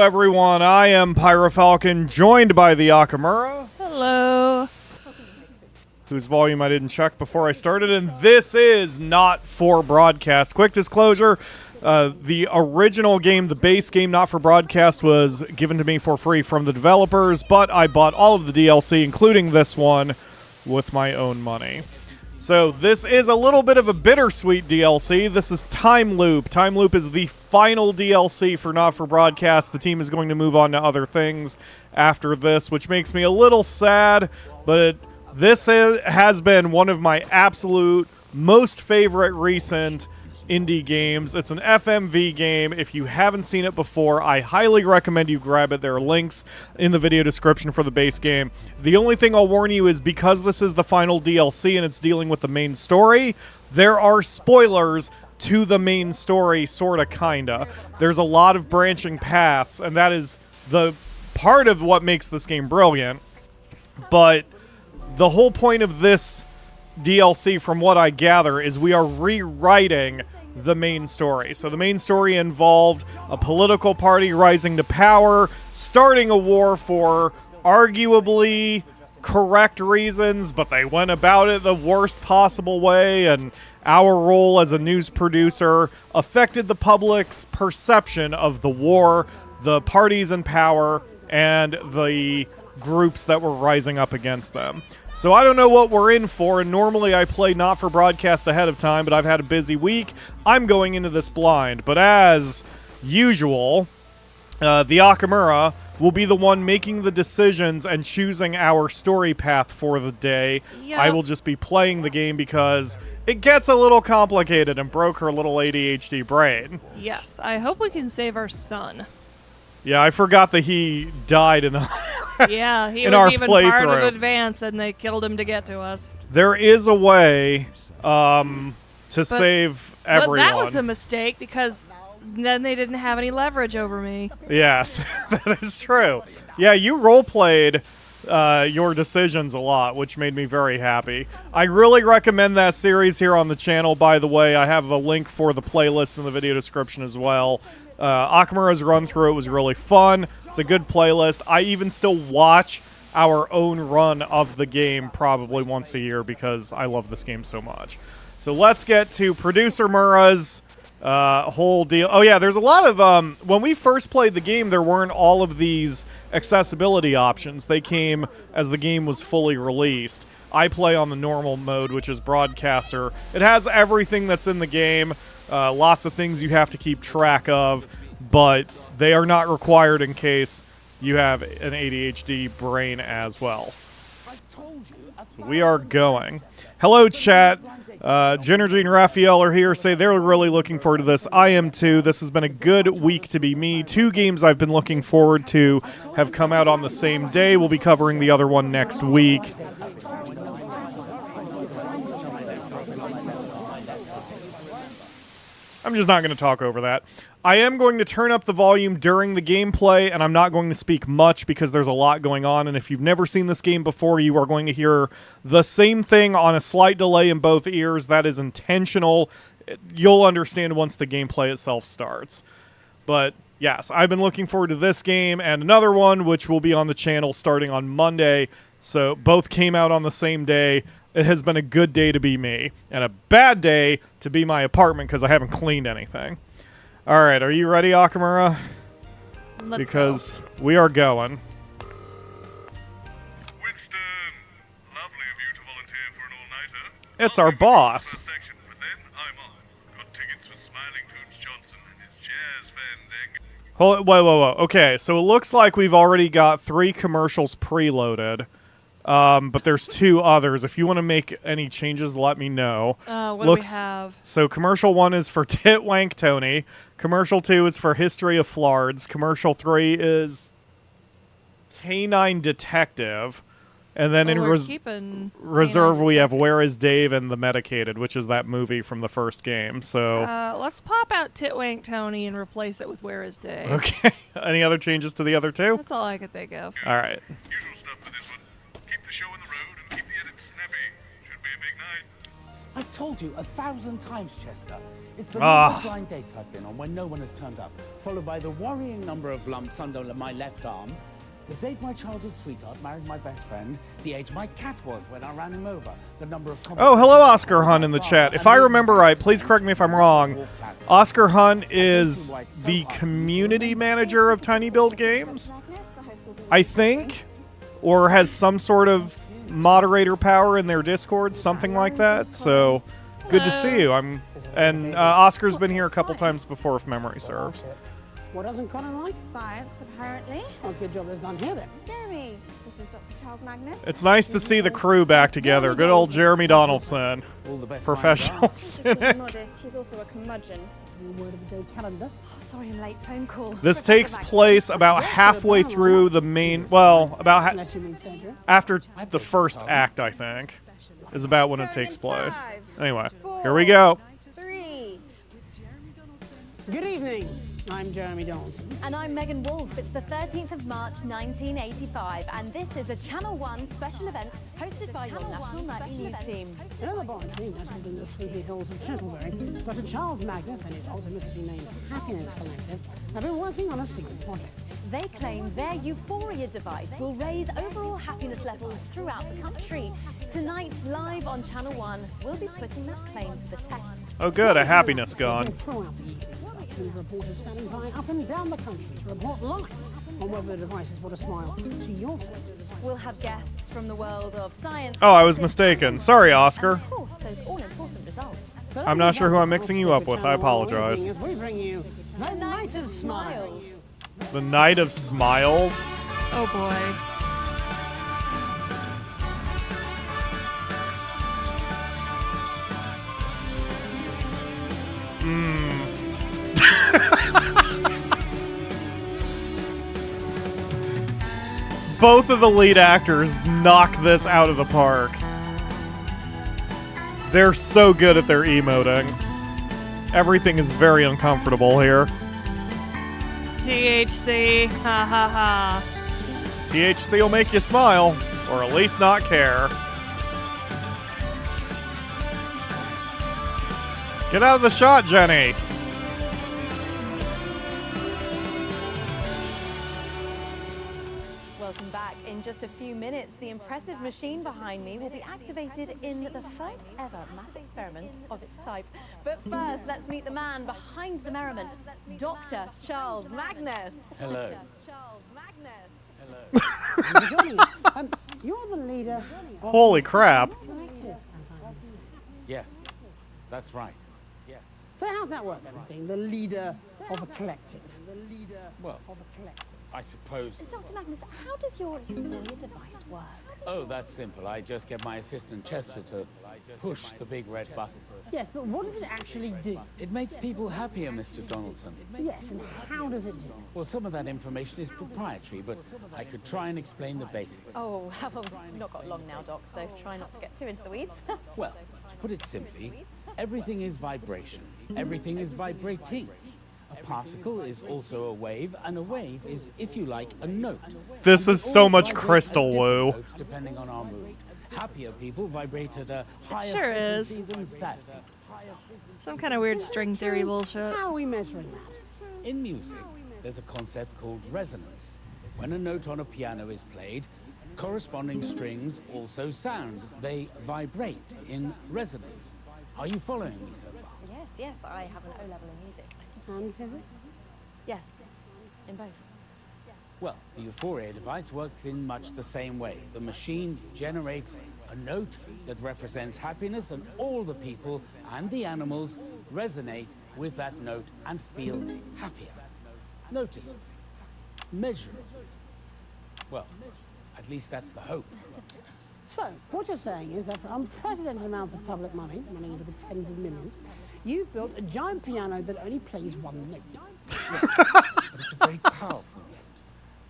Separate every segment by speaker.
Speaker 1: everyone. I am PyroFalkon, joined by the Akamura.
Speaker 2: Hello.
Speaker 1: Whose volume I didn't check before I started, and this is not for broadcast. Quick disclosure, the original game, the base game not for broadcast, was given to me for free from the developers, but I bought all of the DLC, including this one, with my own money. So this is a little bit of a bittersweet DLC. This is Timeloop. Timeloop is the final DLC for Not For Broadcast. The team is going to move on to other things after this, which makes me a little sad, but this has been one of my absolute most favorite recent indie games. It's an FMV game. If you haven't seen it before, I highly recommend you grab it. There are links in the video description for the base game. The only thing I'll warn you is because this is the final DLC and it's dealing with the main story, there are spoilers to the main story, sorta, kinda. There's a lot of branching paths, and that is the part of what makes this game brilliant. But the whole point of this DLC, from what I gather, is we are rewriting the main story. So the main story involved a political party rising to power, starting a war for arguably correct reasons, but they went about it the worst possible way, and our role as a news producer affected the public's perception of the war, the parties in power, and the groups that were rising up against them. So I don't know what we're in for, and normally I play Not For Broadcast ahead of time, but I've had a busy week. I'm going into this blind, but as usual, the Akamura will be the one making the decisions and choosing our story path for the day.
Speaker 2: Yep.
Speaker 1: I will just be playing the game because it gets a little complicated and broke her little ADHD brain.
Speaker 2: Yes, I hope we can save our son.
Speaker 1: Yeah, I forgot that he died in the
Speaker 2: Yeah, he
Speaker 1: in
Speaker 2: was
Speaker 1: our
Speaker 2: even part
Speaker 1: playthrough.
Speaker 2: of Advance, and they killed him to get to us.
Speaker 1: There is a way to save everyone.
Speaker 2: But that was a mistake, because then they didn't have any leverage over me.
Speaker 1: Yes, that is true. Yeah, you role-played your decisions a lot, which made me very happy. I really recommend that series here on the channel, by the way. I have a link for the playlist in the video description as well. Akamura's run through it was really fun. It's a good playlist. I even still watch our own run of the game probably once a year because I love this game so much. So let's get to Producer Mura's whole deal. Oh yeah, there's a lot of, when we first played the game, there weren't all of these accessibility options. They came as the game was fully released. I play on the normal mode, which is Broadcaster. It has everything that's in the game, lots of things you have to keep track of, but they are not required in case you have an ADHD brain as well. So we are going. Hello, chat. Genergy and Raphael are here. Say they're really looking forward to this. I am too. This has been a good week to be me. 2 games I've been looking forward to have come out on the same day. We'll be covering the other one next week. I'm just not going to talk over that. I am going to turn up the volume during the gameplay, and I'm not going to speak much because there's a lot going on, and if you've never seen this game before, you are going to hear the same thing on a slight delay in both ears. That is intentional. You'll understand once the gameplay itself starts. But yes, I've been looking forward to this game and another one, which will be on the channel starting on Monday. So both came out on the same day. It has been a good day to be me, and a bad day to be my apartment because I haven't cleaned anything. All right, are you ready, Akamura?
Speaker 2: Let's
Speaker 1: Because we are going.
Speaker 3: Winston, lovely of you to volunteer for an all-nighter.
Speaker 1: It's our boss.
Speaker 3: Section, but then I'm on. Got tickets for Smiling Toons Johnson and his jazz band.
Speaker 1: Whoa. Okay, so it looks like we've already got 3 commercials preloaded. But there's 2 others. If you want to make any changes, let me know.
Speaker 2: What do we have?
Speaker 1: So commercial 1 is for Titwank Tony. Commercial 2 is for History of Flards. Commercial 3 is Canine Detective. And then in Reserve we have Where is Dave and The Medicated, which is that movie from the first game. So
Speaker 2: let's pop out Titwank Tony and replace it with Where is Dave.
Speaker 1: Okay. Any other changes to the other 2?
Speaker 2: That's all I could think of.
Speaker 1: All right.
Speaker 3: Usual stuff for this one. Keep the show on the road and keep the edits snappy. Should be a big night.
Speaker 4: I've told you 1,000 times, Chester. It's the
Speaker 1: Ah.
Speaker 4: number of blind dates I've been on when no one has turned up, followed by the worrying number of lumps under my left arm, the date my childhood sweetheart married my best friend, the age my cat was when I ran him over, the number of
Speaker 1: Oh, hello, Oscar Hunt in the chat. If I remember right, please correct me if I'm wrong. Oscar Hunt is the community manager of Tiny Build Games, I think, or has some sort of moderator power in their Discord, something like that. So, good to see you. Oscar's been here a couple times before, if memory serves.
Speaker 5: What doesn't Colin like?
Speaker 6: Science, apparently.
Speaker 5: Oh, good job that's done here then.
Speaker 6: Jeremy, this is Dr. Charles Magnus.
Speaker 1: It's nice to see the crew back together. Good old Jeremy Donaldson,
Speaker 4: All the best
Speaker 1: professional
Speaker 6: He's pretty
Speaker 1: cynic.
Speaker 6: modest. He's also a curmudgeon.
Speaker 5: Word of the day calendar.
Speaker 6: Oh, sorry, I'm late. Phone call.
Speaker 1: This takes place about halfway through the main, well, about
Speaker 5: Unless you mean surgery.
Speaker 1: after the first act, I think, is about when it takes place.
Speaker 6: 5,
Speaker 1: Anyway,
Speaker 6: 4,
Speaker 1: here we go.
Speaker 6: 3.
Speaker 5: Good evening. I'm Jeremy Donaldson.
Speaker 7: And I'm Megan Wolf. It's the 13th of March 1985, and this is a Channel 1 special event hosted by your National Nightly News team.
Speaker 5: In a laboratory nestled in the sleepy hills of Chantelbury, Dr. Charles Magnus and his optimistically named Happiness Collective have been working on a secret project.
Speaker 7: They claim their Euphoria device will raise overall happiness levels throughout the country. Tonight, live on Channel 1, we'll be putting that claim to the test.
Speaker 1: Oh, good, a happiness gun.
Speaker 5: Throughout the evening, and reporters standing by up and down the country to report live on whether the device has brought a smile to your faces.
Speaker 7: We'll have guests from the world of science.
Speaker 1: Oh, I was mistaken. Sorry, Oscar.
Speaker 7: Of course, those all-important results.
Speaker 5: So
Speaker 1: I'm not sure who I'm mixing you up with. I apologize.
Speaker 5: As we bring you the Night of Smiles.
Speaker 1: The Night of Smiles.
Speaker 2: Oh boy.
Speaker 1: Both of the lead actors knock this out of the park. They're so good at their emoting. Everything is very uncomfortable here.
Speaker 2: THC. Ha ha ha.
Speaker 1: THC will make you smile, or at least not care. Get out of the shot, Jenny.
Speaker 7: Welcome back. In just a few minutes, the impressive machine behind me will be activated in the first ever mass experiment of its type. But first, let's meet the man behind the merriment, Dr. Charles Magnus.
Speaker 4: Hello.
Speaker 7: Dr. Charles Magnus.
Speaker 5: Thank you for joining us. You're the leader of
Speaker 1: Holy crap.
Speaker 5: Collective.
Speaker 4: Yes, that's right. Yes.
Speaker 5: So how's that work then, being the leader of a collective?
Speaker 4: Well,
Speaker 5: Of a collective.
Speaker 4: I suppose.
Speaker 7: Dr. Magnus, how does your Euphoria device work?
Speaker 4: Oh, that's simple. I just get my assistant Chester to push the big red button.
Speaker 5: Yes, but what does it actually do?
Speaker 4: It makes people happier, Mr. Donaldson.
Speaker 5: Yes, and how does it do it?
Speaker 4: Well, some of that information is proprietary, but I could try and explain the basics.
Speaker 7: Oh, well, we've not got long now, Doc, so try not to get too into the weeds.
Speaker 4: Well, to put it simply, everything is vibration. Everything is vibrating. A particle is also a wave, and a wave is, if you like, a note.
Speaker 1: This
Speaker 4: We
Speaker 1: is so
Speaker 4: all
Speaker 1: much
Speaker 4: vibrate at
Speaker 1: crystal
Speaker 4: different
Speaker 1: woo.
Speaker 4: notes depending on our mood. Happier people vibrate at a higher
Speaker 2: sure is.
Speaker 4: frequency than sad people.
Speaker 2: Some kind of weird string theory bullshit.
Speaker 5: How are we measuring that?
Speaker 4: In music, there's a concept called resonance. When a note on a piano is played, corresponding strings also sound. They vibrate in resonance. Are you following me so far?
Speaker 7: Yes, I have an O-level in music.
Speaker 5: And physics?
Speaker 7: Yes, in both.
Speaker 4: Well, the Euphoria device works in much the same way. The machine generates a note that represents happiness, and all the people and the animals resonate with that note and feel happier. Noticeable. Measurable. Well, at least that's the hope.
Speaker 5: So, what you're saying is that for unprecedented amounts of public money, running into the tens of millions, you've built a giant piano that only plays one note.
Speaker 4: Yes, but it's a very powerful yes.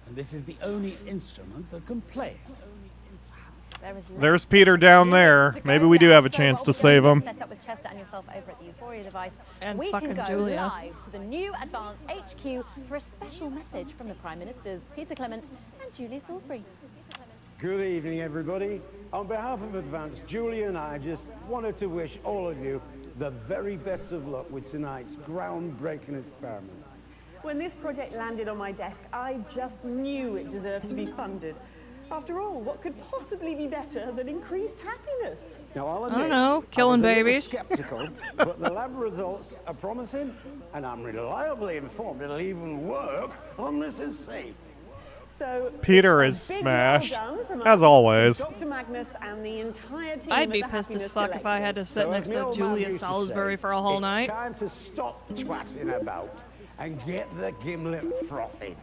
Speaker 4: And this is the only instrument that can play it.
Speaker 1: There's Peter down there. Maybe we do have a chance to save him.
Speaker 7: Set up with Chester and yourself over at the Euphoria device.
Speaker 2: And
Speaker 7: we
Speaker 2: fucking
Speaker 7: can go
Speaker 2: Julia.
Speaker 7: live to the new Advanced HQ for a special message from the Prime Ministers, Peter Clement and Julia Salisbury.
Speaker 8: Good evening, everybody. On behalf of Advance, Julie and I just wanted to wish all of you the very best of luck with tonight's groundbreaking experiment.
Speaker 9: When this project landed on my desk, I just knew it deserved to be funded. After all, what could possibly be better than increased happiness?
Speaker 8: Now, I'll
Speaker 2: I
Speaker 8: admit,
Speaker 2: don't know, killing
Speaker 8: I was a little
Speaker 2: babies.
Speaker 8: skeptical, but the lab results are promising, and I'm reliably informed it'll even work on Mrs. C.
Speaker 9: So,
Speaker 1: Peter
Speaker 9: a
Speaker 1: is
Speaker 9: big
Speaker 1: smashed,
Speaker 9: well done from
Speaker 1: as
Speaker 9: us,
Speaker 1: always.
Speaker 9: Dr. Magnus and the entire team
Speaker 2: I'd
Speaker 9: at
Speaker 2: be
Speaker 9: the
Speaker 2: pissed as
Speaker 9: Happiness
Speaker 2: fuck if I had to sit
Speaker 8: So,
Speaker 2: next
Speaker 8: as my
Speaker 2: to
Speaker 8: old man
Speaker 2: Julia
Speaker 8: used to
Speaker 2: Salisbury
Speaker 8: say,
Speaker 2: for a whole night.
Speaker 8: It's time to stop twatting about and get the gimlet frothing.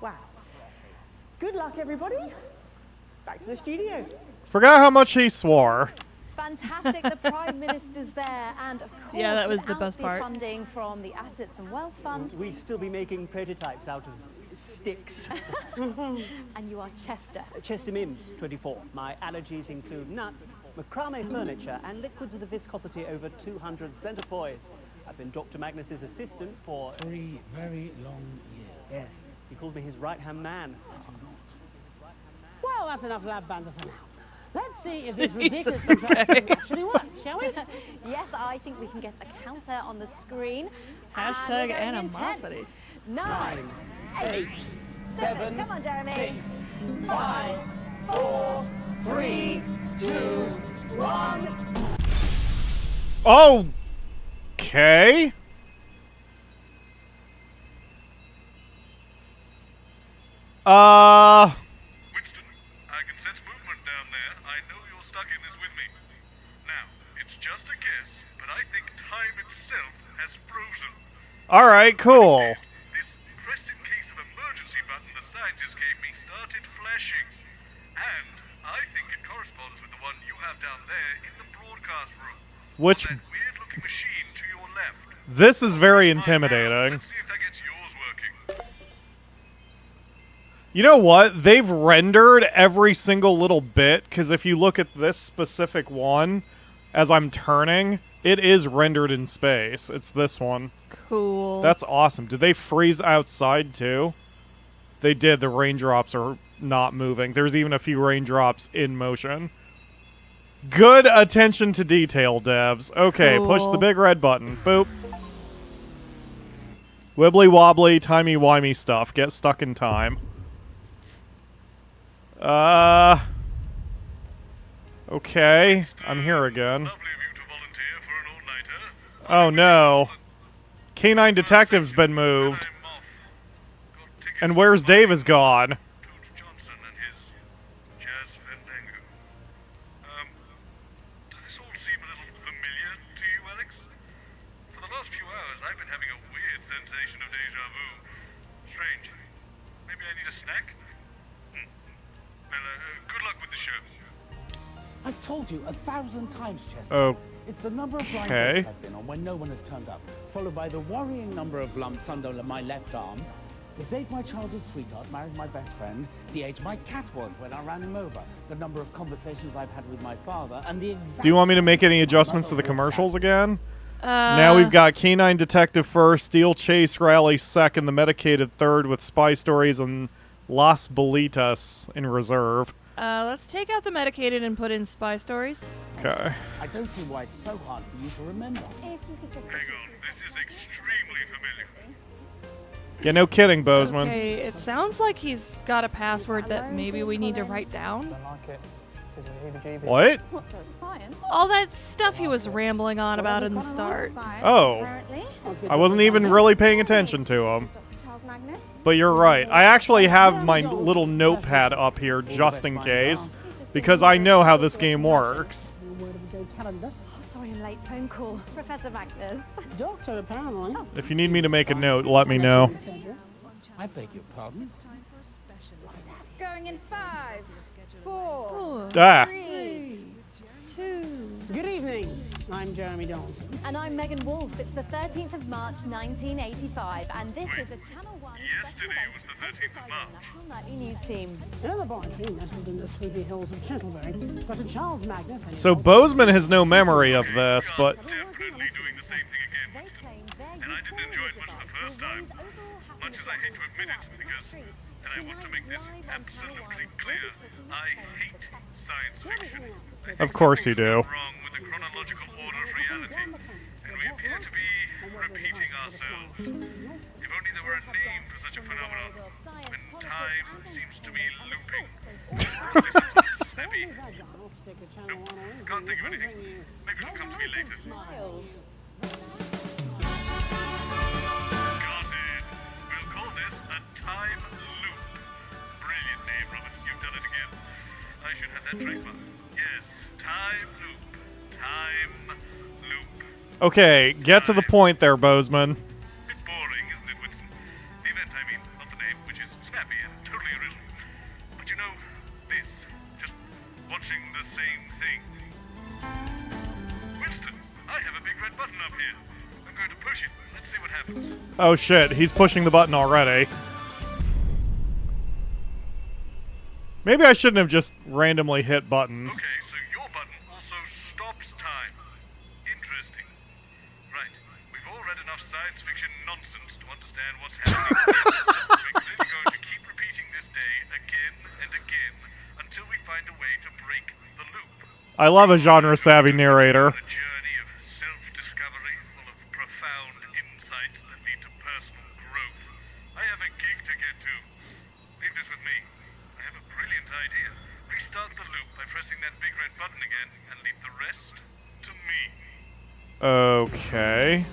Speaker 9: Wow. Good luck, everybody. Back to the studio.
Speaker 1: Forgot how much he swore.
Speaker 7: Fantastic, the Prime Minister's there, and of course,
Speaker 2: Yeah, that was the
Speaker 7: without
Speaker 2: best part.
Speaker 7: funding from the Assets and Wealth Fund,
Speaker 10: We'd still be making prototypes out of sticks.
Speaker 7: and you are Chester.
Speaker 10: Chester Mims, 24. My allergies include nuts, macrame furniture, and liquids with a viscosity over 200 centipoise. I've been Dr. Magnus's assistant for
Speaker 4: 3 very long years.
Speaker 10: Yes, he calls me his right-hand man.
Speaker 5: Well, that's enough lab banter for now. Let's see if this
Speaker 2: Jesus,
Speaker 5: ridiculous contraption actually works, shall we?
Speaker 7: Yes, I think we can get a counter on the screen. And
Speaker 2: Hashtag
Speaker 7: we're going in 10,
Speaker 2: animosity.
Speaker 7: 9, 8, 7. Come on, Jeremy.
Speaker 4: 6, 5, 4, 3, 2, 1.
Speaker 1: Okay.
Speaker 3: Winston, I can sense movement down there. I know you're stuck in this with me. Now, it's just a guess, but I think time itself has frozen.
Speaker 1: All right, cool.
Speaker 3: This press in case of emergency button the scientist gave me started flashing. And I think it corresponds with the one you have down there in the broadcast room.
Speaker 1: Which
Speaker 3: That weird-looking machine to your left.
Speaker 1: this is very
Speaker 3: Let's
Speaker 1: intimidating.
Speaker 3: see if that gets yours working.
Speaker 1: You know what? They've rendered every single little bit, because if you look at this specific one, as I'm turning, it is rendered in space. It's this one.
Speaker 2: Cool.
Speaker 1: That's awesome. Did they freeze outside too? They did. The raindrops are not moving. There's even a few raindrops in motion. Good attention to detail, devs. Okay, push the
Speaker 2: Cool.
Speaker 1: big red button. Boop. Wibbly wobbly, timey wimey stuff. Get stuck in time. Okay. I'm here again.
Speaker 3: Lovely of you to volunteer for an all-nighter.
Speaker 1: Oh no. Canine Detective's been moved.
Speaker 3: I'm off. Got tickets
Speaker 1: And where's Dave is gone.
Speaker 3: Coach Johnson and his jazz fandango. Does this all seem a little familiar to you, Alex? For the last few hours, I've been having a weird sensation of deja vu. Strange. Maybe I need a snack? Well, good luck with the show.
Speaker 4: I've told you 1,000 times, Chester.
Speaker 1: Oh.
Speaker 4: It's the number of blind
Speaker 1: Okay.
Speaker 4: dates I've been on when no one has turned up, followed by the worrying number of lumps under my left arm, the date my childhood sweetheart married my best friend, the age my cat was when I ran him over, the number of conversations I've had with my father, and the exact...
Speaker 1: Do you want me to make any adjustments to the commercials again? Now we've got Canine Detective first, Steel Chase Rally second, the Medicated third with Spy Stories and Las Bolitas in reserve.
Speaker 2: Let's take out the medicated and put in spy stories.
Speaker 1: Okay.
Speaker 4: I don't see why it's so hard for you to remember.
Speaker 6: If you could just...
Speaker 3: Hang on, this is extremely familiar.
Speaker 1: Yeah, no kidding, Boseman.
Speaker 2: Okay, it sounds like he's got a password that maybe we need to write down.
Speaker 1: What?
Speaker 6: What does science?
Speaker 2: All that stuff he was rambling on about in the start.
Speaker 6: Science,
Speaker 1: Oh.
Speaker 6: apparently.
Speaker 1: I wasn't even really paying attention to him.
Speaker 6: Dr. Charles Magnus.
Speaker 1: But you're right. I actually have my little notepad up here just in case, because I know how this game works.
Speaker 5: Word of the day calendar.
Speaker 7: Oh, sorry, I'm late. Phone call. Professor Magnus.
Speaker 5: Doctor, apparently.
Speaker 1: If you need me to make a note, let me know.
Speaker 4: I beg your pardon?
Speaker 6: Going in 5, 4,
Speaker 1: Ah.
Speaker 6: 3.
Speaker 2: 2.
Speaker 5: Good evening. I'm Jeremy Donaldson.
Speaker 7: And I'm Megan Wolf. It's the 13th of March, 1985, and this is a Channel 1 special
Speaker 3: Yesterday
Speaker 7: event
Speaker 3: was the 13th of
Speaker 7: hosted by the
Speaker 3: March.
Speaker 7: National Nightly News Team.
Speaker 5: In a laboratory nestled in the sleepy hills of Chantelbury, Dr. Charles Magnus and
Speaker 1: So Boseman has no memory of this, but
Speaker 3: Definitely doing the same thing again,
Speaker 7: They
Speaker 3: Winston.
Speaker 7: claim their
Speaker 3: And I didn't enjoy it much the
Speaker 7: euphoric
Speaker 3: first time.
Speaker 7: device will raise overall
Speaker 3: Much as I hate to admit it,
Speaker 7: happiness
Speaker 3: because
Speaker 7: throughout the
Speaker 3: And I want to make this absolutely clear. I hate science fiction.
Speaker 1: Of course you do.
Speaker 3: Wrong with the chronological order of reality. And we appear to be repeating ourselves. If only there were a name for such a phenomenon. When time seems to be looping. Snappy. Nope, can't think of anything. Maybe it'll come to me later. Got it. We'll call this a time loop. Brilliant name, Robyn. You've done it again. I should have that trademark. Yes, time loop. Time loop.
Speaker 1: Okay, get to the point there, Boseman.
Speaker 3: Bit boring, isn't it, Winston? The event, I mean, not the name, which is snappy and totally original. But you know, this, just watching the same thing. Winston, I have a big red button up here. I'm going to push it. Let's see what happens.
Speaker 1: Oh shit, he's pushing the button already. Maybe I shouldn't have just randomly hit buttons.
Speaker 3: Okay, so your button also stops time. Interesting. Right, we've all read enough science fiction nonsense to understand what's happening. We're clearly going to keep repeating this day again and again until we find a way to break the loop.
Speaker 1: I love a genre-savvy narrator.
Speaker 3: A journey of self-discovery full of profound insights that lead to personal growth. I have a gig to get to. Leave this with me. I have a brilliant idea. Restart the loop by pressing that big red button again and leave the rest to me.
Speaker 1: Okay.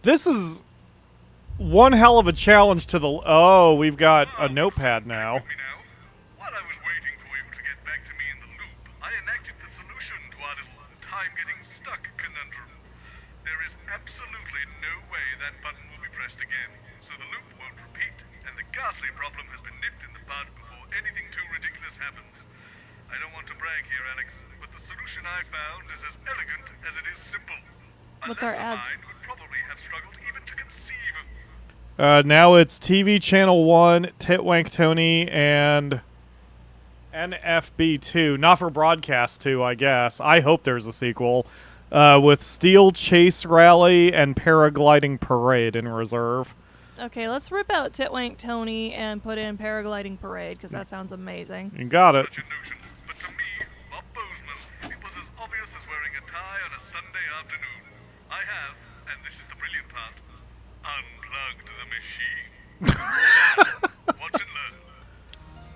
Speaker 1: This is one hell of a challenge to the... Oh, we've got a notepad now.
Speaker 3: While I was waiting for you to get back to me in the loop, I enacted the solution to our little time-getting-stuck conundrum. There is absolutely no way that button will be pressed again, so the loop won't repeat, and the ghastly problem has been nipped in the bud before anything too ridiculous happens. I don't want to brag here, Alex, but the solution I found is as elegant as it is simple.
Speaker 2: What's our ads?
Speaker 3: Mind would probably have struggled even to conceive of...
Speaker 1: Now it's TV Channel 1, Titwank Tony, and NFB2. Not for Broadcast 2, I guess. I hope there's a sequel. With Steel Chase Rally and Paragliding Parade in reserve.
Speaker 2: Okay, let's rip out Titwank Tony and put in Paragliding Parade, because that sounds amazing.
Speaker 1: You got it.
Speaker 3: Such a notion, but to me, Bob Boseman, it was as obvious as wearing a tie on a Sunday afternoon. I have, and this is the brilliant part, unplugged the machine. Watch and learn.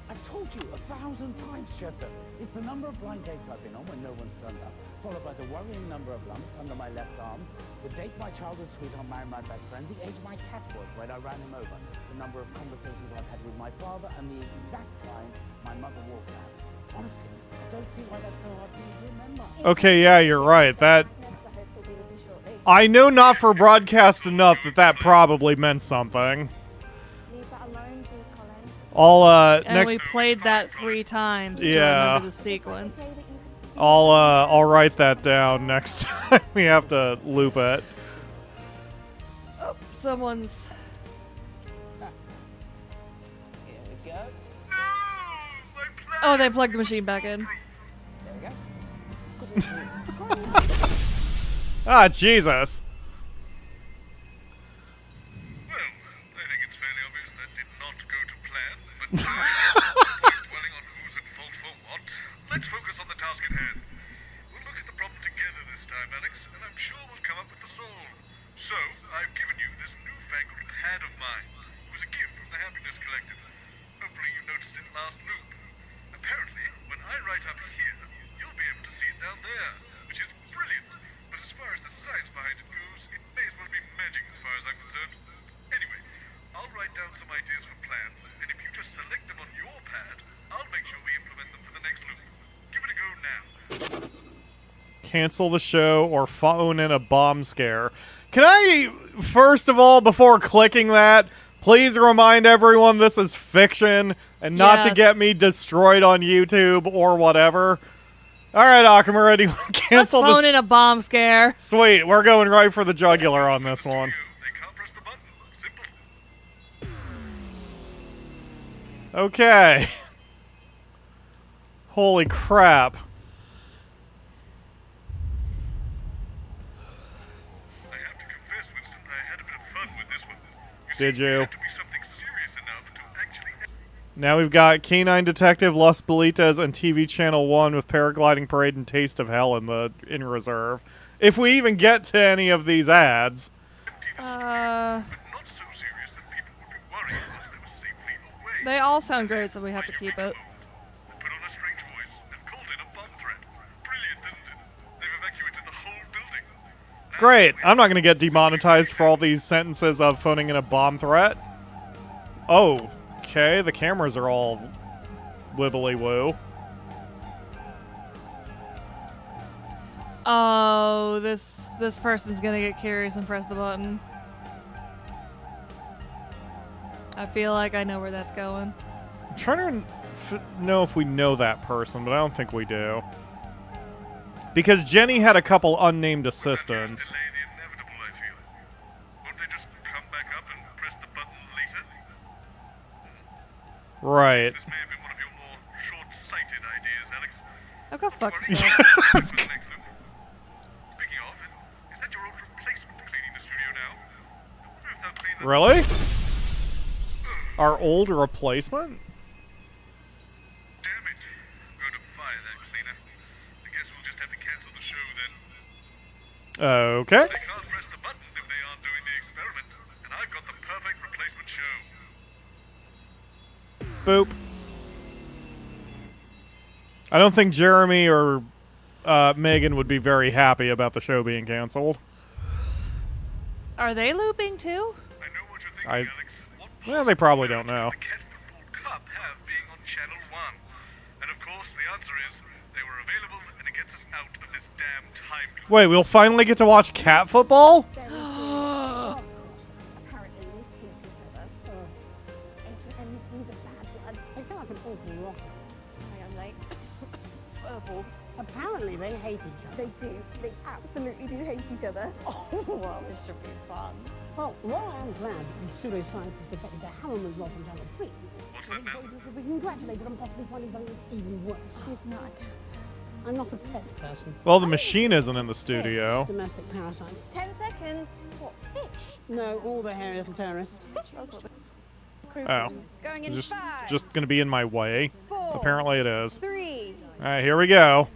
Speaker 4: I've told you 1,000 times, Chester. It's the number of blind dates I've been on when no one's turned up, followed by the worrying number of lumps under my left arm, the date my childhood sweetheart married my best friend, the age my cat was when I ran him over, the number of conversations I've had with my father, and the exact time my mother walked out. Honestly, I don't see why that's so hard for you to remember.
Speaker 1: Okay, yeah, you're right. That... I know not for broadcast enough that probably meant something.
Speaker 6: Leave that alone, please, Colin.
Speaker 2: And
Speaker 1: next...
Speaker 2: we played that 3 times to remember the sequence.
Speaker 1: I'll write that down next time we have to loop it.
Speaker 2: Oh, someone's...
Speaker 4: Here we go.
Speaker 2: Oh, they plugged the machine back in.
Speaker 4: There we go.
Speaker 1: Ah, Jesus.
Speaker 3: Well, I think it's fairly obvious that did not go to plan, but dwelling on who's at fault for what, let's focus on the task at hand. We'll look at the problem together this time, Alex, and I'm sure we'll come up with the solve. So, I've given you this newfangled pad of mine. It was a gift from the Happiness Collective. Hopefully you noticed it last loop. Apparently, when I write up here, you'll be able to see it down there, which is brilliant. But as far as the science behind it goes, it may as well be magic as far as I'm concerned. Anyway, I'll write down some ideas for plans, and if you just select them on your pad, I'll make sure we implement them for the next loop. Give it a go now.
Speaker 1: Cancel the show or phone in a bomb scare. Can I, first of all, before clicking that, please remind everyone this is fiction and not to get me destroyed on YouTube or whatever? Alright, Akamura, do you want to cancel
Speaker 2: Let's phone in a bomb scare.
Speaker 1: Sweet, we're going right for the jugular on this one. Okay. Holy crap.
Speaker 3: I have to confess,
Speaker 1: Did you?
Speaker 3: To be something serious enough to actually.
Speaker 1: Now we've got Canine Detective, Las Bolitas, and TV Channel 1 with Paragliding Parade and Taste of Hell in reserve. If we even get to any of these ads.
Speaker 3: Not so serious that people would be worried once they were safely away.
Speaker 2: They all sound great, so we have to keep it.
Speaker 3: Put on a strange voice and called in a bomb threat. Brilliant, isn't it? They've evacuated the whole building.
Speaker 1: Great. I'm not going to get demonetized for all these sentences of phoning in a bomb threat. Oh, okay. The cameras are all wibbly-woo.
Speaker 2: Oh, this person's gonna get curious and press the button. I feel like I know where that's going.
Speaker 1: I'm trying to know if we know that person, but I don't think we do. Because Jenny had a couple unnamed assistants.
Speaker 3: Delay the inevitable, I feel. Won't they just come back up and press the button later?
Speaker 1: Right.
Speaker 3: This may have been one of your more short-sighted ideas, Alex.
Speaker 2: Oh, go fuck
Speaker 3: Worry.
Speaker 2: yourself.
Speaker 3: For the next loop. Speaking of, is that your old replacement cleaning the studio now? I wonder if they'll clean the...
Speaker 1: Really? Our old replacement?
Speaker 3: Damn it. I'm going to fire that cleaner. I guess we'll just have to cancel the show then.
Speaker 1: Okay.
Speaker 3: They can't press the buttons if they aren't doing the experiment. And I've got the perfect replacement show.
Speaker 1: Boop. I don't think Jeremy or Megan would be very happy about the show being canceled.
Speaker 2: Are they looping too?
Speaker 3: I know what you're thinking, Alex. What
Speaker 1: Well, they probably don't know.
Speaker 3: the Cat Football Cup have being on Channel 1? And of course, the answer is they were available and it gets us out of this damn time loop.
Speaker 1: Wait, we'll finally get to watch cat football?
Speaker 6: Apparently, we hate each other. Enmity's a bad blood.
Speaker 5: They sound like an awful lot.
Speaker 6: Sorry, I'm late. Verbal.
Speaker 5: Apparently, they hate each other.
Speaker 6: They do. They absolutely do hate each other.
Speaker 5: Oh, well, this should be fun. Well, while I am glad that the pseudoscience has defected the Hammerman's lot on Channel 3,
Speaker 3: What's that now?
Speaker 5: we should be congratulated on possibly finding something that's even worse.
Speaker 6: You're not a cat person.
Speaker 5: I'm not a pet person.
Speaker 1: Well, the machine isn't in the studio.
Speaker 5: Domestic parasites.
Speaker 6: 10 seconds. What, fish?
Speaker 5: No, all the hairy little terrorists.
Speaker 6: That's what the
Speaker 1: Oh.
Speaker 6: Going in
Speaker 1: Just
Speaker 6: 5,
Speaker 1: going to be in my way.
Speaker 6: 4,
Speaker 1: Apparently it is.
Speaker 6: 3.
Speaker 1: All right, here we go.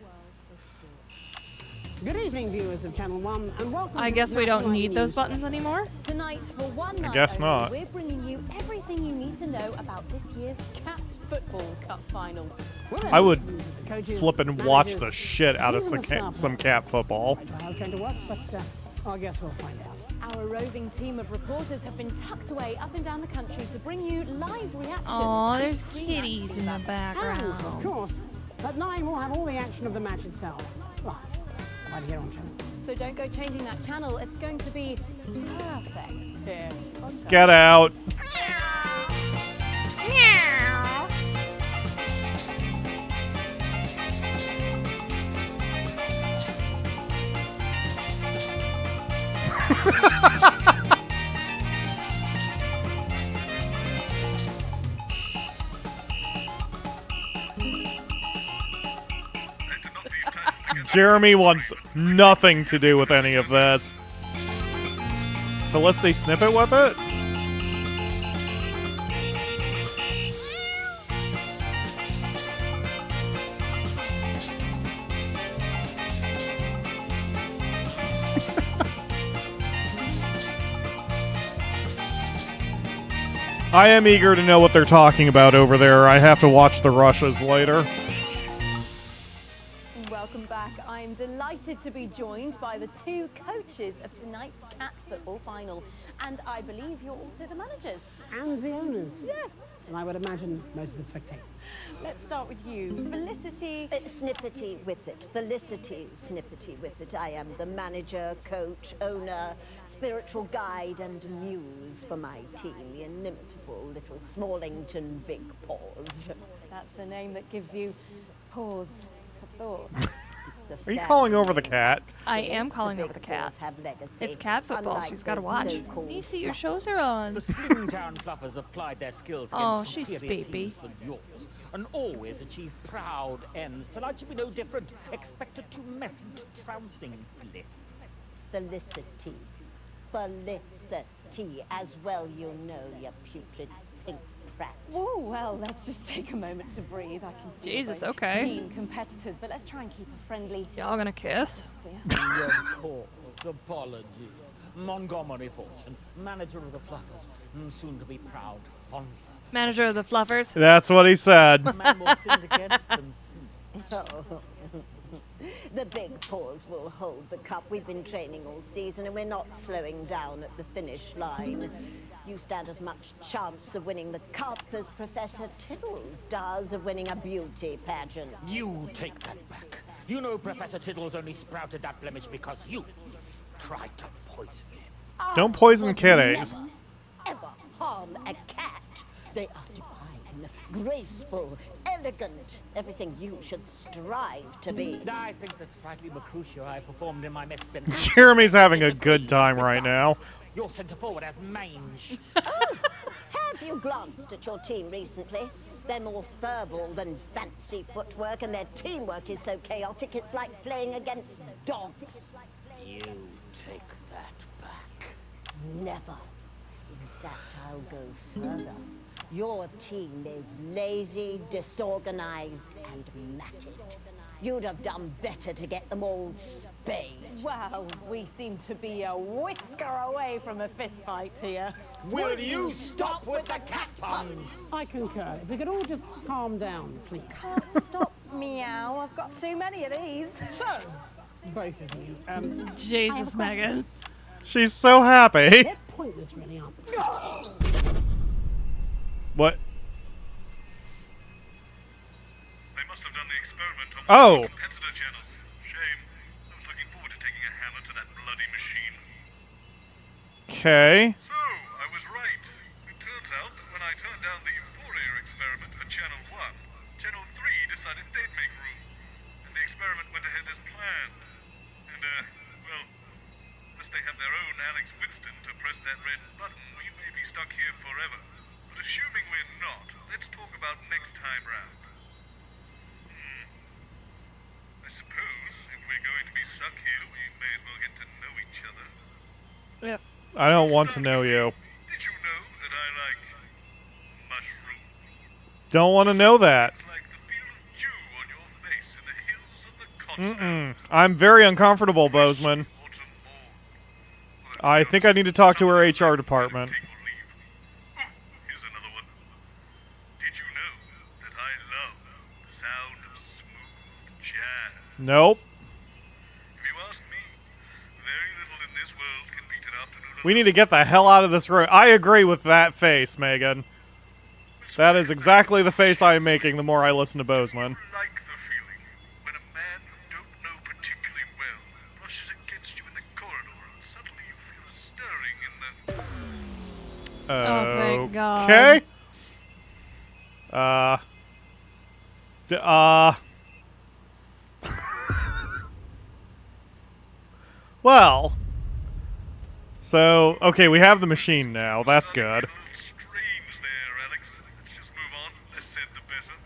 Speaker 5: Good evening, viewers of Channel 1, and welcome
Speaker 2: I
Speaker 5: to
Speaker 2: guess we don't
Speaker 5: National
Speaker 2: need those
Speaker 5: News
Speaker 2: buttons
Speaker 5: Special.
Speaker 2: anymore.
Speaker 7: Tonight, for one night
Speaker 1: guess
Speaker 7: only,
Speaker 1: not.
Speaker 7: we're bringing you everything you need to know about this year's Cat Football Cup final.
Speaker 5: Well,
Speaker 1: I would
Speaker 5: the coaches,
Speaker 1: flip and watch
Speaker 5: managers,
Speaker 1: the shit out of
Speaker 5: even the staff
Speaker 1: some
Speaker 5: members.
Speaker 1: cat football.
Speaker 5: I don't know how it's going to work, but I guess we'll find out.
Speaker 7: Our roving team of reporters have been tucked away up and down the country to bring you live reactions.
Speaker 2: Aw,
Speaker 7: and
Speaker 2: there's
Speaker 7: pre-match
Speaker 2: kitties in the
Speaker 7: feedback.
Speaker 5: And, of
Speaker 2: background.
Speaker 5: course, at 9 we'll have all the action of the match itself. Live. Right here on Channel.
Speaker 7: So don't go changing that channel. It's going to be perfect here on Channel.
Speaker 1: Get out. Jeremy wants nothing to do with any of this. Unless they snippet with it? I am eager to know what they're talking about over there. I have to watch the rushes later.
Speaker 7: Welcome back. I'm delighted to be joined by the two coaches of tonight's Cat Football final. And I believe you're also the managers.
Speaker 5: And the owners.
Speaker 7: Yes.
Speaker 5: And I would imagine most of the spectators.
Speaker 7: Let's start with you. Felicity.
Speaker 11: Snippety Whippet, Felicity Snippety Whippet. I am the manager, coach, owner, spiritual guide and muse for my team, the inimitable little Smallington Big Paws.
Speaker 7: That's a name that gives you pause for thought.
Speaker 1: Are you calling over the cat?
Speaker 2: I am calling over the cat. It's cat football. She's got to watch. Nisi, your shows are on.
Speaker 4: The Slimtown Fluffers applied their skills
Speaker 2: Oh,
Speaker 4: against
Speaker 2: she's
Speaker 4: superior
Speaker 2: speepy.
Speaker 4: teams than yours, and always achieve proud ends. Tonight should be no different. Expect a tumescent trouncing bliss.
Speaker 11: Felicity. Felicity. tea, as well you'll know, you putrid pink brat.
Speaker 7: Oh, well, let's just take a moment to breathe. I can see
Speaker 2: Jesus,
Speaker 7: we're both
Speaker 2: okay.
Speaker 7: keen competitors, but let's try and keep a friendly
Speaker 2: Y'all gonna kiss?
Speaker 7: atmosphere.
Speaker 4: Of course, apologies. Montgomery Fortune, manager of the Fluffers, soon to be proud fondler.
Speaker 2: Manager of the Fluffers.
Speaker 1: That's what he said.
Speaker 4: Man more sinned against than sin.
Speaker 11: Oh. The big paws will hold the cup. We've been training all season and we're not slowing down at the finish line. You stand as much chance of winning the cup as Professor Tiddles does of winning a beauty pageant.
Speaker 4: You take that back. You know Professor Tiddles only sprouted that blemish because you tried to poison him.
Speaker 1: Don't poison
Speaker 11: Would
Speaker 1: kiddies.
Speaker 11: never, ever harm a cat. They are divine, graceful, elegant, everything you should strive to be.
Speaker 4: I think the sprightly Mercutio I performed in my Miss Ben.
Speaker 1: Jeremy's having a good time right now.
Speaker 4: Your centre forward has mange.
Speaker 11: Oh, have you glanced at your team recently? They're more verbal than fancy footwork, and their teamwork is so chaotic it's like playing against dogs.
Speaker 4: You take that back.
Speaker 11: Never. In fact, I'll go further. Your team is lazy, disorganized, and matted. You'd have done better to get them all spayed.
Speaker 7: Well, we seem to be a whisker away from a fist fight here.
Speaker 4: Will you stop with the cat puns?
Speaker 5: I concur. If we could all just calm down, please.
Speaker 7: Can't stop meow. I've got too many of these.
Speaker 5: So, both of you,
Speaker 2: Jesus, Megan.
Speaker 1: She's so happy.
Speaker 5: they're pointless, really, aren't they?
Speaker 1: What?
Speaker 3: They must have done the experiment on
Speaker 1: Oh.
Speaker 3: competitor channels. Shame. I was looking forward to taking a hammer to that bloody machine.
Speaker 1: Okay.
Speaker 3: So, I was right. It turns out that when I turned down the Euphoria experiment for Channel 1, Channel 3 decided they'd make room. And the experiment went ahead as planned. And, well, unless they have their own Alex Winston to press that red button, we may be stuck here forever. But assuming we're not, let's talk about next time round. I suppose if we're going to be stuck here, we may as well get to know each other.
Speaker 2: Yep.
Speaker 1: I don't want to know you.
Speaker 3: Did you know that I like mushrooms?
Speaker 1: Don't want to know that.
Speaker 3: It's like the feel of dew on your face in the hills of the continent.
Speaker 1: I'm very uncomfortable, Boseman.
Speaker 3: Autumn morn.
Speaker 1: I think I need to talk to her HR department.
Speaker 3: Take or leave. Oh, here's another one. Did you know that I love the sound of smooth jazz?
Speaker 1: Nope.
Speaker 3: If you ask me, very little in this world can beat an afternoon.
Speaker 1: We need to get the hell out of this room. I agree with that face, Megan. That is exactly the face I am making the more I listen to Boseman.
Speaker 3: Like the feeling when a man you don't know particularly well brushes against you in the corridor and suddenly you feel a stirring in the...
Speaker 2: Oh, thank God.
Speaker 1: Okay. Well. So, okay, we have the machine now. That's good.
Speaker 3: A little strange there, Alex. Let's just move on. Less said the better.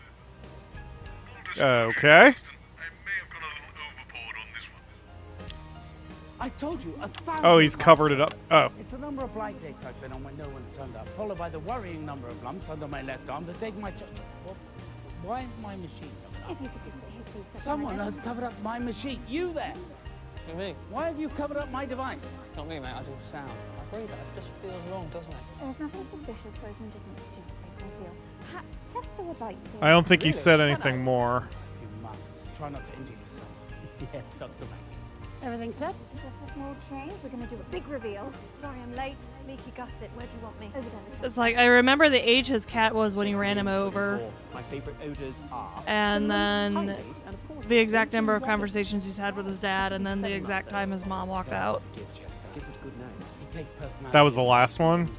Speaker 3: Full disclosure,
Speaker 1: Okay.
Speaker 3: Winston, I may have gone a little overboard on this one.
Speaker 4: I've told you 1,000
Speaker 1: Oh, he's
Speaker 4: times.
Speaker 1: covered it up. Oh.
Speaker 4: It's the number of blind dates I've been on when no one's turned up, followed by the worrying number of lumps under my left arm that take my well, why is my machine covered up?
Speaker 6: If you could just sit here, please. Dr.
Speaker 4: Someone
Speaker 6: Megan.
Speaker 4: has covered up my machine. You there?
Speaker 12: Me?
Speaker 4: Why have you covered up my device?
Speaker 12: Not me, mate. I do sound. I agree, but it just feels wrong, doesn't it?
Speaker 6: There's nothing suspicious. Boseman just wants to do what they feel. Perhaps Chester would like to.
Speaker 1: I don't think he
Speaker 4: Really?
Speaker 1: said
Speaker 4: Why
Speaker 1: anything
Speaker 4: not?
Speaker 1: more.
Speaker 4: If you must, try not to injure yourself. Yes, Dr. Magnus.
Speaker 5: Everything set?
Speaker 6: Just a small change. We're going to do a big reveal.
Speaker 7: Sorry, I'm late. Leaky gusset. Where do you want me?
Speaker 6: Over there.
Speaker 2: It's like, I remember the age his cat was when he ran him over.
Speaker 10: My favorite odors are
Speaker 2: And then
Speaker 10: pine leaves and, of course,
Speaker 2: the exact number of
Speaker 10: rabbits.
Speaker 2: conversations he's had with his dad, and then the exact time his mom walked out.
Speaker 4: Forgive Chester.
Speaker 10: Gives it a good name.
Speaker 4: He takes personality.
Speaker 1: That was the last one?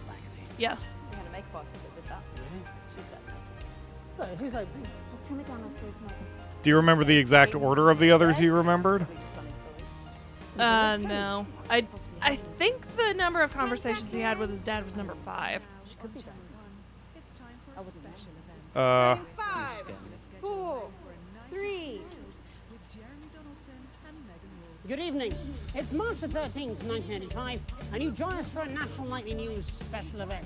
Speaker 2: Yes.
Speaker 7: We had a makeup artist that did that. She's dead.
Speaker 5: So, who's opening?
Speaker 6: Just turn it down afterwards, Megan.
Speaker 1: Do you remember the exact order of the others you remembered?
Speaker 2: No. I think the number of conversations he had with his dad was number 5.
Speaker 7: She could be dead. I wouldn't know.
Speaker 6: 5, 4, 3.
Speaker 5: Good evening. It's March the 13th, 1985, and you join us for a National Nightly News special event.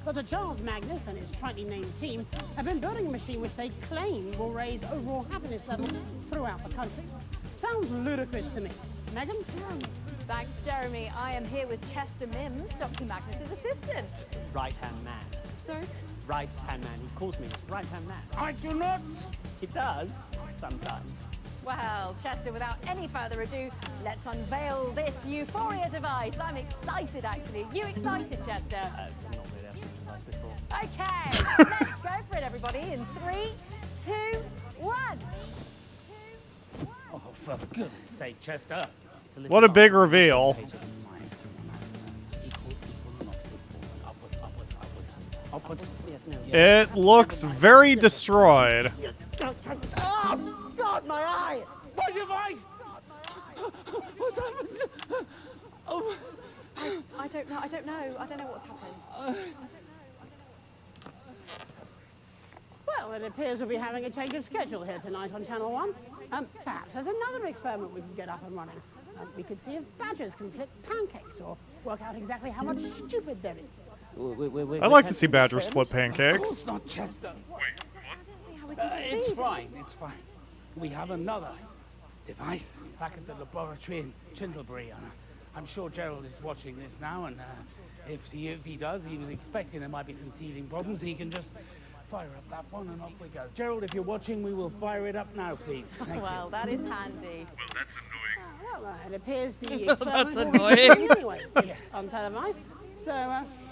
Speaker 5: Dr. Charles Magnus and his tritely named team have been building a machine which they claim will raise overall happiness levels throughout the country. Sounds ludicrous to me. Megan?
Speaker 7: Thanks, Jeremy. I am here with Chester Mims, Dr. Magnus's assistant.
Speaker 10: Right-hand man.
Speaker 7: Sorry?
Speaker 10: Right-hand man. He calls me right-hand man.
Speaker 5: I do not.
Speaker 10: He does, sometimes.
Speaker 7: Well, Chester, without any further ado, let's unveil this Euphoria device. I'm excited, actually. You excited, Chester?
Speaker 10: Not really, I've seen the device before.
Speaker 7: Okay, let's go for it, everybody. In 3, 2, 1.
Speaker 4: Oh, for goodness sake, Chester.
Speaker 1: What a big reveal.
Speaker 4: Upwards.
Speaker 10: Yes, no.
Speaker 1: It looks very destroyed.
Speaker 5: Oh, God, my eye!
Speaker 4: My device! What's happened? Oh.
Speaker 7: I don't know. I don't know what's happened.
Speaker 5: Well, it appears we'll be having a change of schedule here tonight on Channel 1. Perhaps there's another experiment we can get up and running. We could see if badgers can flip pancakes or work out exactly how much stupid there is.
Speaker 1: I'd like to see badgers flip pancakes.
Speaker 4: It's not Chester.
Speaker 7: See how we can
Speaker 4: It's fine, it's fine. We have another device back at the laboratory in Chindlebury. I'm sure Gerald is watching this now, and if he does, he was expecting there might be some teething problems. He can just fire up that one and off we go. Gerald, if you're watching, we will fire it up now, please. Thank
Speaker 7: Well,
Speaker 4: you.
Speaker 7: that is handy.
Speaker 3: Well, that's annoying.
Speaker 5: Well, it appears the
Speaker 2: Well,
Speaker 5: experiment
Speaker 2: that's
Speaker 5: will be
Speaker 2: annoying.
Speaker 5: happening anyway on televised. So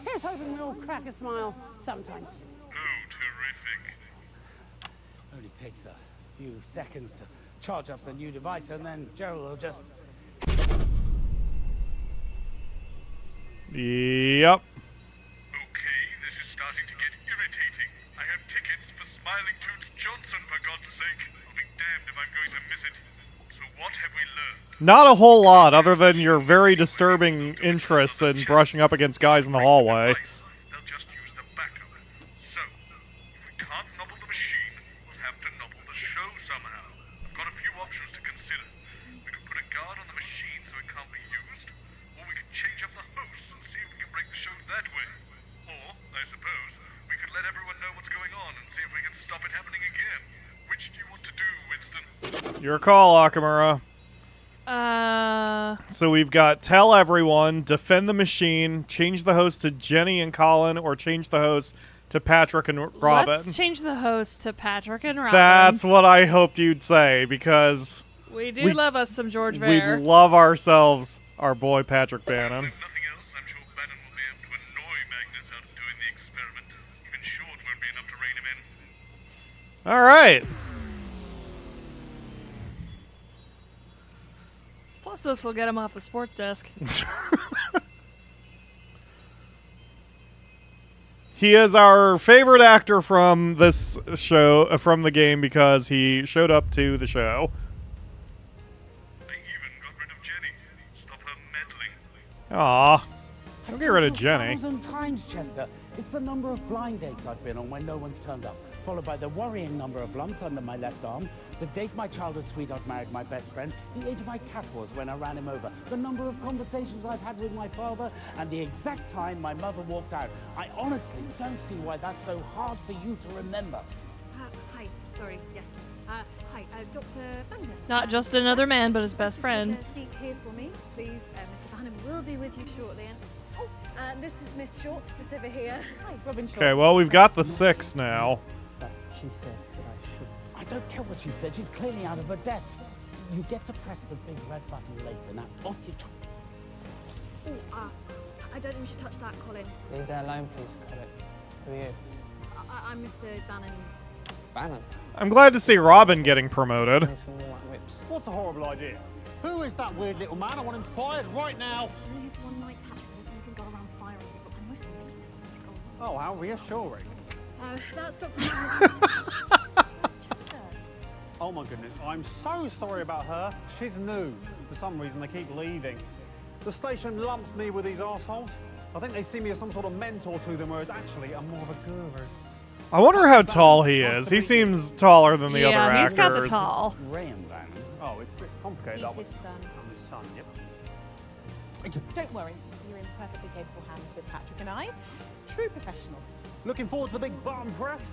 Speaker 5: here's hoping we'll crack a smile sometime soon.
Speaker 3: Oh, terrific.
Speaker 4: Only takes a few seconds to charge up the new device, and then Gerald will just...
Speaker 1: Yep.
Speaker 3: Okay, this is starting to get irritating. I have tickets for Smiling Toots Johnson, for God's sake. I'll be damned if I'm going to miss it. So what have we learned?
Speaker 1: Not a whole lot, other than your very disturbing interests in brushing up against guys in the hallway.
Speaker 3: They'll just use the back of it. So, if we can't nobble the machine, we'll have to nobble the show somehow. I've got a few options to consider. We could put a guard on the machine so it can't be used, or we could change up the hosts and see if we can break the show that way. Or, I suppose, we could let everyone know what's going on and see if we can stop it happening again. Which do you want to do, Winston?
Speaker 1: Your call, Akamura. So we've got tell everyone, defend the machine, change the host to Jenny and Colin, or change the host to Patrick and Robyn.
Speaker 2: Let's change the host to Patrick and Robyn.
Speaker 1: That's what I hoped you'd say, because
Speaker 2: we love us some George Vare.
Speaker 1: we love ourselves our boy Patrick Bannon.
Speaker 3: If nothing else, I'm sure Bannon will be able to annoy Magnus out of doing the experiment. Even short won't be enough to rein him in.
Speaker 1: All right.
Speaker 2: Plus, this will get him off the sports desk.
Speaker 1: He is our favorite actor from this show, from the game, because he showed up to the show.
Speaker 3: They even got rid of Jenny. Stop her meddling.
Speaker 1: Aw. Don't
Speaker 4: I've
Speaker 1: get rid of
Speaker 4: told you
Speaker 1: Jenny.
Speaker 4: 1,000 times, Chester. It's the number of blind dates I've been on when no one's turned up, followed by the worrying number of lumps under my left arm, the date my childhood sweetheart married my best friend, the age my cat was when I ran him over, the number of conversations I've had with my father, and the exact time my mother walked out. I honestly don't see why that's so hard for you to remember.
Speaker 7: Hi, sorry, yes. Hi, Dr. Magnus.
Speaker 2: Not just another man, but his best friend.
Speaker 7: Take a seat here for me, please. Mr. Bannon will be with you shortly. And this is Miss Short, just over here. Hi, Robyn Short.
Speaker 1: Okay, well, we've got the 6 now.
Speaker 10: She said that I shouldn't.
Speaker 4: I don't care what she said, she's clearly out of her depth. You get to press the big red button later. Now, off you jump.
Speaker 7: Oh, I don't think we should touch that, Colin.
Speaker 12: Leave that alone, please, Colin. Who are you?
Speaker 7: I'm Mr. Bannon's.
Speaker 12: Bannon.
Speaker 1: I'm glad to see Robyn getting promoted.
Speaker 12: Need some more white whips.
Speaker 10: What's a horrible idea? Who is that weird little man? I want him fired right now.
Speaker 7: Only for one night, Patrick. You can go around firing people, and most of them make this.
Speaker 10: Oh, how reassuring.
Speaker 7: That's Dr. Magnus.
Speaker 10: Oh my goodness, I'm so sorry about her. She's new. For some reason, they keep leaving. The station lumps me with these arseholes. I think they see me as some sort of mentor to them, whereas actually I'm more of a guru.
Speaker 1: I wonder how tall he is. He seems taller than the other
Speaker 2: Yeah,
Speaker 1: actors.
Speaker 2: he's got the tall.
Speaker 4: Graham Bannon.
Speaker 10: Oh, it's a bit complicated.
Speaker 7: He's his son.
Speaker 10: I'm his ton, yep.
Speaker 13: Don't worry, you're in perfectly capable hands with Patrick and I. True professionals.
Speaker 10: Looking forward to the big button press?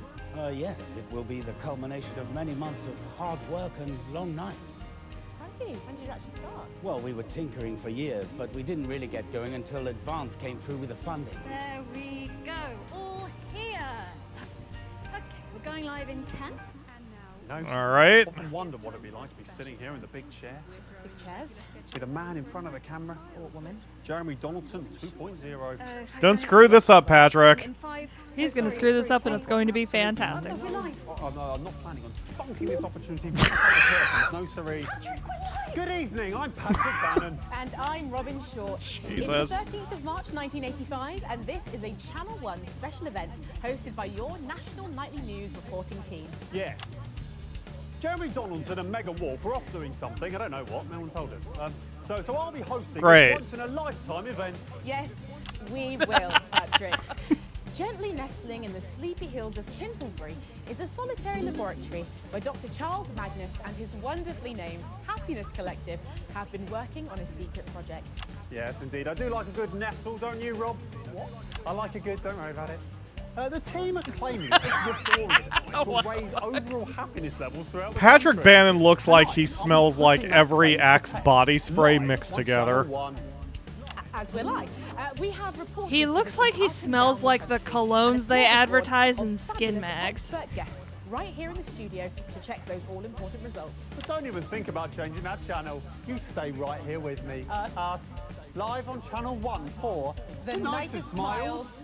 Speaker 4: Yes, it will be the culmination of many months of hard work and long nights.
Speaker 13: Crikey, when did you actually start?
Speaker 4: Well, we were tinkering for years, but we didn't really get going until Advance came through with the funding.
Speaker 6: There we go, all here. Okay, we're going live in 10.
Speaker 10: No.
Speaker 1: All right.
Speaker 10: Often wonder what it'd be like to be sitting here in the big chair.
Speaker 13: Big chairs?
Speaker 10: With a man in front of the camera.
Speaker 13: Or woman?
Speaker 10: Jeremy Donaldson 2.0.
Speaker 1: Don't screw this up, Patrick.
Speaker 2: He's going to screw this up, and it's going to be fantastic.
Speaker 10: I'm not planning on spunking this opportunity. No, siree. Good evening, I'm Patrick Bannon.
Speaker 13: And I'm Robyn Short.
Speaker 1: Jesus.
Speaker 13: It's the 13th of March 1985, and this is a Channel 1 special event hosted by your national nightly news reporting team.
Speaker 10: Yes. Jeremy Donaldson and Megan Wolf are off doing something. I don't know what. No one told us. So I'll be hosting
Speaker 1: Great.
Speaker 10: a once-in-a-lifetime event.
Speaker 13: Yes, we will, Patrick. Gently nestling in the sleepy hills of Chintlebury is a solitary laboratory where Dr. Charles Magnus and his wonderfully named Happiness Collective have been working on a secret project.
Speaker 10: Yes, indeed. I do like a good nestle, don't you, Rob? What? I like a good, don't worry about it. The team are claiming that this euphoria will raise overall happiness levels throughout the
Speaker 1: Patrick
Speaker 10: country.
Speaker 1: Bannon looks like he smells like every Axe body spray mixed together.
Speaker 13: As will I. We have reported
Speaker 2: He looks like he smells like the colognes they advertise in skin mags.
Speaker 13: expert guests right here in the studio to check those all-important results.
Speaker 10: But don't even think about changing that channel. You stay right here with me. Us. Live on Channel 1 for
Speaker 13: The Night of Smiles.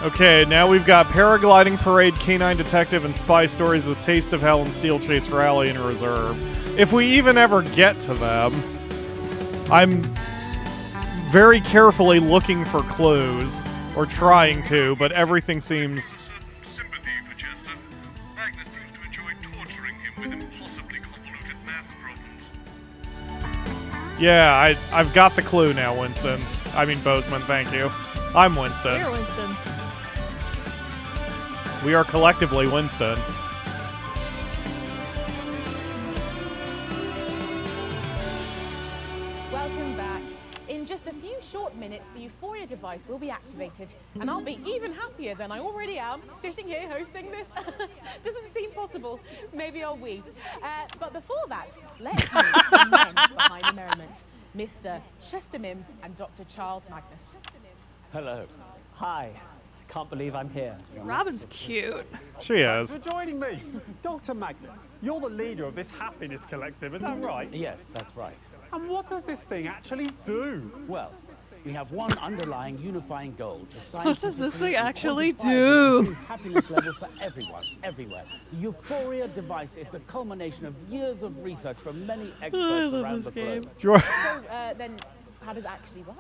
Speaker 1: Okay, now we've got Paragliding Parade, Canine Detective, and Spy Stories with Taste of Hell and Steel Chase Rally in reserve. If we even ever get to them, I'm very carefully looking for clues, or trying to, but everything seems...
Speaker 3: Sympathy for Chester. Magnus seems to enjoy torturing him with impossibly convoluted math problems.
Speaker 1: Yeah, I've got the clue now, Winston. I mean, Boseman, thank you. I'm Winston.
Speaker 2: Here, Winston.
Speaker 1: We are collectively Winston.
Speaker 13: Welcome back. In just a few short minutes, the Euphoria device will be activated, and I'll be even happier than I already am, sitting here hosting this. Doesn't seem possible. Maybe I'll we. But before that, let's meet the men behind the merriment, Mr. Chester Mims and Dr. Charles Magnus.
Speaker 12: Hello. Hi. Can't believe I'm here.
Speaker 2: Robyn's cute.
Speaker 1: She is.
Speaker 10: Thanks for joining me. Dr. Magnus, you're the leader of this Happiness Collective, is that right?
Speaker 4: Yes, that's right.
Speaker 10: And what does this thing actually do?
Speaker 4: Well, we have one underlying unifying goal to
Speaker 2: What does this thing actually
Speaker 4: quantify
Speaker 2: do?
Speaker 4: and improve happiness levels for everyone, everywhere. The Euphoria device is the culmination of years of research from many experts
Speaker 2: love
Speaker 4: around
Speaker 2: this
Speaker 4: the
Speaker 2: game.
Speaker 4: globe.
Speaker 13: So, then, how does it actually work?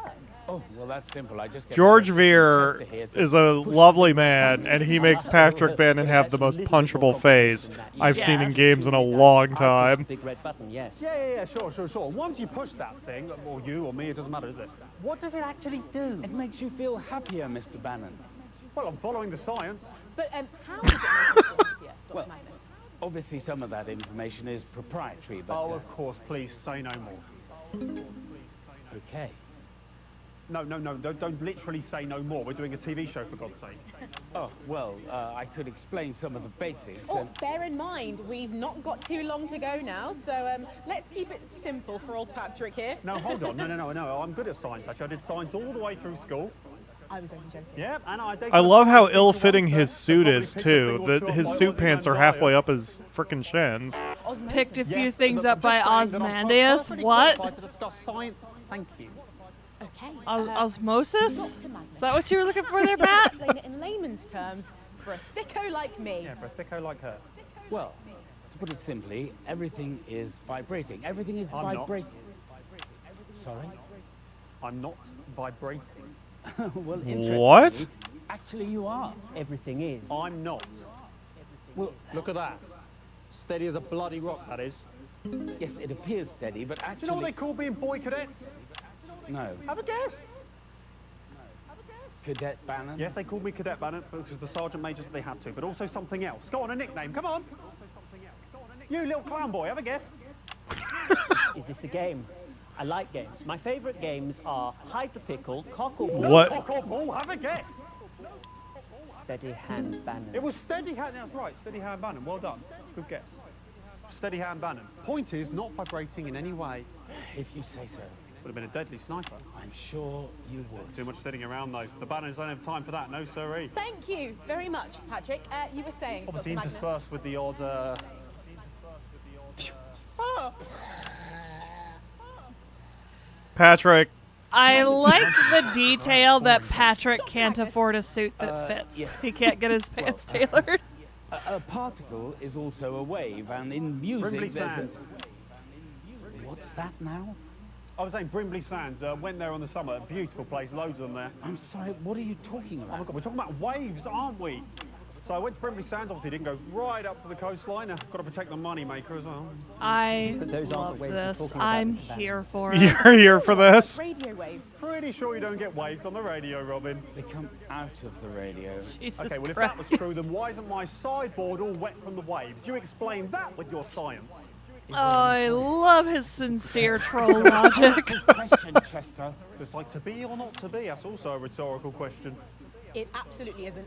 Speaker 4: Oh, well, that's simple. I just get
Speaker 1: George
Speaker 4: Chester
Speaker 1: Veer
Speaker 4: here to
Speaker 1: is a
Speaker 4: push
Speaker 1: lovely man, and he makes Patrick Bannon have the most punchable face I've seen in
Speaker 2: Yes.
Speaker 1: games in a long time.
Speaker 12: Big red button, yes.
Speaker 10: Yeah, sure. Once you push that thing, or you or me, it doesn't matter, does it? What does it actually do?
Speaker 4: It makes you feel happier, Mr. Bannon.
Speaker 10: Well, I'm following the science.
Speaker 13: But how does it make you feel happier, Dr.
Speaker 4: Well,
Speaker 13: Magnus?
Speaker 4: Obviously, some of that information is proprietary, but...
Speaker 10: Oh, of course, please say no more.
Speaker 4: Okay.
Speaker 10: No, don't literally say no more. We're doing a TV show, for God's sake.
Speaker 4: Oh, well, I could explain some of the basics.
Speaker 13: Oh,
Speaker 4: And
Speaker 13: bear in mind, we've not got too long to go now, so let's keep it simple for old Patrick here.
Speaker 10: No, hold on. No. I'm good at science, actually. I did science all the way through school.
Speaker 13: I was only joking.
Speaker 10: Yeah, and
Speaker 1: I love how ill-fitting his suit is, too. That his suit pants are halfway up his frickin' shins.
Speaker 2: Picked a
Speaker 10: Yes,
Speaker 2: few things
Speaker 10: but
Speaker 2: up by
Speaker 10: I'm just saying that I'm
Speaker 2: Osmandius.
Speaker 10: perfectly
Speaker 2: What?
Speaker 10: qualified to discuss science. Thank you.
Speaker 13: Okay.
Speaker 2: Osmosis?
Speaker 13: Dr. Magnus,
Speaker 2: Is that what you were looking for there, Pat?
Speaker 13: explain it in layman's terms for a thicko like me.
Speaker 10: Yeah, for a thicko like her.
Speaker 4: well, to put it simply, everything is vibrating. Everything is
Speaker 10: I'm not.
Speaker 4: vibrating. Sorry?
Speaker 10: I'm not vibrating.
Speaker 4: Well, interestingly,
Speaker 1: What?
Speaker 4: actually you are.
Speaker 12: Everything is.
Speaker 10: I'm not.
Speaker 4: Well,
Speaker 10: Look at that. Steady as a bloody rock, that is.
Speaker 4: yes, it appears steady, but
Speaker 10: Do
Speaker 4: actually...
Speaker 10: you know what they call being boy cadets?
Speaker 4: No.
Speaker 10: Have a guess.
Speaker 4: Cadet Bannon?
Speaker 10: Yes, they called me Cadet Bannon because the Sergeant Major said they had to, but also something else. Go on, a nickname, come on! You little clown boy, have a guess.
Speaker 14: Is this a game? I like games. My favourite games are Hide the Pickle, Cock or Ball.
Speaker 1: What?
Speaker 10: Cock or Ball, have a guess.
Speaker 14: Steady Hand Bannon.
Speaker 10: It was Steady Hand, that's right, Steady Hand Bannon, well done. Good guess. Steady Hand Bannon. Point is, not vibrating in any way.
Speaker 4: If you say so.
Speaker 10: Would have been a deadly sniper.
Speaker 4: I'm sure you would.
Speaker 10: Too much sitting around, though. The Bannons don't have time for that, no siree.
Speaker 13: Thank you very much, Patrick. You were saying,
Speaker 10: Obviously
Speaker 13: Dr. Magnus.
Speaker 10: interspersed with the odd,
Speaker 1: Patrick.
Speaker 2: I like the detail that Patrick can't afford a suit that fits.
Speaker 4: Yes.
Speaker 2: He can't get his pants tailored.
Speaker 4: A particle is also a wave, and in music
Speaker 10: Brimley
Speaker 4: there's
Speaker 10: Sands.
Speaker 4: What's that now?
Speaker 10: I was saying Brimley Sands. Went there on the summer. Beautiful place, loads of them there.
Speaker 4: I'm sorry, what are you talking
Speaker 10: Oh my
Speaker 4: about?
Speaker 10: God, we're talking about waves, aren't we? So I went to Brimley Sands, obviously didn't go right up to the coastline. Got to protect the money maker as well.
Speaker 2: I
Speaker 14: But those aren't
Speaker 2: love
Speaker 14: the waves we're
Speaker 2: this.
Speaker 14: talking about,
Speaker 2: I'm
Speaker 14: Mr. Bannon.
Speaker 2: here for it.
Speaker 1: You're here for this?
Speaker 13: Radio waves.
Speaker 10: Pretty sure you don't get waves on the radio, Robin.
Speaker 4: They come out of the radio.
Speaker 2: Jesus
Speaker 10: Okay, well, if
Speaker 2: Christ.
Speaker 10: that was true, then why isn't my sideboard all wet from the waves? You explain that with your science.
Speaker 2: Oh, I love his sincere troll logic.
Speaker 4: Question, Chester.
Speaker 10: It's like to be or not to be, that's also a rhetorical question.
Speaker 13: It absolutely isn't.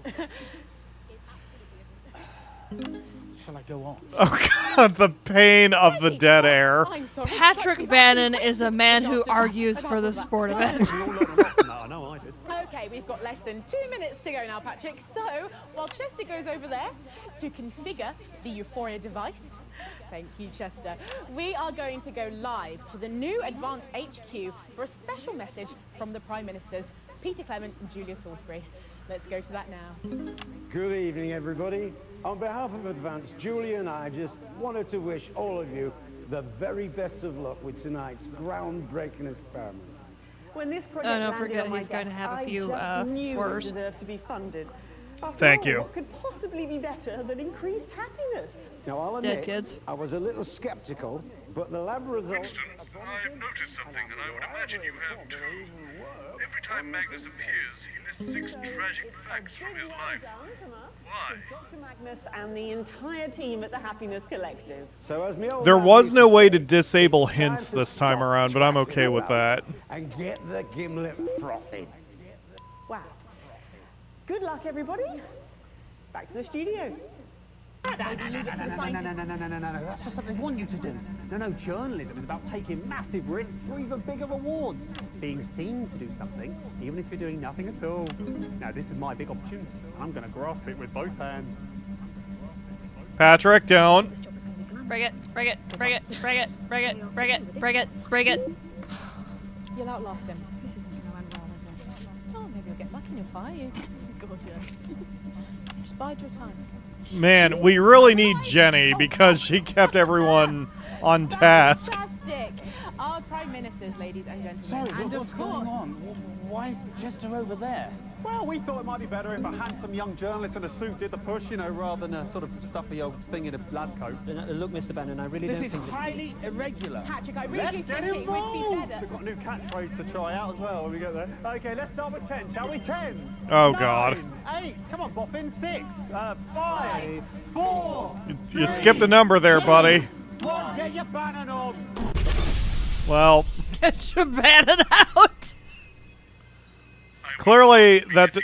Speaker 4: Shall I go on?
Speaker 1: Oh god, the pain of the dead air.
Speaker 13: I'm sorry.
Speaker 2: Patrick Bannon is a man who argues for the sport event.
Speaker 10: We all learn a lot from that, I know I did.
Speaker 13: Okay, we've got less than 2 minutes to go now, Patrick. So, while Chester goes over there to configure the Euphoria device, thank you, Chester, we are going to go live to the new Advanced HQ for a special message from the Prime Ministers, Peter Clement and Julia Salisbury. Let's go to that now.
Speaker 8: Good evening, everybody. On behalf of Advance, Julie and I just wanted to wish all of you the very best of luck with tonight's groundbreaking experiment.
Speaker 9: When this project
Speaker 2: Oh, no,
Speaker 9: landed
Speaker 2: forget
Speaker 9: on my
Speaker 2: he's going to
Speaker 9: desk,
Speaker 2: have a
Speaker 9: I
Speaker 2: few,
Speaker 9: just knew
Speaker 2: swerves.
Speaker 9: it deserved to be funded. After
Speaker 1: Thank
Speaker 9: all,
Speaker 1: you.
Speaker 9: What could possibly be better than increased happiness?
Speaker 8: Now, I'll
Speaker 2: Dead
Speaker 8: admit,
Speaker 2: kids.
Speaker 8: I was a little skeptical, but the lab results...
Speaker 3: Winston, I've noticed something that I would imagine you have too. Every time Magnus appears, he lists 6 tragic facts from his life. Why?
Speaker 9: Dr. Magnus and the entire team at the Happiness Collective.
Speaker 8: So as me old
Speaker 1: There
Speaker 8: man
Speaker 1: was
Speaker 8: used
Speaker 1: no way
Speaker 8: say,
Speaker 1: to disable
Speaker 8: it's time
Speaker 1: hints
Speaker 8: to
Speaker 1: this time
Speaker 8: stop
Speaker 1: around, but I'm okay
Speaker 8: trashing
Speaker 1: with that.
Speaker 8: about And get the gimlet frothing.
Speaker 9: Wow. Good luck, everybody. Back to the studio.
Speaker 13: Maybe leave it to the scientists.
Speaker 10: No, that's just what they want you to do. No, journalism is about taking massive risks for even bigger rewards. Being seen to do something, even if you're doing nothing at all. Now, this is my big opportunity. I'm going to grasp it with both hands.
Speaker 1: Patrick, don't.
Speaker 2: Bring it, bring it, bring it, bring it, bring it, bring it, bring it, bring it.
Speaker 13: You'll outlast him. This isn't going to end well, is it? Oh, maybe you'll get lucky and he'll fire you. God, yeah. Just bide your time.
Speaker 1: Man, we really need Jenny because she kept everyone on task.
Speaker 13: Fantastic! Our Prime Ministers, ladies and gentlemen.
Speaker 4: Sorry,
Speaker 13: and
Speaker 4: what's going on? Why is Chester over there?
Speaker 10: Well, we thought it might be better if a handsome young journalist in a suit did the push, you know, rather than a sort of stuffy old thing in a lab coat.
Speaker 14: Look, Mr. Bannon, I really
Speaker 4: This
Speaker 14: don't
Speaker 4: is
Speaker 14: think
Speaker 4: highly irregular.
Speaker 13: Patrick, I really do
Speaker 10: Let's get
Speaker 13: think it would be
Speaker 10: involved!
Speaker 13: better.
Speaker 10: We've got a new catchphrase to try out as well when we get there. Okay, let's start with 10, shall we? 10.
Speaker 1: Oh,
Speaker 10: 9,
Speaker 1: God.
Speaker 10: 8. Come on, Boffin. 6. 5. 4.
Speaker 1: You skipped a number there, buddy.
Speaker 10: 1. Get your Bannon on.
Speaker 1: Well,
Speaker 2: Get your Bannon out.
Speaker 1: clearly that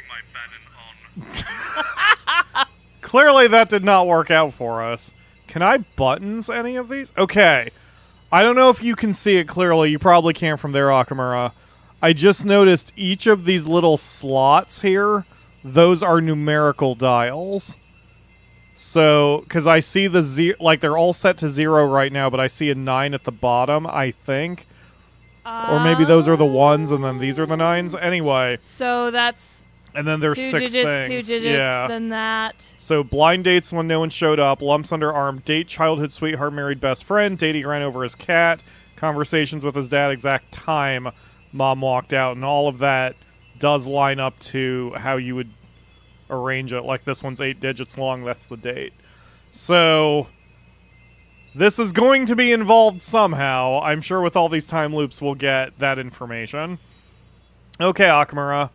Speaker 1: clearly that did not work out for us. Can I buttons any of these? Okay. I don't know if you can see it clearly. You probably can from there, Akamura. I just noticed each of these little slots here, those are numerical dials. So, because I see the zero, like they're all set to 0 right now, but I see a 9 at the bottom, I think. Or maybe those are the 1s and then these are the 9s. Anyway.
Speaker 2: So that's
Speaker 1: And then there's
Speaker 2: 2
Speaker 1: 6
Speaker 2: digits,
Speaker 1: things.
Speaker 2: 2 digits,
Speaker 1: yeah.
Speaker 2: then that.
Speaker 1: So blind dates when no one showed up, lumps under arm, date childhood sweetheart married best friend, dating ran over his cat, conversations with his dad, exact time mom walked out, and all of that does line up to how you would arrange it. Like this one's 8 digits long, that's the date. So this is going to be involved somehow. I'm sure with all these time loops we'll get that information. Okay, Akamura.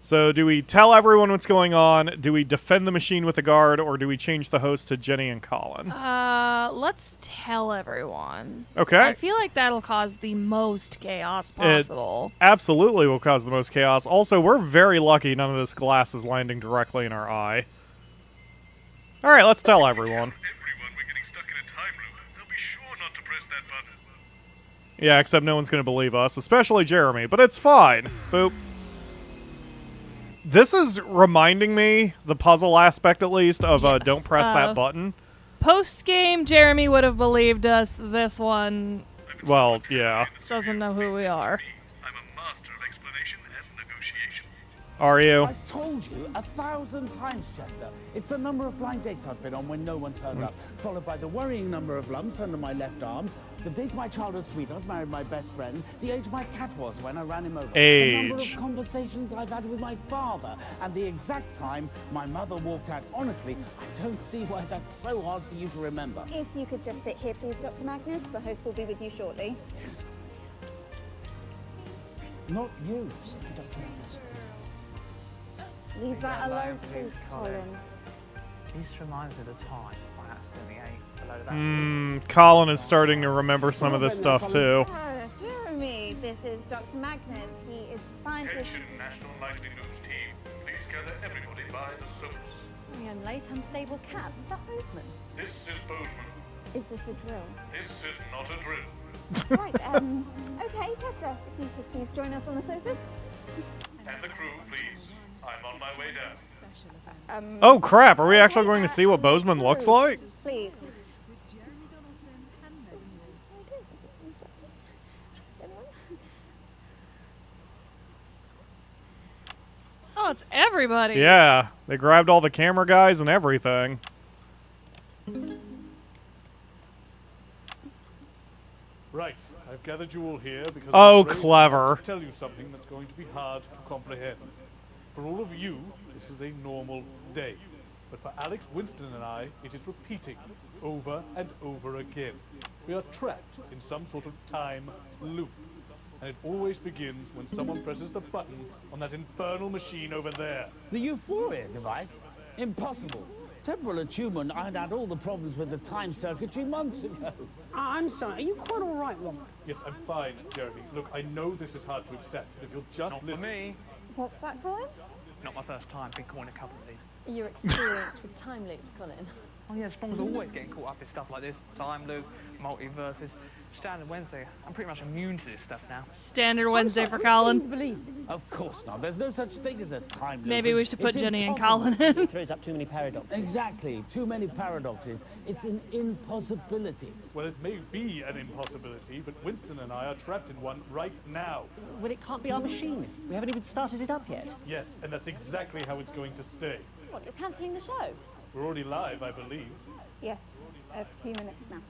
Speaker 1: So do we tell everyone what's going on? Do we defend the machine with a guard, or do we change the host to Jenny and Colin?
Speaker 2: Let's tell everyone.
Speaker 1: Okay.
Speaker 2: I feel like that'll cause the most chaos possible.
Speaker 1: It absolutely will cause the most chaos. Also, we're very lucky none of this glass is landing directly in our eye. All right, let's tell everyone.
Speaker 3: We're getting stuck in a time loop. They'll be sure not to press that button.
Speaker 1: Yeah, except no one's going to believe us, especially Jeremy, but it's fine. Boop. This is reminding me, the puzzle aspect at least, of
Speaker 2: Yes.
Speaker 1: don't press that button.
Speaker 2: Post-game, Jeremy would have believed us. This one
Speaker 1: Well, yeah.
Speaker 2: doesn't know who we are.
Speaker 3: I'm a master of explanation and negotiation.
Speaker 1: Are you?
Speaker 4: I've told you 1,000 times, Chester. It's the number of blind dates I've been on when no one turned up, followed by the worrying number of lumps under my left arm, the date my childhood sweetheart married my best friend, the age my cat was when I ran him over, the number of conversations I've had with my father, and the exact time my mother walked out. Honestly, I don't see why that's so hard for you to remember.
Speaker 15: If you could just sit here, please, Dr. Magnus. The host will be with you shortly.
Speaker 4: Yes. Not you, Dr. Magnus.
Speaker 15: Leave that alone, please, Colin.
Speaker 12: This reminds me of the time I accidentally ate a load of acid.
Speaker 1: Colin is starting to remember some of this stuff too.
Speaker 15: Jeremy, this is Dr. Magnus. He is the scientist.
Speaker 3: Attention, National Nightly News team. Please gather everybody by the sofas.
Speaker 7: Sorry, I'm late. Unstable cat. Was that Boseman?
Speaker 3: This is Boseman.
Speaker 15: Is this a drill?
Speaker 3: This is not a drill.
Speaker 15: Right, okay, Chester, if you could please join us on the sofas.
Speaker 3: And the crew, please. I'm on my way down.
Speaker 1: Oh crap, are we actually going to see what Boseman looks like?
Speaker 15: Please.
Speaker 2: Oh, it's everybody.
Speaker 1: Yeah, they grabbed all the camera guys and everything.
Speaker 3: Right, I've gathered you all here because
Speaker 1: Oh,
Speaker 3: I'm afraid
Speaker 1: clever.
Speaker 3: to tell you something that's going to be hard to comprehend. For all of you, this is a normal day. But for Alex, Winston, and I, it is repeating over and over again. We are trapped in some sort of time loop. And it always begins when someone presses the button on that infernal machine over there.
Speaker 4: The Euphoria device? Impossible. Temporal attunement ironed out all the problems with the time circuitry months ago.
Speaker 5: I'm sorry, are you quite all right, Robyn?
Speaker 3: Yes, I'm fine, Jeremy. Look, I know this is hard to accept, but if you'll just listen...
Speaker 12: For me,
Speaker 15: What's that, Colin?
Speaker 12: not my first time. Been caught in a couple of these.
Speaker 7: You're experienced with time loops, Colin.
Speaker 12: Oh yeah, Sprong's always getting caught up in stuff like this. Time loop, multiverses, standard Wednesday. I'm pretty much immune to this stuff now.
Speaker 2: Standard Wednesday for Colin.
Speaker 4: Believe? Of course not. There's no such thing as a time loop.
Speaker 2: Maybe we should put
Speaker 4: It's
Speaker 2: Jenny and
Speaker 4: impossible.
Speaker 2: Colin in.
Speaker 14: It throws up too many paradoxes.
Speaker 4: Exactly. Too many paradoxes. It's an impossibility.
Speaker 3: Well, it may be an impossibility, but Winston and I are trapped in one right now.
Speaker 14: Well, it can't be our machine. We haven't even started it up yet.
Speaker 3: Yes, and that's exactly how it's going to stay.
Speaker 7: What, you're cancelling the show?
Speaker 3: We're already live, I believe.
Speaker 15: Yes, a few minutes now.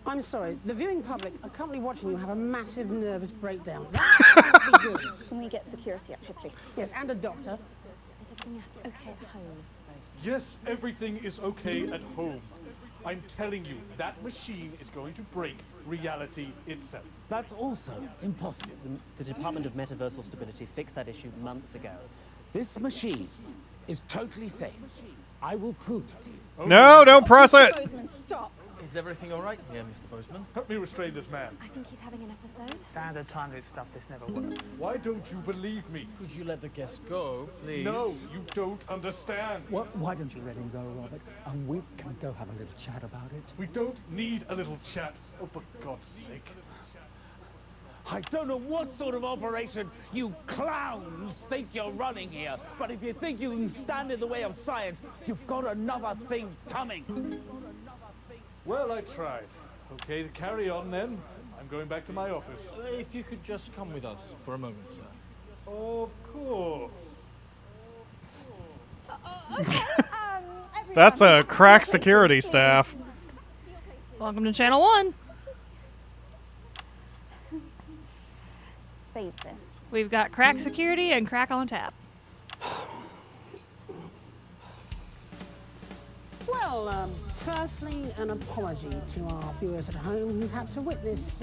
Speaker 5: I'm sorry, the viewing public are currently watching you have a massive nervous breakdown. That can't be good.
Speaker 15: Can we get security up here, please?
Speaker 5: Yes, and a doctor.
Speaker 7: Is everything okay at home, Mr. Boseman?
Speaker 3: Yes, everything is okay at home. I'm telling you, that machine is going to break reality itself.
Speaker 4: That's also impossible.
Speaker 14: The Department of Metaversal Stability fixed that issue months ago.
Speaker 4: This machine is totally safe. I will prove it to you.
Speaker 1: No, don't press it!
Speaker 15: Boseman, stop.
Speaker 16: Is everything all right here, Mr. Boseman?
Speaker 3: Help me restrain this man.
Speaker 7: I think he's having an episode.
Speaker 12: Standard time loop stuff, this never works.
Speaker 3: Why don't you believe me?
Speaker 16: Could you let the guest go, please?
Speaker 3: No, you don't understand.
Speaker 17: Why don't you let him go, Robert? And we can go have a little chat about it.
Speaker 3: We don't need a little chat. Oh, for God's sake.
Speaker 4: I don't know what sort of operation you clowns think you're running here, but if you think you can stand in the way of science, you've got another thing coming.
Speaker 3: Well, I tried. Okay, to carry on then. I'm going back to my office.
Speaker 16: If you could just come with us for a moment, sir.
Speaker 3: Of course.
Speaker 1: That's a crack security staff.
Speaker 2: Welcome to Channel 1.
Speaker 15: Save this.
Speaker 2: We've got crack security and crack on tap.
Speaker 5: Well, firstly, an apology to our viewers at home who had to witness,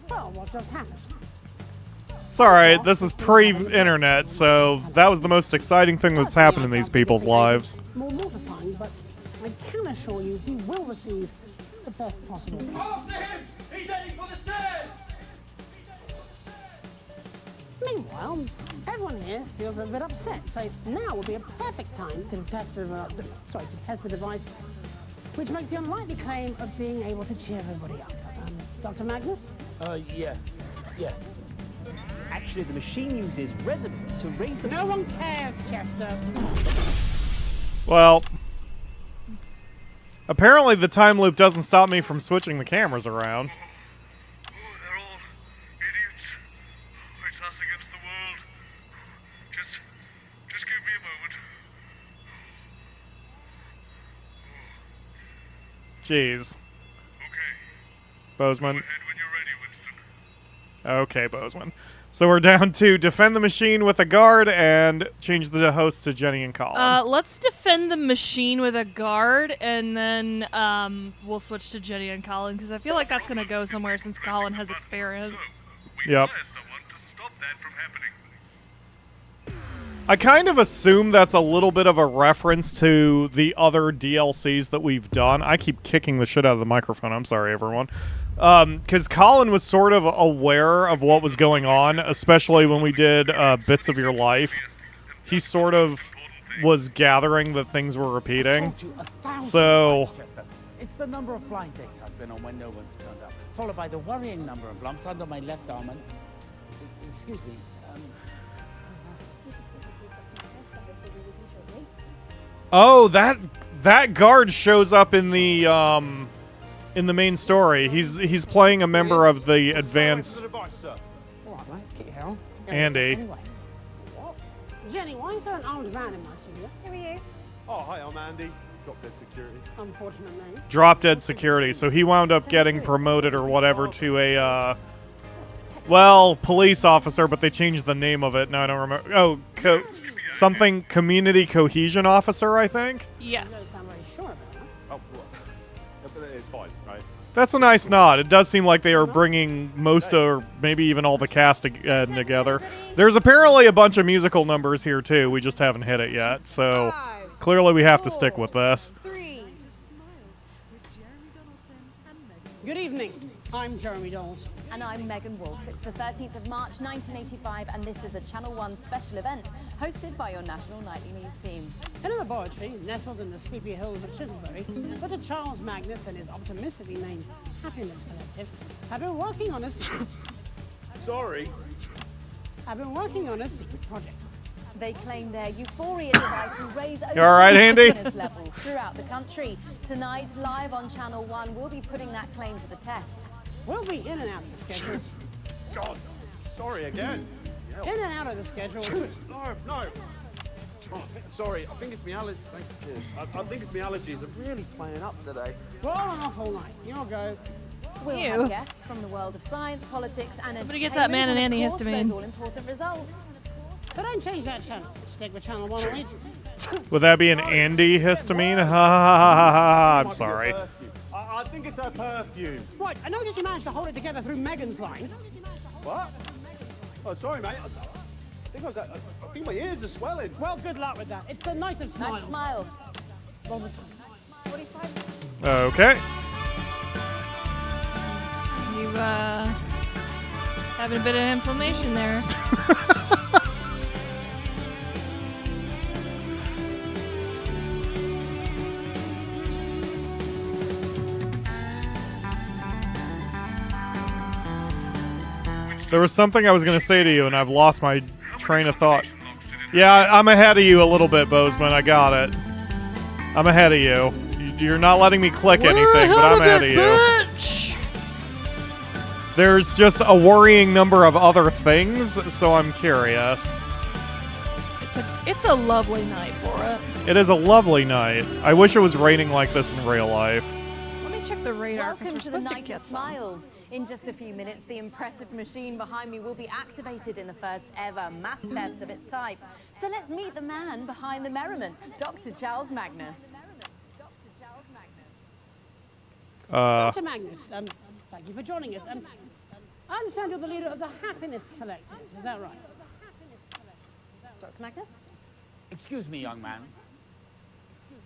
Speaker 5: well, what just happened.
Speaker 1: It's alright, this is pre-internet, so that was the most exciting thing that's happened in these people's lives.
Speaker 5: More mortifying, but I can assure you he will receive the best possible.
Speaker 18: After him! He's heading for the stairs!
Speaker 5: Meanwhile, everyone here feels a bit upset, so now would be a perfect time to test the device, which makes the unlikely claim of being able to cheer everybody up. Dr. Magnus?
Speaker 14: Yes. Actually, the machine uses resonance to raise the...
Speaker 5: No one cares, Chester.
Speaker 1: Well, apparently the time loop doesn't stop me from switching the cameras around.
Speaker 3: They're all idiots. It's us against the world. Just give me a moment.
Speaker 1: Jeez. Boseman. Okay, Boseman. So we're down to defend the machine with a guard and change the host to Jenny and Colin.
Speaker 2: Let's defend the machine with a guard, and then we'll switch to Jenny and Colin, because I feel like that's going to go somewhere since Colin has experience.
Speaker 1: Yep. I kind of assume that's a little bit of a reference to the other DLCs that we've done. I keep kicking the shit out of the microphone. I'm sorry, everyone. Because Colin was sort of aware of what was going on, especially when we did Bits of Your Life. He sort of was gathering that things were repeating. So...
Speaker 4: It's the number of blind dates I've been on when no one's turned up, followed by the worrying number of lumps under my left arm and... Excuse me.
Speaker 1: Oh, that guard shows up in the main story. He's playing a member of the advance. Andy.
Speaker 5: Anyway. Jenny, why is there an armed man in my studio?
Speaker 15: Who are you?
Speaker 10: Oh, hi, I'm Andy. Drop Dead Security.
Speaker 5: Unfortunate name.
Speaker 1: Drop Dead Security. So he wound up getting promoted or whatever to a, well, police officer, but they changed the name of it. Now I don't remember. Oh, something Community Cohesion Officer, I think?
Speaker 2: Yes.
Speaker 10: Oh, but it's fine, right?
Speaker 1: That's a nice nod. It does seem like they are bringing most or maybe even all the cast together. There's apparently a bunch of musical numbers here, too. We just haven't hit it yet, so clearly we have to stick with this.
Speaker 5: Good evening. I'm Jeremy Doles.
Speaker 7: And I'm Megan Wolfe. It's the 13th of March 1985, and this is a Channel 1 special event hosted by your national nightly news team.
Speaker 5: Helena Canterbury-Boatshoe, nestled in the sleepy hills of Chittlebury, Dr. Charles Magnus and his optimistically named Happiness Collective have been working on a secret project.
Speaker 7: They claim their Euphoria device will raise
Speaker 1: You all right, Andy?
Speaker 7: happiness levels throughout the country. Tonight, live on Channel 1, we'll be putting that claim to the test.
Speaker 5: We'll be in and out of the schedule.
Speaker 10: God, sorry again.
Speaker 5: In and out of the schedule.
Speaker 10: No. Oh, sorry, I think it's my allergies. I think it's my allergies. I'm really playing up today.
Speaker 5: We're on and off all night. You'll go.
Speaker 7: We'll
Speaker 2: Ew.
Speaker 7: have guests from the world of science, politics, and
Speaker 2: Somebody get that man an
Speaker 7: entertainment, and of course,
Speaker 2: antihistamine.
Speaker 7: those all-important results.
Speaker 5: So don't change that channel. Stick with Channel 1 only.
Speaker 1: Would that be an Andy histamine? Ha ha ha ha! I'm sorry.
Speaker 10: I think it's her perfume.
Speaker 5: Right, I noticed you managed to hold it together through Megan's line.
Speaker 10: What? Oh, sorry, mate. I think my ears are swelling.
Speaker 5: Well, good luck with that. It's the night of smiles.
Speaker 7: Nice smiles.
Speaker 5: All the time.
Speaker 1: Okay.
Speaker 2: You, having a bit of inflammation there.
Speaker 1: There was something I was going to say to you, and I've lost my train of thought. Yeah, I'm ahead of you a little bit, Boseman. I got it. I'm ahead of you. You're not letting me click anything, but I'm ahead of you.
Speaker 2: Bitch.
Speaker 1: There's just a worrying number of other things, so I'm curious.
Speaker 2: It's a lovely night for it.
Speaker 1: It is a lovely night. I wish it was raining like this in real life.
Speaker 2: Let me check the radar.
Speaker 7: Welcome to the
Speaker 2: supposed to
Speaker 7: night
Speaker 2: get
Speaker 7: of
Speaker 2: some.
Speaker 7: smiles. In just a few minutes, the impressive machine behind me will be activated in the first ever mass test of its type. So let's meet the man behind the merriment, Dr. Charles Magnus.
Speaker 5: Dr. Magnus, thank you for joining us. I understand you're the leader of the Happiness Collective. Is that right?
Speaker 7: Dr. Magnus?
Speaker 4: Excuse me, young man.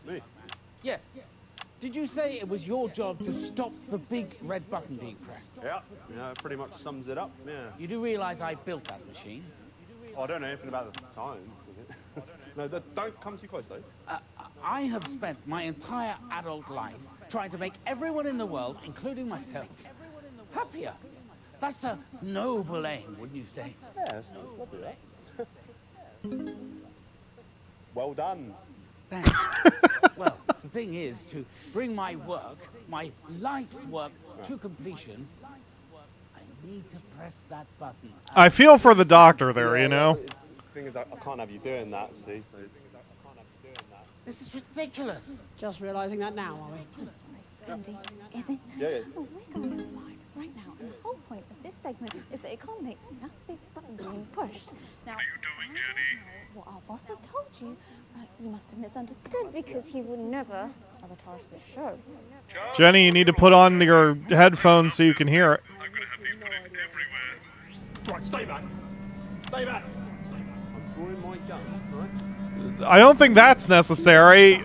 Speaker 8: Me?
Speaker 4: Yes. Did you say it was your job to stop the big red button being pressed?
Speaker 8: Yeah, pretty much sums it up, yeah.
Speaker 4: You do realize I built that machine?
Speaker 8: Oh, I don't know anything about the science of it. No, don't come too close, though.
Speaker 4: I have spent my entire adult life trying to make everyone in the world, including myself, happier. That's a noble aim, wouldn't you say?
Speaker 8: Yeah, that's lovely, right? Well done.
Speaker 4: Thanks. Well, the thing is, to bring my work, my life's work, to completion, I need to press that button.
Speaker 1: I feel for the doctor there, you know?
Speaker 8: The thing is, I can't have you doing that, see? So
Speaker 4: This is ridiculous.
Speaker 5: Just realizing that now, are we?
Speaker 15: I'm sorry, Andy. Is it?
Speaker 8: Yeah.
Speaker 15: Oh, we're going live right now, and the whole point of this segment is that it culminates in that big button being pushed. Now,
Speaker 3: What are you doing, Jenny?
Speaker 15: what our boss has told you, you must have misunderstood because he would never sabotage the show.
Speaker 1: Jenny, you need to put on your headphones so you can hear it.
Speaker 3: I'm gonna have these put in everywhere.
Speaker 8: Right, stay back. Stay back. I'm drawing my gun, right?
Speaker 1: I don't think that's necessary.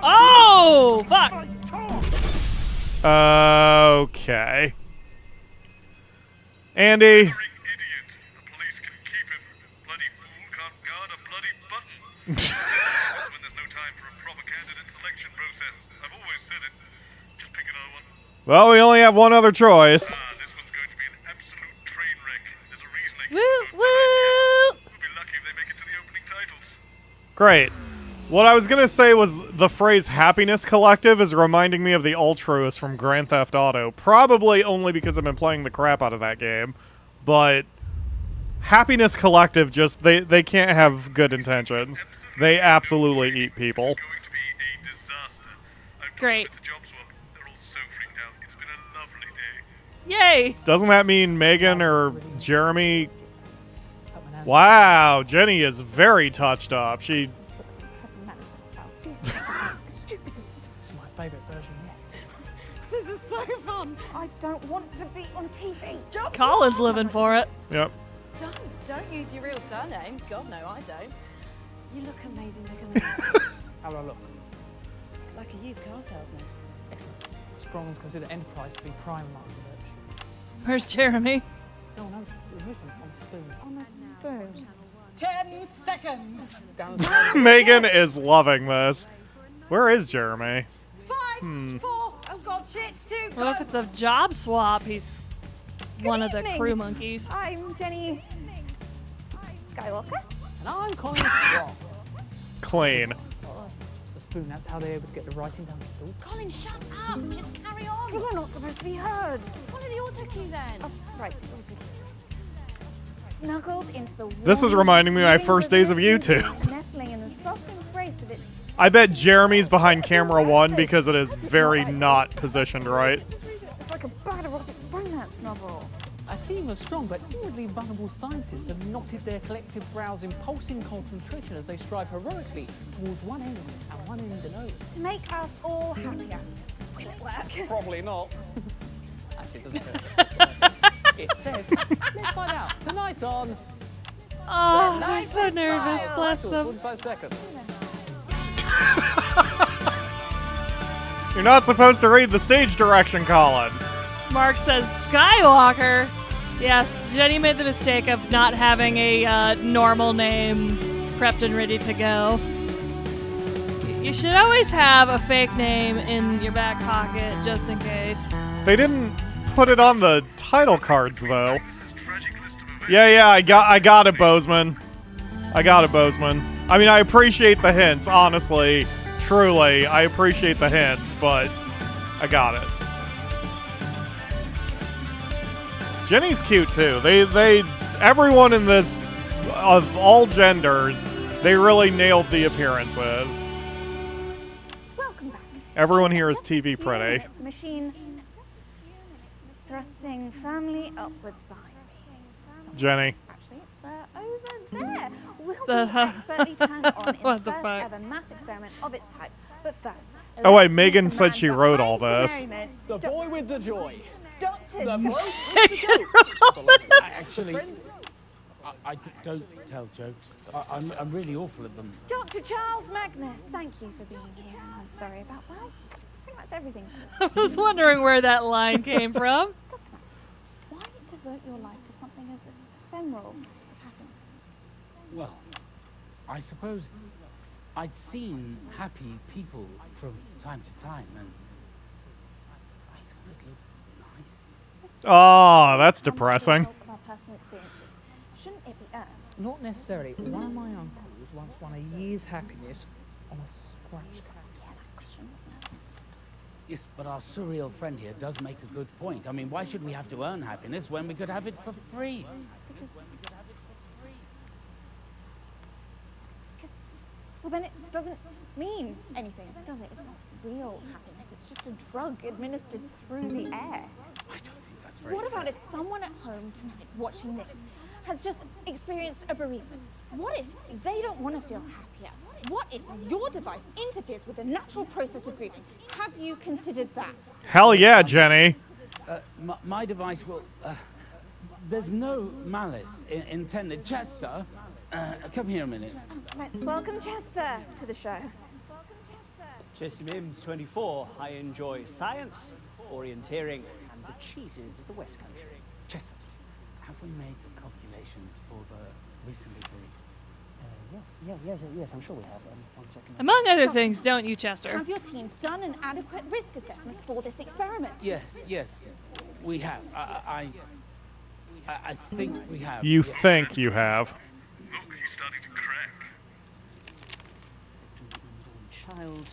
Speaker 2: Oh, fuck.
Speaker 1: Okay. Andy.
Speaker 3: When there's no time for a proper candidate selection process. I've always said it. Just pick another one.
Speaker 1: Well, we only have one other choice.
Speaker 3: This one's going to be an absolute train wreck. There's a reason they
Speaker 2: Woo, woo.
Speaker 3: We'll be lucky if they make it to the opening titles.
Speaker 1: Great. What I was going to say was the phrase Happiness Collective is reminding me of the Altruist from Grand Theft Auto. Probably only because I've been playing the crap out of that game. But Happiness Collective just, they can't have good intentions. They absolutely eat people.
Speaker 2: Great.
Speaker 3: They're all so freaked out. It's been a lovely day.
Speaker 2: Yay.
Speaker 1: Doesn't that mean Megan or Jeremy? Wow, Jenny is very touched up. She...
Speaker 15: Stupidest.
Speaker 12: It's my favourite version yet.
Speaker 15: This is so fun. I don't want to be on TV.
Speaker 2: Colin's living for it.
Speaker 1: Yep.
Speaker 7: Don't use your real surname. God, no, I don't. You look amazing, Megan.
Speaker 12: How do I look?
Speaker 7: Like a used car salesman.
Speaker 12: Excellent. Sprong's considered Enterprise to be prime market virtue.
Speaker 2: Where's Jeremy?
Speaker 12: No, it was written on spoon.
Speaker 15: On a spoon.
Speaker 9: 10 seconds.
Speaker 1: Megan is loving this. Where is Jeremy?
Speaker 7: 5, 4, oh god, shit, 2,
Speaker 2: Well, if it's a job swap, he's one of the
Speaker 15: evening.
Speaker 2: crew monkeys.
Speaker 15: I'm Jenny Skywalker.
Speaker 12: And I'm Colin Strong.
Speaker 1: Clean.
Speaker 12: The spoon, that's how they're able to get the writing down. Ooh.
Speaker 7: Colin, shut up! Just carry on!
Speaker 15: You're not supposed to be heard.
Speaker 7: Follow the auto cue then!
Speaker 15: Oh, right. Snuggled into the
Speaker 1: This is reminding me of my first days of YouTube.
Speaker 15: Nestling in the soft embrace of its
Speaker 1: I bet Jeremy's behind camera 1 because it is very not positioned right.
Speaker 15: It's like a bad erotic romance novel.
Speaker 12: A team of strong but inwardly vulnerable scientists have knotted their collective brows in pulsing concentration as they strive heroically towards one end and one end alone.
Speaker 15: To make us all happier. Will it work?
Speaker 12: Probably not. Actually, it doesn't say. It says, let's find out. Tonight on...
Speaker 2: Oh, they're so nervous. Bless them.
Speaker 12: 45 seconds.
Speaker 1: You're not supposed to read the stage direction, Colin.
Speaker 2: Mark says Skywalker. Yes, Jenny made the mistake of not having a normal name prepped and ready to go. You should always have a fake name in your back pocket just in case.
Speaker 1: They didn't put it on the title cards, though. Yeah, I got it, Boseman. I got it, Boseman. I mean, I appreciate the hints, honestly. Truly, I appreciate the hints, but I got it. Jenny's cute, too. Everyone in this, of all genders, they really nailed the appearances.
Speaker 15: Welcome back.
Speaker 1: Everyone here is TV pretty.
Speaker 15: It's machine thrusting firmly upwards behind me.
Speaker 1: Jenny.
Speaker 15: Actually, it's over there. We'll
Speaker 2: The-
Speaker 15: be expertly turned on in
Speaker 2: What
Speaker 15: the
Speaker 2: the
Speaker 15: first
Speaker 2: fuck?
Speaker 15: ever mass experiment of its type. But first,
Speaker 1: Oh, wait,
Speaker 15: let's meet
Speaker 1: Megan
Speaker 15: the
Speaker 1: said
Speaker 15: man
Speaker 1: she wrote all
Speaker 15: behind the
Speaker 1: this.
Speaker 15: merriment.
Speaker 12: The boy with the joy.
Speaker 7: Dr.
Speaker 4: The
Speaker 7: Jo-
Speaker 4: bloke with the jokes. Actually, I don't tell jokes. I'm really awful at them.
Speaker 15: Dr. Charles Magnus, thank you for being here. And I'm sorry about, well, pretty much everything.
Speaker 2: I was wondering where that line came from.
Speaker 15: Dr. Magnus, why devote your life to something as ephemeral as happiness?
Speaker 4: Well, I suppose I'd seen happy people from time to time, and I thought it looked nice.
Speaker 1: Oh, that's depressing.
Speaker 15: Talk about personal experiences. Shouldn't it be earned?
Speaker 12: Not necessarily. One of my uncles once won a year's happiness on a scratch card.
Speaker 4: Yes, but our surreal friend here does make a good point. I mean, why should we have to earn happiness when we could have it for free?
Speaker 15: Because, well, then it doesn't mean anything, does it? It's not real happiness. It's just a drug administered through the air.
Speaker 4: I don't think that's very
Speaker 15: What
Speaker 4: fair.
Speaker 15: about if someone at home tonight watching this has just experienced a bereavement? What if they don't want to feel happier? What if your device interferes with the natural process of grieving? Have you considered that?
Speaker 1: Hell yeah, Jenny.
Speaker 4: My device will... there's no malice intended. Chester, come here a minute.
Speaker 15: Let's welcome Chester to the show.
Speaker 14: Jesse Mims, 24. I enjoy science, orienteering, and the cheeses of the West Country.
Speaker 4: Chester, have we made the calculations for the recently bereaved?
Speaker 14: Yes, I'm sure we have. 1 second.
Speaker 2: Among other things, don't you, Chester?
Speaker 15: Have your team done an adequate risk assessment for this experiment?
Speaker 4: Yes, we have. I think we have.
Speaker 1: You think you have.
Speaker 3: Look, he's starting to crack.
Speaker 14: Child,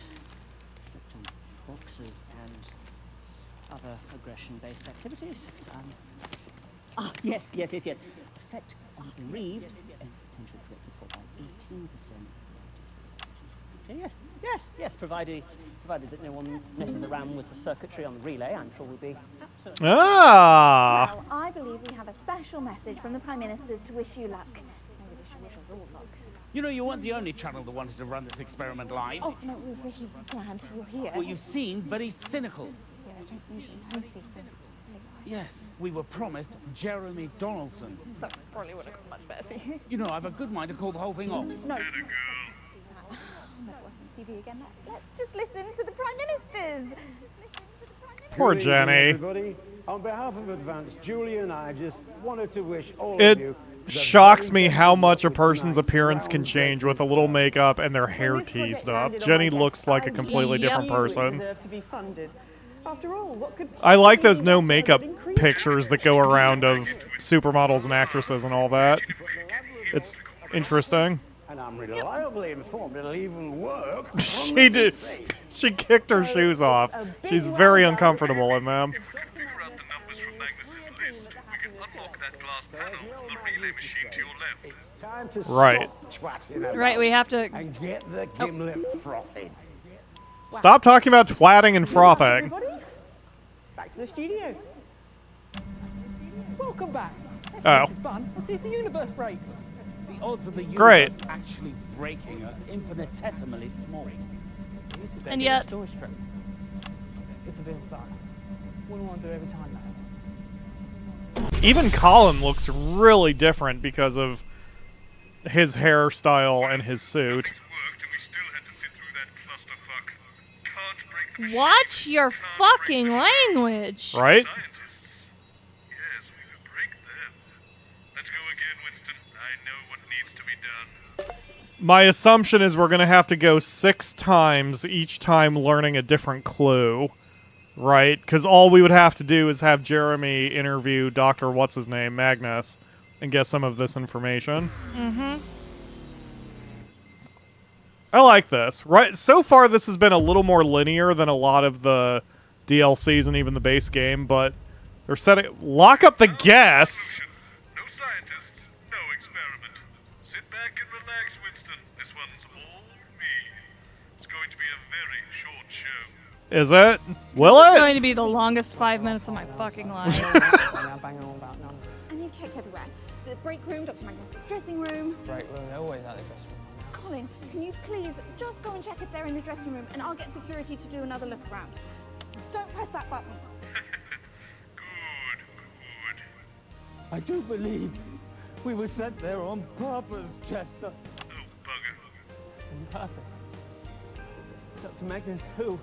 Speaker 14: effect on boxers, and other aggression-based activities. Yes. Effect on bereaved and potential predicted for by 18%. Yes. Provided that no one messes around with the circuitry on the relay, I'm sure we'll be absolutely.
Speaker 1: Ah.
Speaker 15: Well, I believe we have a special message from the Prime Ministers to wish you luck. Maybe we should wish us all luck.
Speaker 4: You know, you weren't the only channel that wanted to run this experiment live.
Speaker 15: Oh, no, we really glad you're here.
Speaker 4: Well, you've seen very cynical.
Speaker 15: Yeah, I don't usually host these things.
Speaker 4: Yes, we were promised Jeremy Donaldson.
Speaker 15: That probably would have gone much better for you.
Speaker 4: You know, I have a good mind to call the whole thing off.
Speaker 15: No. I'm never watching TV again. Let's just listen to the Prime Ministers.
Speaker 1: Poor
Speaker 8: Good evening,
Speaker 1: Jenny.
Speaker 8: everybody. On behalf of Advance, Julie and I just wanted to wish all
Speaker 1: It
Speaker 8: of you
Speaker 1: shocks me how much a person's appearance can change with a little makeup and their hair teased up. Jenny looks like a completely different person.
Speaker 9: To be funded. After all, what could
Speaker 1: I like those no makeup pictures that go around of supermodels and actresses and all that. It's interesting.
Speaker 8: And I'm reliably informed it'll even work.
Speaker 1: She did. She kicked her shoes off. She's very uncomfortable in them.
Speaker 3: Figure out the numbers from Magnus's list. We can unlock that glass panel on the relay machine to your left.
Speaker 8: Time to
Speaker 1: Right.
Speaker 8: stop twatting about
Speaker 2: Right, we have to.
Speaker 8: and get the gimlet frothing.
Speaker 1: Stop talking about twatting and frothing.
Speaker 9: Everybody, back to the studio.
Speaker 12: Welcome back.
Speaker 1: Oh.
Speaker 12: This is fun. Let's see if the universe breaks.
Speaker 4: The odds of the universe
Speaker 1: Great.
Speaker 4: actually breaking are infinitesimally small.
Speaker 2: And yet-
Speaker 12: Storage trip. It's a bit of fun. What do I want to do every time now?
Speaker 1: Even Colin looks really different because of his hairstyle and his suit.
Speaker 2: Watch your fucking language.
Speaker 1: Right? My assumption is we're going to have to go 6 times, each time learning a different clue. Right? Because all we would have to do is have Jeremy interview Dr. What's-His-Name, Magnus, and get some of this information.
Speaker 2: Mm-hmm.
Speaker 1: I like this. Right? So far, this has been a little more linear than a lot of the DLCs and even the base game, but they're setting... Lock up the guests!
Speaker 3: No scientists, no experiment. Sit back and relax, Winston. This one's all me. It's going to be a very short show.
Speaker 1: Is it? Will
Speaker 2: This is
Speaker 1: it?
Speaker 2: going to be the longest 5 minutes of my fucking life.
Speaker 15: And you've checked everywhere. The break room, Dr. Magnus's dressing room.
Speaker 12: Break room, they're always at the dressing room.
Speaker 15: Colin, can you please just go and check if they're in the dressing room, and I'll get security to do another look around. Don't press that button.
Speaker 3: Good.
Speaker 4: I do believe we were sent there on purpose, Chester.
Speaker 3: Oh, bugger.
Speaker 9: On purpose. Dr. Magnus, who?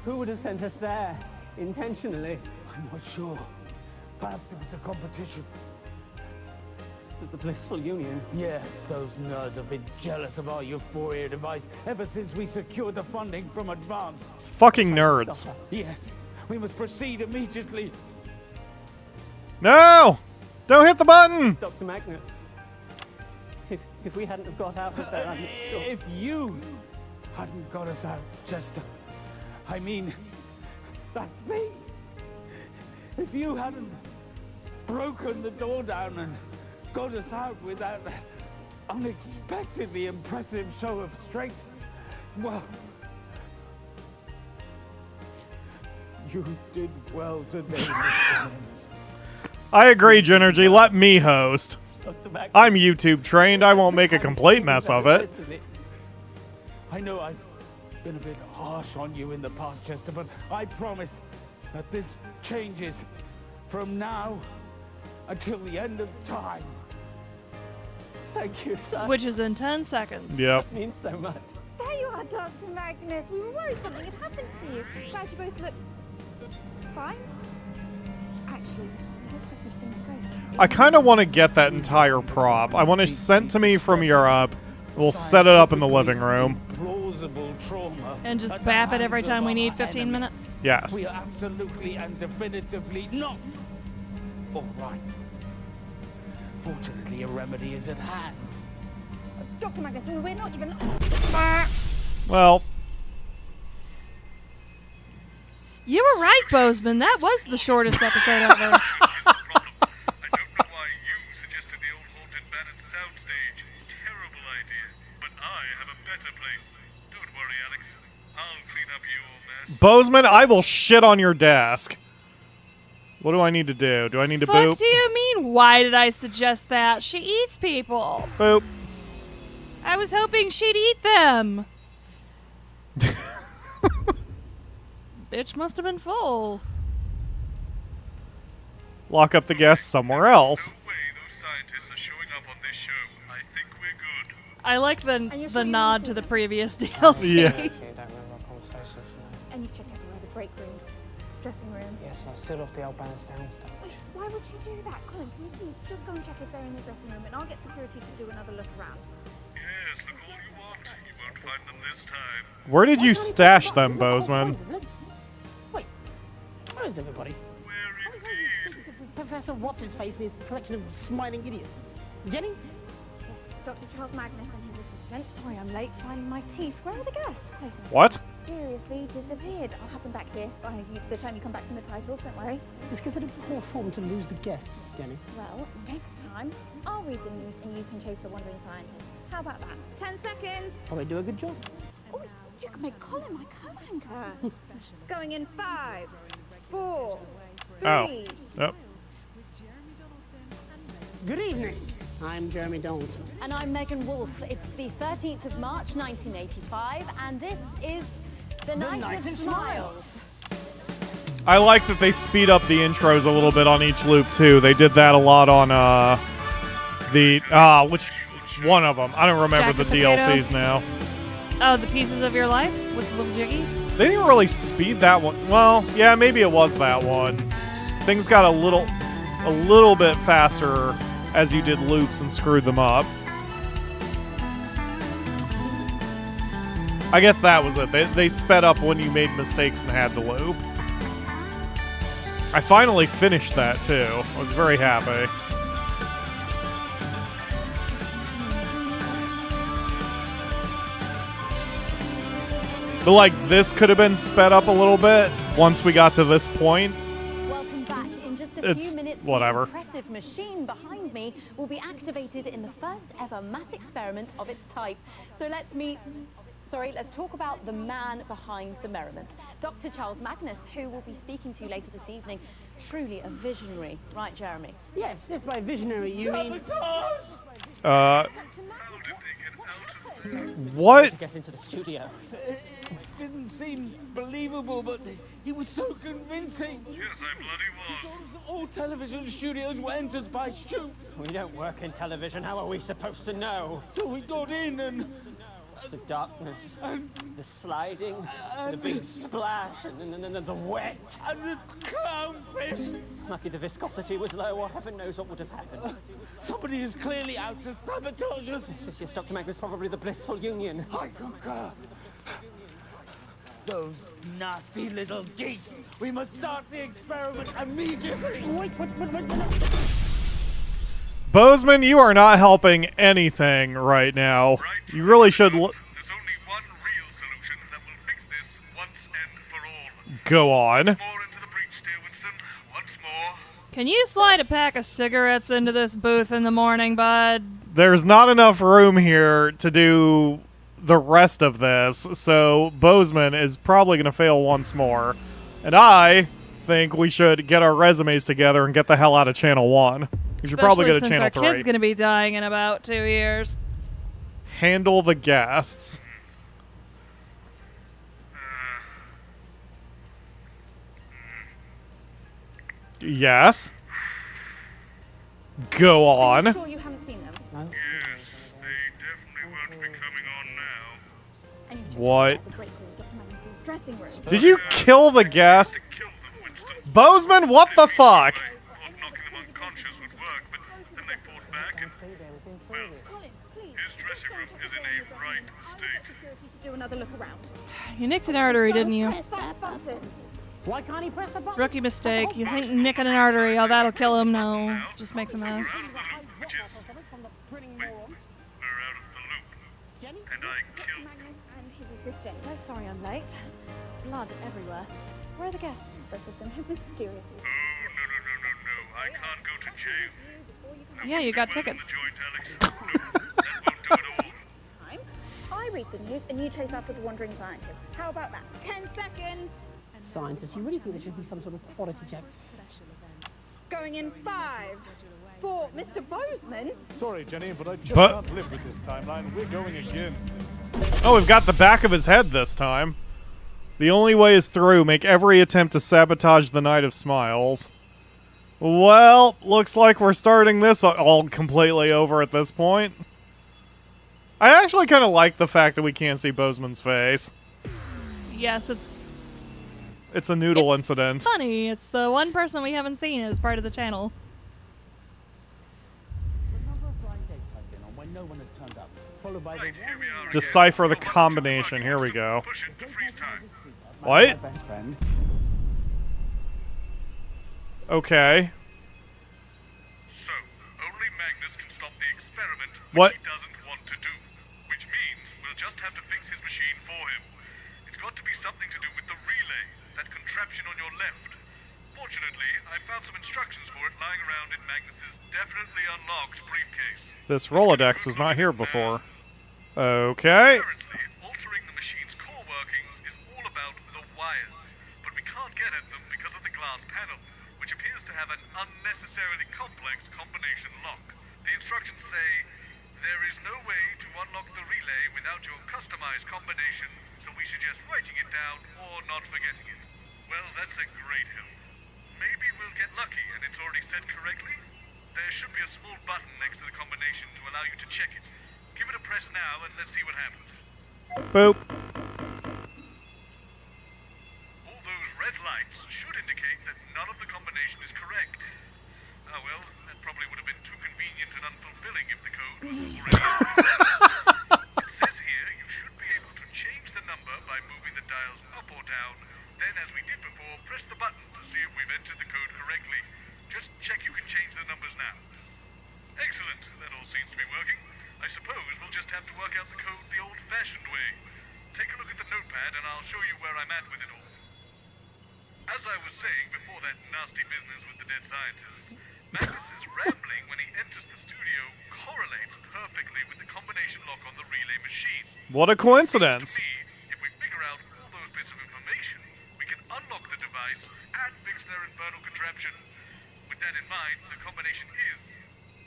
Speaker 9: Who would have sent us there? Intentionally?
Speaker 4: I'm not sure. Perhaps it was a competition.
Speaker 9: The blissful union?
Speaker 4: Yes, those nerds have been jealous of our Euphoria device ever since we secured the funding from Advance.
Speaker 1: Fucking nerds.
Speaker 4: Yes, we must proceed immediately.
Speaker 1: No! Don't hit the button!
Speaker 9: Dr. Magnus, if we hadn't have got out of there, I'm not sure.
Speaker 4: If you hadn't got us out, Chester, I mean, that thing. If you hadn't broken the door down and got us out with that unexpectedly impressive show of strength, well, you did well today, Mr. Mims.
Speaker 1: I agree, Genergy. Let me host. I'm YouTube trained. I won't make a complete mess of it.
Speaker 4: I know I've been a bit harsh on you in the past, Chester, but I promise that this changes from now until the end of time.
Speaker 9: Thank you, sir.
Speaker 2: Which is in 10 seconds.
Speaker 1: Yep.
Speaker 9: That means so much.
Speaker 15: There you are, Dr. Magnus. We were worried something had happened to you. Glad you both look fine. Actually, it looks like you've seen a ghost.
Speaker 1: I kind of want to get that entire prop. I want it sent to me from Europe. We'll set it up in the living room.
Speaker 4: Plausible trauma.
Speaker 2: And just bap it every time we need 15 minutes?
Speaker 1: Yes.
Speaker 4: We are absolutely and definitively not all right. Fortunately, a remedy is at hand.
Speaker 15: Dr. Magnus, we're not even...
Speaker 1: Well,
Speaker 2: You were right, Boseman. That was the shortest episode ever.
Speaker 3: I don't know why you suggested the old haunted bandit soundstage. Terrible idea. But I have a better place. Don't worry, Alex. I'll clean up your mess.
Speaker 1: Boseman, I will shit on your desk. What do I need to do? Do I need to
Speaker 2: Fuck
Speaker 1: boop?
Speaker 2: do you mean? Why did I suggest that? She eats people.
Speaker 1: Boop.
Speaker 2: I was hoping she'd eat them. Bitch must have been full.
Speaker 1: Lock up the guests somewhere else.
Speaker 2: I like the nod to the previous DLC.
Speaker 1: Yeah.
Speaker 15: And you've checked everywhere, the break room, dressing room.
Speaker 19: Yes, I sealed off the old banner soundstage.
Speaker 15: Wait, why would you do that? Colin, can you please just go and check if they're in the dressing room and I'll get security to do another look around.
Speaker 3: Yes, look all you want. You won't find them this time.
Speaker 1: Where did you stash them, Boseman?
Speaker 5: Wait, where is everybody? Professor What's-His-Face and his collection of smiling idiots. Jenny?
Speaker 15: Yes, Dr. Charles Magnus and his assistant. Sorry, I'm late finding my teeth. Where are the guests?
Speaker 1: What?
Speaker 15: Mysteriously disappeared. I'll have them back here by the time you come back from the titles, don't worry.
Speaker 5: It's considered poor form to lose the guests, Jenny.
Speaker 15: Well, next time, I'll read the news and you can chase the wandering scientist. How about that? 10 seconds!
Speaker 5: Probably do a good job.
Speaker 15: Oh, you can make Colin my co-anchor. Going in 5, 4, 3.
Speaker 1: Oh. Yep.
Speaker 5: Good evening. I'm Jeremy Donaldson.
Speaker 7: And I'm Megan Wolfe. It's the 13th of March, 1985, and this is The Night of Smiles.
Speaker 1: I like that they speed up the intros a little bit on each loop, too. They did that a lot on, which one of them? I don't remember
Speaker 2: Jack
Speaker 1: the
Speaker 2: and
Speaker 1: DLCs
Speaker 2: Potato?
Speaker 1: now.
Speaker 2: Oh, the Pieces of Your Life with Little Jiggies?
Speaker 1: They didn't really speed that one. Well, yeah, maybe it was that one. Things got a little bit faster as you did loops and screwed them up. I guess that was it. They sped up when you made mistakes and had to loop. I finally finished that too. I was very happy. But like this could have been sped up a little bit once we got to this point.
Speaker 7: Welcome back. In just a
Speaker 1: It's
Speaker 7: few minutes,
Speaker 1: whatever.
Speaker 7: the impressive machine behind me will be activated in the first ever mass experiment of its type. So let's talk about the man behind the merriment. Dr. Charles Magnus, who will be speaking to you later this evening. Truly a visionary. Right, Jeremy?
Speaker 5: Yes, if by visionary you mean...
Speaker 1: What?
Speaker 9: To get into the studio.
Speaker 4: didn't seem believable, but he was so convincing.
Speaker 3: Yes, I bloody was.
Speaker 4: He told us that all television studios were entered by shoot.
Speaker 14: We don't work in television. How are we supposed to know?
Speaker 4: So we got in and...
Speaker 14: The darkness, the sliding, the big splash, and the wet.
Speaker 4: And the clownfish.
Speaker 14: Lucky the viscosity was low, or heaven knows what would have happened.
Speaker 4: Somebody is clearly out to sabotage us.
Speaker 14: Yes, Dr. Magnus, probably the blissful union.
Speaker 4: I concur. Those nasty little geese. We must start the experiment immediately. Wait.
Speaker 1: Boseman, you are not helping anything right now. You really should
Speaker 3: There's only one real solution that will fix this once and for all.
Speaker 1: go on.
Speaker 3: More into the breach, dear Winston. Once more.
Speaker 2: Can you slide a pack of cigarettes into this booth in the morning, bud?
Speaker 1: There's not enough room here to do the rest of this, so Boseman is probably going to fail once more. And I think we should get our resumes together and get the hell out of Channel 1. We should probably get a
Speaker 2: Especially
Speaker 1: Channel
Speaker 2: since
Speaker 1: 3.
Speaker 2: our kid's going to be dying in about 2 years.
Speaker 1: Handle the guests. Yes. Go on.
Speaker 15: Are you sure you haven't seen them?
Speaker 12: No.
Speaker 3: Yes, they definitely won't be coming on now.
Speaker 15: And you've checked
Speaker 1: What?
Speaker 15: out the great hall, Dr. Magnus's dressing room.
Speaker 1: Did you kill the guest? Boseman, what the fuck?
Speaker 3: Thought knocking them unconscious would work, but then they fought back and, well, his dressing room is in a right state.
Speaker 15: Security to do another look around.
Speaker 2: You nicked an artery, didn't you?
Speaker 15: Press that button.
Speaker 5: Why can't he press the button?
Speaker 2: Rookie mistake. You think nicking an artery, oh, that'll kill him? No. Just makes a mess.
Speaker 3: Which is, we're out of the loop. And I killed
Speaker 15: Magnus and his assistant.
Speaker 7: So sorry I'm late. Blood everywhere. Where are the guests?
Speaker 15: Both of them have mysteriously.
Speaker 3: Oh, no. I can't go to jail.
Speaker 2: Yeah, you got tickets.
Speaker 3: That won't do at all.
Speaker 15: Time. I read the news and you chase after the wandering scientist. How about that? 10 seconds.
Speaker 12: Scientists, you really think there should be some sort of quality check?
Speaker 15: Going in 5, 4. Mr. Boseman.
Speaker 3: Sorry, Jenny, but I just
Speaker 1: But-
Speaker 3: can't live with this timeline. We're going again.
Speaker 1: Oh, we've got the back of his head this time. The only way is through. Make every attempt to sabotage the Night of Smiles. Well, looks like we're starting this all completely over at this point. I actually kind of like the fact that we can't see Boseman's face.
Speaker 2: Yes, it's
Speaker 1: It's a noodle incident.
Speaker 2: funny. It's the one person we haven't seen as part of the channel.
Speaker 4: The number of blind dates I've been on when no one has turned up, followed by the
Speaker 1: Decipher the combination. Here we go.
Speaker 3: Push it to freeze time.
Speaker 1: What?
Speaker 4: my best friend.
Speaker 1: Okay.
Speaker 3: So, only Magnus can stop the experiment, which
Speaker 1: What?
Speaker 3: he doesn't want to do. Which means we'll just have to fix his machine for him. It's got to be something to do with the relay, that contraption on your left. Fortunately, I found some instructions for it lying around in Magnus's definitely unlocked briefcase.
Speaker 1: This Rolodex was not here before. Okay.
Speaker 3: Apparently, altering the machine's core workings is all about the wires, but we can't get at them because of the glass panel, which appears to have an unnecessarily complex combination lock. The instructions say, there is no way to unlock the relay without your customized combination, so we suggest writing it down or not forgetting it. Well, that's a great help. Maybe we'll get lucky and it's already set correctly? There should be a small button next to the combination to allow you to check it. Give it a press now and let's see what happens.
Speaker 1: Boop.
Speaker 3: All those red lights should indicate that none of the combination is correct. Ah well, that probably would have been too convenient and unfulfilling if the code was already... It says here you should be able to change the number by moving the dials up or down. Then, as we did before, press the button to see if we've entered the code correctly. Just check you can change the numbers now. Excellent, that all seems to be working. I suppose we'll just have to work out the code the old-fashioned way. Take a look at the notepad and I'll show you where I'm at with it all. As I was saying before that nasty business with the dead scientists, Magnus's rambling when he enters the studio correlates perfectly with the combination lock on the relay machine.
Speaker 1: What a coincidence.
Speaker 3: If we figure out all those bits of information, we can unlock the device and fix their infernal contraption. With that in mind, the combination is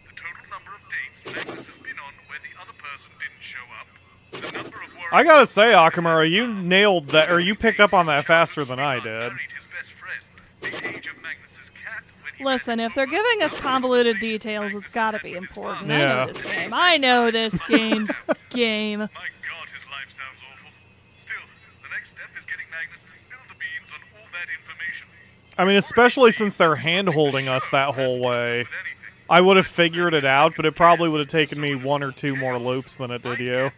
Speaker 3: the total number of dates Magnus has been on where the other person didn't show up,
Speaker 1: I gotta say, Akamura, you nailed that, or you picked up on that faster than I did.
Speaker 2: Listen, if they're giving us convoluted details, it's gotta be important. I
Speaker 1: Yeah.
Speaker 2: know this game. I know this game's game.
Speaker 1: I mean, especially since they're hand-holding us that whole way. I would have figured it out, but it probably would have taken me 1 or 2 more loops than it did you.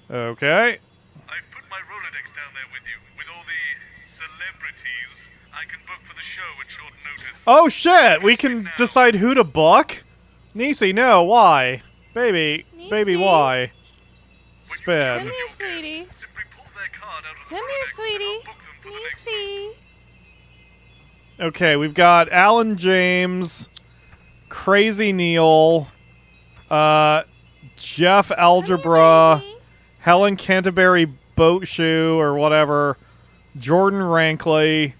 Speaker 1: Okay.
Speaker 3: I've put my Rolodex down there with you, with all the celebrities I can book for the show at short notice.
Speaker 1: Oh shit! We can decide who to book? Nisi, no, why? Baby, baby, why? Spin.
Speaker 2: Come here, sweetie. Come here, sweetie. Nisi.
Speaker 1: Okay, we've got Alan James, Crazy Neil, Geoff Algebra, Helena Canterbury-Boatshoe, or whatever, Jordan Rankley,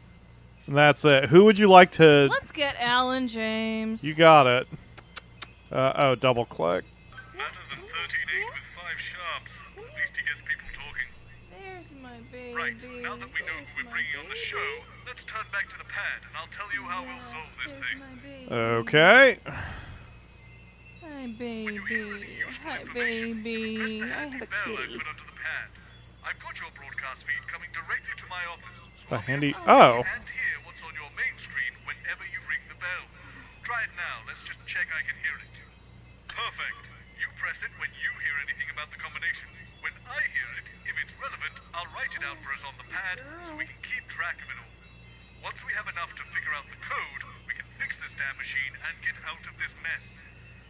Speaker 1: and that's it. Who would you like to...
Speaker 2: Let's get Alan James.
Speaker 1: You got it. Oh, double click.
Speaker 2: There's my baby.
Speaker 3: Right, now that we know who we're bringing on the show, let's turn back to the pad, and I'll tell you how we'll solve this thing.
Speaker 1: Okay.
Speaker 2: Hi, baby. Hi, baby. I have a kitty.
Speaker 3: I've got your broadcast feed coming directly to my office.
Speaker 1: The handy... Oh.
Speaker 3: And hear what's on your main screen whenever you ring the bell. Try it now. Let's just check I can hear it. Perfect. You press it when you hear anything about the combination. When I hear it, if it's relevant, I'll write it out for us on the pad so we can keep track of it all. Once we have enough to figure out the code, we can fix this damn machine and get out of this mess.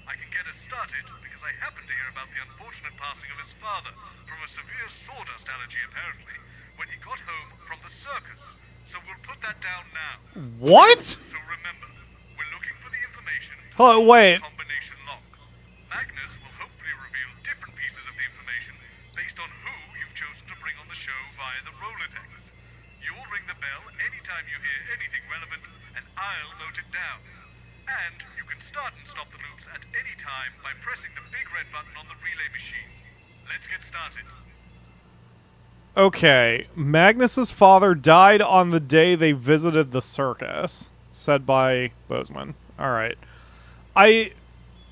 Speaker 3: I can get us started because I happen to hear about the unfortunate passing of his father from a severe sawdust allergy, apparently, when he got home from the circus. So we'll put that down now.
Speaker 1: What?
Speaker 3: So remember, we're looking for the information to
Speaker 1: Oh, wait.
Speaker 3: combination lock. Magnus will hopefully reveal different pieces of the information based on who you've chosen to bring on the show via the Rolodex. You'll ring the bell anytime you hear anything relevant, and I'll note it down. And you can start and stop the loops at any time by pressing the big red button on the relay machine. Let's get started.
Speaker 1: Okay. Magnus's father died on the day they visited the circus. Said by Boseman. Alright.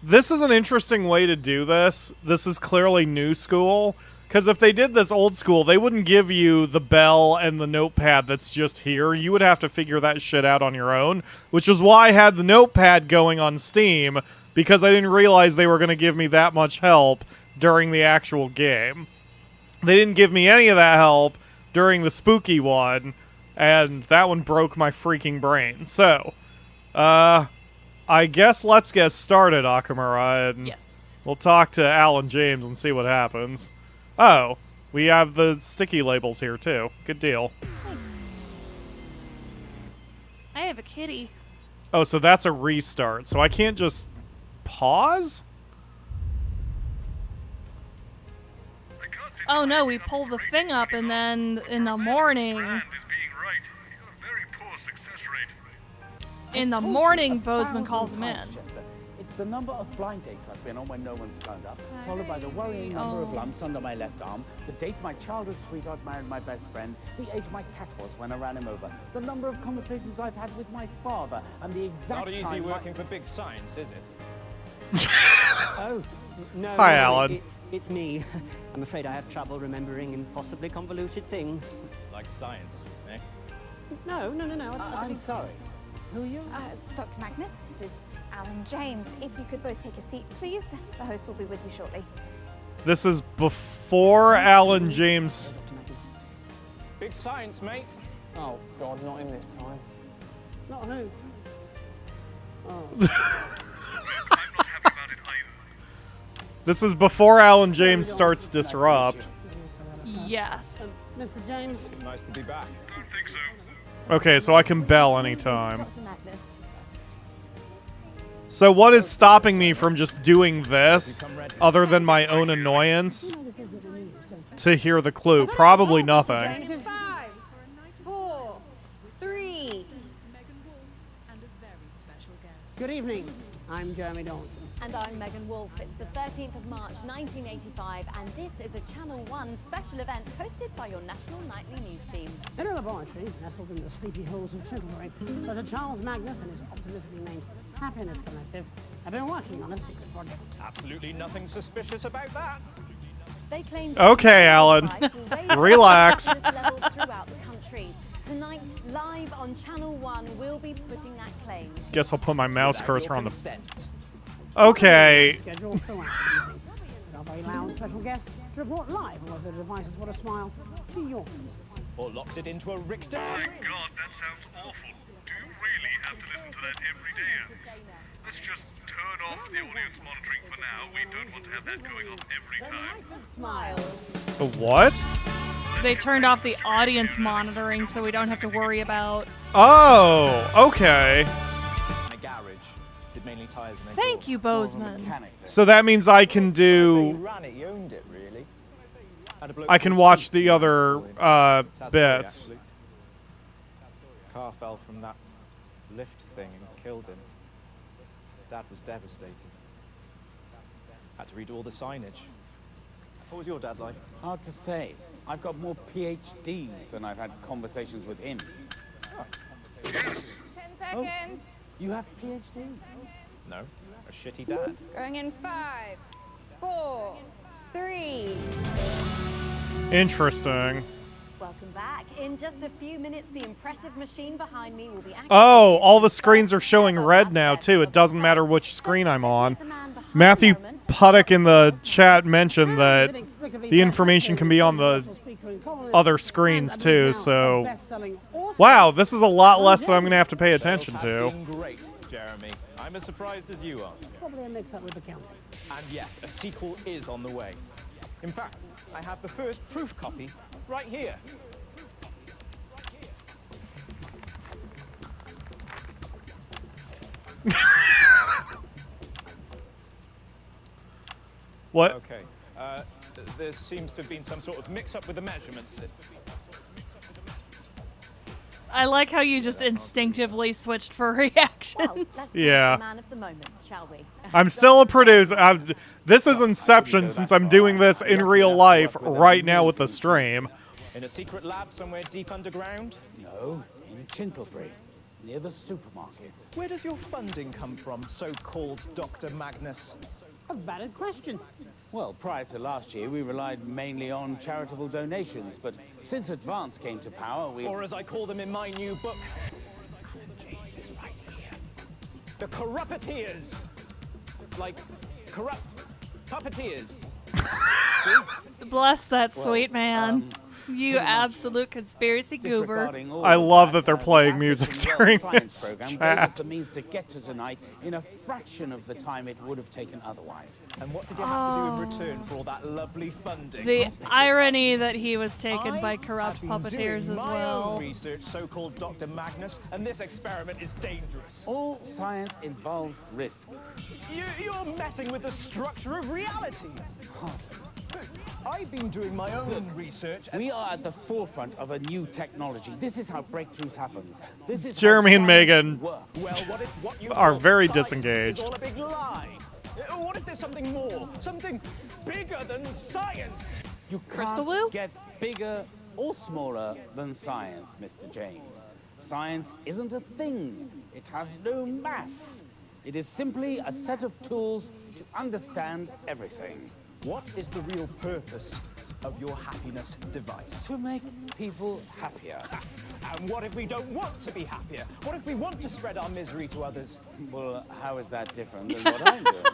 Speaker 1: This is an interesting way to do this. This is clearly new school. Because if they did this old school, they wouldn't give you the bell and the notepad that's just here. You would have to figure that shit out on your own. Which is why I had the notepad going on Steam. Because I didn't realize they were going to give me that much help during the actual game. They didn't give me any of that help during the spooky one. And that one broke my freaking brain. So, I guess let's get started, Akamura. And
Speaker 2: yes.
Speaker 1: We'll talk to Alan James and see what happens. Oh, we have the sticky labels here, too. Good deal.
Speaker 2: Nice. I have a kitty.
Speaker 1: Oh, so that's a restart. So I can't just pause?
Speaker 2: Oh no, we pull the thing up and then in the morning... In the morning, Boseman calls him in.
Speaker 4: It's the number of blind dates I've been on when no one's turned up, followed by the worrying number of lumps under my left arm, the date my childhood sweetheart married my best friend, the age my cat was when I ran him over, the number of conversations I've had with my father, and the exact
Speaker 20: Not easy
Speaker 4: time
Speaker 20: working for big science, is it?
Speaker 21: Oh, no.
Speaker 1: Hi,
Speaker 21: no,
Speaker 1: Alan.
Speaker 21: It's me. I'm afraid I have trouble remembering impossibly convoluted things.
Speaker 20: Like science, eh?
Speaker 21: No.
Speaker 4: I'm sorry. Who are you?
Speaker 15: Dr. Magnus, this is Alan James. If you could both take a seat, please. The host will be with you shortly.
Speaker 1: This is before Alan James...
Speaker 20: Big science, mate.
Speaker 19: Oh, God, not in this time.
Speaker 21: Not who?
Speaker 1: This is before Alan James starts Disrupt.
Speaker 2: Yes.
Speaker 21: Mr. James?
Speaker 20: Nice to be back.
Speaker 3: Don't think so.
Speaker 1: Okay, so I can bell anytime. So what is stopping me from just doing this, other than my own annoyance, to hear the clue? Probably nothing.
Speaker 15: 5, 4, 3.
Speaker 21: Good evening.
Speaker 5: I'm Jeremy Dawson.
Speaker 7: And I'm Megan Wolfe. It's the 13th of March, 1985, and this is a Channel 1 special event hosted by your national nightly news team.
Speaker 5: In a laboratory, nestled in the sleepy hills of Canterbury, Dr. Charles Magnus and his optimistically named Happiness Collective have been working on a secret project.
Speaker 20: Absolutely nothing suspicious about that.
Speaker 7: They claim
Speaker 1: Okay, Alan. Relax.
Speaker 7: levels throughout the country. Tonight, live on Channel 1, we'll be putting that claim.
Speaker 1: Guess I'll put my mouse cursor on the. Okay.
Speaker 5: Scheduled throughout the evening. With our very loud special guest to report live on whether the device has brought a smile to your faces.
Speaker 20: Or locked it into a Richter
Speaker 3: My
Speaker 20: screen.
Speaker 3: God, that sounds awful. Do you really have to listen to that every day, Alex? Let's just turn off the audience monitoring for now. We don't want to have that going off every time.
Speaker 7: Smiles.
Speaker 1: The what?
Speaker 2: They turned off the audience monitoring so we don't have to worry about.
Speaker 1: Oh, okay.
Speaker 20: My garage did mainly tires and
Speaker 2: Thank you, Boseman.
Speaker 1: So that means I can
Speaker 20: You
Speaker 1: do.
Speaker 20: ran it, you owned it, really. Had a bloke
Speaker 1: I can watch the other bits.
Speaker 20: Car fell from that lift thing and killed him. Dad was devastated. Had to read all the signage. What was your dad like?
Speaker 4: Hard to say. I've got more PhDs than I've had conversations with him.
Speaker 13: 10 seconds.
Speaker 4: You have PhD?
Speaker 20: No, a shitty dad.
Speaker 13: Going in 5, 4, 3.
Speaker 1: Interesting.
Speaker 7: Welcome back. In just a few minutes, the impressive machine behind me will be activated.
Speaker 1: Oh, all the screens are showing red now, too. It doesn't matter which screen I'm on. Matthew Puttock in the chat mentioned that the information can be on the other screens, too, so... Wow, this is a lot less than I'm going to have to pay attention to.
Speaker 20: Great, Jeremy. I'm as surprised as you are.
Speaker 5: Probably a mix-up with the counting.
Speaker 20: And yes, a sequel is on the way. In fact, I have the first proof copy right here.
Speaker 1: What?
Speaker 20: Okay. There seems to have been some sort of mix-up with the measurements.
Speaker 2: I like how you just instinctively switched for reactions.
Speaker 1: Yeah.
Speaker 7: Man of the moment, shall we?
Speaker 1: I'm still a producer. This is Inception since I'm doing this in real life right now with the stream.
Speaker 20: In a secret lab somewhere deep underground?
Speaker 4: No, in Chintlebury, near the supermarket.
Speaker 20: Where does your funding come from, so-called Dr. Magnus?
Speaker 5: A valid question.
Speaker 4: Well, prior to last year, we relied mainly on charitable donations, but since Advance came to power, we...
Speaker 20: Or as I call them in my new book, James is right here. The corrupteers. Like, corrupt puppeteers.
Speaker 2: Bless that sweet man. You absolute conspiracy goober.
Speaker 1: I love that they're playing music during this
Speaker 4: program gave us
Speaker 1: chat.
Speaker 4: the means to get to tonight in a fraction of the time it would have taken otherwise.
Speaker 20: And what did you have to do in return for all that lovely funding?
Speaker 2: The irony that he was taken by corrupt puppeteers as
Speaker 20: my
Speaker 2: well.
Speaker 20: own research, so-called Dr. Magnus, and this experiment is dangerous.
Speaker 4: All science involves risk.
Speaker 20: You're messing with the structure of reality. I've been doing my own research.
Speaker 4: We are at the forefront of a new technology. This is how breakthroughs happen. This is
Speaker 1: Jeremy
Speaker 4: how
Speaker 1: and Megan
Speaker 20: Well, what if what you
Speaker 1: are
Speaker 20: call
Speaker 1: very
Speaker 20: science
Speaker 1: disengaged.
Speaker 20: is all a big lie? What if there's something more, something bigger than science?
Speaker 4: You
Speaker 2: Crystal
Speaker 4: can't
Speaker 2: Woo?
Speaker 4: get bigger or smaller than science, Mr. James. Science isn't a thing. It has no mass. It is simply a set of tools to understand everything.
Speaker 20: What is the real purpose of your happiness device?
Speaker 4: To make people happier.
Speaker 20: And what if we don't want to be happier? What if we want to spread our misery to others?
Speaker 4: Well, how is that different than what I'm doing?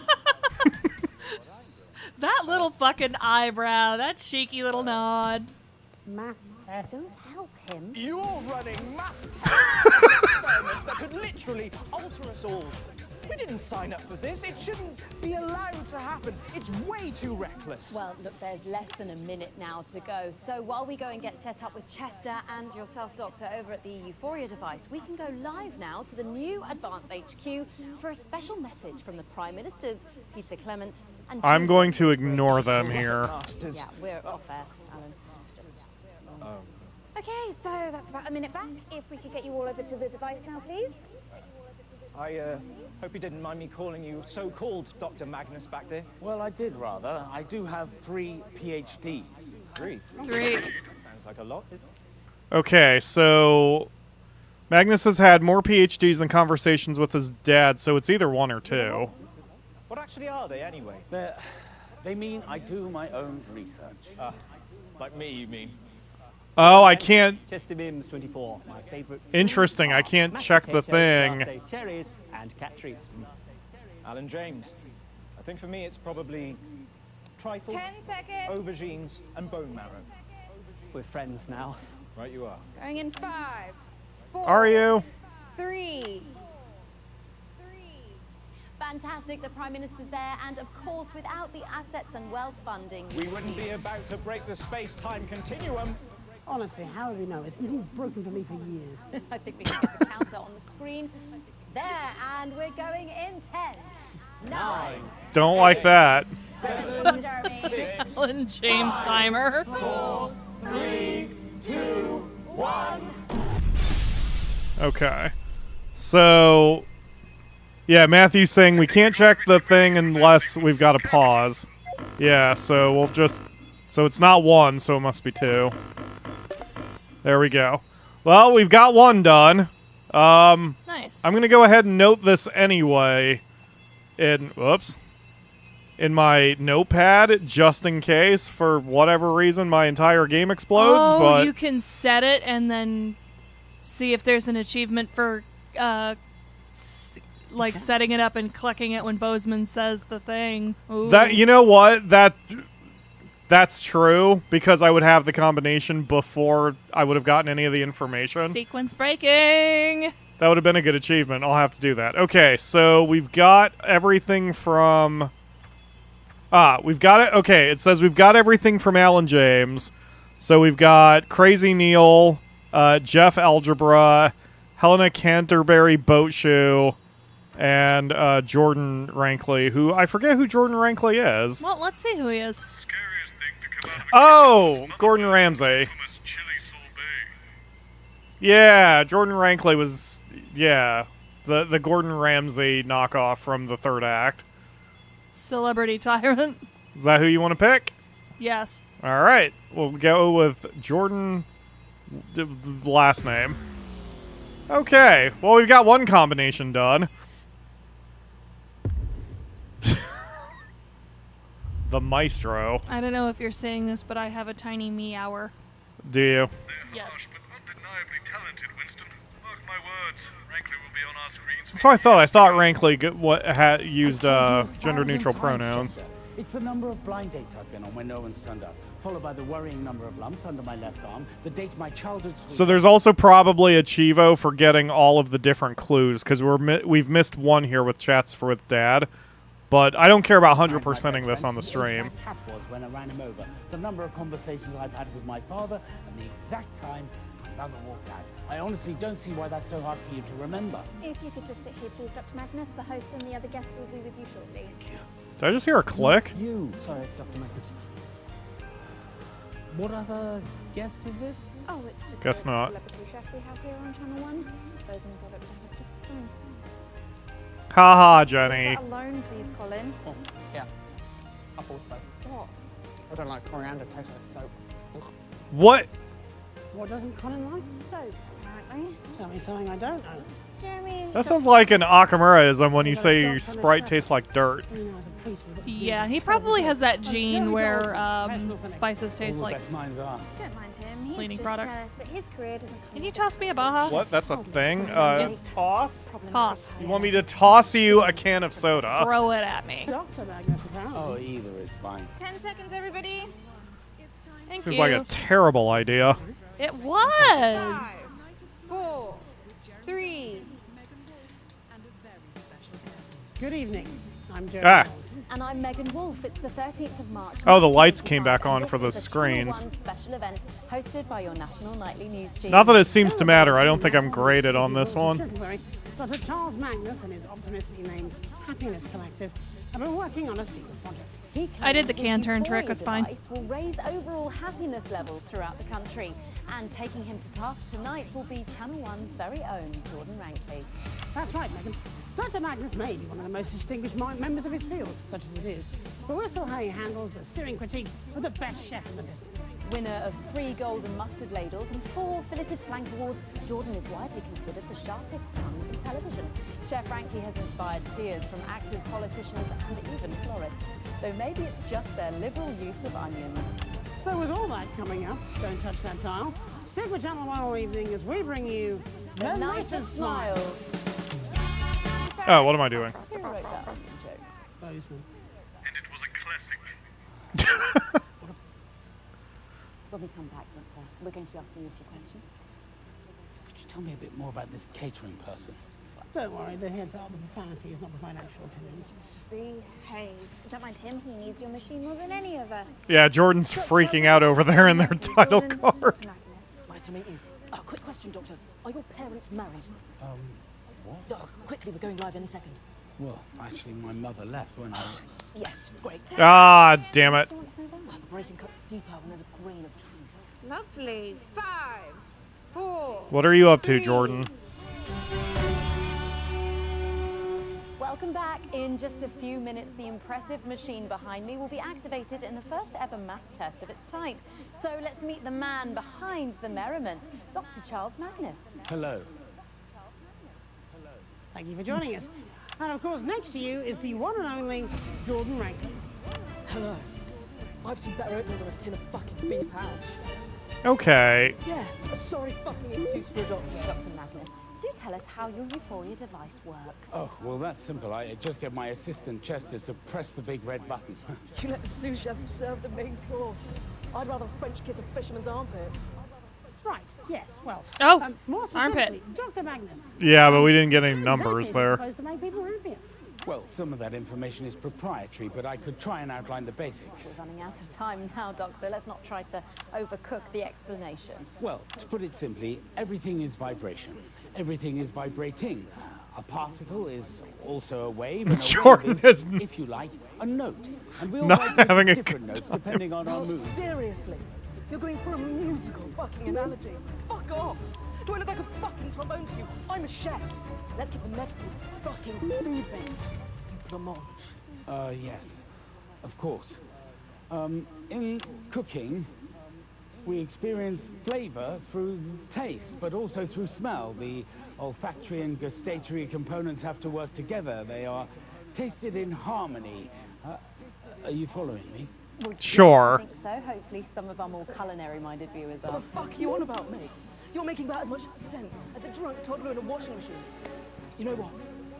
Speaker 2: That little fucking eyebrow, that cheeky little nod.
Speaker 5: Mass tests.
Speaker 7: Don't help him.
Speaker 20: You're running mass tests, experiments that could literally alter us all. We didn't sign up for this. It shouldn't be allowed to happen. It's way too reckless.
Speaker 7: Well, look, there's less than a minute now to go. So while we go and get set up with Chester and yourself, Doctor, over at the Euphoria device, we can go live now to the new Advance HQ for a special message from the Prime Ministers, Peter Clement and...
Speaker 1: I'm going to ignore them here.
Speaker 7: Yeah, we're off air, Alan.
Speaker 15: Okay, so that's about a minute back. If we could get you all over to the device now, please.
Speaker 20: I hope you didn't mind me calling you so-called Dr. Magnus back there.
Speaker 4: Well, I did rather. I do have 3 PhDs.
Speaker 20: 3?
Speaker 2: 3.
Speaker 20: Sounds like a lot.
Speaker 1: Okay, so Magnus has had more PhDs than conversations with his dad, so it's either 1 or 2.
Speaker 20: What actually are they, anyway?
Speaker 4: They mean I do my own research.
Speaker 20: Like me, you mean?
Speaker 1: Oh, I can't...
Speaker 21: Chester Mims 24, my favorite.
Speaker 1: Interesting, I can't check the thing.
Speaker 21: Cherries and cat treats.
Speaker 20: Alan James. I think for me it's probably trifle,
Speaker 13: 10 seconds.
Speaker 20: aubergines, and bone marrow.
Speaker 21: We're friends now.
Speaker 20: Right you are.
Speaker 13: Going in 5, 4.
Speaker 1: Are you?
Speaker 13: 3.
Speaker 7: Fantastic, the Prime Minister's there, and of course, without the assets and wealth funding...
Speaker 20: We wouldn't be about to break the space-time continuum.
Speaker 5: Honestly, how do we know? It's been broken for me for years.
Speaker 7: I think we can get a counter on the screen. There, and we're going in 10, 9...
Speaker 1: Don't like that.
Speaker 7: 7, Jeremy.
Speaker 2: Alan James timer.
Speaker 18: 4, 3, 2, 1.
Speaker 1: Okay. So... Yeah, Matthew's saying we can't check the thing unless we've got a pause. Yeah, so we'll just... So it's not 1, so it must be 2. There we go. Well, we've got 1 done.
Speaker 2: Nice.
Speaker 1: I'm going to go ahead and note this anyway in... Whoops. In my notepad, just in case, for whatever reason, my entire game explodes,
Speaker 2: Oh,
Speaker 1: but...
Speaker 2: you can set it and then see if there's an achievement for... like setting it up and clicking it when Boseman says the thing. Ooh.
Speaker 1: That, you know what? That's true, because I would have the combination before I would have gotten any of the information.
Speaker 2: Sequence breaking.
Speaker 1: That would have been a good achievement. I'll have to do that. Okay, so we've got everything from... we've got it. Okay, it says we've got everything from Alan James. So we've got Crazy Neil, Geoff Algebra, Helena Canterbury-Boatshoe, and Jordan Rankley, who I forget who Jordan Rankley is.
Speaker 2: Well, let's see who he is.
Speaker 1: Oh, Gordon Ramsay. Yeah, Jordan Rankley was, yeah, the Gordon Ramsay knockoff from the 3rd act.
Speaker 2: Celebrity Tyrant.
Speaker 1: Is that who you want to pick?
Speaker 2: Yes.
Speaker 1: All right, we'll go with Jordan, the last name. Okay, well, we've got 1 combination done. The Maestro.
Speaker 2: I don't know if you're saying this, but I have a tiny meower.
Speaker 1: Do you?
Speaker 2: Yes.
Speaker 3: Undeniably talented, Winston. Mark my words, Rankley will be on our screens.
Speaker 1: That's what I thought. I thought Rankley used gender-neutral pronouns.
Speaker 4: It's the number of blind dates I've been on when no one's turned up, followed by the worrying number of lumps under my left arm, the date my childhood...
Speaker 1: So there's also probably a Chivo for getting all of the different clues, because we've missed 1 here with chats with Dad. But I don't care about 100%ing this on the stream.
Speaker 4: Cat was when I ran him over, the number of conversations I've had with my father, and the exact time my mother walked out. I honestly don't see why that's so hard for you to remember.
Speaker 15: If you could just sit here, please, Dr. Magnus. The host and the other guests will be with you shortly.
Speaker 1: Did I just hear a click?
Speaker 12: Sorry, Dr. Magnus. What other guest is this?
Speaker 15: Oh, it's just
Speaker 1: Guess
Speaker 15: a
Speaker 1: not.
Speaker 15: celebrity chef we have here on Channel 1. Boseman thought it would have a bit of spice.
Speaker 1: Haha, Jenny.
Speaker 15: Is that alone, please, Colin?
Speaker 12: Oh, yeah. I thought so.
Speaker 15: What?
Speaker 12: I don't like coriander, it tastes like soap.
Speaker 1: What?
Speaker 5: What doesn't Colin like?
Speaker 15: Soap, apparently.
Speaker 5: Tell me something I don't know.
Speaker 15: Jeremy.
Speaker 1: That sounds like an Akamuraism when you say your Sprite tastes like dirt.
Speaker 2: Yeah, he probably has that gene where spices taste like
Speaker 15: Don't mind him. He's
Speaker 2: cleaning
Speaker 15: just
Speaker 2: products.
Speaker 15: jealous that his career doesn't come.
Speaker 2: Can you toss me a Baja?
Speaker 1: What? That's a thing?
Speaker 2: Toss? Toss.
Speaker 1: You want me to toss you a can of soda?
Speaker 2: Throw it at me.
Speaker 5: Dr. Magnus, apparently.
Speaker 4: Oh, either is fine.
Speaker 13: 10 seconds, everybody.
Speaker 2: Thank
Speaker 1: Seems
Speaker 2: you.
Speaker 1: like a terrible idea.
Speaker 2: It was.
Speaker 13: 5, 4, 3.
Speaker 5: Good evening. I'm Joe.
Speaker 7: And I'm Megan Wolf. It's the 13th of March.
Speaker 1: Oh, the lights came back on
Speaker 7: and
Speaker 1: for the
Speaker 7: this is a Channel
Speaker 1: screens.
Speaker 7: 1 special event hosted by your national nightly news team.
Speaker 1: Not that it seems to matter. I don't think I'm graded on this one.
Speaker 5: Dr. Charles Magnus and his optimistically named Happiness Collective have been working on a secret project.
Speaker 2: I did the can turn trick. It's fine.
Speaker 7: Device will raise overall happiness levels throughout the country. And taking him to task tonight will be Channel 1's very own Jordan Rankley.
Speaker 5: That's right, Megan. Dr. Magnus may be one of the most distinguished members of his field, such as it is, but we'll still how he handles the searing critique of the best chef in the business.
Speaker 7: Winner of 3 golden mustard ladles and 4 filleted flank awards, Jordan is widely considered the sharpest tongue in television. Chef Frankie has inspired tears from actors, politicians, and even florists, though maybe it's just their liberal use of onions.
Speaker 5: So with all that coming up, don't touch that dial. Stick with Channel 1 all evening as we bring you
Speaker 7: The Night of Smiles.
Speaker 1: Oh, what am I doing?
Speaker 7: Who wrote that joke?
Speaker 5: Boseman.
Speaker 3: And it was a classic.
Speaker 7: When we come back, Doctor, we're going to be asking you a few questions.
Speaker 4: Could you tell me a bit more about this catering person?
Speaker 5: Don't worry, they're here to help the profanities, not provide actual opinions.
Speaker 15: Behave. Don't mind him, he needs your machine more than any of us.
Speaker 1: Yeah, Jordan's freaking out over there in their title card.
Speaker 11: Nice to meet you. Quick question, Doctor. Are your parents married?
Speaker 4: What?
Speaker 11: Quickly, we're going live any second.
Speaker 4: Well, actually, my mother left when I...
Speaker 11: Yes, great.
Speaker 1: Ah, damn it.
Speaker 11: The rating cuts deeper when there's a grain of truth.
Speaker 13: Lovely. 5, 4.
Speaker 1: What are you up to, Jordan?
Speaker 7: Welcome back. In just a few minutes, the impressive machine behind me will be activated in the first ever mass test of its type. So let's meet the man behind the merriment, Dr. Charles Magnus.
Speaker 4: Hello.
Speaker 5: Thank you for joining us. And of course, next to you is the one and only Jordan Rankin.
Speaker 11: Hello. I've seen better openings on a tin of fucking beef hash.
Speaker 1: Okay.
Speaker 11: Yeah, a sorry fucking excuse for a doctor.
Speaker 7: Dr. Magnus, do tell us how your Euphoria device works.
Speaker 4: Oh, well, that's simple. I just get my assistant Chester to press the big red button.
Speaker 11: You let the sous chef serve the main course. I'd rather French kiss a fisherman's armpits.
Speaker 5: Right, yes, well.
Speaker 2: Oh,
Speaker 5: more
Speaker 2: armpit.
Speaker 5: specifically, Dr. Magnus.
Speaker 1: Yeah, but we didn't get any
Speaker 5: how
Speaker 1: numbers
Speaker 5: exactly is it
Speaker 1: there.
Speaker 5: supposed to make people happier?
Speaker 4: Well, some of that information is proprietary, but I could try and outline the basics.
Speaker 7: We're running out of time now, Doc, so let's not try to overcook the explanation.
Speaker 4: Well, to put it simply, everything is vibration. Everything is vibrating. A particle is also a wave, and a
Speaker 1: Jordan
Speaker 4: wave is,
Speaker 1: is
Speaker 4: if you like, a note. And we all
Speaker 1: not
Speaker 4: vibrate
Speaker 1: having a
Speaker 4: different
Speaker 1: good
Speaker 4: notes
Speaker 1: time.
Speaker 4: depending on our
Speaker 11: No,
Speaker 4: mood.
Speaker 11: seriously? You're going for a musical fucking analogy. Fuck off. Do I look like a fucking trombone to you? I'm a chef. Let's keep the metaphors fucking food-based. Blancmange.
Speaker 4: Yes, of course. In cooking, we experience flavor through taste, but also through smell. The olfactory and gustatory components have to work together. They are tasted in harmony. Are you following me?
Speaker 1: Sure.
Speaker 7: I think so. Hopefully some of our more culinary-minded viewers
Speaker 11: What
Speaker 7: are.
Speaker 11: the fuck are you on about me? You're making about as much sense as a drunk toddler in a washing machine. You know what?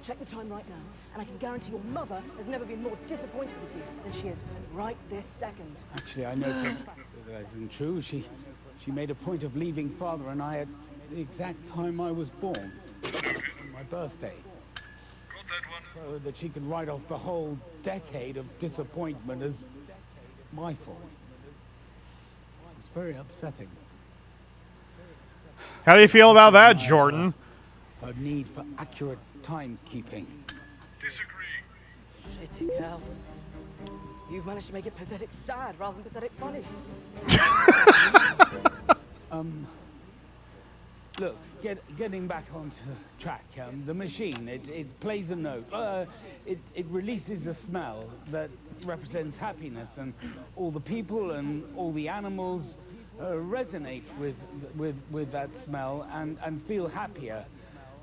Speaker 11: Check the time right now, and I can guarantee your mother has never been more disappointed with you than she is right this second.
Speaker 4: Actually, I know that isn't true. She made a point of leaving Father and I at the exact time I was born, on my birthday, so that she could write off the whole decade of disappointment as my fault. It's very upsetting.
Speaker 1: How do you feel about that, Jordan?
Speaker 4: Her need for accurate timekeeping.
Speaker 11: Shitty hell. You've managed to make it pathetic sad rather than pathetic funny.
Speaker 4: Look, getting back onto track, the machine, it plays a note. It releases a smell that represents happiness, and all the people and all the animals resonate with that smell and feel happier,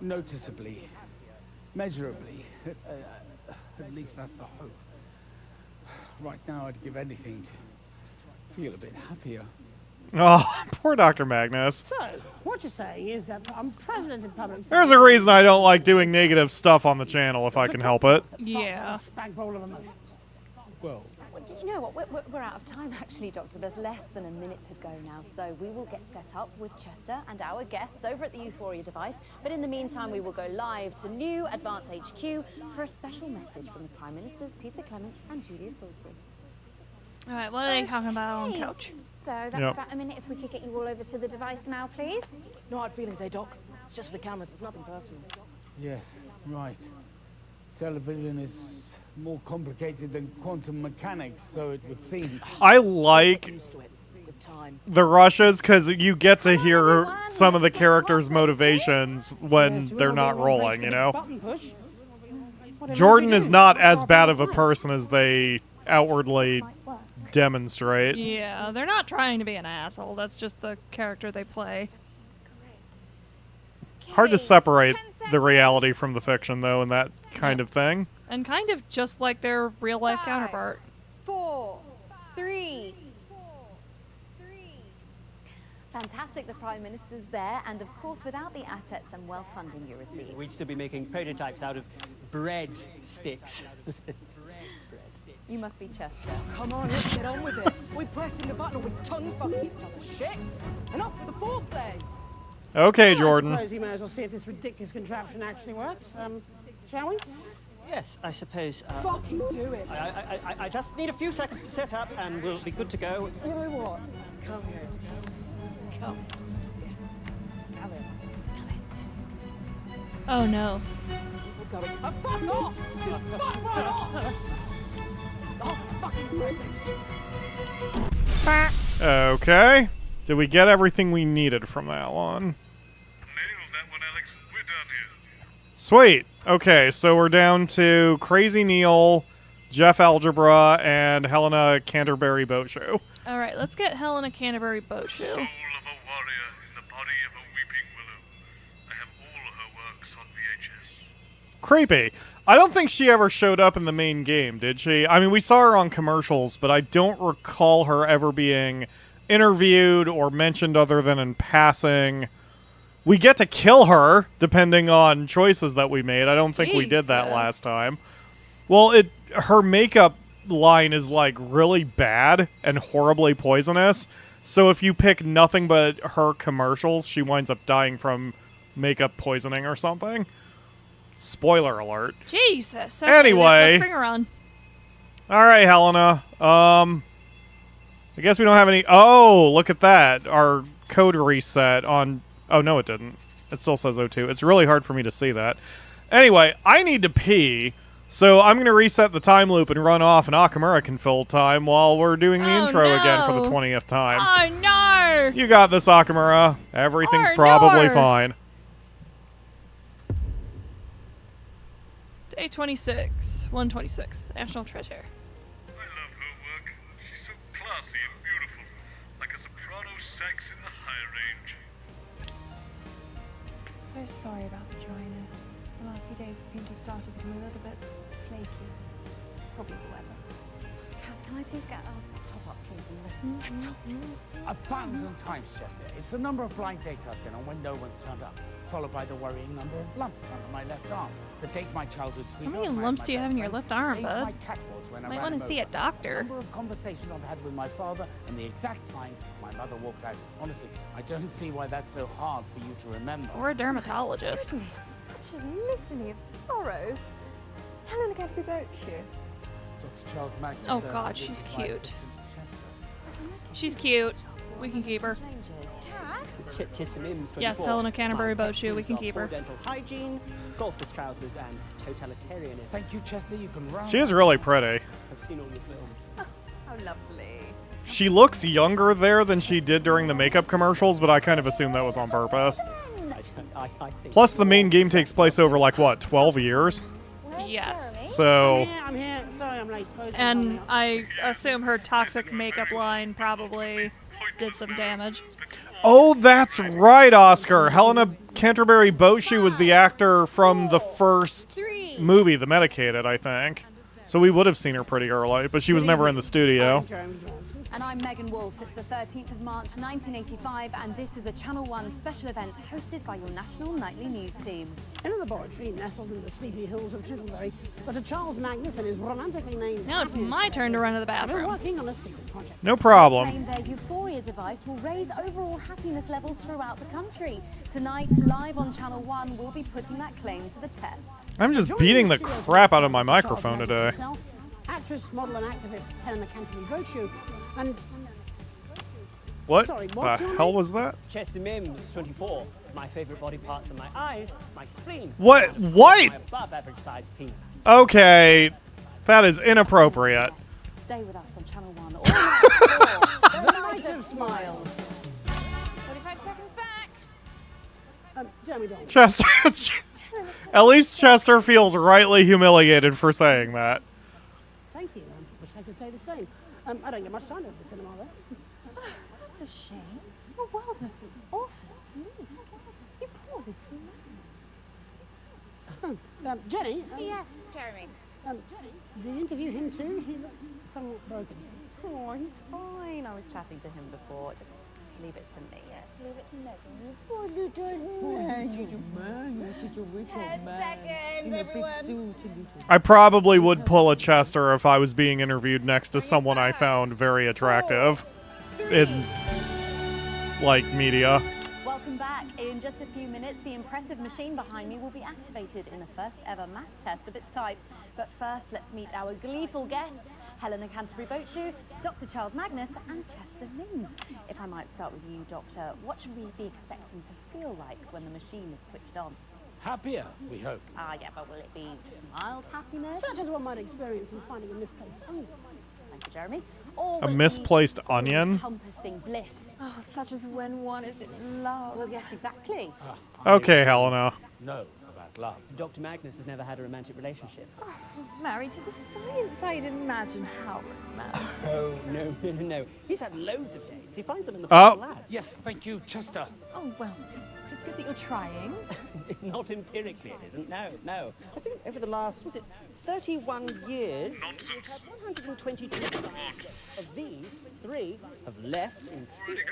Speaker 4: noticeably, measurably. At least that's the hope. Right now, I'd give anything to feel a bit happier.
Speaker 1: Oh, poor Dr. Magnus.
Speaker 5: So, what you're saying is that for unprecedented public...
Speaker 1: There's a reason I don't like doing negative stuff on the channel if I can help it.
Speaker 5: Yeah. Spag bowl of emotions.
Speaker 4: Well,
Speaker 7: you know what? We're out of time, actually, Doctor. There's less than a minute to go now, so we will get set up with Chester and our guests over at the Euphoria device. But in the meantime, we will go live to New Advance HQ for a special message from the Prime Ministers Peter Clement and Julia Salisbury.
Speaker 2: All right, what are they talking about on the couch?
Speaker 15: So that's about a minute. If we could get you all over to the device now, please.
Speaker 11: No hard feelings, eh, Doc? It's just for the cameras. It's nothing personal.
Speaker 4: Yes, right. Television is more complicated than quantum mechanics, so it would seem.
Speaker 1: I like the rushes because you get to hear some of the characters' motivations when they're not rolling, you know?
Speaker 5: Button push.
Speaker 1: Jordan is not as bad of a person as they outwardly demonstrate.
Speaker 2: Yeah, they're not trying to be an asshole. That's just the character they play.
Speaker 1: Hard to separate the reality from the fiction, though, in that kind of thing.
Speaker 2: And kind of just like their real-life counterpart.
Speaker 15: 4, 3.
Speaker 7: Fantastic, the Prime Minister's there, and of course, without the assets and well-funding you receive.
Speaker 21: We'd still be making prototypes out of bread sticks.
Speaker 7: You must be Chester.
Speaker 11: Come on, let's get on with it. We're pressing the button or we're tongue-fucking each other. Shit! Enough for the foreplay!
Speaker 1: Okay, Jordan.
Speaker 5: I suppose you may as well see if this ridiculous contraption actually works. Shall we?
Speaker 21: Yes, I suppose.
Speaker 11: Fucking do it!
Speaker 21: I just need a few seconds to set up and we'll be good to go.
Speaker 11: You know what? Come here. Come. Come in.
Speaker 2: Oh no.
Speaker 11: We're going. Oh, fuck off! Just fuck right off! Oh, fucking presents!
Speaker 1: Okay. Did we get everything we needed from that one?
Speaker 3: Nailed that one, Alex. We're done here.
Speaker 1: Sweet. Okay, so we're down to Crazy Neil, Geoff Algebra, and Helena Canterbury-Boatshoe.
Speaker 2: All right, let's get Helena Canterbury-Boatshoe.
Speaker 3: Soul of a warrior in the body of a weeping willow. I have all her works on VHS.
Speaker 1: Creepy. I don't think she ever showed up in the main game, did she? I mean, we saw her on commercials, but I don't recall her ever being interviewed or mentioned other than in passing. We get to kill her, depending on choices that we made. I don't think we did that last time. Well, her makeup line is, like, really bad and horribly poisonous. So if you pick nothing but her commercials, she winds up dying from makeup poisoning or something. Spoiler alert.
Speaker 2: Jesus. Okay,
Speaker 1: Anyway.
Speaker 2: let's bring her on.
Speaker 1: All right, Helena. I guess we don't have any... Oh, look at that. Our code reset on... Oh, no, it didn't. It still says O2. It's really hard for me to see that. Anyway, I need to pee, so I'm going to reset the time loop and run off, and Akamura can fill time while we're doing the intro again for the 20th time.
Speaker 2: Oh, no!
Speaker 1: You got this, Akamura. Everything's probably fine.
Speaker 2: Day 26. 126. National Treasure.
Speaker 3: I love her work. She's so classy and beautiful. Like a soprano sax in the high range.
Speaker 6: So sorry about the dryness. The last few days it seemed to start to become a little bit flaky. Probably the weather.
Speaker 7: Can I please get a top-up, please?
Speaker 4: 1,000 times, Chester. It's the number of blind dates I've been on when no one's turned up, followed by the worrying number of lumps under my left arm. The date my childhood
Speaker 2: How
Speaker 4: sweetheart.
Speaker 2: many lumps do you have in your left arm,
Speaker 4: age
Speaker 2: bud?
Speaker 4: my cat was when I
Speaker 2: Might
Speaker 4: ran
Speaker 2: want
Speaker 4: him
Speaker 2: to see a
Speaker 4: over.
Speaker 2: doctor.
Speaker 4: The number of conversations I've had with my father and the exact time my mother walked out. Honestly, I don't see why that's so hard for you to remember.
Speaker 2: Or a dermatologist.
Speaker 6: Goodness, such a litany of sorrows. Helena Canterbury-Boatshoe.
Speaker 4: Dr. Charles Magnus.
Speaker 2: Oh god, she's cute. She's cute. We can keep her.
Speaker 21: Chester Mims, 24.
Speaker 2: Yes, Helena Canterbury-Boatshoe, we can
Speaker 21: My
Speaker 2: keep her.
Speaker 21: poor dental hygiene, golfer's trousers, and totalitarianism.
Speaker 4: Thank you, Chester. You can run.
Speaker 1: She is really pretty.
Speaker 21: I've seen all your films.
Speaker 6: How lovely.
Speaker 1: She looks younger there than she did during the makeup commercials, but I kind of assume that was on purpose.
Speaker 21: I think
Speaker 1: Plus, the main game takes place over, like, what, 12 years?
Speaker 2: Yes.
Speaker 1: So...
Speaker 5: I'm here. Sorry, I'm late.
Speaker 2: And I assume her toxic makeup line probably did some damage.
Speaker 1: Oh, that's right, Oscar. Helena Canterbury-Boatshoe was the actor from the first movie, The Medicated, I think. So we would have seen her pretty early, but she was never in the studio.
Speaker 7: And I'm Megan Wolf. It's the 13th of March, 1985, and this is a Channel 1 special event hosted by your national nightly news team.
Speaker 5: In a laboratory nestled in the sleepy hills of Chittlebury, Dr. Charles Magnus and his romantically named...
Speaker 2: Now it's my turn to run to the
Speaker 5: They're
Speaker 2: bathroom.
Speaker 5: working on a secret project.
Speaker 1: No problem.
Speaker 7: Claim their Euphoria device will raise overall happiness levels throughout the country. Tonight, live on Channel 1, we'll be putting that claim to the test.
Speaker 1: I'm just beating the crap out of my microphone today.
Speaker 5: Actress, model, and activist Helena Canterbury-Boatshoe, and...
Speaker 1: What
Speaker 5: Sorry,
Speaker 1: the
Speaker 5: what's your
Speaker 1: hell
Speaker 5: name?
Speaker 1: was that?
Speaker 21: Chester Mims, 24. My favourite body parts are my eyes, my spleen.
Speaker 1: What?
Speaker 21: My above average size penis.
Speaker 1: Okay, that is inappropriate.
Speaker 7: Stay with us on Channel 1. All night,
Speaker 5: The Night of Smiles.
Speaker 15: 45 seconds back.
Speaker 5: Jeremy Donald.
Speaker 1: Chester.
Speaker 6: Helena
Speaker 1: At least Chester feels rightly humiliated for saying that.
Speaker 5: Thank you. Wish I could say the same. I don't get much time at the cinema, though.
Speaker 6: Oh, that's a shame. Your world must be awful. You poor little man.
Speaker 5: Jenny?
Speaker 15: Yes, Jeremy.
Speaker 5: Did you interview him too? He looks somewhat broken.
Speaker 7: Oh, he's fine. I was chatting to him before. Just leave it to me.
Speaker 15: Yes, leave it to Megan.
Speaker 5: Poor little
Speaker 15: 10 seconds, everyone.
Speaker 1: I probably would pull a Chester if I was being interviewed next to someone I found very attractive in, like, media.
Speaker 7: Welcome back. In just a few minutes, the impressive machine behind me will be activated in the first ever mass test of its type. But first, let's meet our gleeful guests, Helena Canterbury-Boatshoe, Dr. Charles Magnus, and Chester Mims. If I might start with you, Doctor, what should we be expecting to feel like when the machine is switched on?
Speaker 4: Happier, we hope.
Speaker 7: Yeah, but will it be just mild happiness?
Speaker 5: Such as one might experience in finding a misplaced onion.
Speaker 7: Thank you, Jeremy. Or
Speaker 1: A misplaced onion?
Speaker 7: encompassing bliss.
Speaker 6: Oh, such as when one is in love.
Speaker 7: Well, yes, exactly.
Speaker 1: Okay, Helena.
Speaker 4: No, about love.
Speaker 21: Dr. Magnus has never had a romantic relationship.
Speaker 6: Married to the science, I'd imagine how romantic.
Speaker 21: Oh, no. He's had loads of dates. He finds them in the
Speaker 1: Oh.
Speaker 21: lab.
Speaker 4: Yes, thank you, Chester.
Speaker 6: Oh, well, it's good that you're trying.
Speaker 21: Not empirically, it isn't. No. I think over the last, 31 years, he's had 122 clients. Of these, 3 have left in tears.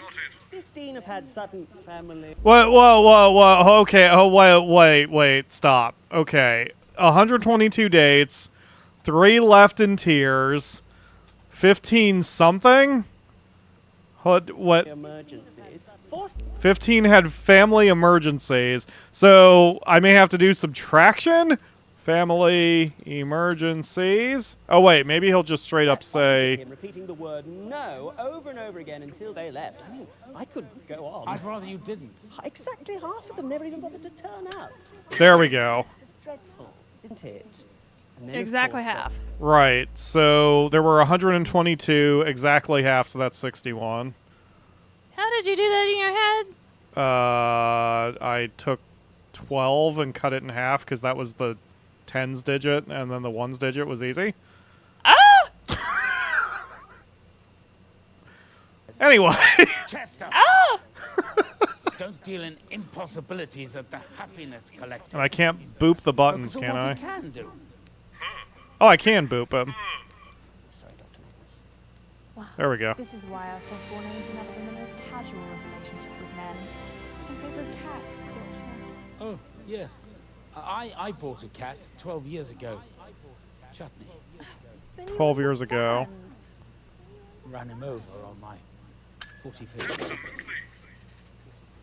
Speaker 21: 15 have had sudden family.
Speaker 1: Whoa. Okay. Oh, wait. Stop. Okay. 122 dates, 3 left in tears, 15 something? What?
Speaker 21: Emergencies.
Speaker 1: 15 had family emergencies. So I may have to do subtraction? Family emergencies. Oh, wait. Maybe he'll just straight up say...
Speaker 21: Him repeating the word no over and over again until they left. I mean, I could go on.
Speaker 4: I'd rather you didn't.
Speaker 21: Exactly half of them never even bothered to turn up.
Speaker 1: There we go.
Speaker 21: It's just dreadful, isn't it? And then, of
Speaker 2: Exactly
Speaker 21: course,
Speaker 2: half.
Speaker 1: Right. So there were 122, exactly half, so that's 61.
Speaker 2: How did you do that in your head?
Speaker 1: I took 12 and cut it in half because that was the tens digit, and then the ones digit was easy. Anyway.
Speaker 4: Chester! Don't deal in impossibilities at the Happiness Collective.
Speaker 1: And I can't boop the buttons,
Speaker 4: Focus
Speaker 1: can
Speaker 4: on
Speaker 1: I?
Speaker 4: what we can do.
Speaker 1: Oh, I can boop them.
Speaker 21: Sorry, Dr. Magnus.
Speaker 6: Well,
Speaker 1: There we go.
Speaker 6: This is why I've forsworn anything other than the most casual of relationships with men. In favor of cats, Doctor.
Speaker 4: Oh, yes. I bought a cat 12 years ago. Chutney.
Speaker 1: 12 years ago.
Speaker 4: Ran him over on my 45th birthday.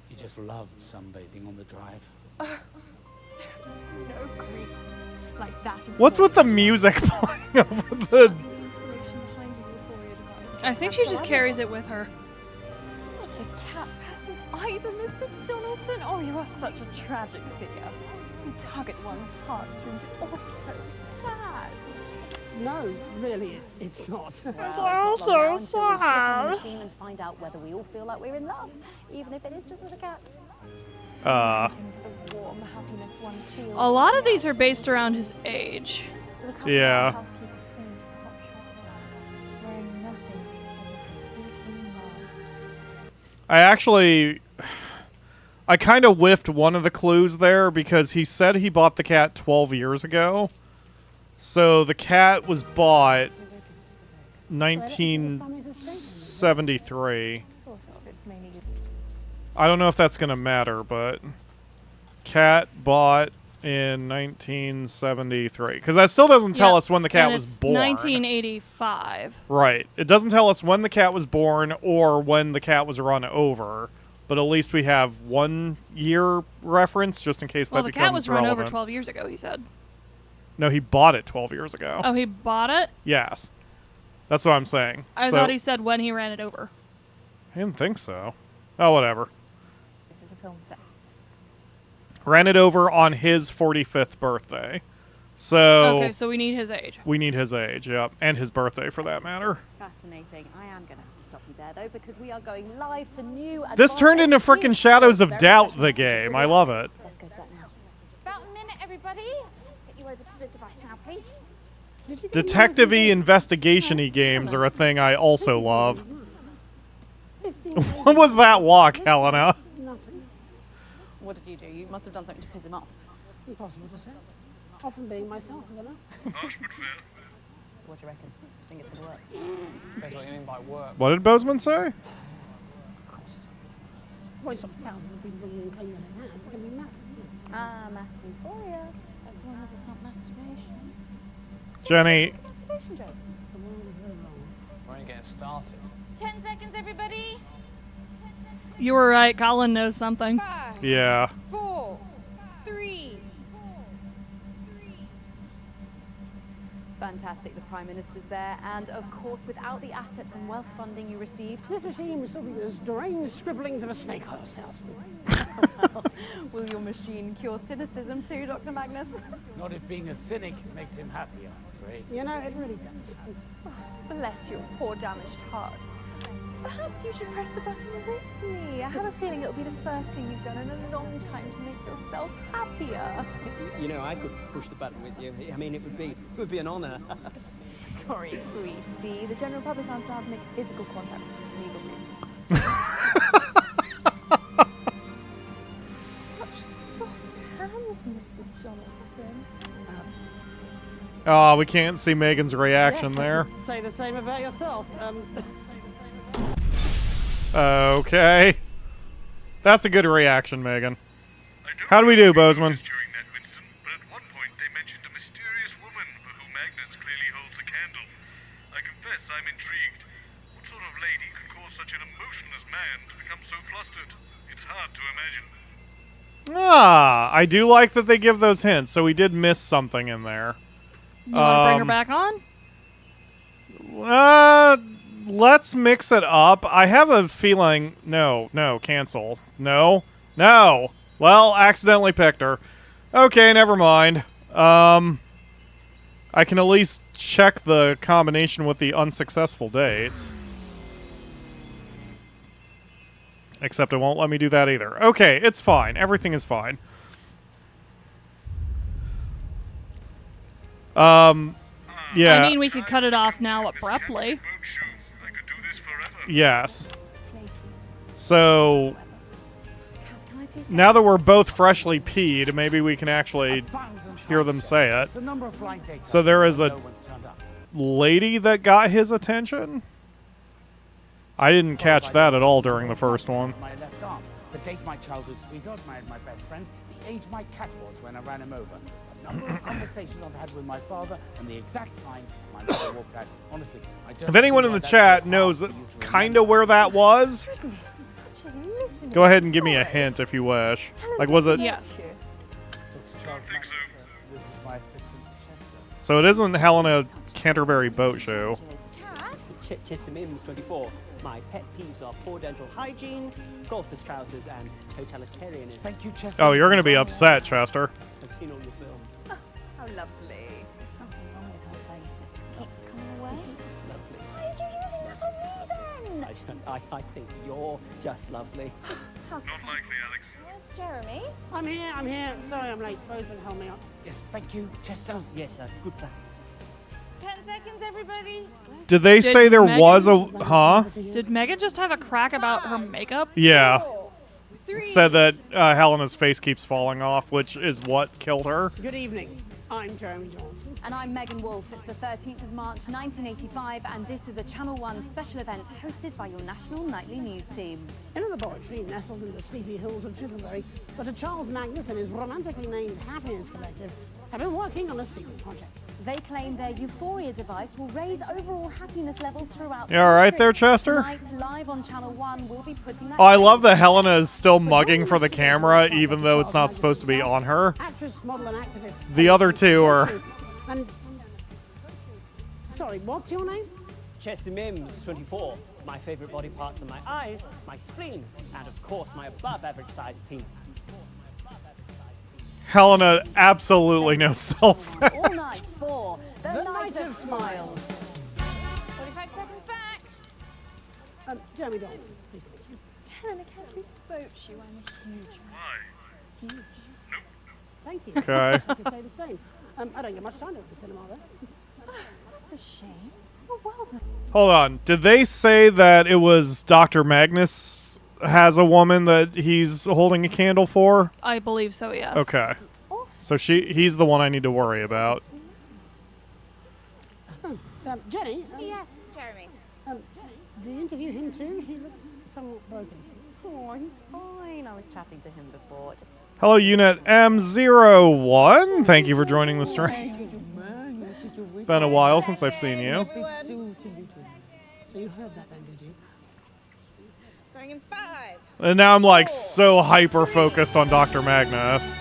Speaker 4: He just loved sunbathing on the drive.
Speaker 6: There's no grief like that.
Speaker 1: What's with the music playing over the...
Speaker 2: I think she just carries it with her.
Speaker 6: What a cat person either, Mr. Donaldson. Oh, you are such a tragic figure. You tug at one's heartstrings. It's all so sad.
Speaker 5: No, really, it's not.
Speaker 7: It's all so sad. Machine and find out whether we all feel like we're in love, even if it is just with a cat.
Speaker 6: The warm happiness one feels.
Speaker 2: A lot of these are based around his age.
Speaker 1: Yeah.
Speaker 6: Housekeeper's famous hot chocolate, wearing nothing but a creaking mask.
Speaker 1: I kind of whiffed one of the clues there because he said he bought the cat 12 years ago. So the cat was bought 1973.
Speaker 6: Sort of. It's mainly
Speaker 1: I don't know if that's going to matter, but cat bought in 1973. Because that still doesn't tell us when the cat
Speaker 2: and
Speaker 1: was
Speaker 2: it's
Speaker 1: born.
Speaker 2: 1985.
Speaker 1: Right. It doesn't tell us when the cat was born or when the cat was run over. But at least we have 1 year reference just in case
Speaker 2: Well,
Speaker 1: that
Speaker 2: the
Speaker 1: becomes
Speaker 2: cat was run
Speaker 1: relevant.
Speaker 2: over 12 years ago, he said.
Speaker 1: No, he bought it 12 years ago.
Speaker 2: Oh, he bought it?
Speaker 1: Yes. That's what I'm saying.
Speaker 2: I
Speaker 1: So-
Speaker 2: thought he said when he ran it over.
Speaker 1: I didn't think so. Oh, whatever.
Speaker 6: This is a film set.
Speaker 1: Ran it over on his 45th birthday. So
Speaker 2: Okay, so we need his age.
Speaker 1: we need his age, yep. And his birthday for that matter.
Speaker 7: Fascinating. I am going to have to stop you there, though, because we are going live to new...
Speaker 1: This turned into frickin' Shadows of Doubt, the game. I love it.
Speaker 7: Let's go to that now.
Speaker 15: about a minute, everybody. Let's get you over to the device now, please.
Speaker 1: Detective-y, investigation-y games are a thing I also love. What was that walk, Helena?
Speaker 5: Nothing.
Speaker 6: What did you do? You must have done something to piss him off.
Speaker 5: Impossible to say. Often being myself, is enough.
Speaker 3: Harsh but fair.
Speaker 6: So what do you reckon? Think it's gonna work?
Speaker 19: Depends what you mean by work.
Speaker 1: What did Boseman say?
Speaker 5: Well, it's sort of thousands of people bringing in claim that it has. It's going to be massive.
Speaker 6: Ah, mass euphoria. As long as it's not masturbation.
Speaker 1: Jenny.
Speaker 6: Masturbation joke.
Speaker 19: We're only getting started.
Speaker 15: 10 seconds, everybody.
Speaker 2: You were right. Colin knows something.
Speaker 1: Yeah.
Speaker 15: 4, 3.
Speaker 7: Fantastic, the Prime Minister's there, and of course, without the assets and wealth funding you received,
Speaker 5: This machine was something as deranged scribblings of a snake oil salesman.
Speaker 7: will your machine cure cynicism too, Dr. Magnus?
Speaker 4: Not if being a cynic makes him happy, I'm afraid.
Speaker 5: You know, it really does.
Speaker 6: Bless your poor damaged heart. Perhaps you should press the button with me. I have a feeling it'll be the first thing you've done in a long time to make yourself happier.
Speaker 14: You know, I could push the button with you. I mean, it would be an honor.
Speaker 6: Sorry, sweetie. The general public aren't allowed to make physical contact for legal reasons. Such soft hands, Mr. Donaldson.
Speaker 1: Oh, we can't see Megan's reaction
Speaker 5: Yes,
Speaker 1: there.
Speaker 5: Say the same about yourself.
Speaker 1: Okay. That's a good reaction, Megan. How do we do, Boseman?
Speaker 3: During that, Winston, but at one point they mentioned a mysterious woman for whom Magnus clearly holds a candle. I confess I'm intrigued. What sort of lady could cause such an emotionless man to become so flustered? It's hard to imagine.
Speaker 1: Ah, I do like that they give those hints, so we did miss something in there.
Speaker 2: You want to bring her back on?
Speaker 1: Let's mix it up. I have a feeling... No, cancel. No. Well, accidentally picked her. Okay, never mind. I can at least check the combination with the unsuccessful dates. Except it won't let me do that either. Okay, it's fine. Everything is fine. Yeah.
Speaker 2: I mean, we could cut it off now abruptly.
Speaker 1: Yes. So, now that we're both freshly peed, maybe we can actually hear them say it. So there is a lady that got his attention? I didn't catch that at all during the first one.
Speaker 4: My left arm. The date my childhood sweetheart married my best friend. The age my cat was when I ran him over. A number of conversations I've had with my father, and the exact time my mother walked out. Honestly, I don't.
Speaker 1: If anyone in the chat knows kind of where that was, go ahead and give me a hint if you wish. Like, was it?
Speaker 2: Yes.
Speaker 4: This is my assistant, Chester.
Speaker 1: So it isn't Helena Canterbury-Boatshoe.
Speaker 14: Chester Mims, 24. My pet peeves are poor dental hygiene, golfer's trousers, and totalitarianism.
Speaker 4: Thank you, Chester.
Speaker 1: Oh, you're going to be upset, Chester.
Speaker 14: I've seen all your films.
Speaker 6: How lovely.
Speaker 15: There's something wrong with her face. It keeps coming away.
Speaker 14: Lovely.
Speaker 15: Why are you using that on me then?
Speaker 14: I think you're just lovely.
Speaker 15: Not
Speaker 3: likely, Alex.
Speaker 15: Where's Jeremy?
Speaker 5: I'm here. Sorry I'm late. Boseman held me up.
Speaker 4: Yes, thank you, Chester.
Speaker 14: Yes, good plan.
Speaker 15: 10 seconds, everybody.
Speaker 1: Did they say there
Speaker 2: Megan-
Speaker 1: was a... Huh?
Speaker 2: Did Megan just have a crack about her makeup?
Speaker 1: Yeah. Said that Helena's face keeps falling off, which is what killed her.
Speaker 5: Good evening. I'm Jeremy Johnson.
Speaker 7: And I'm Megan Wolfe. It's the 13th of March, 1985, and this is a Channel 1 special event hosted by your national nightly news team.
Speaker 5: In a laboratory nestled in the sleepy hills of Chittlebury, Dr. Charles Magnus and his romantically named Happiness Collective have been working on a secret project.
Speaker 7: They claim their Euphoria device will raise overall happiness levels throughout.
Speaker 1: You all right there, Chester?
Speaker 7: Tonight, live on Channel 1, we'll be putting that.
Speaker 1: Oh, I love that Helena is still mugging for the camera, even though it's not supposed to be on her.
Speaker 5: Actress, model, and activist.
Speaker 1: The other two are...
Speaker 5: And sorry, what's your name?
Speaker 14: Chester Mims, 24. My favorite body parts are my eyes, my spleen, and of course my above-average size penis.
Speaker 1: Helena absolutely no sells that.
Speaker 7: All night for the Night of Smiles.
Speaker 15: 45 seconds back.
Speaker 5: Jeremy Johnson, please meet you.
Speaker 6: Helena Canterbury-Boatshoe, I'm a huge fan.
Speaker 3: Why?
Speaker 6: Huge.
Speaker 3: Nope.
Speaker 5: Thank you.
Speaker 1: Okay.
Speaker 5: I could say the same. I don't get much time at the cinema, though.
Speaker 7: That's a shame. Your world with
Speaker 1: Hold on. Did they say that it was Dr. Magnus has a woman that he's holding a candle for?
Speaker 2: I believe so, yes.
Speaker 1: Okay. So he's the one I need to worry about.
Speaker 5: Jenny?
Speaker 15: Yes, Jeremy.
Speaker 5: Do you interview him too? He looks somewhat broken.
Speaker 7: Oh, he's fine. I was chatting to him before. Just
Speaker 1: Hello, Unit M01. Thank you for joining the stream. It's been a while since I've seen you.
Speaker 5: So you heard that then, did you?
Speaker 15: Going in 5.
Speaker 1: And now I'm like so hyper focused on Dr. Magnus.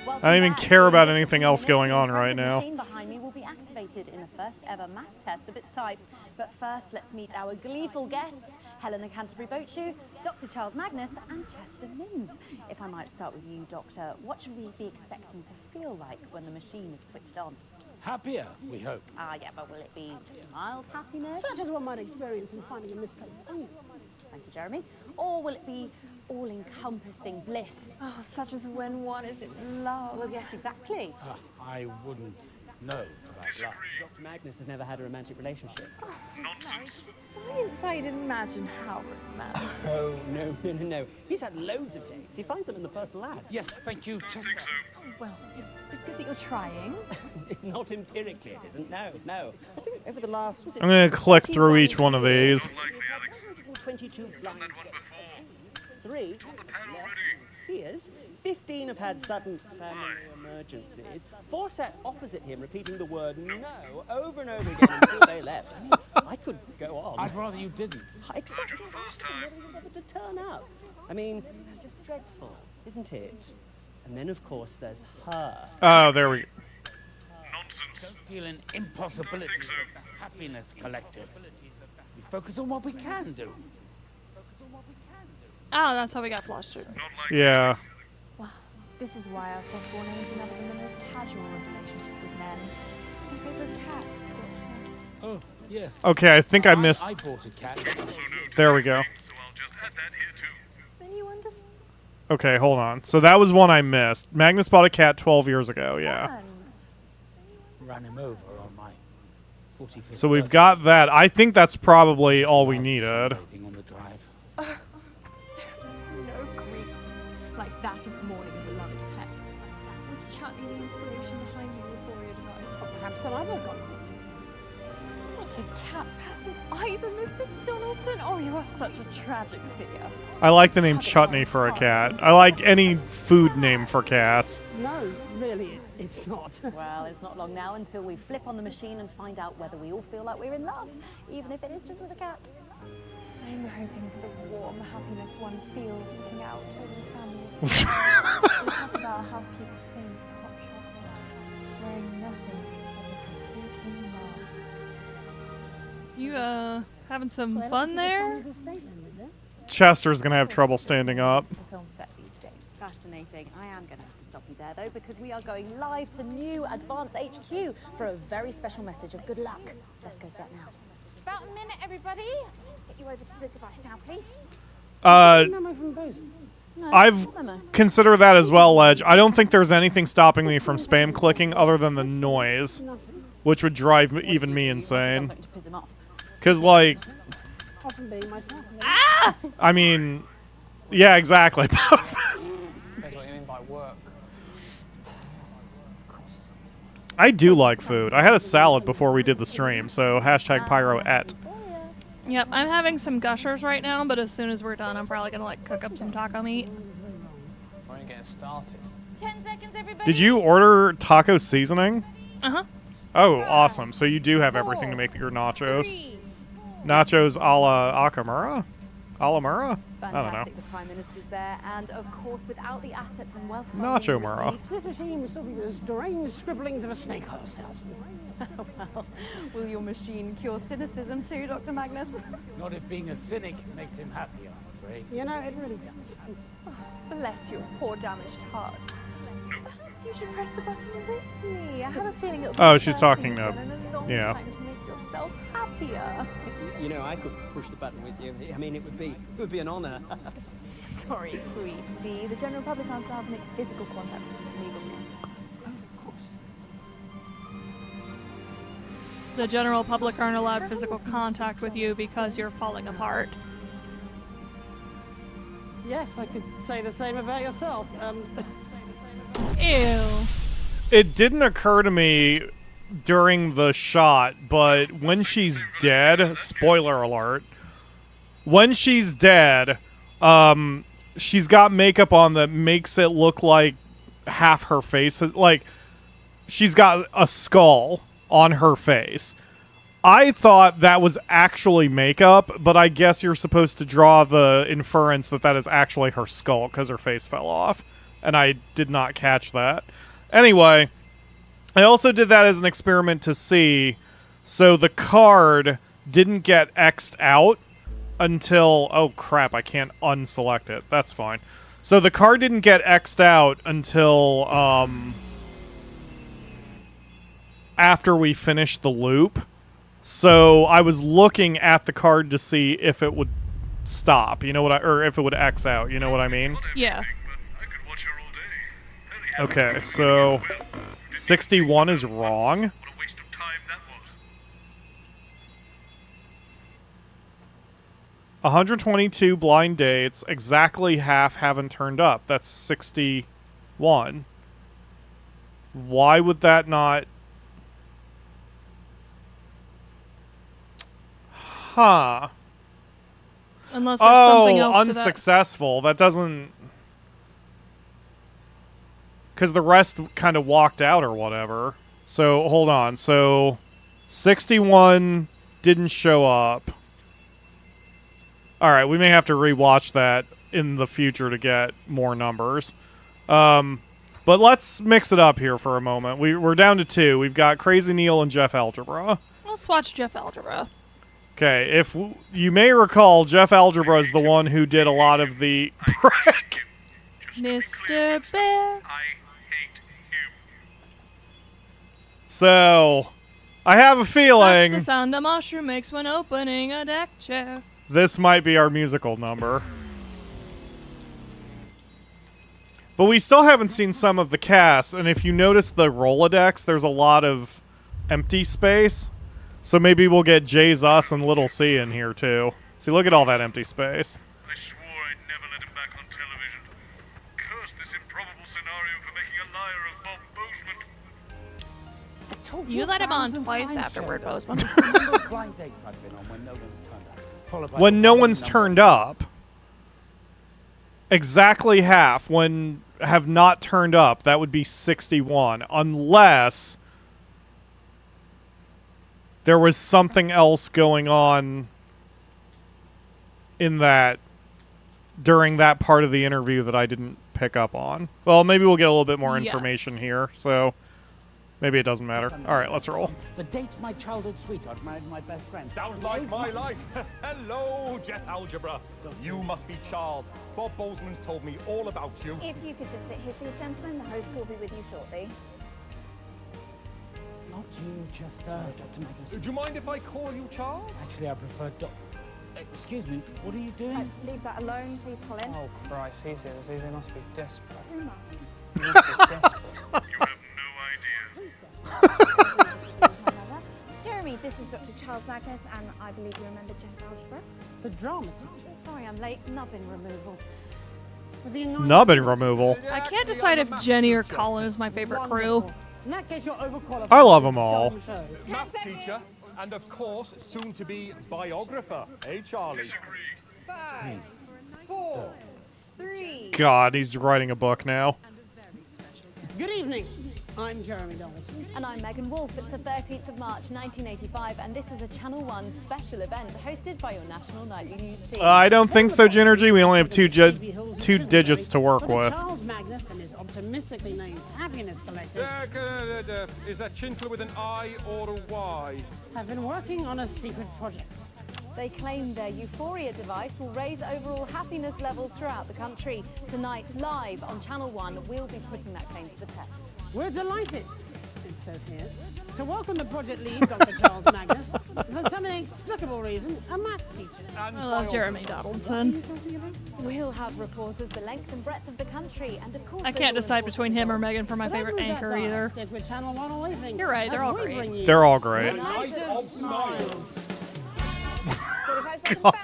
Speaker 7: Welcome
Speaker 1: I don't even
Speaker 7: back.
Speaker 1: care
Speaker 7: In
Speaker 1: about
Speaker 7: just a
Speaker 1: anything
Speaker 7: few
Speaker 1: else
Speaker 7: minutes,
Speaker 1: going
Speaker 7: the
Speaker 1: on right
Speaker 7: impressive
Speaker 1: now.
Speaker 7: machine behind me will be activated in the first ever mass test of its type. But first, let's meet our gleeful guests, Helena Canterbury-Boatshoe, Dr. Charles Magnus, and Chester Mims. If I might start with you, Doctor, what should we be expecting to feel like when the machine is switched on?
Speaker 4: Happier, we hope.
Speaker 7: Yeah, but will it be just mild happiness?
Speaker 5: Such as one might experience in finding a misplaced onion.
Speaker 7: Thank you, Jeremy. Or will it be all-encompassing bliss?
Speaker 6: Oh, such as when one is in love.
Speaker 7: Well, yes, exactly.
Speaker 4: I wouldn't know about that.
Speaker 14: Dr. Magnus has never had a romantic relationship.
Speaker 6: Nonsense. Science, I'd imagine how romantic.
Speaker 14: Oh, no. He's had loads of dates. He finds them in the personal ad.
Speaker 4: Yes, thank you, Chester.
Speaker 6: Oh, well, it's good that you're trying.
Speaker 14: Not empirically, it isn't. No. I think over the last... Was it
Speaker 1: I'm going to click through each one of these.
Speaker 14: 122 blind dates. 3 Here's 15 have had sudden family emergencies. 4 sat opposite him, repeating the word no over and over again until they left. I could go on.
Speaker 4: I'd rather you didn't.
Speaker 14: Exactly. Never to turn up. I mean, it's just dreadful, isn't it? And then, of course, there's her.
Speaker 1: Oh, there we go.
Speaker 4: Don't deal in impossibilities of the happiness collective. We focus on what we can do.
Speaker 2: Oh, that's how we got flustered.
Speaker 1: Yeah.
Speaker 6: Well, this is why I've forsworn anything other than the most casual of relationships with men. My favorite cats, Doctor.
Speaker 4: Oh, yes.
Speaker 1: Okay, I think I missed.
Speaker 4: I bought a cat.
Speaker 1: There we go.
Speaker 6: Then you understand.
Speaker 1: Okay, hold on. So that was one I missed. Magnus bought a cat 12 years ago, yeah.
Speaker 4: Ran him over on my 45th
Speaker 1: So we've got that. I think that's probably all we needed.
Speaker 4: on the drive.
Speaker 6: There's no grief like that of mourning a beloved pet. Was chutney the inspiration behind your euphoria device?
Speaker 5: Or perhaps some other god.
Speaker 6: What a cat peasant. Either Mr. Donaldson, oh, you are such a tragic figure.
Speaker 1: I like the name Chutney for a cat. I like any food name for cats.
Speaker 5: No, really, it's not.
Speaker 7: Well, it's not long now until we flip on the machine and find out whether we all feel like we're in love, even if it is just with a cat.
Speaker 6: I'm hoping for the warm happiness one feels looking out over the family's on top of our housekeeper's famous hot chocolate, wearing nothing but a kabuki mask.
Speaker 2: You, having some fun there?
Speaker 1: Chester's going to have trouble standing up.
Speaker 7: It's a film set these days. Fascinating. I am going to have to stop you there, though, because we are going live to New Advance HQ for a very special message of good luck. Let's go to that now.
Speaker 15: About a minute, everybody. Let's get you over to the device now, please.
Speaker 1: I've considered that as well, Ledge. I don't think there's anything stopping me from spam clicking other than the noise, which would drive even me insane. Because, like,
Speaker 5: Often being myself.
Speaker 1: I mean, yeah, exactly.
Speaker 19: Depends what you mean by work.
Speaker 1: I do like food. I had a salad before we did the stream, so hashtag Pyro@.
Speaker 2: Yep, I'm having some gushers right now, but as soon as we're done, I'm probably gonna like cook up some taco meat.
Speaker 19: We're only getting started.
Speaker 15: 10 seconds, everybody.
Speaker 1: Did you order taco seasoning?
Speaker 2: Uh-huh.
Speaker 1: Oh, awesome. So you do have everything to make your nachos. Nachos a la Akamura? Alamura? I don't know.
Speaker 7: Fantastic, the Prime Minister's there, and of course, without the assets and wealth
Speaker 1: Nacho Mura.
Speaker 5: This machine was still as deranged scribblings of a snake oil salesman.
Speaker 7: Well, will your machine cure cynicism too, Dr. Magnus?
Speaker 4: Not if being a cynic makes him happy, I'm afraid.
Speaker 5: You know, it really does.
Speaker 6: Bless your poor damaged heart. Perhaps you should press the button with me. I have a feeling it'll be
Speaker 1: Oh,
Speaker 6: the
Speaker 1: she's
Speaker 6: first
Speaker 1: talking
Speaker 6: thing you've
Speaker 1: to-
Speaker 6: done in a long
Speaker 1: yeah.
Speaker 6: time to make yourself happier.
Speaker 14: You know, I could push the button with you. I mean, it would be an honor.
Speaker 6: So Sorry, sweetie. The general public aren't allowed to make physical contact with legal reasons.
Speaker 2: The general public aren't allowed physical contact with you because you're falling apart.
Speaker 5: Yes, I could say the same about yourself.
Speaker 2: Ew.
Speaker 1: It didn't occur to me during the shot, but when she's dead, spoiler alert, when she's dead, she's got makeup on that makes it look like half her face, like she's got a skull on her face. I thought that was actually makeup, but I guess you're supposed to draw the inference that that is actually her skull because her face fell off, and I did not catch that. Anyway, I also did that as an experiment to see, so the card didn't get X'd out until... Oh, crap, I can't unselect it. That's fine. So the card didn't get X'd out until after we finished the loop. So I was looking at the card to see if it would stop, you know what or if it would X out, you know what I mean?
Speaker 2: Yeah.
Speaker 1: Okay, so 61 is wrong. 122 blind dates, exactly half haven't turned up. That's 61. Why would that not... Huh.
Speaker 2: Unless there's something else to that.
Speaker 1: Unsuccessful. That doesn't... Because the rest kind of walked out or whatever. So, hold on. So, 61 didn't show up. Alright, we may have to rewatch that in the future to get more numbers. But let's mix it up here for a moment. We're down to 2. We've got Crazy Neil and Geoff Algebra.
Speaker 2: Let's watch Geoff Algebra.
Speaker 1: Okay, if you may recall, Geoff Algebra is the one who did a lot of the...
Speaker 2: Mr. Bear.
Speaker 1: So, I have a feeling...
Speaker 2: That's the sound a mushroom makes when opening a deck chair.
Speaker 1: This might be our musical number. But we still haven't seen some of the cast, and if you notice the Rolodex, there's a lot of empty space. So maybe we'll get Jay's Us and Little C in here, too. See, look at all that empty space.
Speaker 3: I swore I'd never let him back on television. Curse this improbable scenario for making a liar of Bob Boseman.
Speaker 2: You let him on twice afterward, Boseman.
Speaker 4: Blind dates I've been on when no one's turned up. Followed by
Speaker 1: When no one's turned up. Exactly half. When have not turned up, that would be 61. Unless... there was something else going on in that during that part of the interview that I didn't pick up on. Well, maybe we'll get a little bit more information here, so maybe it doesn't matter. All right, let's roll.
Speaker 4: The date my childhood sweetheart married my best friend.
Speaker 18: Sounds like my life. Hello, Geoff Algebra. You must be Charles. Bob Boseman's told me all about you.
Speaker 7: If you could just sit here, please, gentlemen. The host will be with you shortly.
Speaker 4: Not you, just Dr. Magnus.
Speaker 18: Do you mind if I call you Charles?
Speaker 4: Actually, I prefer Excuse me, what are you doing?
Speaker 7: Leave that alone, please, Colin.
Speaker 19: Oh, Christ, he's ill. They must be desperate.
Speaker 7: Who must?
Speaker 19: They must be desperate.
Speaker 3: You have no idea.
Speaker 7: Jeremy, this is Dr. Charles Magnus, and I believe you remember Geoff Algebra.
Speaker 5: The drama teacher.
Speaker 7: Sorry, I'm late. Nubbin removal.
Speaker 1: Nubbin removal.
Speaker 2: I can't decide if Jenny or Colin is my favorite crew.
Speaker 5: In that case, you're overqualified.
Speaker 1: I love them all.
Speaker 18: Maths teacher, and of course, soon to be biographer. Hey, Charlie.
Speaker 7: 5, 4, 3.
Speaker 1: God, he's writing a book now.
Speaker 5: Good evening. I'm Jeremy Donaldson.
Speaker 7: And I'm Megan Wolf. It's the 13th of March, 1985, and this is a Channel 1 special event hosted by your national nightly news team.
Speaker 1: I don't think so, Ginergy. We only have two digits to work with.
Speaker 5: Charles Magnus and his optimistically named Happiness Collective
Speaker 18: Is that Chintler with an I or a Y?
Speaker 5: have been working on a secret project.
Speaker 7: They claim their Euphoria device will raise overall happiness levels throughout the country. Tonight, live on Channel 1, we'll be putting that claim to the test.
Speaker 5: We're delighted, it says here, to welcome the project lead, Dr. Charles Magnus, for some inexplicable reason, a maths teacher.
Speaker 2: I love Jeremy Donaldson.
Speaker 7: We'll have reporters the length and breadth of the country, and of course
Speaker 2: I can't decide between him or Megan for my favorite anchor either. You're right, they're all great.
Speaker 1: They're all great.
Speaker 5: Night of smiles.
Speaker 1: God.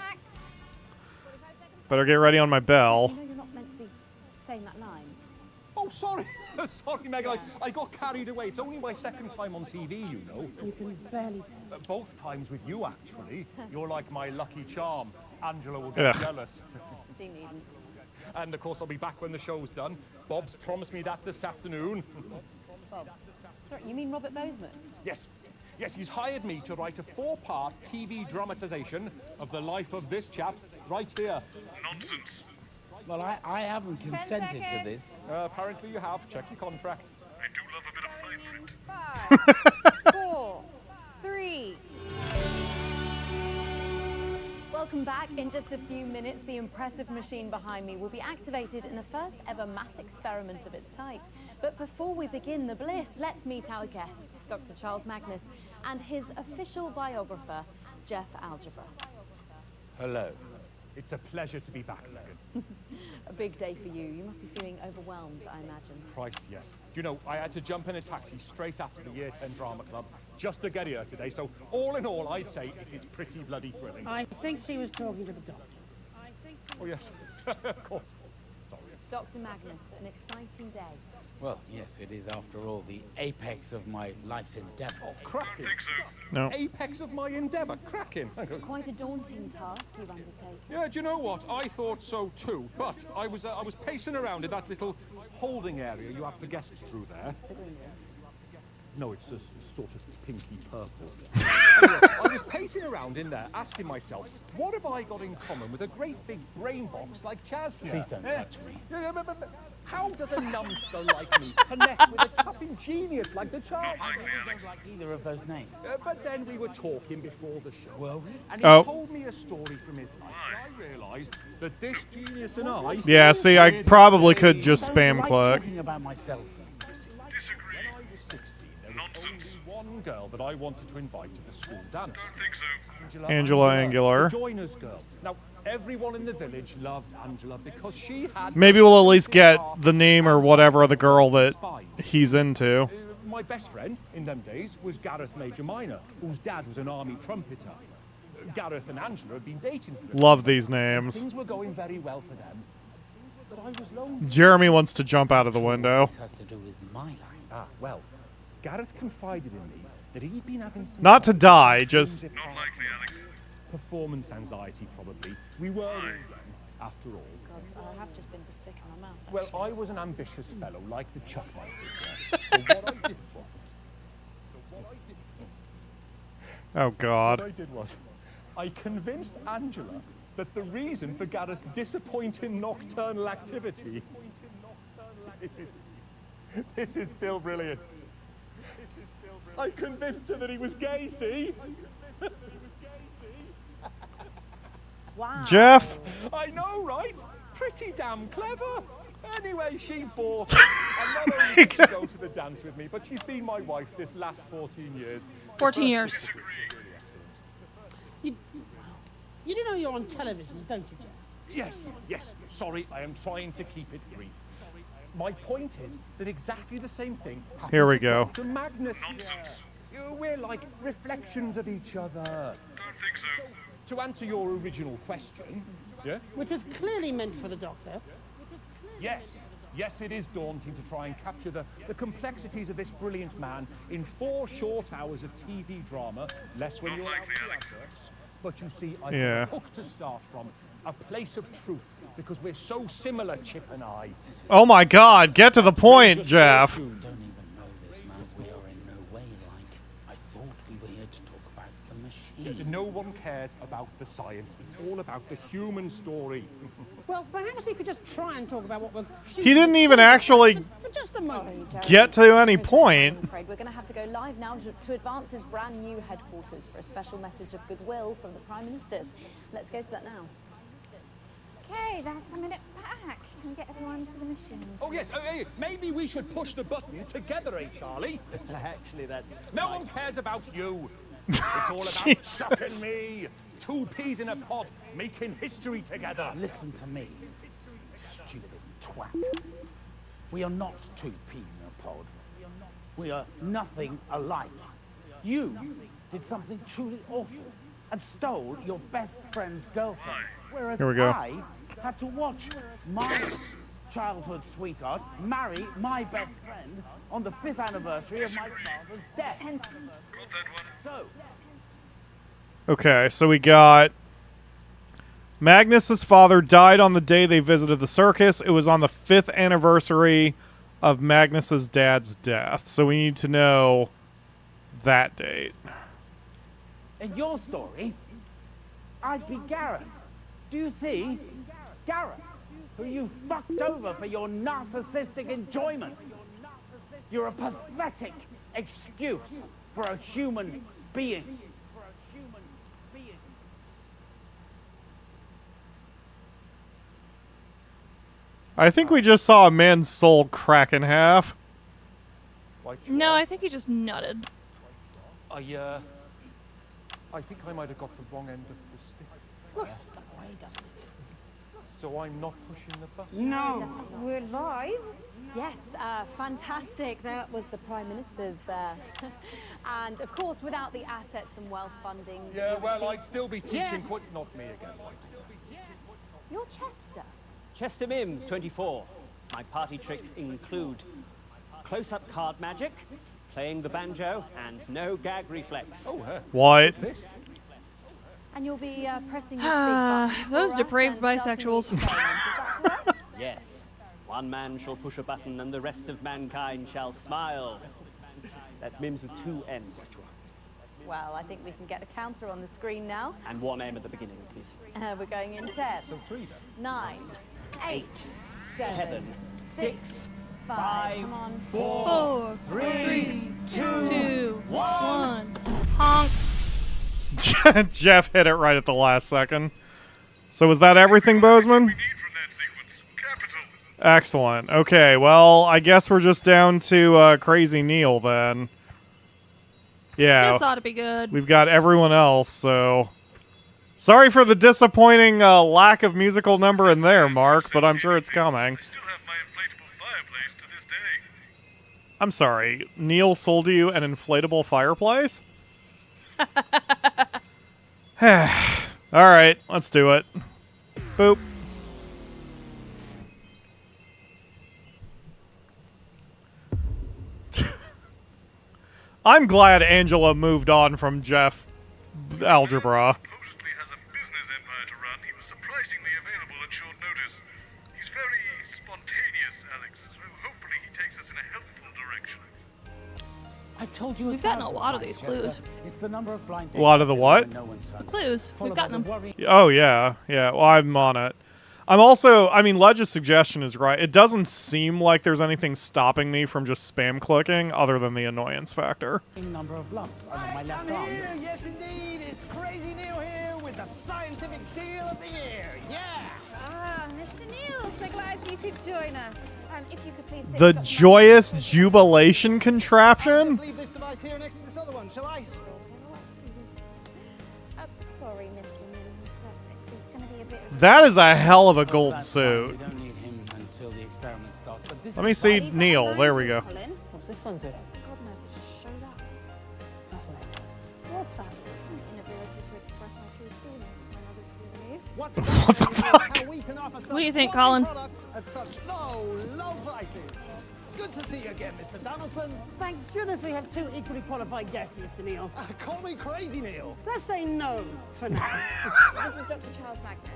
Speaker 1: Better get ready on my bell.
Speaker 7: You know you're not meant to be saying that line.
Speaker 18: Oh, sorry. Sorry, Megan. I got carried away. It's only my second time on TV, you know.
Speaker 5: You can barely tell.
Speaker 18: Both times with you, actually. You're like my lucky charm. Angela will get jealous.
Speaker 7: She needn't.
Speaker 18: And, of course, I'll be back when the show's done. Bob's promised me that this afternoon.
Speaker 7: Bob. Sorry, you mean Robert Boseman?
Speaker 18: Yes. Yes, he's hired me to write a 4-part TV dramatization of the life of this chap right here.
Speaker 3: Nonsense.
Speaker 4: Well, I haven't consented to this.
Speaker 18: Apparently you have. Check your contract.
Speaker 3: I do love a bit of fine print.
Speaker 7: 5, 4, 3. Welcome back. In just a few minutes, the impressive machine behind me will be activated in the first ever mass experiment of its type. But before we begin the bliss, let's meet our guests, Dr. Charles Magnus and his official biographer, Geoff Algebra.
Speaker 18: Hello. It's a pleasure to be back, Megan.
Speaker 7: A big day for you. You must be feeling overwhelmed, I imagine.
Speaker 18: Christ, yes. Do you know, I had to jump in a taxi straight after the Year 10 Drama Club just to get here today, so all in all, I'd say it is pretty bloody thrilling.
Speaker 5: I think she was talking to the doctor.
Speaker 18: Oh, yes. Of course. Sorry.
Speaker 7: Dr. Magnus, an exciting day.
Speaker 4: Well, yes, it is, after all, the apex of my life's endeavor.
Speaker 18: Oh, cracking.
Speaker 1: No.
Speaker 18: Apex of my endeavor. Cracking.
Speaker 7: Quite a daunting task you undertake.
Speaker 18: Yeah, do you know what? I thought so too, but I was pacing around in that little holding area you have the guests through there.
Speaker 7: The green room.
Speaker 18: No, it's a sort of pinky purple. Anyway, I was pacing around in there, asking myself, what have I got in common with a great big brain box like Chaz here?
Speaker 4: Please don't touch me.
Speaker 18: But how does a numbskull like me connect with a chopping genius like the Chaz?
Speaker 4: I don't like either of those names.
Speaker 18: But then we were talking before the show,
Speaker 4: Well,
Speaker 18: and he told me a story from his life, and I realised that this genius and I...
Speaker 1: Yeah, see, I probably could just spam
Speaker 4: like
Speaker 1: click.
Speaker 4: talking about myself.
Speaker 3: Disagree.
Speaker 18: When I was 16, there was only one girl that I wanted to invite to the school dance.
Speaker 3: Don't think so.
Speaker 1: Angela Angular.
Speaker 18: The joiners girl. Now, everyone in the village loved Angela because she had...
Speaker 1: Maybe we'll at least get the name or whatever of the girl that he's into.
Speaker 18: My best friend in them days was Gareth Major Minor, whose dad was an army trumpeter. Gareth and Angela had been dating for a
Speaker 1: Love these names.
Speaker 18: Things were going very well for them, but I was lonely.
Speaker 1: Jeremy wants to jump out of the window.
Speaker 4: This has to do with my life.
Speaker 18: Ah, well, Gareth confided in me that he'd been having some...
Speaker 1: Not to die, just...
Speaker 3: Not likely, Alex.
Speaker 18: Performance anxiety, probably. We were all young, after all.
Speaker 7: God, I have just been for sick in my mouth.
Speaker 18: Well, I was an ambitious fellow, like the Chuckmeister. So what I did was...
Speaker 1: Oh, God.
Speaker 18: What I did was, I convinced Angela that the reason for Gareth's disappointing nocturnal activity... This is still brilliant. I convinced her that he was gay, see?
Speaker 7: Wow.
Speaker 1: Geoff?
Speaker 18: I know, right? Pretty damn clever. Anyway, she bought it. And not only did she go to the dance with me, but she's been my wife this last 14 years.
Speaker 2: 14 years.
Speaker 5: You do know you're on television, don't you, Geoff?
Speaker 18: Yes, yes. Sorry, I am trying to keep it brief. My point is that exactly the same thing happened
Speaker 1: Here we
Speaker 18: to
Speaker 1: go.
Speaker 18: Dr. Magnus. We're like reflections of each other.
Speaker 3: Don't think so.
Speaker 18: To answer your original question, yeah?
Speaker 5: Which was clearly meant for the doctor.
Speaker 18: Yes. Yes, it is daunting to try and capture the complexities of this brilliant man in 4 short hours of TV drama, less when you're out the adverts. But you see, I've got a hook to start from, a place of truth, because we're so similar, Chip and I.
Speaker 1: Oh my God, get to the point, Geoff.
Speaker 4: You don't even know this, man. We are in no way like... I thought we were here to talk about the machine.
Speaker 18: No one cares about the science. It's all about the human story.
Speaker 5: Well, perhaps he could just try and talk about what we're...
Speaker 1: He didn't even actually
Speaker 5: For just a moment.
Speaker 1: get to any point.
Speaker 7: I'm afraid we're going to have to go live now to Advance's brand new headquarters for a special message of goodwill from the Prime Ministers. Let's go to that now.
Speaker 15: Okay, that's a minute back. Can we get everyone to the machine?
Speaker 18: Oh, yes. Hey, maybe we should push the button together, eh, Charlie?
Speaker 14: Actually, that's...
Speaker 18: No one cares about you. It's all about Chuck and me. Two peas in a pod, making history together.
Speaker 4: Listen to me, stupid twat. We are not two peas in a pod. We are nothing alike. You did something truly awful and stole your best friend's girlfriend. Whereas
Speaker 1: Here we go.
Speaker 4: I had to watch my childhood sweetheart marry my best friend on the 5th anniversary of my father's death. So,
Speaker 1: Okay, so we got Magnus's father died on the day they visited the circus. It was on the 5th anniversary of Magnus's dad's death. So we need to know that date.
Speaker 4: in your story, I'd be Gareth. Do you see? Gareth, who you fucked over for your narcissistic enjoyment. You're a pathetic excuse for a human being.
Speaker 1: I think we just saw a man's soul crack in half.
Speaker 2: No, I think he just nutted.
Speaker 18: I think I might have got the wrong end of the stick.
Speaker 11: Looks that way, doesn't it?
Speaker 18: So I'm not pushing the button?
Speaker 7: No. We're live? Yes, fantastic. That was the Prime Minister's there. And of course, without the assets and wealth funding...
Speaker 18: Yeah, well, I'd still be teaching, not me again.
Speaker 7: You're Chester.
Speaker 14: Chester Mims, 24. My party tricks include close-up card magic, playing the banjo, and no gag reflex.
Speaker 18: Oh,
Speaker 1: What?
Speaker 7: And you'll be pressing this big button.
Speaker 2: Those
Speaker 7: for us
Speaker 2: depraved
Speaker 7: and starting the
Speaker 2: bisexuals.
Speaker 7: experiment. Is that correct?
Speaker 14: Yes. One man shall push a button and the rest of mankind shall smile. That's Mims with 2 M's.
Speaker 7: Well, I think we can get a counter on the screen now.
Speaker 14: And 1 M at the beginning, please.
Speaker 7: We're going in 10,
Speaker 18: So 3 then.
Speaker 7: 9, 8,
Speaker 14: 7, 6,
Speaker 7: 5,
Speaker 14: 5,
Speaker 7: come on,
Speaker 2: 4,
Speaker 14: 3,
Speaker 2: 2,
Speaker 14: 1.
Speaker 2: Honk.
Speaker 1: Geoff hit it right at the last second. So was that everything, Boseman? Excellent. Okay, well, I guess we're just down to Crazy Neil then. Yeah.
Speaker 2: This ought to be good.
Speaker 1: We've got everyone else, so... Sorry for the disappointing lack of musical number in there, Mark, but I'm sure it's coming. I'm sorry, Neil sold you an inflatable fireplace? Alright, let's do it. Boop. I'm glad Angela moved on from Geoff Algebra.
Speaker 3: Supposedly has a business empire to run. He was surprisingly available at short notice. He's very spontaneous, Alex, so hopefully he takes us in a helpful direction.
Speaker 4: I've told you
Speaker 2: We've gotten a lot of these clues.
Speaker 4: It's the number of blind
Speaker 1: A lot of the what?
Speaker 2: The clues. We've gotten them.
Speaker 1: Oh, yeah. Yeah, well, I'm on it. I'm also, I mean, Ledge's suggestion is right. It doesn't seem like there's anything stopping me from just spam clicking other than the annoyance factor.
Speaker 4: Number of lumps on my left arm.
Speaker 17: Here, yes indeed, it's Crazy Neil here with the scientific deal of the year. Yeah.
Speaker 15: Ah, Mr. Neil, so glad you could join us. If you could please sit
Speaker 1: The
Speaker 15: Dr.
Speaker 1: joyous jubilation contraption?
Speaker 17: Just leave this device here next to this other one, shall I?
Speaker 15: Sorry, Mr. Mims, but it's going to be a bit of...
Speaker 1: That is a hell of a gold suit.
Speaker 4: We don't need him until the experiment starts. But this
Speaker 1: Let me see Neil. There we go.
Speaker 11: What's this one do?
Speaker 15: God knows, it just showed up.
Speaker 11: Fascinating.
Speaker 15: What's fascinating? Inability to express my true feelings when others feel moved.
Speaker 17: What's
Speaker 1: What the fuck?
Speaker 17: How we can offer such
Speaker 2: What do you think,
Speaker 17: quality
Speaker 2: Colin?
Speaker 17: products at such low prices. Good to see you again, Mr. Donaldson.
Speaker 5: Thank goodness we have 2 equally qualified guests, Mr. Neil.
Speaker 17: Call me Crazy Neil.
Speaker 5: Let's say no for now.
Speaker 15: This is Dr. Charles Magnus.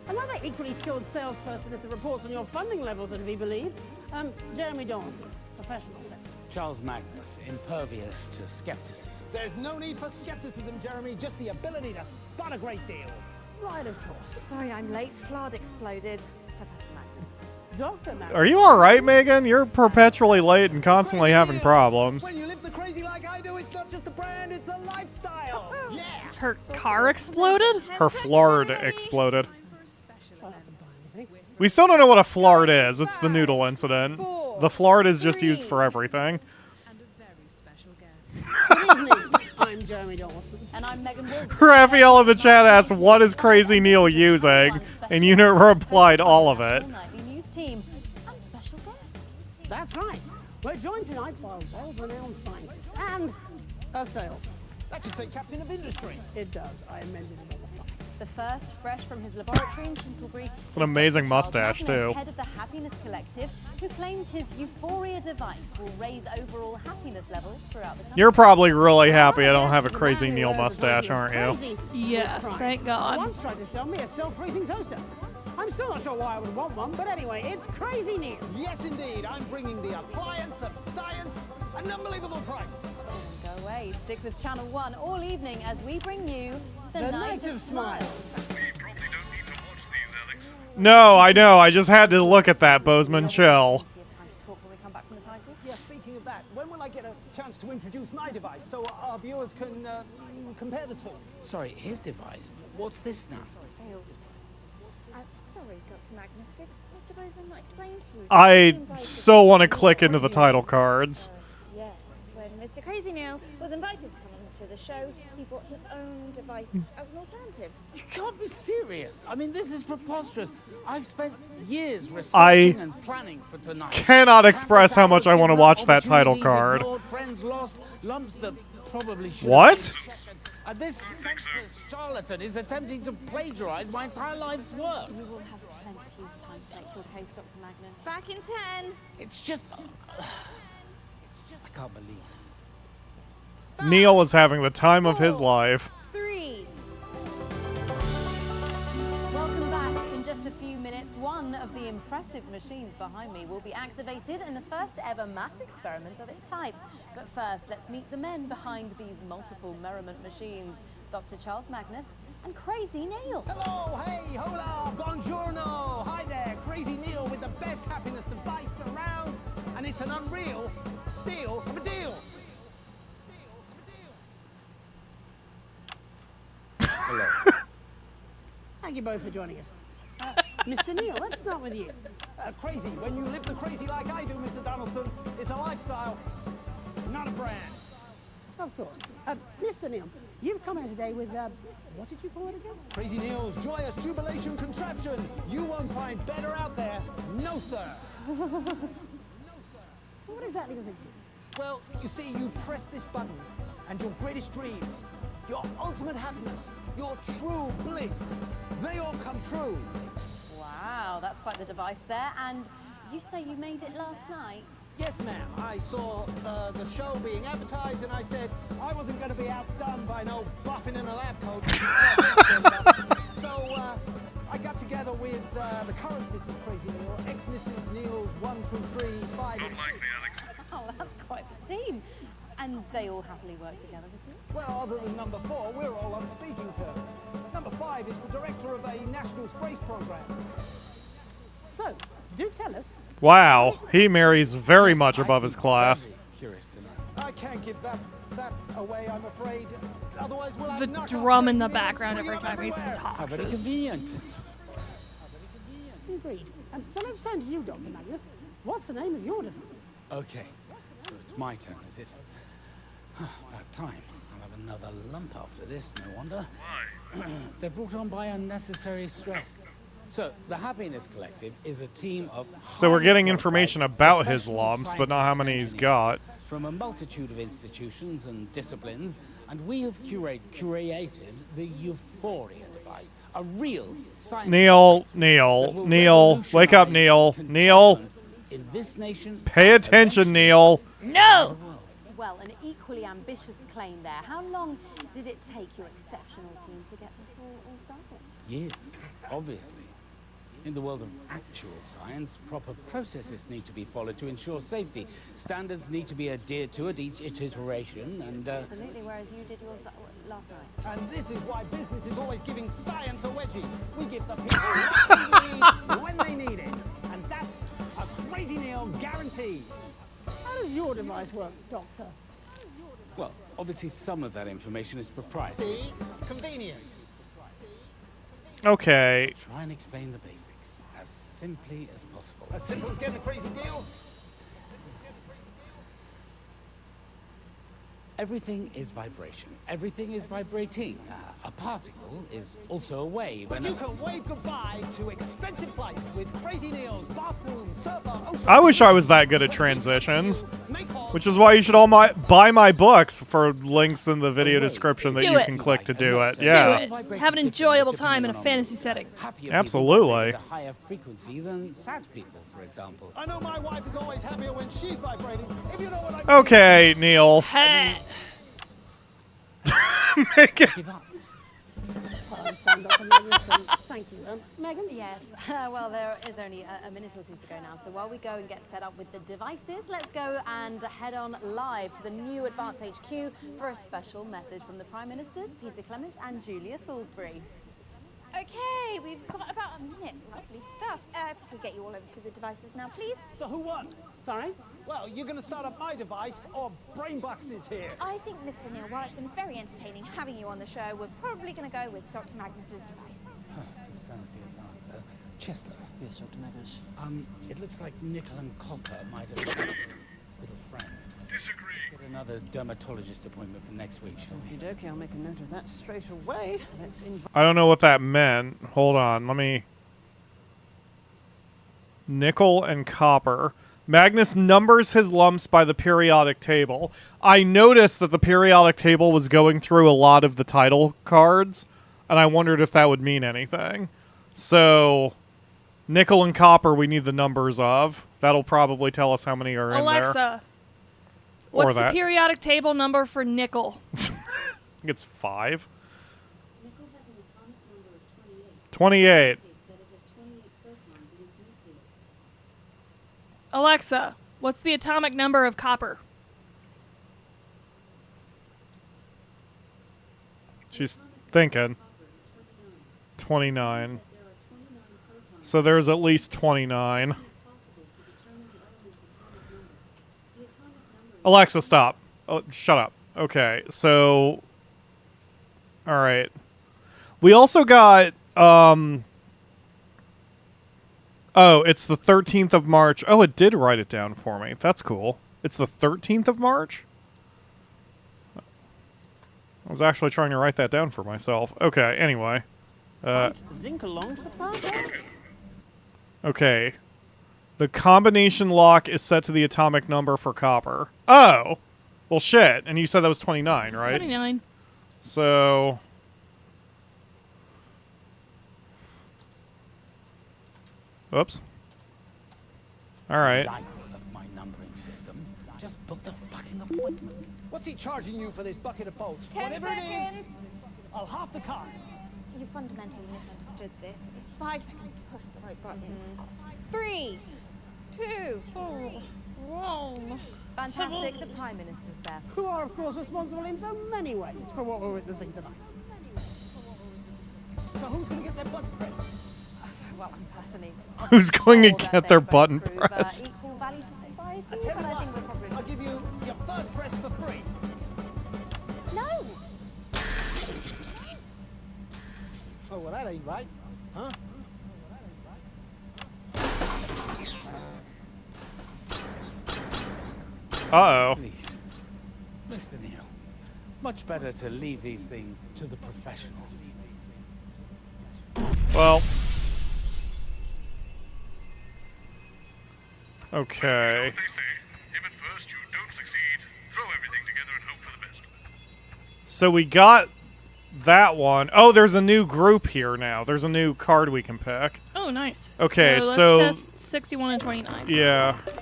Speaker 5: Another equally skilled salesperson if the reports on your funding levels are to be believed. Jeremy Dawson, professional secretary.
Speaker 4: Charles Magnus, impervious to skepticism.
Speaker 17: There's no need for skepticism, Jeremy, just the ability to spot a great deal.
Speaker 5: Right, of course.
Speaker 7: Sorry, I'm late. Flard exploded. Professor Magnus.
Speaker 5: Dr. Magnus.
Speaker 1: Are you alright, Megan? You're perpetually late and constantly having problems.
Speaker 17: When you live the crazy like I do, it's not just a brand, it's a lifestyle. Yeah.
Speaker 2: Her car exploded?
Speaker 1: Her Flard exploded. We still don't know what a flart is. It's the noodle incident. The flart is just used for everything.
Speaker 5: Good evening. I'm Jeremy Dawson.
Speaker 7: And I'm Megan Wolf.
Speaker 1: Raphael in the chat asked, what is Crazy Neil using? And you replied all of it.
Speaker 7: Nightly news team and special guests.
Speaker 5: That's right. We're joined tonight by a world-renowned scientist and a salesman.
Speaker 17: That should say Captain of Industry.
Speaker 5: It does. I amended it on the fly.
Speaker 7: The first, fresh from his laboratory in Chintlebury.
Speaker 1: It's an amazing mustache, too.
Speaker 7: Head of the Happiness Collective, who claims his Euphoria device will raise overall happiness levels throughout the country.
Speaker 1: You're probably really happy I don't have a Crazy Neil mustache, aren't you?
Speaker 2: Yes, thank God.
Speaker 5: Once tried to sell me a self-freezing toaster. I'm still not sure why I would want one, but anyway, it's Crazy Neil.
Speaker 17: Yes, indeed. I'm bringing the appliance of science at an unbelievable price.
Speaker 7: So don't go away. Stick with Channel 1 all evening as we bring you the Night of Smiles.
Speaker 1: No, I know. I just had to look at that, Boseman. Chill.
Speaker 17: Yeah, speaking of that, when will I get a chance to introduce my device so our viewers can compare the two?
Speaker 4: Sorry, his device? What's this now?
Speaker 15: Sorry, Dr. Magnus. Did Mr. Boseman not explain to you?
Speaker 1: I so want to click into the title cards.
Speaker 15: Yes, when Mr. Crazy Neil was invited to come into the show, he brought his own device as an alternative.
Speaker 4: You can't be serious. I mean, this is preposterous. I've spent years researching and planning for tonight.
Speaker 1: Cannot express how much I want to watch that title card.
Speaker 4: Ignored, friends lost, lumps that probably should
Speaker 1: What?
Speaker 4: And this senseless charlatan is attempting to plagiarize my entire life's work.
Speaker 7: You will have plenty of time to make your case, Dr. Magnus.
Speaker 15: Back in 10.
Speaker 4: It's just... I can't believe it.
Speaker 1: Neil is having the time of his life.
Speaker 15: 3.
Speaker 7: Welcome back. In just a few minutes, one of the impressive machines behind me will be activated in the first ever mass experiment of its type. But first, let's meet the men behind these multiple merriment machines. Dr. Charles Magnus and Crazy Neil.
Speaker 17: Hello, hey, hola, buongiorno. Hi there, Crazy Neil with the best happiness device around. And it's an unreal steal of a deal.
Speaker 8: Hello.
Speaker 5: Thank you both for joining us. Mr. Neil, let's start with you.
Speaker 17: Crazy. When you live the crazy like I do, Mr. Donaldson, it's a lifestyle, not a brand.
Speaker 5: Of course. Mr. Neil, you've come here today with, what did you call it again?
Speaker 17: Crazy Neil's joyous jubilation contraption. You won't find better out there. No, sir.
Speaker 5: What exactly does it do?
Speaker 17: Well, you see, you press this button, and your greatest dreams, your ultimate happiness, your true bliss, they all come true.
Speaker 7: Wow, that's quite the device there. And you say you made it last night?
Speaker 17: Yes, ma'am. I saw the show being advertised, and I said I wasn't going to be outdone by no buffing in a lab coat. So I got together with the current Mrs. Crazy Neil, ex-Mrs. Neil's 1 through 3, 5, and 6.
Speaker 7: Oh, that's quite the team. And they all happily work together with you?
Speaker 17: Well, other than number 4, we're all on speaking terms. Number 5 is the director of a national space program.
Speaker 5: So, do tell us.
Speaker 1: Wow, he marries very much above his class.
Speaker 17: I can't give that away, I'm afraid. Otherwise, we'll have
Speaker 2: The
Speaker 17: knockoff
Speaker 2: drum in the
Speaker 17: Crazy Neil
Speaker 2: background every
Speaker 17: springing up
Speaker 2: time he
Speaker 17: everywhere.
Speaker 2: talks.
Speaker 4: How very convenient.
Speaker 5: Agreed. So let's turn to you, Dr. Magnus. What's the name of your device?
Speaker 4: Okay, so it's my turn, is it? About time. I'll have another lump after this, no wonder. They're brought on by unnecessary stress. So, the Happiness Collective is a team of...
Speaker 1: So we're getting information about his lumps, but not how many he's got.
Speaker 4: From a multitude of institutions and disciplines, and we have curated the Euphoria device, a real science...
Speaker 1: Neil, wake up, Neil. Neil,
Speaker 4: in this nation,
Speaker 1: pay attention, Neil.
Speaker 2: No!
Speaker 7: Well, an equally ambitious claim there. How long did it take your exceptional team to get this all started?
Speaker 4: Years, obviously. In the world of actual science, proper processes need to be followed to ensure safety. Standards need to be adhered to at each iteration, and...
Speaker 7: Absolutely, whereas you did yours last night.
Speaker 17: And this is why business is always giving science a wedgie. We give the people what they need when they need it. And that's a Crazy Neil guarantee.
Speaker 5: How does your device work, Doctor?
Speaker 4: Well, obviously some of that information is proprietary.
Speaker 17: See? Convenient.
Speaker 1: Okay.
Speaker 4: Try and explain the basics as simply as possible.
Speaker 17: As simple as getting a crazy deal?
Speaker 4: Everything is vibration. Everything is vibrating. A particle is also a wave.
Speaker 17: But
Speaker 4: and
Speaker 17: you can wave goodbye to expensive flights with crazy Neils, bathrooms, surfer, ocean...
Speaker 1: I wish I was that good at transitions, which is why you should all buy my books for links in the video description that
Speaker 2: Do
Speaker 1: you
Speaker 2: it.
Speaker 1: can click to do it. Yeah.
Speaker 2: Do it. Have an enjoyable time in a fantasy setting.
Speaker 1: Absolutely.
Speaker 4: At a higher frequency than sad people, for example.
Speaker 17: I know my wife is always happier when she's vibrating. If you know what I mean.
Speaker 1: Okay, Neil.
Speaker 2: Hey.
Speaker 1: Make it.
Speaker 5: I'll stand up and listen. Thank you. Megan?
Speaker 7: Yes. Well, there is only a minute or two to go now. So while we go and get set up with the devices, let's go and head on live to the new Advance HQ for a special message from the Prime Ministers, Peter Clement and Julia Salisbury.
Speaker 15: Okay, we've got about a minute. Lovely stuff. If we could get you all over to the devices now, please.
Speaker 17: So who won?
Speaker 5: Sorry?
Speaker 17: Well, you're going to start up my device, or Brainbucks is here.
Speaker 15: I think, Mr. Neil, while it's been very entertaining having you on the show, we're probably going to go with Dr. Magnus's device.
Speaker 4: Some sanity at last. Chester. Yes, Dr. Magnus. It looks like nickel and copper might have been a little friend.
Speaker 3: Disagree.
Speaker 4: Get another dermatologist appointment for next week, shall we?
Speaker 14: Okey-dokey, I'll make a note of that straight away. Let's invite...
Speaker 1: I don't know what that meant. Hold on. Let me... Nickel and copper. Magnus numbers his lumps by the periodic table. I noticed that the periodic table was going through a lot of the title cards, and I wondered if that would mean anything. So, nickel and copper we need the numbers of. That'll probably tell us how many are in there.
Speaker 2: Alexa, what's the periodic table number for nickel?
Speaker 1: I think it's 5. 28.
Speaker 2: Alexa, what's the atomic number of copper?
Speaker 1: She's thinking. 29. So there's at least 29. Alexa, stop. Oh, shut up. Okay, so... Alright. We also got, Oh, it's the 13th of March. Oh, it did write it down for me. That's cool. It's the 13th of March? I was actually trying to write that down for myself. Okay, anyway.
Speaker 14: Zinc along to the party.
Speaker 1: Okay. The combination lock is set to the atomic number for copper. Oh! Well, shit. And you said that was 29, right?
Speaker 2: 29.
Speaker 1: So... Oops. Alright.
Speaker 4: Light of my numbering system. Just book the fucking appointment.
Speaker 17: What's he charging you for this bucket of bolts?
Speaker 15: 10
Speaker 17: Whatever
Speaker 15: seconds.
Speaker 17: it is, I'll half the cost.
Speaker 15: You fundamentally misunderstood this. 5 seconds to push the right button. 3, 2,
Speaker 7: Wrong. Fantastic, the Prime Minister's there.
Speaker 5: Who are, of course, responsible in so many ways for what we're witnessing tonight.
Speaker 17: So who's going to get their button pressed?
Speaker 7: Well, I'm personally...
Speaker 1: Who's going to
Speaker 7: sure that
Speaker 1: get
Speaker 7: they
Speaker 1: their
Speaker 7: both
Speaker 1: button
Speaker 7: prove,
Speaker 1: pressed?
Speaker 7: Equal value to society,
Speaker 17: I tell
Speaker 7: but
Speaker 17: you
Speaker 7: I think we're
Speaker 17: what,
Speaker 7: probably...
Speaker 17: I'll give you your first press for free.
Speaker 15: No!
Speaker 17: Oh, well, that ain't right, huh?
Speaker 1: Uh-oh.
Speaker 4: Please. Mr. Neil, much better to leave these things to the professionals.
Speaker 1: Well. Okay.
Speaker 3: If at first you don't succeed, throw everything together and hope for the best.
Speaker 1: So we got that one. Oh, there's a new group here now. There's a new card we can pick.
Speaker 2: Oh, nice.
Speaker 1: Okay,
Speaker 2: so let's test 61 and 29.
Speaker 1: Yeah.
Speaker 3: I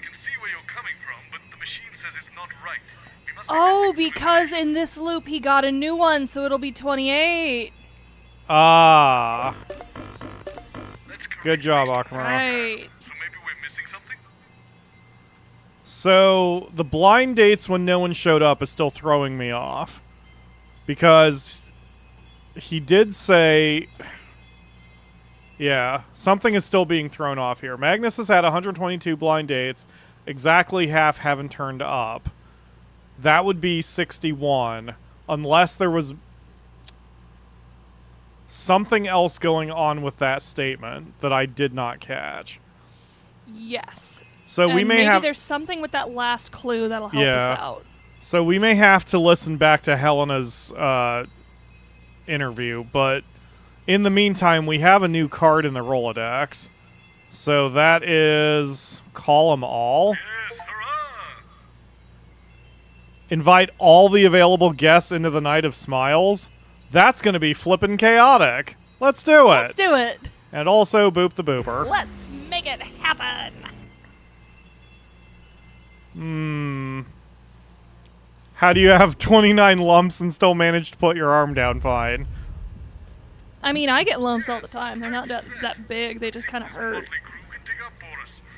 Speaker 3: can see where you're coming from, but the machine says it's not right. We must
Speaker 2: Oh, because in this loop he got a new one, so it'll be 28.
Speaker 1: Ah. Good job, Akamaru.
Speaker 2: Right.
Speaker 3: So maybe we're missing something?
Speaker 1: So the blind dates when no one showed up is still throwing me off. Because he did say... Yeah, something is still being thrown off here. Magnus has had 122 blind dates. Exactly half haven't turned up. That would be 61. Unless there was... something else going on with that statement that I did not catch.
Speaker 2: Yes.
Speaker 1: So we
Speaker 2: and
Speaker 1: may
Speaker 2: maybe
Speaker 1: have
Speaker 2: there's something with that last clue that'll help us out.
Speaker 1: So we may have to listen back to Helena's interview, but in the meantime, we have a new card in the Rolodex. So that is Call 'em All. Invite all the available guests into the Night of Smiles. That's going to be flippin' chaotic. Let's do it.
Speaker 2: Let's do it.
Speaker 1: And also Boop the Booper.
Speaker 2: Let's make it happen.
Speaker 1: How do you have 29 lumps and still manage to put your arm down fine?
Speaker 2: I mean, I get lumps all the time. They're not that big. They just kind of hurt.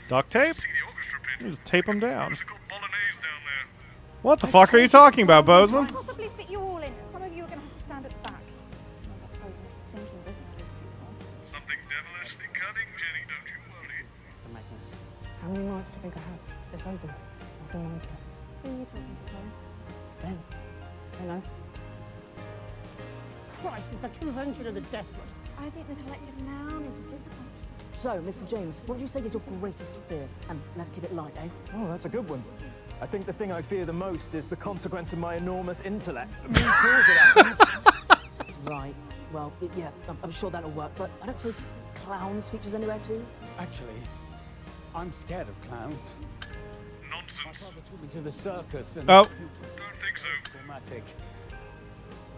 Speaker 1: Duct tape? Just tape them down. What the fuck are you talking about, Boseman?
Speaker 15: Possibly fit you all in. Some of you are going to have to stand at the back. I was just thinking this
Speaker 3: Something devilishly cunning, Jenny, don't you worry.
Speaker 9: How many nights do you think I have? They're frozen. I've been on to.
Speaker 15: Who are you talking to, Colin?
Speaker 9: Ben. Hello.
Speaker 5: Christ, it's a convention of the desperate.
Speaker 15: I think the collective noun is a disappointment.
Speaker 11: So, Mr. James, what would you say is your greatest fear? And let's keep it light, eh?
Speaker 16: Oh, that's a good one. I think the thing I fear the most is the consequence of my enormous intellect. Me too, as it happens.
Speaker 11: Right. Well, yeah, I'm sure that'll work, but I don't suppose clowns features anywhere too?
Speaker 4: Actually, I'm scared of clowns.
Speaker 3: Nonsense.
Speaker 4: My father took me to the circus and...
Speaker 1: Oh.
Speaker 3: Don't think so.
Speaker 4: Dramatic.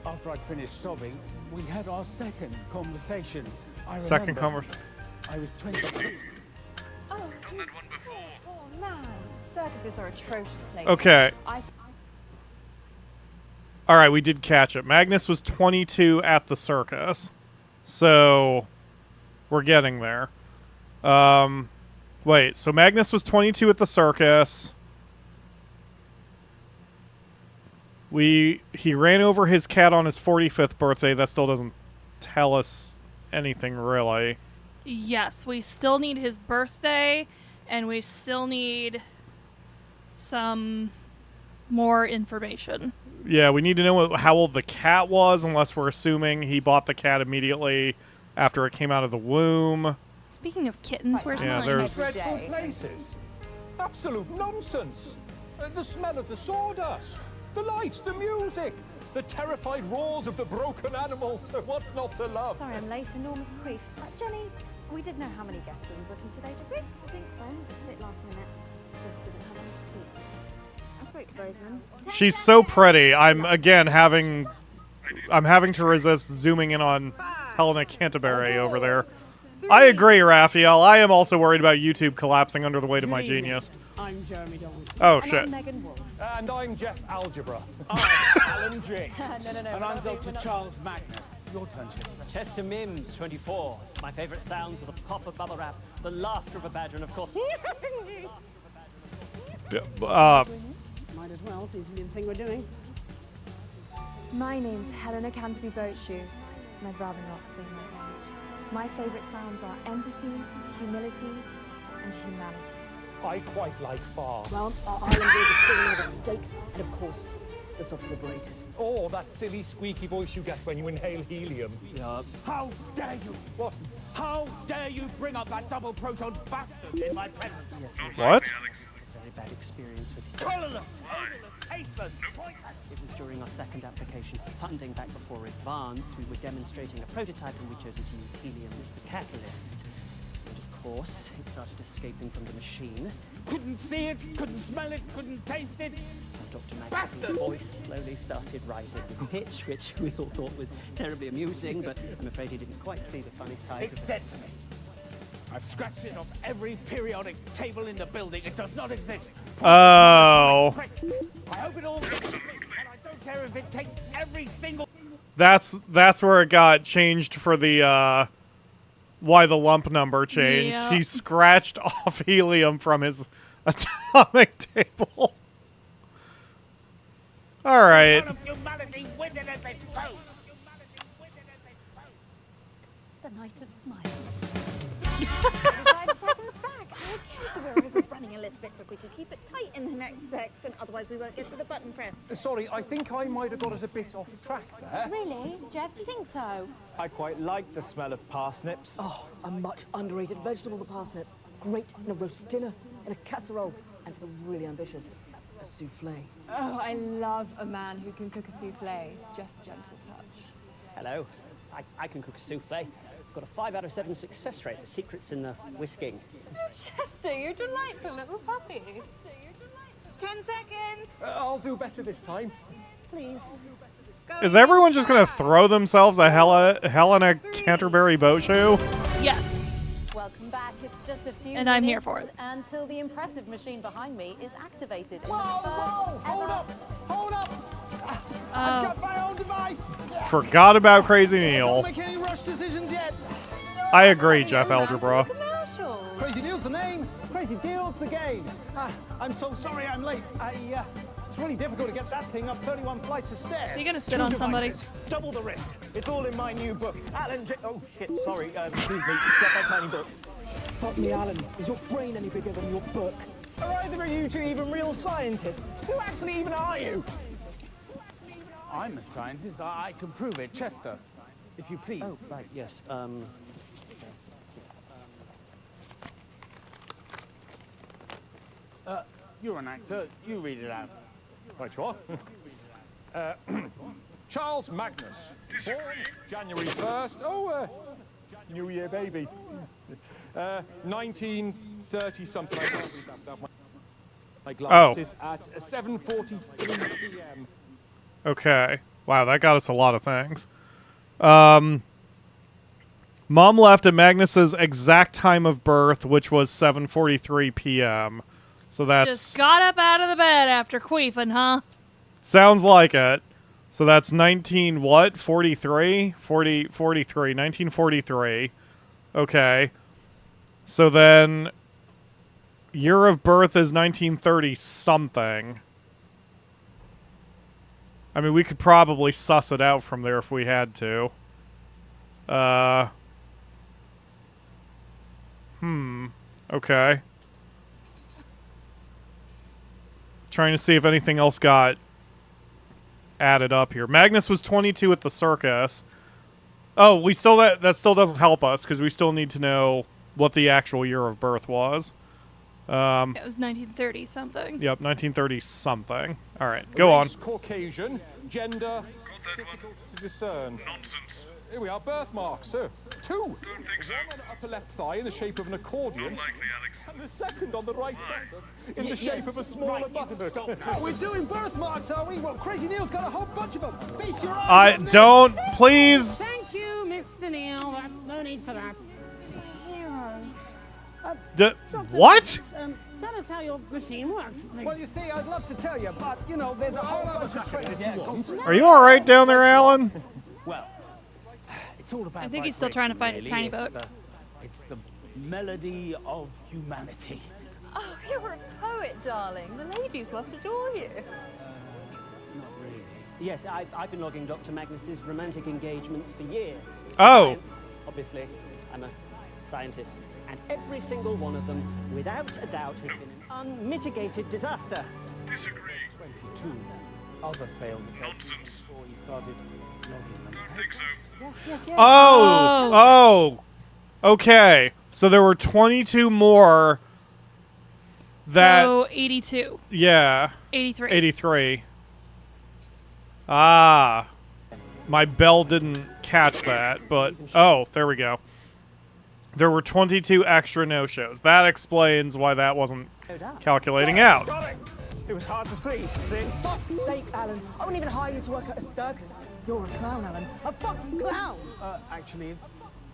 Speaker 4: After I'd finished sobbing, we had our second conversation.
Speaker 1: Second conversation.
Speaker 4: I was 22.
Speaker 15: Oh, done that one before. Oh man, circuses are atrocious places.
Speaker 1: Okay. All right, we did catch it. Magnus was 22 at the circus. So we're getting there. Wait, so Magnus was 22 at the circus. He ran over his cat on his 45th birthday. That still doesn't tell us anything, really.
Speaker 2: Yes, we still need his birthday, and we still need some more information.
Speaker 1: Yeah, we need to know how old the cat was, unless we're assuming he bought the cat immediately after it came out of the womb.
Speaker 2: Speaking of kittens, where's mine?
Speaker 18: Dreadful places. Absolute nonsense. The smell of the sawdust. The lights, the music. The terrified roars of the broken animals. What's not to love?
Speaker 7: Sorry I'm late, enormous queef. Jenny, we did know how many guests we were booking today, did we?
Speaker 15: I think so. It's a bit last minute.
Speaker 7: Just didn't have enough seats.
Speaker 15: I spoke to Boseman.
Speaker 1: She's so pretty. I'm having to resist zooming in on Helena Canterbury over there. I agree, Raphael. I am also worried about YouTube collapsing under the weight of my genius.
Speaker 5: I'm Jeremy Donaldson.
Speaker 1: Oh, shit.
Speaker 18: And I'm Geoff Algebra.
Speaker 4: Alan J.
Speaker 7: No,
Speaker 4: And I'm Dr. Charles Magnus. Your turn, Chester.
Speaker 14: Chester Mims, 24. My favourite sounds are the pop of bubble wrap, the laughter of a badger, and of course...
Speaker 5: Might as well, seems to be the thing we're doing.
Speaker 6: My name's Helena Canterbury-Boatshoe, and I'd rather not say my age. My favourite sounds are empathy, humility, and humanity.
Speaker 18: I quite like farts.
Speaker 11: Well, I'll enjoy the feeling of a steak, and of course, the subs liberated.
Speaker 18: Or that silly squeaky voice you get when you inhale helium.
Speaker 14: Yeah.
Speaker 4: How dare you?
Speaker 18: What?
Speaker 4: How dare you bring up that double proton bastard in my presence?
Speaker 14: Yes,
Speaker 1: What?
Speaker 14: Very bad experience with
Speaker 4: Colorless, tasteless, pointless.
Speaker 14: It was during our second application for funding back before Advance. We were demonstrating a prototype and we chose to use helium as the catalyst. And of course, it started escaping from the machine.
Speaker 4: Couldn't see it, couldn't smell it, couldn't taste it.
Speaker 14: And Dr. Magnus's voice slowly started rising in pitch, which we all thought was terribly amusing, but I'm afraid he didn't quite see the funny side.
Speaker 4: It's dead to me. I've scratched it off every periodic table in the building. It does not exist.
Speaker 1: Oh.
Speaker 4: I hope it all gets and I don't care if it takes every single...
Speaker 1: That's where it got changed for the, why the lump number changed.
Speaker 2: Yep.
Speaker 1: He scratched off helium from his atomic table. All right.
Speaker 15: The Night of Smiles. 5 seconds. comes back. Okay, so we're running a little bit so quickly. Keep it tight in the next section, otherwise we won't get to the button press.
Speaker 18: Sorry, I think I might have got us a bit off track there.
Speaker 15: Really? Jeff, do you think so?
Speaker 16: I quite like the smell of parsnips.
Speaker 11: Oh, a much underrated vegetable, the parsnip. Great in a roast dinner, in a casserole, and for the really ambitious, a souffle.
Speaker 10: Oh, I love a man who can cook a souffle. It's just a gentle touch.
Speaker 14: Hello. I can cook a souffle. I've got a 5 out of 7 success rate. The secret's in the whisking.
Speaker 10: Oh, Chester, you're delightful little puppy.
Speaker 15: 10 seconds.
Speaker 18: I'll do better this time.
Speaker 15: Please.
Speaker 1: Is everyone just gonna throw themselves a Helena Canterbury-Boatshoe?
Speaker 2: Yes.
Speaker 7: Welcome back. It's just a few
Speaker 2: And I'm here
Speaker 7: minutes
Speaker 2: for it.
Speaker 7: until the impressive machine behind me is activated.
Speaker 17: Whoa, hold up, hold up. I've got my own device.
Speaker 1: Forgot about Crazy Neil.
Speaker 17: Don't make any rush decisions yet.
Speaker 1: I agree, Geoff Algebra.
Speaker 17: Crazy Neil's the name, Crazy Deal's the game. I'm so sorry I'm late. It's really difficult to get that thing up 31 flights of stairs.
Speaker 2: So you gonna sit on somebody?
Speaker 16: Double the risk. It's all in my new book. Alan oh, shit, sorry. Excuse me. Get my tiny book.
Speaker 11: Fuck me, Alan. Is your brain any bigger than your book?
Speaker 16: Are either of you two even real scientists? Who actually even are you?
Speaker 4: I'm a scientist. I can prove it. Chester, if you please.
Speaker 14: Oh, right, yes.
Speaker 4: You're an actor. You read it out.
Speaker 18: Right you are. Charles Magnus, born January 1st. Oh, New Year baby. 1930 something. I can't read that without my glasses at 7:43 p.m.
Speaker 1: Okay. Wow, that got us a lot of things. Mom left at Magnus's exact time of birth, which was 7:43 p.m. So that's
Speaker 2: Just got up out of the bed after queefing, huh?
Speaker 1: sounds like it. So that's 1943. Okay. So then year of birth is 1930 something. I mean, we could probably suss it out from there if we had to. Okay. Trying to see if anything else got added up here. Magnus was 22 at the circus. Oh, we still that still doesn't help us because we still need to know what the actual year of birth was.
Speaker 2: It was 1930 something.
Speaker 1: Yep, 1930 something. All right, go on.
Speaker 18: Race, Caucasian, gender, difficult to discern.
Speaker 3: Nonsense.
Speaker 18: Here we are, birthmarks, sir. 2. One on the upper left thigh in the shape of an accordion. And the second on the right buttock in the shape of a smaller buttock.
Speaker 17: We're doing birthmarks, are we? Well, Crazy Neil's got a whole bunch of them. Feast your eyes on this.
Speaker 1: Don't, please.
Speaker 5: Thank you, Mr. Neil. That's no need for that. Hero.
Speaker 1: What?
Speaker 5: Tell us how your machine works, please.
Speaker 17: Well, you see, I'd love to tell you, but, you know, there's a whole bunch of tricks you want.
Speaker 1: Are you all right down there, Alan?
Speaker 4: Well, it's all about
Speaker 2: I think he's still trying to find his tiny
Speaker 4: vibration,
Speaker 2: book.
Speaker 4: It's the melody of humanity.
Speaker 7: Oh, you're a poet, darling. The ladies must adore you.
Speaker 14: Yes, I've been logging Dr. Magnus's romantic engagements for years.
Speaker 1: Oh.
Speaker 14: Science, obviously, I'm a scientist. And every single one of them, without a doubt, has been an unmitigated disaster.
Speaker 3: Disagree.
Speaker 4: 22 other failed attempts before he started logging them.
Speaker 3: Don't think so.
Speaker 14: Yes.
Speaker 1: Oh. Okay. So there were 22 more that...
Speaker 2: So 82.
Speaker 1: Yeah.
Speaker 2: 83.
Speaker 1: 83. Ah. My bell didn't catch that, but... Oh, there we go. There were 22 extra no-shows. That explains why that wasn't calculating out.
Speaker 17: Got it. It was hard to see.
Speaker 11: For fuck's sake, Alan. I wouldn't even hire you to work at a circus. You're a clown, Alan. A fucking clown.
Speaker 4: Actually, it's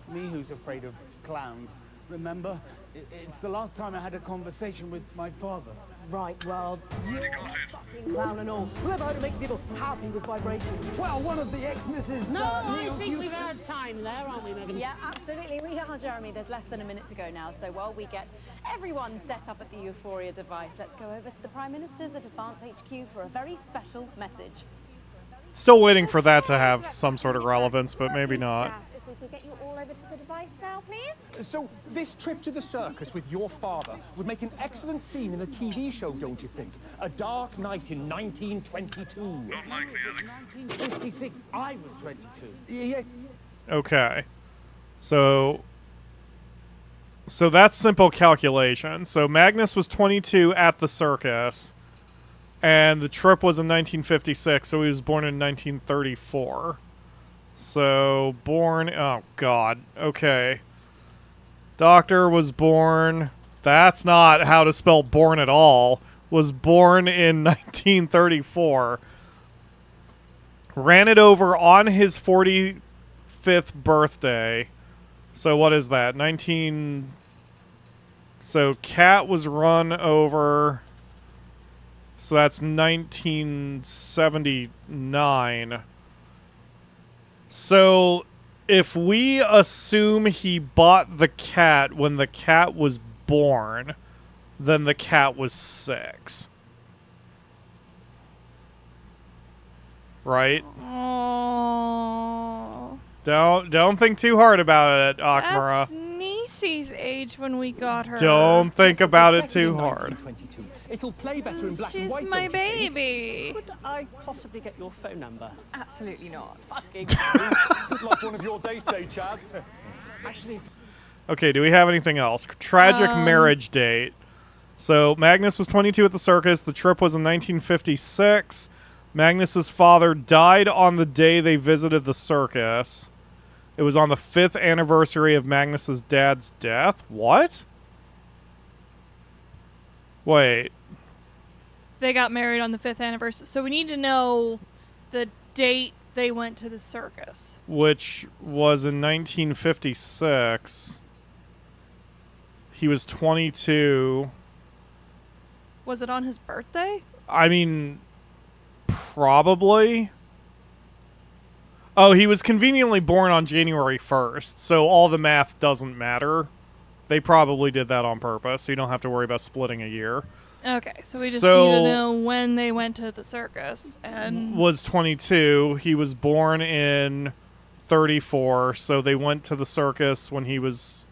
Speaker 4: me who's afraid of clowns. Remember? It's the last time I had a conversation with my father.
Speaker 11: Right, well, you're a fucking clown and all. Whoever heard of making people happy with vibrations?
Speaker 17: Well, one of the ex-Mrs.
Speaker 5: No, I
Speaker 17: Neil's
Speaker 5: think
Speaker 17: used
Speaker 5: we've had time there, aren't we, Megan?
Speaker 7: Yeah, absolutely. We are, Jeremy. There's less than a minute to go now. So while we get everyone set up at the Euphoria device, let's go over to the Prime Minister's at Advance HQ for a very special message.
Speaker 1: Still waiting for that to have some sort of relevance, but maybe not.
Speaker 15: If we could get you all over
Speaker 7: over to the device now, please?
Speaker 18: So, this trip to the circus with your father would make an excellent scene in a TV show, don't you think? A dark night in 1922.
Speaker 3: Not likely, Alex.
Speaker 4: 1956, I was 22.
Speaker 18: Yeah.
Speaker 1: Okay. So that's simple calculation. So Magnus was 22 at the circus, and the trip was in 1956, so he was born in 1934. So born... Oh, God. Okay. Doctor was born... That's not how to spell born at all. Was born in 1934. Ran it over on his 45th birthday. So what is that? So Cat was run over. So that's 1979. So if we assume he bought the cat when the cat was born, then the cat was 6. Right?
Speaker 2: Oh.
Speaker 1: Don't think too hard about it, Akmara.
Speaker 2: That's Niecy's age when we got her.
Speaker 1: Don't think about it too hard.
Speaker 18: It'll play better in black and
Speaker 2: She's
Speaker 18: white.
Speaker 2: my baby.
Speaker 14: Could I possibly get your phone number?
Speaker 10: Absolutely not.
Speaker 14: Fucking
Speaker 18: Like one of your dates, eh, Chaz?
Speaker 14: Actually,
Speaker 1: Okay, do we have anything else? Tragic marriage date. So Magnus was 22 at the circus. The trip was in 1956. Magnus's father died on the day they visited the circus. It was on the 5th anniversary of Magnus's dad's death. What? Wait.
Speaker 2: They got married on the 5th anniversary. So we need to know the date they went to the circus.
Speaker 1: Which was in 1956. He was 22.
Speaker 2: Was it on his birthday?
Speaker 1: I mean, probably. Oh, he was conveniently born on January 1st, so all the math doesn't matter. They probably did that on purpose, so you don't have to worry about splitting a year.
Speaker 2: Okay, so we just need to know when they went to the circus. And
Speaker 1: was 22. He was born in 34, so they went to the circus when he was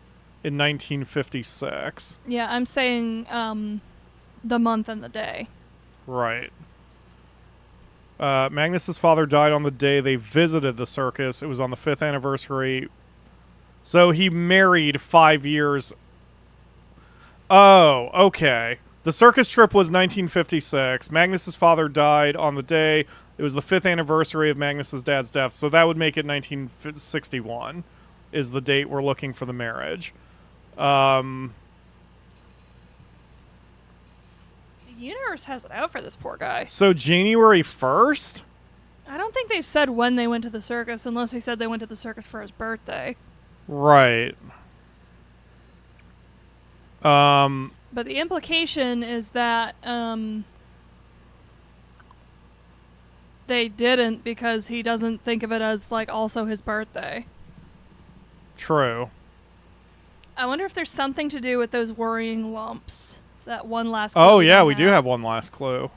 Speaker 1: in 1956.
Speaker 2: yeah, I'm saying the month and the day.
Speaker 1: Right. Magnus's father died on the day they visited the circus. It was on the 5th anniversary. So he married 5 years. Oh, okay. The circus trip was 1956. Magnus's father died on the day. It was the 5th anniversary of Magnus's dad's death. So that would make it 1961 is the date we're looking for the marriage.
Speaker 2: The universe has it out for this poor guy.
Speaker 1: So January 1st?
Speaker 2: I don't think they've said when they went to the circus, unless they said they went to the circus for his birthday.
Speaker 1: Right.
Speaker 2: But the implication is that they didn't, because he doesn't think of it as like also his birthday.
Speaker 1: True.
Speaker 2: I wonder if there's something to do with those worrying lumps. That one last
Speaker 1: Oh,
Speaker 2: clue
Speaker 1: yeah,
Speaker 2: we
Speaker 1: we do have one last clue.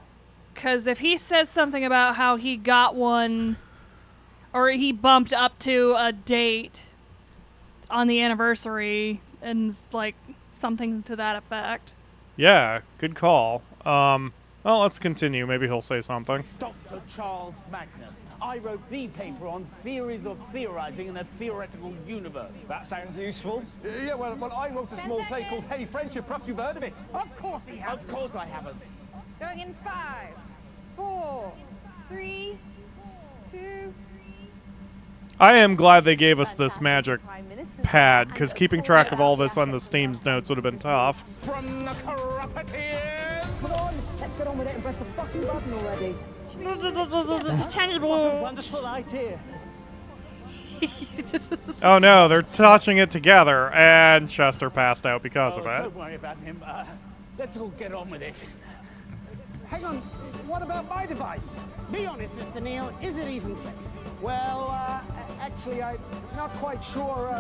Speaker 2: Because if he says something about how he got one, or he bumped up to a date on the anniversary, and like something to that effect.
Speaker 1: Yeah, good call. Well, let's continue. Maybe he'll say something.
Speaker 4: Dr. Charles Magnus. I wrote the paper on theories of theorizing in a theoretical universe.
Speaker 18: That sounds useful. Yeah, well, I wrote a small play called Hey Friendship. Perhaps you've heard of it.
Speaker 4: Of course he has. Of course I haven't.
Speaker 20: Going in 5, 4, 3, 2.
Speaker 1: I am glad they gave us this magic pad, because keeping track of all this on the Steam's notes would have been tough.
Speaker 4: From the corruptive.
Speaker 11: Come on, let's get on with it and press the fucking button already. Wonderful idea.
Speaker 1: Oh no, they're touching it together, and Chester passed out because of it.
Speaker 4: Don't worry about him. Let's all get on with it.
Speaker 17: Hang on, what about my device?
Speaker 5: Be honest, Mr. Neal, is it even safe?
Speaker 17: Well, actually, I'm not quite sure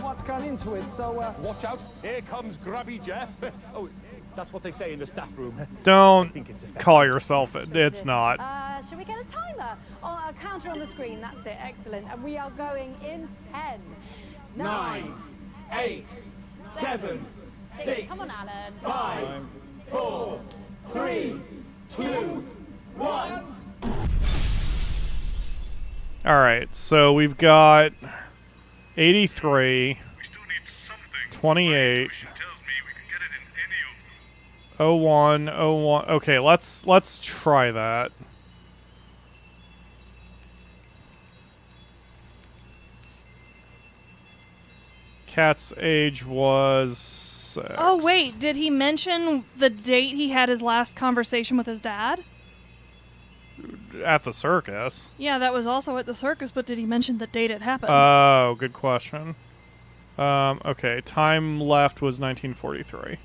Speaker 17: what's gone into it, so...
Speaker 18: Watch out, here comes Grubby Geoff. Oh, that's what they say in the staff room.
Speaker 1: Don't call yourself it. It's not.
Speaker 7: Shall we get a timer? Oh, a counter on the screen. That's it. Excellent. And we are going in 10,
Speaker 4: 9, 8, 7, 6,
Speaker 7: Come on, Alan.
Speaker 4: 5, 4, 3, 2, 1.
Speaker 1: All right, so we've got 83, 28, 01, 01. Okay, let's try that. Cat's age was 6.
Speaker 2: Oh, wait. Did he mention the date he had his last conversation with his dad?
Speaker 1: At the circus.
Speaker 2: Yeah, that was also at the circus, but did he mention the date it happened?
Speaker 1: Oh, good question. Okay, time left was 1943.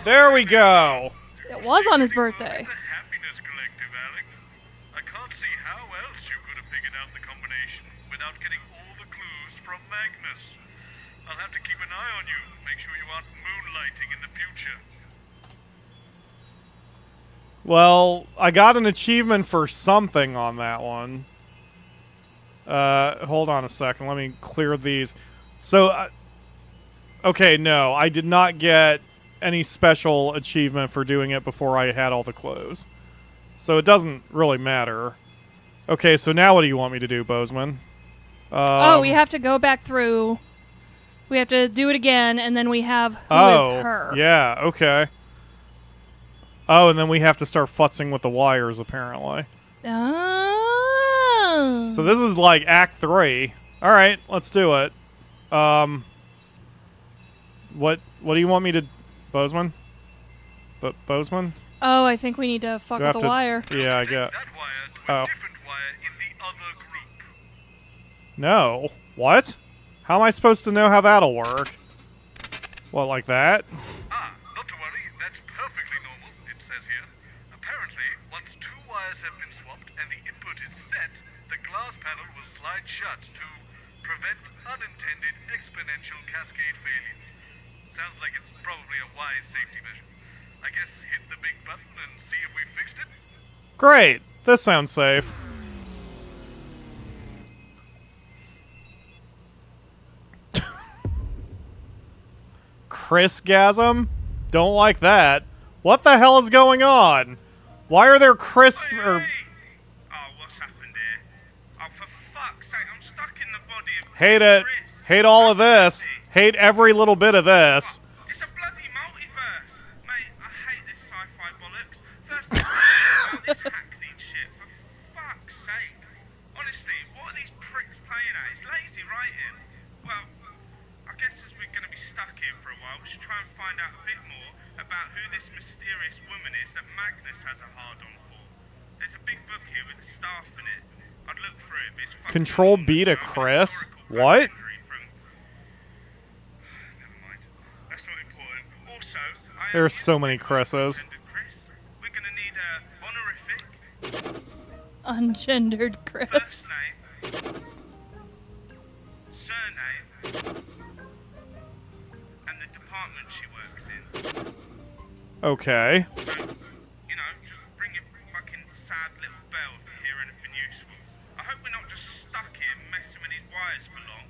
Speaker 1: There we go.
Speaker 2: It was on his birthday.
Speaker 3: I can't see how else you could have figured out the combination without getting all the clues from Magnus. I'll have to keep an eye on you, make sure you aren't moonlighting in the future.
Speaker 1: Well, I got an achievement for something on that one. Hold on a second. Let me clear these. So, okay, no, I did not get any special achievement for doing it before I had all the clues. So it doesn't really matter. Okay, so now what do you want me to do, Boseman?
Speaker 2: Oh, we have to go back through. We have to do it again, and then we have who is her.
Speaker 1: Yeah, okay. Oh, and then we have to start futzing with the wires, apparently.
Speaker 2: Oh.
Speaker 1: So this is like Act 3. All right, let's do it. What do you want me to... Boseman? Boseman?
Speaker 2: Oh, I think we need to fuck with the wire.
Speaker 1: Yeah, I get... Oh. No. What? How am I supposed to know how that'll work? What, like that?
Speaker 3: Not to worry, that's perfectly normal, it says here. Apparently, once 2 wires have been swapped and the input is set, the glass panel will slide shut to prevent unintended exponential cascade failures. Sounds like it's probably a wise safety measure. I guess hit the big button and see if we fixed it?
Speaker 1: Great. This sounds safe. Chris-gasm? Don't like that. What the hell is going on? Why are there Chris... Hate it. Hate all of this. Hate every little bit of this.
Speaker 3: It's a bloody multiverse! Mate, I hate this sci-fi bollocks. First of all, this hackneyed shit, for fuck's sake. Honestly, what are these pricks playing at? It's lazy writing. Well, I guess as we're going to be stuck here for a while, we should try and find out a bit more about who this mysterious woman is that Magnus has a hard-on for. There's a big book here with the staff in it. I'd look through it, but it's fucking...
Speaker 1: Control B to Chris? What? There's so many Chris's.
Speaker 2: Ungendered Chris.
Speaker 3: Surname, and the department she works in.
Speaker 1: Okay.
Speaker 3: So, you know, just ring your fucking sad little bell if you hear anything useful. I hope we're not just stuck here messing with these wires for long.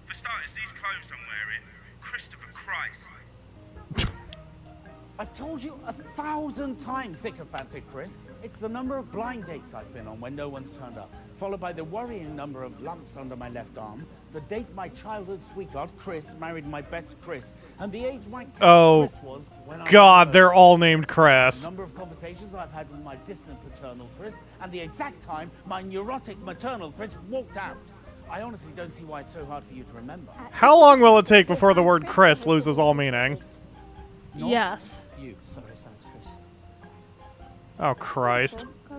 Speaker 3: For starters, these clothes I'm wearing, Christopher Christ.
Speaker 4: I've told you 1,000 times, sycophantic Chris. It's the number of blind dates I've been on when no one's turned up, followed by the worrying number of lumps under my left arm, the date my childhood sweetheart, Chris, married my best Chris, and the age my Chris was when I
Speaker 1: God, they're all named Chris.
Speaker 4: The number of conversations I've had with my distant paternal Chris, and the exact time my neurotic maternal Chris walked out. I honestly don't see why it's so hard for you to remember.
Speaker 1: How long will it take before the word Chris loses all meaning?
Speaker 2: Yes.
Speaker 19: You. Sorry, sounds Chris.
Speaker 1: Oh, Christ.
Speaker 19: I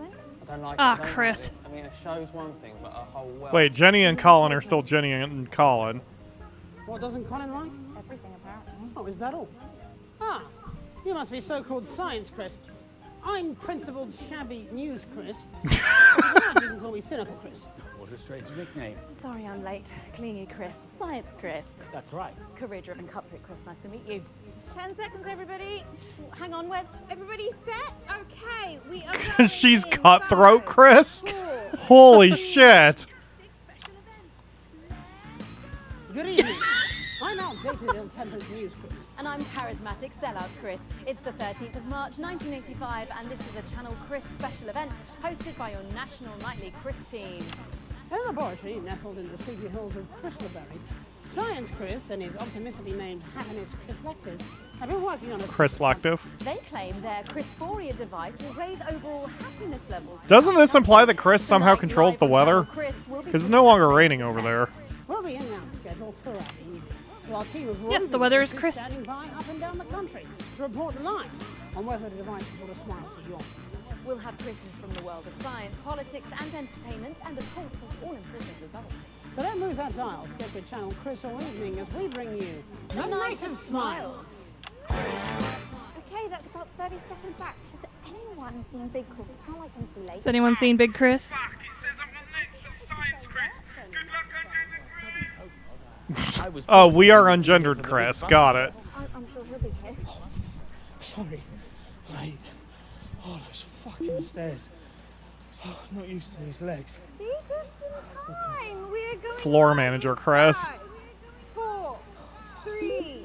Speaker 19: don't like
Speaker 2: Ah,
Speaker 19: I don't
Speaker 2: Chris.
Speaker 19: Like it. I mean, a show's one thing, but a whole world...
Speaker 1: Wait, Jenny and Colin are still Jenny and Colin.
Speaker 5: What doesn't Colin like?
Speaker 15: Everything, apparently.
Speaker 5: Oh, is that all? Ah, you must be so-called Science Chris. I'm Principled Shabby News Chris. Glad you can call me Cynical Chris.
Speaker 4: What a strange nickname.
Speaker 7: Sorry I'm late. Clingy Chris. Science Chris.
Speaker 4: That's right.
Speaker 7: Career-driven cutthroat Chris. Nice to meet you. 10 seconds, everybody. Hang on, where's everybody set? Okay, we are.
Speaker 1: She's cutthroat, Chris. Holy shit.
Speaker 5: Good evening. I'm outdated ill-tempered news, Chris.
Speaker 7: And I'm charismatic sellout Chris. It's the 13th of March 1985, and this is a Channel Chris special event hosted by your national nightly Chris team.
Speaker 5: In a laboratory nestled in the sleepy hills of Chryslerberry, Science Chris and his optimistically named Happiness Chris Lective have been working on a...
Speaker 1: Chris Lective.
Speaker 7: They claim their Chrisphoria device will raise overall happiness levels.
Speaker 1: Doesn't this imply that Chris somehow controls the weather? Because it's no longer raining over there.
Speaker 5: We'll be in and out schedule throughout the evening. With our team of
Speaker 2: Yes, the weather is
Speaker 5: reporters
Speaker 2: Chris.
Speaker 5: standing by up and down the country to report live on whether the device has brought a smile to your faces.
Speaker 7: We'll have Chris's from the world of science, politics and entertainment, and of course those all-important results.
Speaker 5: So don't move that dial. Stick with Channel Chris all evening as we bring you the Night of Smiles.
Speaker 15: Okay, that's about 30 seconds back. Has anyone seen Big Chris? It's not like him to be late.
Speaker 2: Has anyone seen Big Chris?
Speaker 1: Oh, we are ungendered, Chris. Got it.
Speaker 15: I'm sure he'll be here.
Speaker 12: Sorry. Mate. Oh, those fucking stairs. Oh, not used to these legs.
Speaker 15: See, just in time. We're going.
Speaker 1: Floor manager, Chris.
Speaker 15: 5, 4, 3.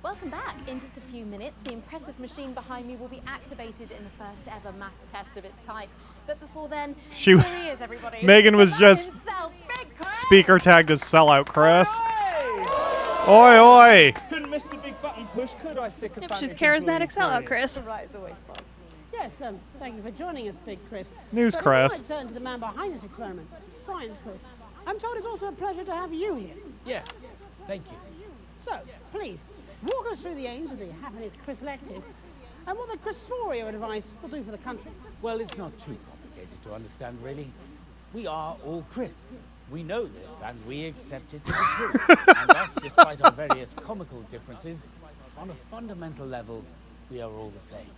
Speaker 7: Welcome back. In just a few minutes, the impressive machine behind me will be activated in the first ever mass test of its type. But before then, here he is, everybody.
Speaker 1: Megan was just speaker tagged as sellout, Chris. Oi, oi.
Speaker 12: Couldn't miss the big button push, could I?
Speaker 2: Yep, she's charismatic sellout, Chris.
Speaker 5: Yes, thank you for joining us, Big Chris.
Speaker 1: News,
Speaker 5: but
Speaker 1: Chris.
Speaker 5: I might turn to the man behind this experiment, Science Chris. I'm told it's also a pleasure to have you here.
Speaker 4: Yes, thank you.
Speaker 5: So, please, walk us through the aims of the Happiness Chris Lective and what the Chrisphoria device will do for the country.
Speaker 4: Well, it's not too complicated to understand, really. We are all Chris. We know this, and we accept it to be true. And thus, despite our various comical differences, on a fundamental level, we are all the same.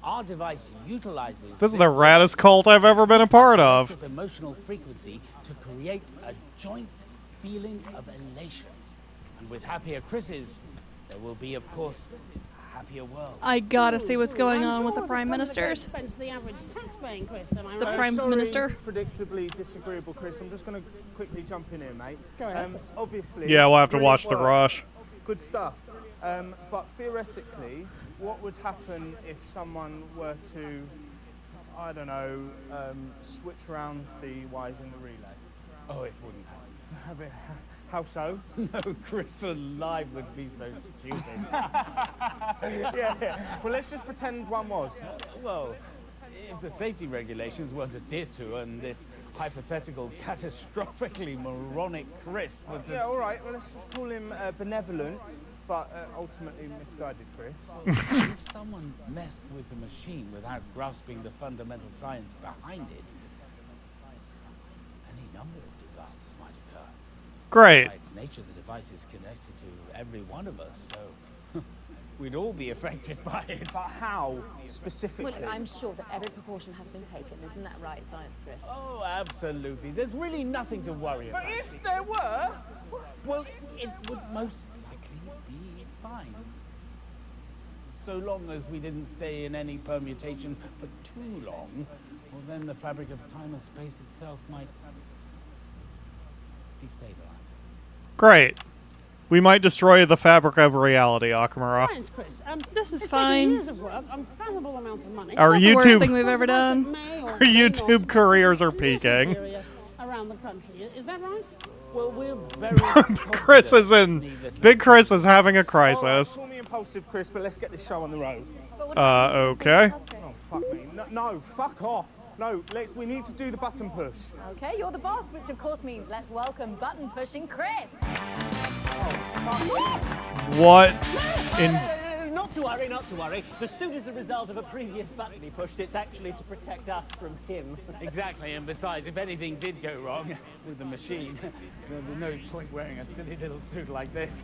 Speaker 4: Our device utilizes
Speaker 1: This is the raddest cult I've ever been a part of.
Speaker 4: emotional frequency to create a joint feeling of elation. And with happier Chris's, there will be, of course, a happier world.
Speaker 2: I gotta see what's going
Speaker 5: I'm
Speaker 2: on
Speaker 5: sure
Speaker 2: with the
Speaker 5: it's
Speaker 2: prime
Speaker 5: one of
Speaker 2: ministers.
Speaker 5: expense the average tax-paying Chris, am I
Speaker 2: The
Speaker 5: right?
Speaker 2: Prime's
Speaker 12: Sorry,
Speaker 2: Minister.
Speaker 12: Predictably disagreeable, Chris. I'm just going to quickly jump in here, mate.
Speaker 5: Go ahead.
Speaker 12: Obviously.
Speaker 1: Yeah, we'll have to
Speaker 12: brilliant
Speaker 1: watch the
Speaker 12: work.
Speaker 1: rush.
Speaker 12: Good stuff. But theoretically, what would happen if someone were to, I don't know, switch around the wires in the relay?
Speaker 4: Oh, it wouldn't happen.
Speaker 12: How so?
Speaker 4: No, Chris alive would be so stupid.
Speaker 12: Yeah. Well, let's just pretend one was.
Speaker 4: Well, if the safety regulations weren't adhered to and this hypothetical catastrophically moronic Chris was...
Speaker 12: Yeah, all right. Well, let's just call him benevolent, but ultimately misguided Chris.
Speaker 4: If someone messed with the machine without grasping the fundamental science behind it, any number of disasters might occur.
Speaker 1: Great.
Speaker 4: By its nature, the device is connected to every one of us, so we'd all be affected by it.
Speaker 12: But how, specifically?
Speaker 7: Well, I'm sure that every precaution has been taken. Isn't that right, Science Chris?
Speaker 4: Oh, absolutely. There's really nothing to worry about.
Speaker 12: But if there were...
Speaker 4: Well, it would most likely be fine. So long as we didn't stay in any permutation for too long, well, then the fabric of time and space itself might destabilize.
Speaker 1: Great. We might destroy the fabric of reality, Akamura.
Speaker 5: Science Chris,
Speaker 2: This is
Speaker 5: it's
Speaker 2: fine.
Speaker 5: taken years of work, unfathomable amounts of money.
Speaker 1: Our
Speaker 2: Not the worst thing we've ever done.
Speaker 5: May or
Speaker 1: Our
Speaker 5: may not
Speaker 1: YouTube careers are peaking.
Speaker 5: area around the country. Is that right?
Speaker 4: Well, we're very
Speaker 1: Chris is in. Big Chris is having a crisis.
Speaker 12: Call me impulsive, Chris, but let's get this show on the road.
Speaker 1: Okay.
Speaker 12: Oh, fuck me. No, fuck off. No, we need to do the button push.
Speaker 7: Okay, you're the boss, which of course means let's welcome button-pushing Chris.
Speaker 1: What in...
Speaker 12: Not
Speaker 14: Not to worry, not to worry. The suit is the result of a previous button he pushed. It's actually to protect us from him.
Speaker 4: Exactly, and besides, if anything did go wrong with the machine, there'd be no point wearing a silly little suit like this.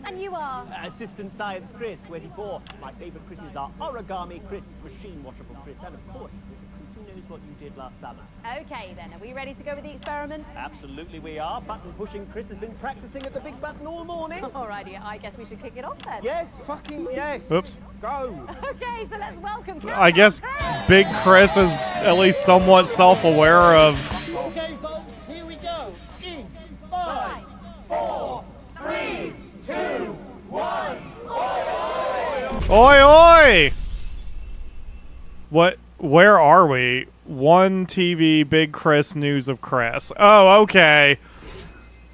Speaker 7: And you are?
Speaker 14: Assistant Science Chris, 24. My favourite Chris's are Origami Chris, Machine Washable Chris, and of course, Chris who knows what you did last summer.
Speaker 7: Okay then, are we ready to go with the experiment?
Speaker 14: Absolutely we are. Button pushing Chris has been practicing at the big button all morning.
Speaker 7: Alrighty, I guess we should kick it off then.
Speaker 12: Yes, fucking yes.
Speaker 1: Oops.
Speaker 12: Go.
Speaker 7: Okay, so let's welcome
Speaker 1: I guess Big Chris is at least somewhat self-aware of...
Speaker 17: Okay, folks, here we go. In 5, 4, 3, 2, 1.
Speaker 1: Oi, oi! What? Where are we? One TV, Big Chris, News of Chris. Oh, okay.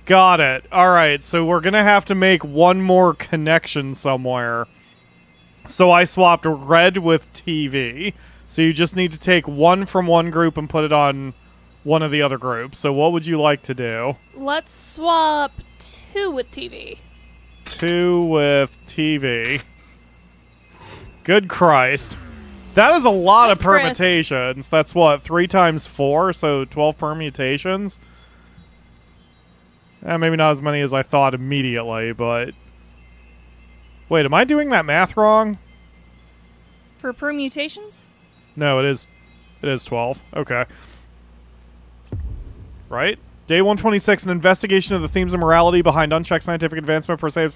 Speaker 1: Got it. Alright, so we're gonna have to make one more connection somewhere. So I swapped red with TV. So you just need to take one from one group and put it on one of the other groups. So what would you like to do?
Speaker 2: Let's swap 2 with TV.
Speaker 1: 2 with TV. Good Christ. That is a lot of permutations. That's what, 3 times 4, so 12 permutations? Maybe not as many as I thought immediately, but... Wait, am I doing that math wrong?
Speaker 2: For permutations?
Speaker 1: No, it is 12. Okay. Right? Day 126, an investigation of the themes of morality behind unchecked scientific advancement per se.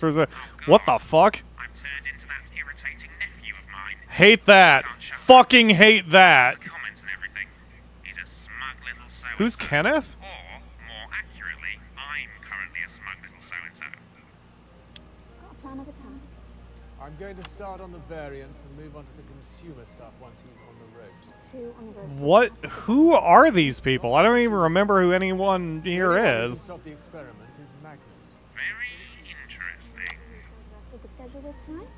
Speaker 1: What the fuck?
Speaker 3: I'm turned into that irritating nephew of mine.
Speaker 1: Hate that. Fucking hate that.
Speaker 3: Comments and everything. He's a smug little so.
Speaker 1: Who's Kenneth?
Speaker 3: Or, more accurately, I'm currently a smug little so-and-so.
Speaker 15: Got a plan of attack.
Speaker 13: I'm going to start on the variants and move on to the consumer stuff once he's on the ropes.
Speaker 15: 2 on the road.
Speaker 1: What? Who are these people? I don't even remember who anyone here is.
Speaker 13: Stop the experiment is Magnus.
Speaker 3: Very interesting.
Speaker 15: That's what the schedule with tonight?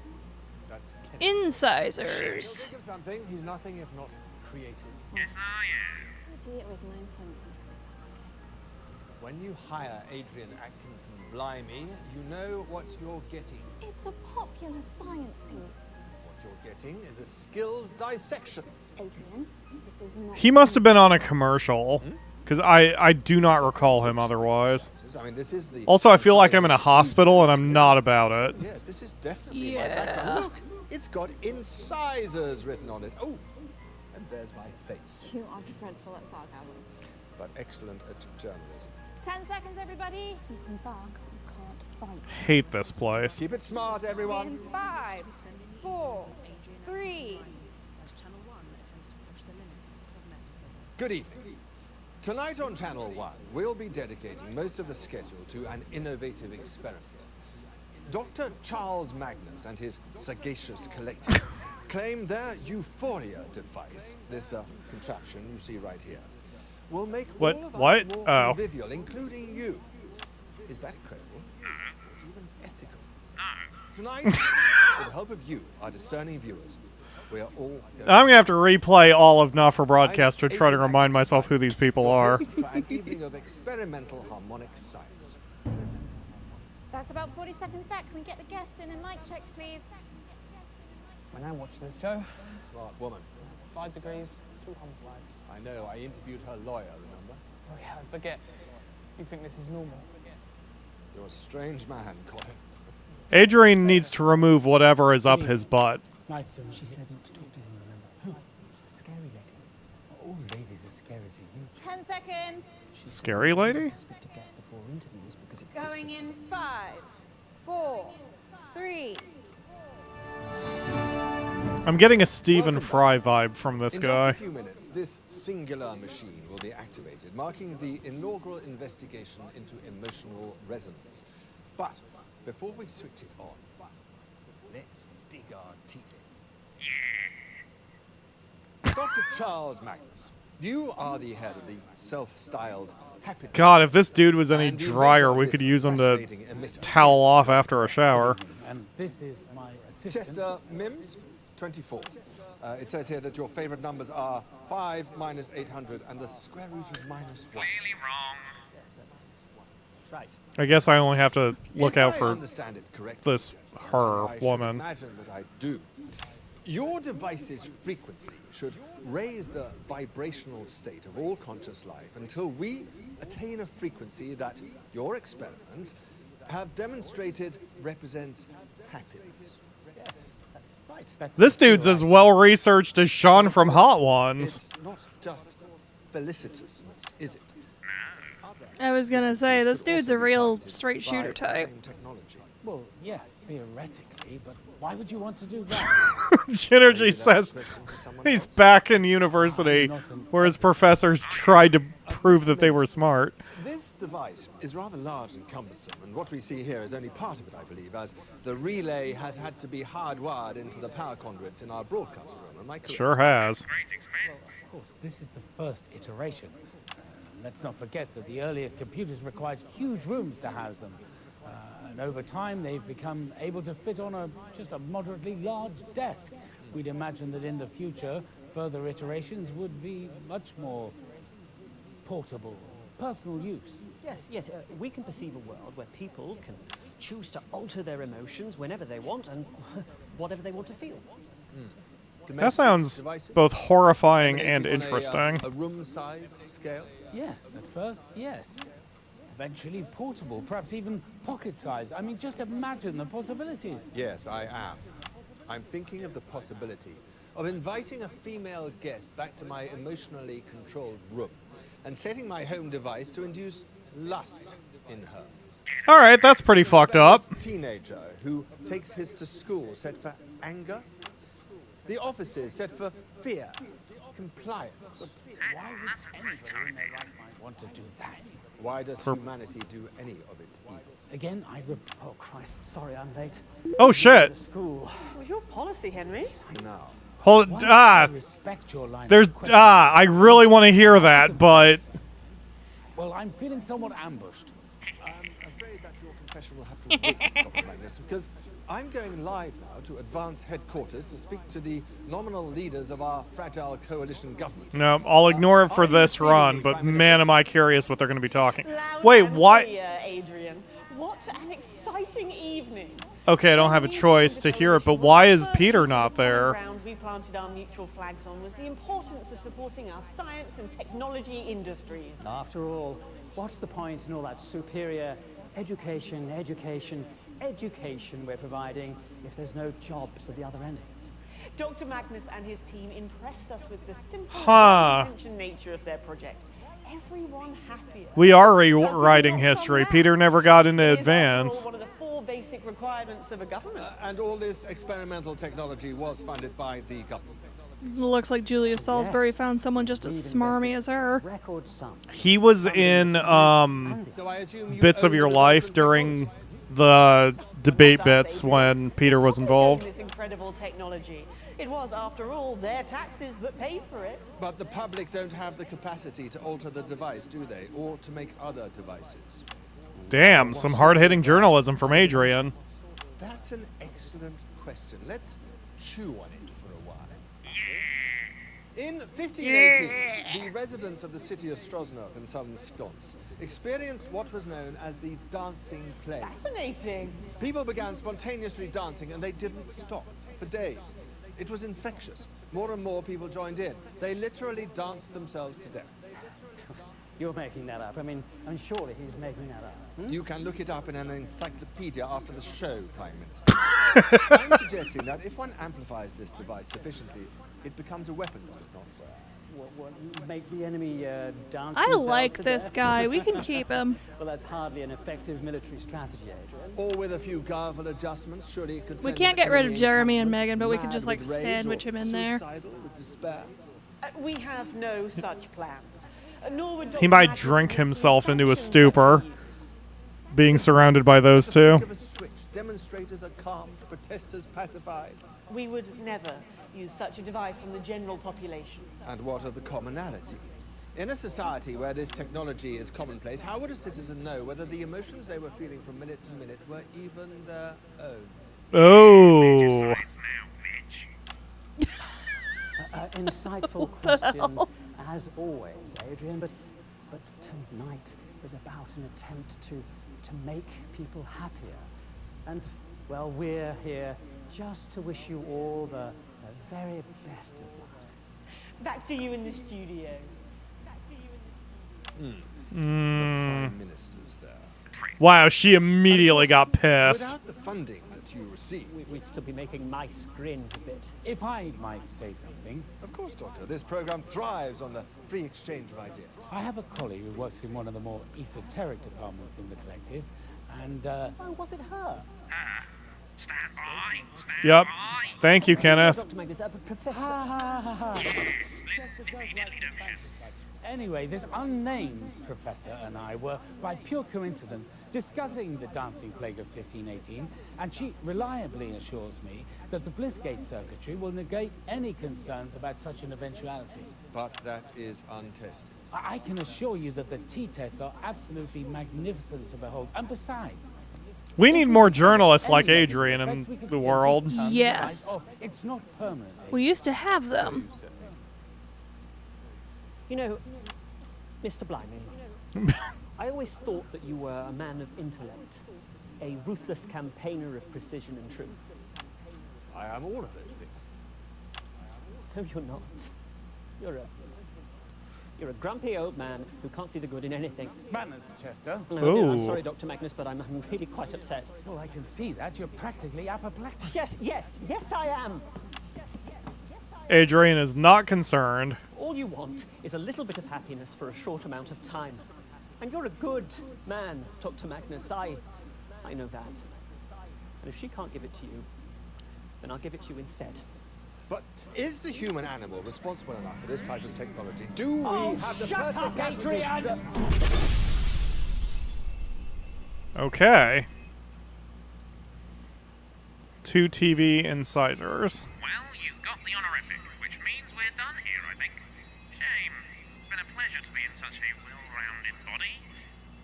Speaker 13: That's
Speaker 2: Incisors.
Speaker 13: Think of something. He's nothing if not creative.
Speaker 3: Yes, I am.
Speaker 15: It with my employment contract. That's okay.
Speaker 13: When you hire Adrian Atkinson Blimey, you know what you're getting.
Speaker 15: It's a popular science piece.
Speaker 13: What you're getting is a skilled dissection.
Speaker 15: Adrian, this is not...
Speaker 1: He must have been on a commercial. Because I do not recall him otherwise.
Speaker 13: I mean, this is the
Speaker 1: Also, I feel like I'm in a hospital and I'm not about it.
Speaker 13: Yes, this is definitely my background. Look, it's got Incisors written on it. Oh, and there's my face.
Speaker 15: You are dreadful at sarcasm.
Speaker 13: But excellent at journalism.
Speaker 15: 10 seconds, everybody. You can bark, but you can't bite.
Speaker 1: Hate this place.
Speaker 13: Keep it smart, everyone.
Speaker 20: In 5, 4, 3.
Speaker 13: Good evening. Tonight on Channel 1, we'll be dedicating most of the schedule to an innovative experiment. Dr. Charles Magnus and his sagacious collective claim their Euphoria device, this contraption you see right here, will make all of us more convivial, including you. Is that credible? Or even ethical? Tonight, with the help of you, our discerning viewers, we are all...
Speaker 1: I'm going to have to replay all of Not For Broadcast to try to remind myself who these people are.
Speaker 13: for an evening of experimental harmonic science.
Speaker 15: That's about 40 seconds back. Can we get the guests in and mic check, please?
Speaker 19: When I watch this, Joe,
Speaker 13: Smart woman.
Speaker 19: 5 degrees, 2 homicides.
Speaker 13: I know, I interviewed her lawyer, remember?
Speaker 19: Oh yeah, I forget. You think this is normal?
Speaker 13: You're a strange man, Colin.
Speaker 1: Adrian needs to remove whatever is up his butt.
Speaker 4: Nice to She said not to talk to him, remember? A scary lady. All ladies are scary for you.
Speaker 15: 10 seconds.
Speaker 1: Scary lady?
Speaker 20: Going in 5, 4, 3.
Speaker 1: I'm getting a Stephen Fry vibe from this
Speaker 13: In
Speaker 1: guy.
Speaker 13: just a few minutes, this singular machine will be activated, marking the inaugural investigation into emotional resonance. But before we switch it on, let's dig our teeth in. Dr. Charles Magnus, you are the head of the self-styled happiness.
Speaker 1: God, if this dude was any drier, we could use him to towel off after a shower.
Speaker 4: And this is my assistant.
Speaker 13: Chester Mims, 24. It says here that your favorite numbers are 5 minus 800 and the square root of minus 1.
Speaker 3: Clearly wrong.
Speaker 17: That's right.
Speaker 1: I guess I only have to look out
Speaker 13: I
Speaker 1: for
Speaker 13: understand it correctly,
Speaker 1: this her
Speaker 13: I should
Speaker 1: woman.
Speaker 13: imagine that I do. Your device's frequency should raise the vibrational state of all conscious life until we attain a frequency that your experiments have demonstrated represents happiness.
Speaker 17: Yes, that's right. That's
Speaker 1: This dude's as well researched as Sean from Hot Ones.
Speaker 13: It's not just felicitousness, is it?
Speaker 2: I was gonna say, this dude's a real straight shooter type.
Speaker 4: Well, yes, theoretically, but why would you want to do that?
Speaker 1: Genergy says he's back in university where his professors tried to prove that they were smart.
Speaker 13: This device is rather large and cumbersome, and what we see here is only part of it, I believe, as the relay has had to be hardwired into the power conduits in our broadcast room. Am I correct?
Speaker 1: Sure has.
Speaker 4: Well, of course, this is the first iteration. Let's not forget that the earliest computers required huge rooms to house them. And over time, they've become able to fit on just a moderately large desk. We'd imagine that in the future, further iterations would be much more portable, personal use.
Speaker 14: Yes, we can perceive a world where people can choose to alter their emotions whenever they want and whatever they want to feel.
Speaker 1: That sounds both horrifying and interesting.
Speaker 13: A room size scale?
Speaker 4: Yes, at first, yes. Eventually portable, perhaps even pocket size. I mean, just imagine the possibilities.
Speaker 13: Yes, I am. I'm thinking of the possibility of inviting a female guest back to my emotionally controlled room and setting my home device to induce lust in her.
Speaker 1: All right, that's pretty fucked up.
Speaker 13: This teenager who takes his to school set for anger. The offices set for fear, compliance.
Speaker 4: Why would anybody in their right mind want to do that?
Speaker 13: Why does humanity do any of its evil?
Speaker 4: Again,
Speaker 14: Oh, Christ, sorry I'm late.
Speaker 1: Oh, shit.
Speaker 14: School.
Speaker 9: It was your policy, Henry.
Speaker 13: No.
Speaker 1: Hold it.
Speaker 4: Respect your line
Speaker 1: There's,
Speaker 4: of questioning.
Speaker 1: I really want to hear that, but...
Speaker 4: Well, I'm feeling somewhat ambushed.
Speaker 13: I'm afraid that your confession will have to wait, Dr. Magnus, because I'm going live now to Advance Headquarters to speak to the nominal leaders of our fragile coalition government.
Speaker 1: No, I'll ignore it for this run, but man, am I curious what they're going to be talking. Wait, what?
Speaker 9: Adrian, what an exciting evening.
Speaker 1: Okay, I don't have a choice to hear it, but why is Peter not there?
Speaker 9: Ground we planted our mutual flags on was the importance of supporting our science and technology industries.
Speaker 14: After all, what's the point in all that superior education we're providing if there's no jobs at the other end of it?
Speaker 9: Dr. Magnus and his team impressed us with the simple intention nature of their project. Everyone happier.
Speaker 1: We are rewriting history. Peter never got into advance.
Speaker 9: One of the 4 basic requirements of a government.
Speaker 13: And all this experimental technology was funded by the government.
Speaker 2: Looks like Julia Salisbury found someone just as smarmy as her.
Speaker 1: He was in Bits of Your Life during the debate bits when Peter was involved.
Speaker 9: This incredible technology. It was, after all, their taxes that paid for it.
Speaker 13: But the public don't have the capacity to alter the device, do they? Or to make other devices?
Speaker 1: Damn, some hard-hitting journalism from Adrian.
Speaker 13: That's an excellent question. Let's chew on it for a while. In 1518, the residents of the city of Strosnov in southern Scots experienced what was known as the dancing plague.
Speaker 9: Fascinating.
Speaker 13: People began spontaneously dancing and they didn't stop for days. It was infectious. More and more people joined in. They literally danced themselves to death.
Speaker 14: You're making that up. I mean, surely he's making that up.
Speaker 13: You can look it up in an encyclopedia after the show, Prime Minister. I'm suggesting that if one amplifies this device sufficiently, it becomes a weapon, does it not?
Speaker 14: What, make the enemy dance
Speaker 2: I
Speaker 14: themselves
Speaker 2: like
Speaker 14: to
Speaker 2: this
Speaker 14: death?
Speaker 2: guy. We can keep him.
Speaker 14: Well, that's hardly an effective military strategy, Adrian.
Speaker 13: Or with a few garble adjustments, surely it could
Speaker 2: We
Speaker 13: send
Speaker 2: can't get rid of
Speaker 13: enemy
Speaker 2: Jeremy and
Speaker 13: encampments
Speaker 2: Megan, but we could
Speaker 13: mad
Speaker 2: just like
Speaker 13: with rage
Speaker 2: sandwich
Speaker 13: or
Speaker 2: him in there.
Speaker 13: suicidal with despair.
Speaker 9: We have no such plans. Nor would
Speaker 1: He
Speaker 9: Dr.
Speaker 1: might
Speaker 9: Magnus
Speaker 1: drink
Speaker 9: make
Speaker 1: himself into a
Speaker 9: instructions
Speaker 1: stupor, being surrounded by those two.
Speaker 13: Give a switch. Demonstrators are calmed, protesters pacified.
Speaker 9: We would never use such a device on the general population.
Speaker 13: And what of the commonality? In a society where this technology is commonplace, how would a citizen know whether the emotions they were feeling from minute to minute were even their own?
Speaker 1: Oh.
Speaker 14: Insightful questions, as always, Adrian, but tonight was about an attempt to make people happier. And, well, we're here just to wish you all the very best of luck.
Speaker 11: Back to you in the studio.
Speaker 13: The Prime Minister's there.
Speaker 1: Wow, she immediately got pissed.
Speaker 13: Without the funding that you receive...
Speaker 14: We'd still be making mice grin a bit.
Speaker 4: If I might say something.
Speaker 13: Of course, Doctor. This program thrives on the free exchange of ideas.
Speaker 4: I have a colleague who works in one of the more esoteric departments in the collective, and
Speaker 14: Oh, was it her?
Speaker 3: Stand by. Stand
Speaker 1: Yep.
Speaker 3: by.
Speaker 1: Thank you, Kenneth.
Speaker 14: Dr. Magnus, Professor.
Speaker 4: Chester does like to fantasize. Anyway, this unnamed professor and I were, by pure coincidence, discussing the dancing plague of 1518, and she reliably assures me that the Blissgate circuitry will negate any concerns about such an eventuality.
Speaker 13: But that is untested.
Speaker 4: I can assure you that the T-tests are absolutely magnificent to behold, and besides...
Speaker 1: We need more journalists like Adrian in the world.
Speaker 2: Yes.
Speaker 4: It's not permanent.
Speaker 2: We used to have them.
Speaker 14: You know, Mr. Blimey, I always thought that you were a man of intellect, a ruthless campaigner of precision and truth.
Speaker 13: I am all of those things.
Speaker 14: No, you're not. You're a grumpy old man who can't see the good in anything.
Speaker 4: Manners, Chester.
Speaker 14: No, I'm sorry, Dr. Magnus, but I'm really quite upset.
Speaker 4: Well, I can see that. You're practically apoplectic.
Speaker 14: Yes, I am.
Speaker 1: Adrian is not concerned.
Speaker 14: All you want is a little bit of happiness for a short amount of time. And you're a good man, Dr. Magnus. I know that. And if she can't give it to you, then I'll give it to you instead.
Speaker 13: But is the human animal responsible enough for this type of technology? Do we have the
Speaker 14: shut up,
Speaker 13: perfect
Speaker 14: Adrian!
Speaker 1: Okay. 2 TV incisors.
Speaker 3: Well, you got the honorific, which means we're done here, I think. Shame. It's been a pleasure to be in such a well-rounded body.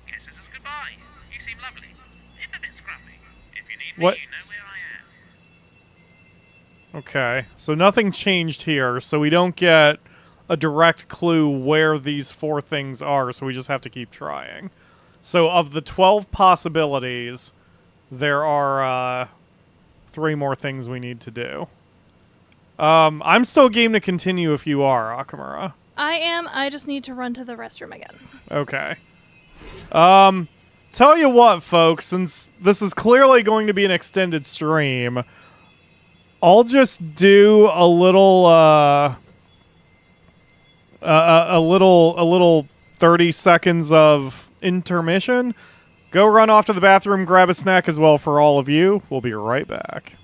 Speaker 3: Guess this is goodbye. You seem lovely. If a bit scruffy. If you need
Speaker 1: What?
Speaker 3: me, you know where I am.
Speaker 1: Okay, so nothing changed here, so we don't get a direct clue where these 4 things are, so we just have to keep trying. So of the 12 possibilities, there are 3 more things we need to do. I'm still game to continue if you are, Akamura.
Speaker 2: I am. I just need to run to the restroom again.
Speaker 1: Okay. Tell you what, folks, since this is clearly going to be an extended stream, I'll just do a little 30 seconds of intermission. Go run off to the bathroom, grab a snack as well for all of you. We'll be right back.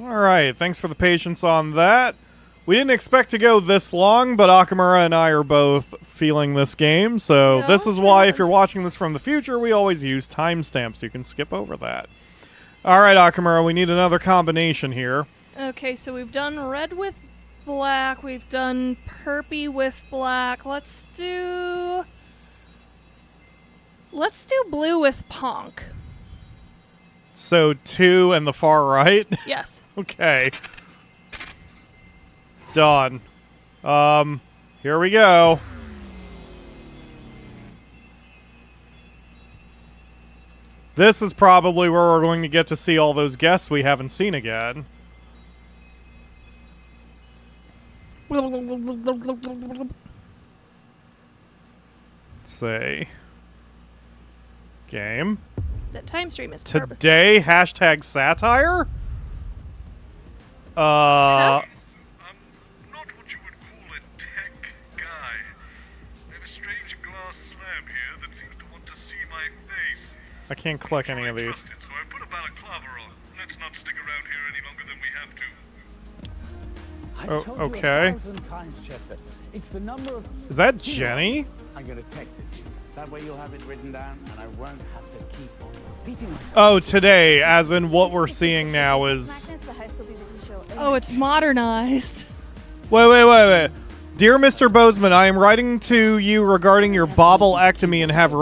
Speaker 1: All right, thanks for the patience on that. We didn't expect to go this long, but Akamura and I are both feeling this game, so this is why if you're watching this from the future, we always use timestamps. You can skip over that. All right, Akamura, we need another combination here.
Speaker 2: Okay, so we've done red with black. We've done purpy with black. Let's do blue with ponk.
Speaker 1: So 2 and the far right?
Speaker 2: Yes.
Speaker 1: Okay. Done. Here we go. This is probably where we're going to get to see all those guests we haven't seen again. Let's see. Game.
Speaker 2: That time stream is perfect.
Speaker 1: Today, hashtag satire?
Speaker 3: I'm not what you would call a tech guy. I have a strange glass slab here that seems to want to see my face.
Speaker 1: I can't click any of these.
Speaker 3: So I put a balaclava on. Let's not stick around here any longer than we have to.
Speaker 4: I've told
Speaker 1: okay.
Speaker 4: you 1,000 times, Chester. It's the number of...
Speaker 1: Is that Jenny?
Speaker 4: I'm going to text it to you. That way you'll have it written down, and I won't have to keep on repeating myself.
Speaker 1: Oh, today, as in what we're seeing now is...
Speaker 2: Oh, it's modernized.
Speaker 1: Wait. Dear Mr. Boseman, I am writing to you regarding your bobblectomy and have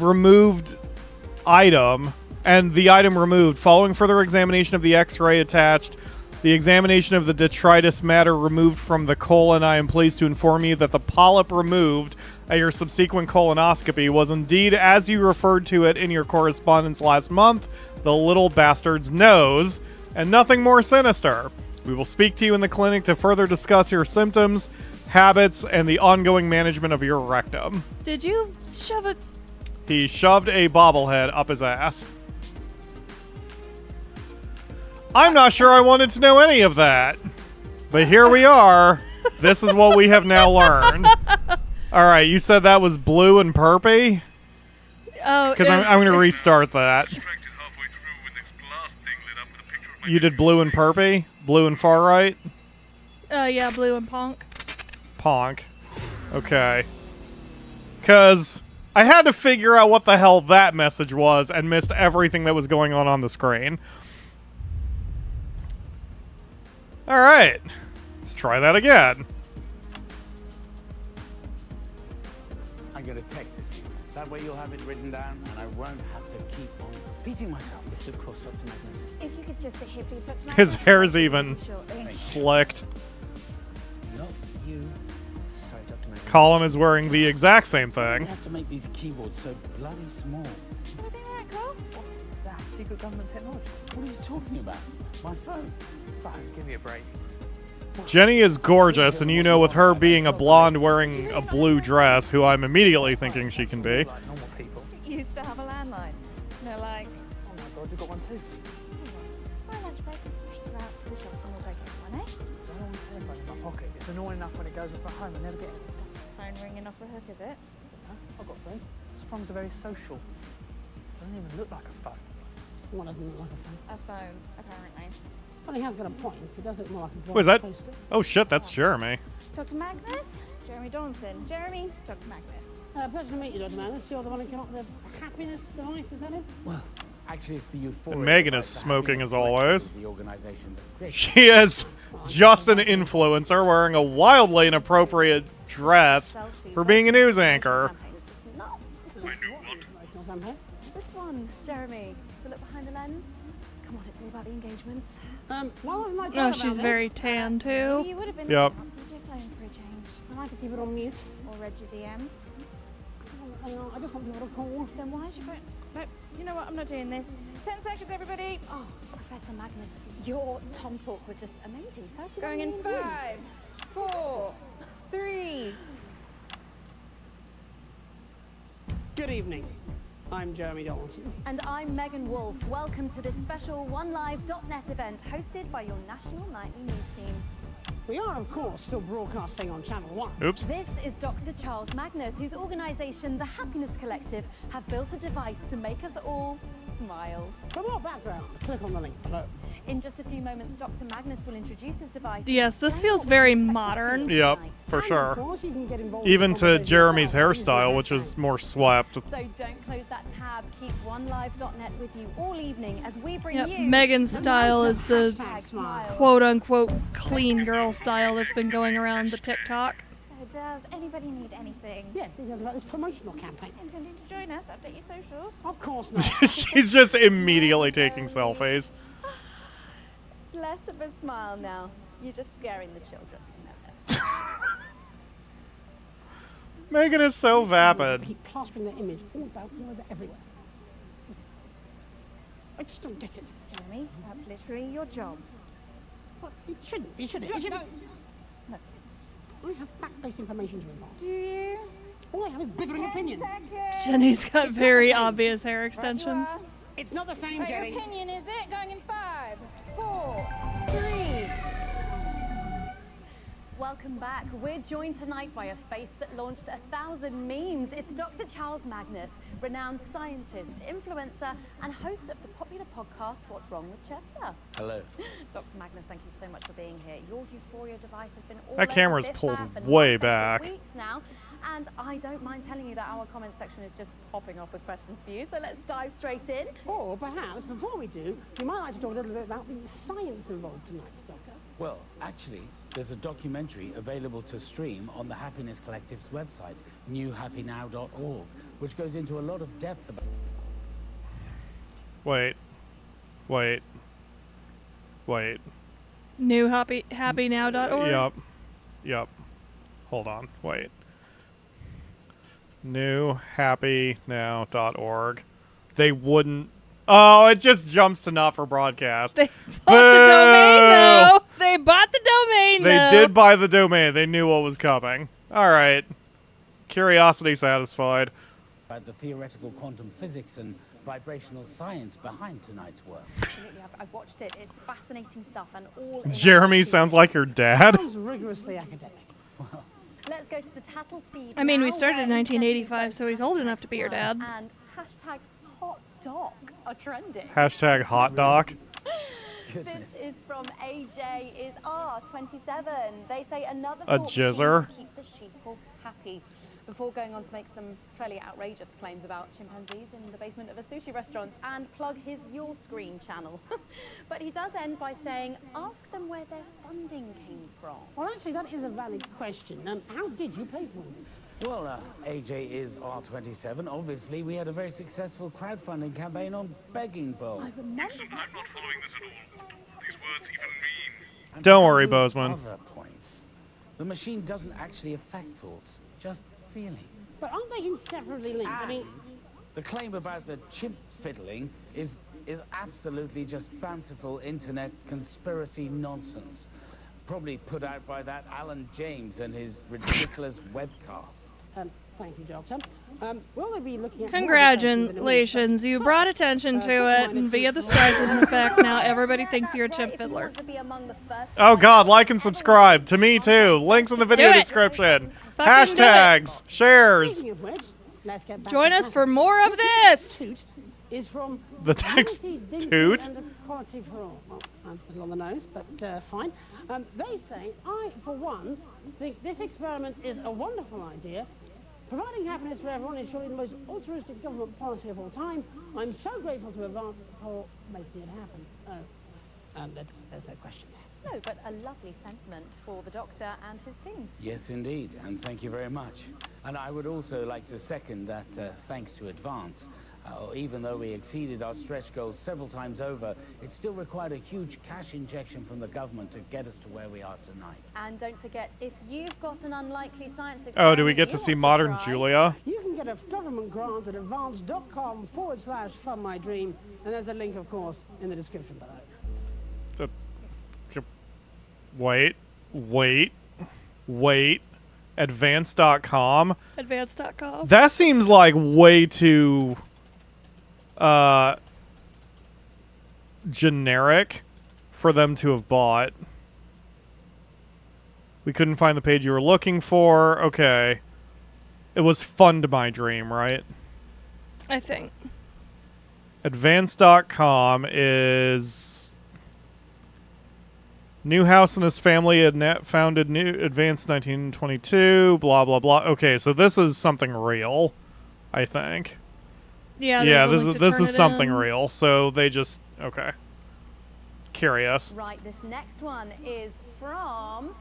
Speaker 1: removed item, and the item removed. Following further examination of the X-ray attached, the examination of the detritus matter removed from the colon, I am pleased to inform you that the polyp removed at your subsequent colonoscopy was indeed, as you referred to it in your correspondence last month, the little bastard's nose, and nothing more sinister. We will speak to you in the clinic to further discuss your symptoms, habits, and the ongoing management of your rectum.
Speaker 2: Did you shove it?
Speaker 1: He shoved a bobblehead up his ass. I'm not sure I wanted to know any of that. But here we are. This is what we have now learned. All right, you said that was blue and purpy?
Speaker 2: Oh,
Speaker 1: because I'm going to restart that. You did blue and purpy? Blue and far right?
Speaker 2: Yeah, blue and ponk.
Speaker 1: Ponk. Okay. Because I had to figure out what the hell that message was and missed everything that was going on the screen. All right. Let's try that again.
Speaker 4: I'm going to text it to you. That way you'll have it written down, and I won't have to keep on repeating myself. Yes, of course, Dr. Magnus.
Speaker 15: If you could just sit here, please, Dr. Magnus.
Speaker 1: His hair's even slicked.
Speaker 4: Not you. Sorry, Dr. Magnus.
Speaker 1: Colin is wearing the exact same
Speaker 4: We
Speaker 1: thing.
Speaker 4: have to make these keyboards so bloody small.
Speaker 15: What do you think, Carl?
Speaker 19: What's that? Secret government technology?
Speaker 4: What are you talking about? My phone.
Speaker 19: Fine, give me a break.
Speaker 1: Jenny is gorgeous, and you know with her being a blonde wearing a blue dress, who I'm immediately thinking she can be.
Speaker 19: Like normal people.
Speaker 15: You used to have a landline. No, like...
Speaker 19: Oh my god, you got one too.
Speaker 15: My lunch break. Take you out to the shops and we'll go get one, eh?
Speaker 19: I don't want a telephone in my pocket. It's annoying enough when it goes off at home. I never get it.
Speaker 15: Phone ringing off the hook, is it?
Speaker 19: I've got friends. This phones are very social. It doesn't even look like a phone.
Speaker 5: What doesn't look like a phone?
Speaker 15: A phone, apparently.
Speaker 5: Well, he has got a point. It does look more like a
Speaker 1: What is that?
Speaker 5: poster.
Speaker 1: Oh shit, that's Jeremy.
Speaker 15: Dr. Magnus? Jeremy Donaldson. Jeremy, Dr. Magnus.
Speaker 5: Pleasure to meet you, Dr. Magnus. You're the one who came up with the happiness device, is that it?
Speaker 4: Well, actually, it's the euphoria.
Speaker 1: And Megan is
Speaker 4: device, the
Speaker 1: smoking
Speaker 4: happiness
Speaker 1: as always.
Speaker 4: collective of The organization that created
Speaker 1: She is just an influencer wearing a wildly inappropriate dress for being a news anchor.
Speaker 15: This one, Jeremy. The look behind the lens. Come on, it's all about the engagement.
Speaker 5: Why wasn't I
Speaker 2: Oh,
Speaker 5: told
Speaker 2: she's
Speaker 5: about
Speaker 2: very
Speaker 5: this?
Speaker 2: tan too.
Speaker 15: You would have been
Speaker 1: Yep.
Speaker 15: on your phone for a change.
Speaker 5: I like to keep it on mute.
Speaker 15: Or read your DMs.
Speaker 5: Hang on, I just want people to call.
Speaker 15: Then why is your phone... No, you know what? I'm not doing this. 10 seconds, everybody.
Speaker 7: Oh, Professor Magnus, your Tom talk was just amazing. 31
Speaker 15: Going in
Speaker 7: million views.
Speaker 15: 5, 4, 3.
Speaker 5: Good evening. I'm Jeremy Donaldson.
Speaker 7: And I'm Megan Wolf. Welcome to this special OneLive.net event hosted by your national nightly news team.
Speaker 5: We are, of course, still broadcasting on Channel 1.
Speaker 1: Oops.
Speaker 7: This is Dr. Charles Magnus, whose organisation, the Happiness Collective, have built a device to make us all smile.
Speaker 5: For more background, click on the link below.
Speaker 7: In just a few moments, Dr. Magnus will introduce his device.
Speaker 2: Yes, this feels very modern.
Speaker 1: Yep, for sure.
Speaker 5: course, you can get involved
Speaker 1: Even
Speaker 5: in
Speaker 1: to
Speaker 5: conversations
Speaker 1: Jeremy's
Speaker 5: yourself.
Speaker 1: hairstyle, which is more swept.
Speaker 7: So don't close that tab. Keep OneLive.net with you all evening as we bring
Speaker 2: Yep,
Speaker 7: you
Speaker 2: Megan's style is the
Speaker 7: #smile.
Speaker 2: quote-unquote clean girl style that's been going around the TikTok.
Speaker 15: So does anybody need anything?
Speaker 5: Yes, details about this promotional campaign.
Speaker 15: Intending to join us? Update your socials.
Speaker 5: Of course not.
Speaker 1: She's just immediately taking selfies.
Speaker 7: Less of a smile now. You're just scaring the children.
Speaker 1: Megan is so vapid.
Speaker 5: Keep plastering their image all about, all over, everywhere. I just don't get it.
Speaker 15: Jeremy, that's literally your job.
Speaker 5: Well, it shouldn't be, should it? It shouldn't.
Speaker 15: No.
Speaker 5: I have fact-based information to impart.
Speaker 15: Do you?
Speaker 5: All I have is bickering opinion.
Speaker 2: Jenny's got very obvious hair extensions.
Speaker 5: It's not the same,
Speaker 15: Your
Speaker 5: Jenny.
Speaker 15: opinion is it? Going in 5, 4, 3.
Speaker 7: Welcome back. We're joined tonight by a face that launched 1,000 memes. It's Dr. Charles Magnus, renowned scientist, influencer, and host of the popular podcast, What's Wrong with Chester?
Speaker 4: Hello.
Speaker 7: Dr. Magnus, thank you so much for being here. Your Euphoria device has been all
Speaker 1: That
Speaker 7: over
Speaker 1: camera's
Speaker 7: Biff
Speaker 1: pulled
Speaker 7: Baff and
Speaker 1: way
Speaker 7: Lovelyverse
Speaker 1: back.
Speaker 7: for weeks now, and I don't mind telling you that our comment section is just popping off with questions for you, so let's dive straight in.
Speaker 5: Or perhaps, before we do, you might like to talk a little bit about the science involved tonight, Doctor.
Speaker 4: Well, actually, there's a documentary available to stream on the Happiness Collective's website, newhappynow.org, which goes into a lot of depth about...
Speaker 1: Wait.
Speaker 2: Newhappynow.org.
Speaker 1: Yep. Hold on. Wait. Newhappynow.org. They wouldn't. Oh, it just jumps to not for broadcast.
Speaker 2: They bought the domain, though. They bought the domain,
Speaker 1: They
Speaker 2: though.
Speaker 1: did buy the domain. They knew what was coming. All right. Curiosity satisfied.
Speaker 4: about the theoretical quantum physics and vibrational science behind tonight's work.
Speaker 7: Absolutely, I've watched it. It's fascinating stuff and all...
Speaker 1: Jeremy sounds like your dad.
Speaker 5: Sounds rigorously academic.
Speaker 7: Let's go to the tattle feed.
Speaker 2: I mean, we
Speaker 7: now,
Speaker 2: started
Speaker 7: where
Speaker 2: in 1985, so he's old enough to be your dad.
Speaker 7: And hashtag hot dog are trending.
Speaker 1: Hashtag hot doc.
Speaker 7: This is from AJ is R27. They say another
Speaker 1: A
Speaker 7: thought
Speaker 1: jizzer.
Speaker 7: to keep the sheeple happy. Before going on to make some fairly outrageous claims about chimpanzees in the basement of a sushi restaurant and plug his Your Screen channel. But he does end by saying, ask them where their funding came from.
Speaker 5: Well, actually, that is a valid question. How did you pay for it?
Speaker 4: Well, AJ is R27. Obviously, we had a very successful crowdfunding campaign on Begging Bowl.
Speaker 3: I'm not following this at all. What these words even mean.
Speaker 4: And
Speaker 1: Don't
Speaker 4: to
Speaker 1: worry,
Speaker 4: those
Speaker 1: Boseman.
Speaker 4: Other points. The machine doesn't actually affect thoughts, just feelings.
Speaker 5: But aren't they inseparably linked? I mean,
Speaker 4: The claim about the chimp fiddling is absolutely just fanciful internet conspiracy nonsense. Probably put out by that Alan James and his ridiculous webcast.
Speaker 5: thank you, Doctor. Will they be looking at...
Speaker 2: Congratulations, you brought attention to it, and via the Streisand effect, now everybody thinks you're a chimp fiddler.
Speaker 1: Oh god, like and subscribe. To me too. Links in the video
Speaker 2: Do it.
Speaker 1: description.
Speaker 2: Fucking
Speaker 1: Hashtags. Shares.
Speaker 5: Speaking of which, let's get back
Speaker 2: Join
Speaker 5: to
Speaker 2: us for more of this!
Speaker 5: is from
Speaker 1: The text toot.
Speaker 5: and equality for all. Well, I'm a little on the nose, but fine. They say, I, for one, think this experiment is a wonderful idea. Providing happiness for everyone is surely the most altruistic government policy of all time. I'm so grateful to Avant for making it happen. There's no question there.
Speaker 7: No, but a lovely sentiment for the Doctor and his team.
Speaker 4: Yes, indeed, and thank you very much. And I would also like to second that thanks to Advance. Even though we exceeded our stretch goals several times over, it still required a huge cash injection from the government to get us to where we are tonight.
Speaker 7: And don't forget, if you've got an unlikely science experiment
Speaker 1: Oh, do we get to
Speaker 7: you
Speaker 1: see
Speaker 7: want
Speaker 1: modern
Speaker 7: try,
Speaker 1: Julia?
Speaker 5: You can get a government grant at advance.com/fundmydream, and there's a link, of course, in the description below.
Speaker 1: Wait. Advance.com?
Speaker 2: Advance.com.
Speaker 1: That seems like way too generic for them to have bought. We couldn't find the page you were looking for. Okay. It was Fund My Dream, right?
Speaker 2: I think.
Speaker 1: Advance.com is... Newhouse and his family had founded New Advance 1922, blah, blah, blah. Okay, so this is something real, I think.
Speaker 2: Yeah,
Speaker 1: this is something real. So they just... Okay. Curious.
Speaker 7: Right, this next one is from...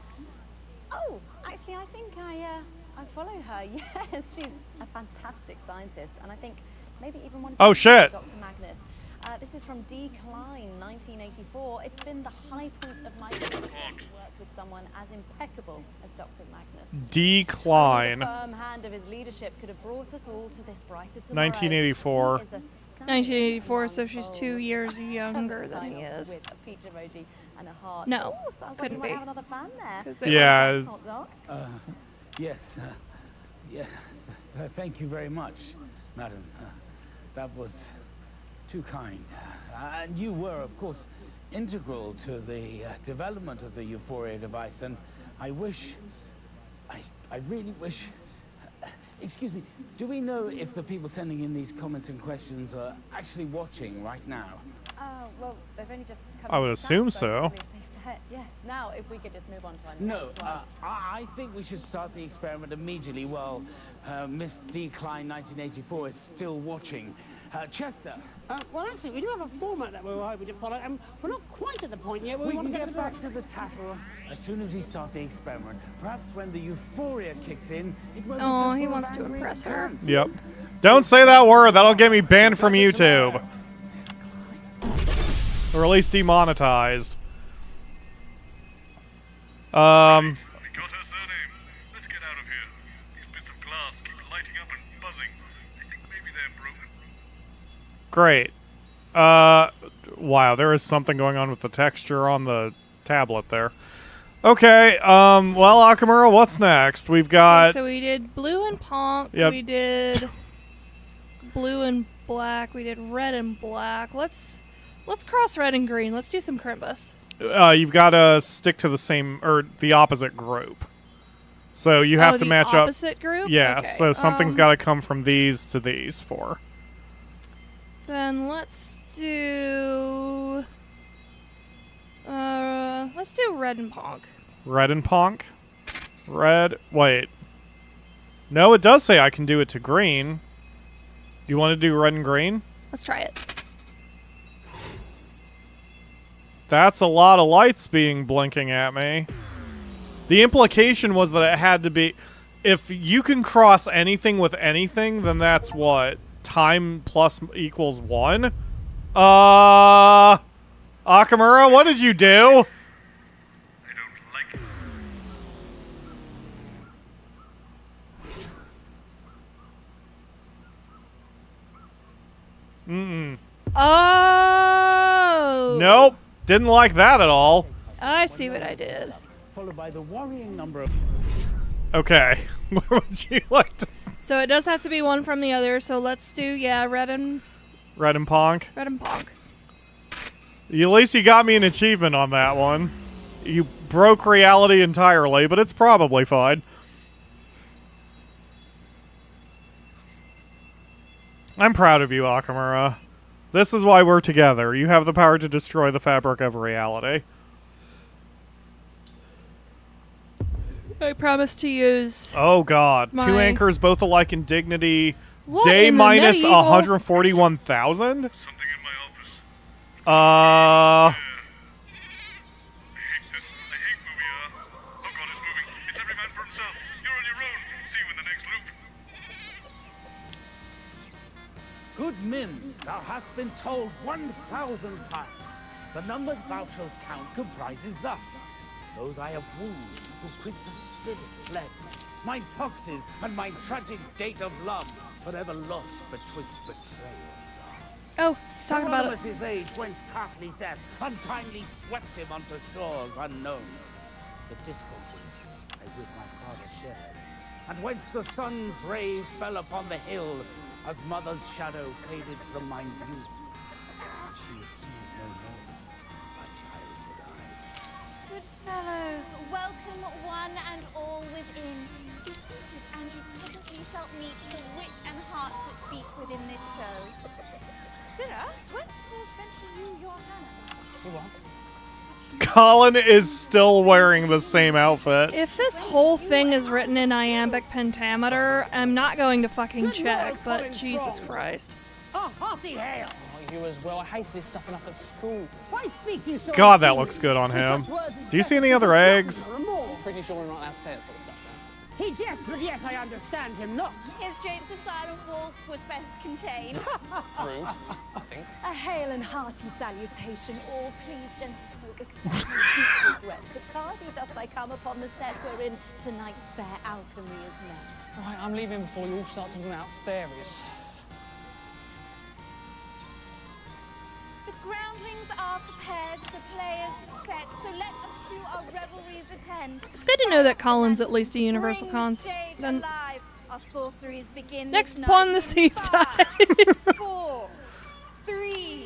Speaker 7: Oh, actually, I think I follow her. Yes, she's a fantastic scientist, and I think maybe even one of
Speaker 1: Oh, shit.
Speaker 7: Dr. Magnus. This is from D. Kline, 1984. It's been the high point of my career to work with someone as impeccable as Dr. Magnus.
Speaker 1: D. Kline.
Speaker 7: The firm hand of his leadership could have brought us all to this brighter tomorrow.
Speaker 1: 1984.
Speaker 2: 1984, so she's 2 years younger than he is.
Speaker 7: With a peach emoji and a heart.
Speaker 2: No,
Speaker 7: Oh, sounds like
Speaker 2: couldn't
Speaker 7: you might
Speaker 2: be.
Speaker 7: have another fan there.
Speaker 1: Yeah. it's-
Speaker 7: Hot dog.
Speaker 4: Yes. Yeah. Thank you very much, madam. That was too kind. And you were, of course, integral to the development of the Euphoria device. And I wish, I really wish. Excuse me. Do we know if the people sending in these comments and questions are actually watching right now?
Speaker 7: Well, they've only just come
Speaker 1: I would
Speaker 7: to the
Speaker 1: assume
Speaker 7: chat,
Speaker 1: so.
Speaker 7: it's probably safe to head. Yes. Now, if we could just move on to our
Speaker 4: No,
Speaker 7: next one.
Speaker 4: I think we should start the experiment immediately while Miss D. Kline 1984 is still watching. Chester.
Speaker 5: Well, actually, we do have a format that we were hoping to follow, and we're not quite at the point yet where
Speaker 4: We
Speaker 5: we want
Speaker 4: can
Speaker 5: to
Speaker 4: get back to the tattle as soon as we start the experiment. Perhaps when the euphoria kicks in, it won't be so
Speaker 2: Oh, he
Speaker 4: full of
Speaker 2: wants to
Speaker 4: angry
Speaker 2: impress her.
Speaker 4: cunts.
Speaker 1: Yep. Don't say that word. That'll get me banned from YouTube. Or at least demonetized.
Speaker 3: We got her surname. Let's get out of here. These bits of glass keep lighting up and buzzing. I think maybe they're broken.
Speaker 1: Great. Wow, there is something going on with the texture on the tablet there. Okay, well, Akamura, what's next? We've got...
Speaker 2: So we did blue and punk.
Speaker 1: Yep.
Speaker 2: We did blue and black. We did red and black. Let's cross red and green. Let's do some Crimbus.
Speaker 1: You've got to stick to the same, or the opposite group. So you have to match up...
Speaker 2: opposite group?
Speaker 1: Yeah,
Speaker 2: Okay,
Speaker 1: so something's got to come from these to these four.
Speaker 2: Then let's do red and punk.
Speaker 1: Red and punk? Red... Wait. No, it does say I can do it to green. Do you want to do red and green?
Speaker 2: Let's try it.
Speaker 1: That's a lot of lights being blinking at me. The implication was that it had to be... If you can cross anything with anything, then that's what? Time plus equals 1? Akamura, what did you do? Mm-mm.
Speaker 2: Oh!
Speaker 1: Nope. Didn't like that at all.
Speaker 2: I see what I did.
Speaker 4: Followed by the worrying number of...
Speaker 1: Okay. What would you like to...
Speaker 2: So it does have to be one from the other, so let's do, red and
Speaker 1: punk?
Speaker 2: Red and punk.
Speaker 1: At least you got me an achievement on that one. You broke reality entirely, but it's probably fine. I'm proud of you, Akamura. This is why we're together. You have the power to destroy the fabric of reality.
Speaker 2: I promise to use...
Speaker 1: Oh god.
Speaker 2: my-
Speaker 1: 2 anchors, both alike in dignity.
Speaker 2: What
Speaker 1: Day
Speaker 2: in the
Speaker 1: minus
Speaker 2: medieval-
Speaker 1: 141,000?
Speaker 4: Good Mims, thou hast been told 1,000 times. The number thou shalt count comprises thus. Those I have wooed, who quick to spirit fled. My foxes and my tragic date of love, forever lost betwixt betrayal.
Speaker 2: Oh, he's talking about it.
Speaker 4: His age whence cartly death untimely swept him onto shores unknown. The discourses I with my father shared, and whence the sun's rays fell upon the hill, as mother's shadow faded from my view. She is seen no more by childhood eyes.
Speaker 15: Good fellows, welcome one and all within. Be seated, and you presently shall meet the wit and heart that beat within this soul.
Speaker 20: Sirrah, whence was sent to you your hand?
Speaker 1: Colin is still wearing the same outfit.
Speaker 2: If this whole thing is written in iambic pentameter, I'm not going to fucking check, but Jesus Christ.
Speaker 5: A hearty hail!
Speaker 17: Oh, you as well. I hate this stuff enough at school.
Speaker 5: Why speak you so
Speaker 1: God, that looks good on him. Do you see any other eggs?
Speaker 17: Pretty sure we're not allowed to say that sort of stuff now.
Speaker 5: He jests, but yet I understand him not.
Speaker 15: His jokes a silent waltz would best contain.
Speaker 17: Rude, I think.
Speaker 7: A hail and hearty salutation, all please, gentlefolk, accept my deep regret. But tardy dust I come upon the set wherein tonight's fair alchemy is met.
Speaker 17: Right, I'm leaving before you all start talking about fairies.
Speaker 15: The groundlings are prepared, the players set, so let us to our revelries attend.
Speaker 2: It's good to know that Colin's at least a universal
Speaker 15: Bring the stage
Speaker 2: constant.
Speaker 15: alive. Our sorceries begin
Speaker 2: Next
Speaker 15: this
Speaker 2: upon
Speaker 15: night.
Speaker 2: the sea tide.
Speaker 15: 4, 3.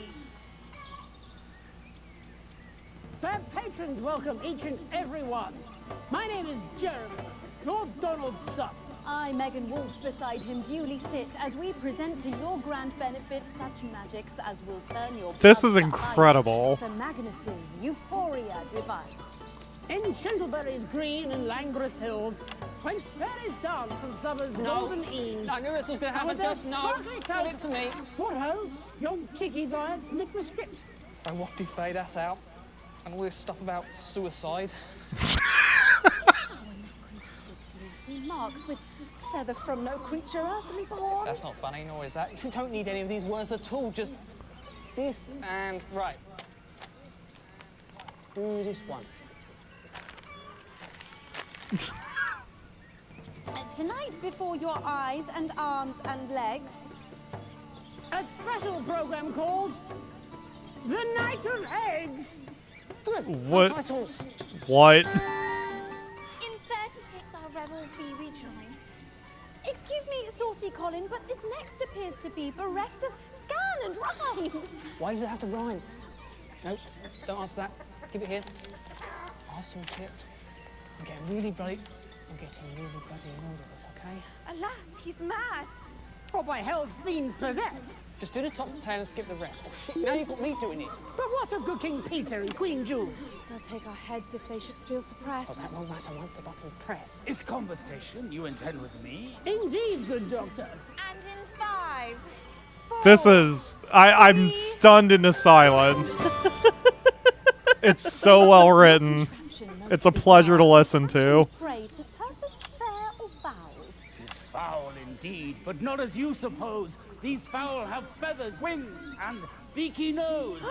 Speaker 5: Fair patrons welcome each and every one. My name is Jeremy, Lord Donald's son.
Speaker 7: I, Megan Wolfe, beside him duly sit as we present to your grand benefit such magics as will turn your
Speaker 1: This
Speaker 7: blood
Speaker 1: is
Speaker 7: to
Speaker 1: incredible.
Speaker 7: ice. Sir Magnus's Euphoria device.
Speaker 5: In Chintleberry's green and languorous hills, 20 fairies dance on summer's
Speaker 17: No.
Speaker 5: golden eaves.
Speaker 17: I knew this was going to
Speaker 5: And
Speaker 17: happen.
Speaker 5: with their
Speaker 17: Just no.
Speaker 5: sparkly
Speaker 17: Give
Speaker 5: toes-
Speaker 17: it to me.
Speaker 5: What ho? Young cheeky violets nick the script.
Speaker 17: I wafty fade us out. And all this stuff about suicide.
Speaker 7: Remarks with feather from no creature earthly born.
Speaker 17: That's not funny, nor is that. You don't need any of these words at all. Just this and right. Do this one.
Speaker 7: Tonight, before your eyes and arms and legs,
Speaker 5: A special program called The Night of Eggs.
Speaker 17: Good.
Speaker 1: What?
Speaker 17: Titles.
Speaker 1: What?
Speaker 15: In 30 ticks our revels be rejoined.
Speaker 7: excuse me, Saucy Colin, but this next appears to be bereft of scan and rhyme.
Speaker 17: Why does it have to rhyme? Nope, don't answer that. Give it here. I'll sort it. I'm getting really bloody. I'm getting really bloody annoyed at this, okay?
Speaker 15: Alas, he's mad.
Speaker 5: Or by hell's fiends possessed.
Speaker 17: Just do the top to tail and skip the rest. Oh shit, now you've got me doing it.
Speaker 5: But what of good King Peter and Queen Jules?
Speaker 7: They'll take our heads if they should feel
Speaker 17: Oh,
Speaker 7: suppressed.
Speaker 17: that won't matter once the button's pressed.
Speaker 4: Is conversation you intend with me?
Speaker 5: Indeed, good doctor.
Speaker 15: And in 5, 4.
Speaker 1: This is... I'm stunned into silence. It's so well written. It's a pleasure to listen to.
Speaker 7: Pray to purpose fair or foul.
Speaker 4: 'Tis foul indeed, but not as you suppose. These fowl have feathers, wings, and beaky nose.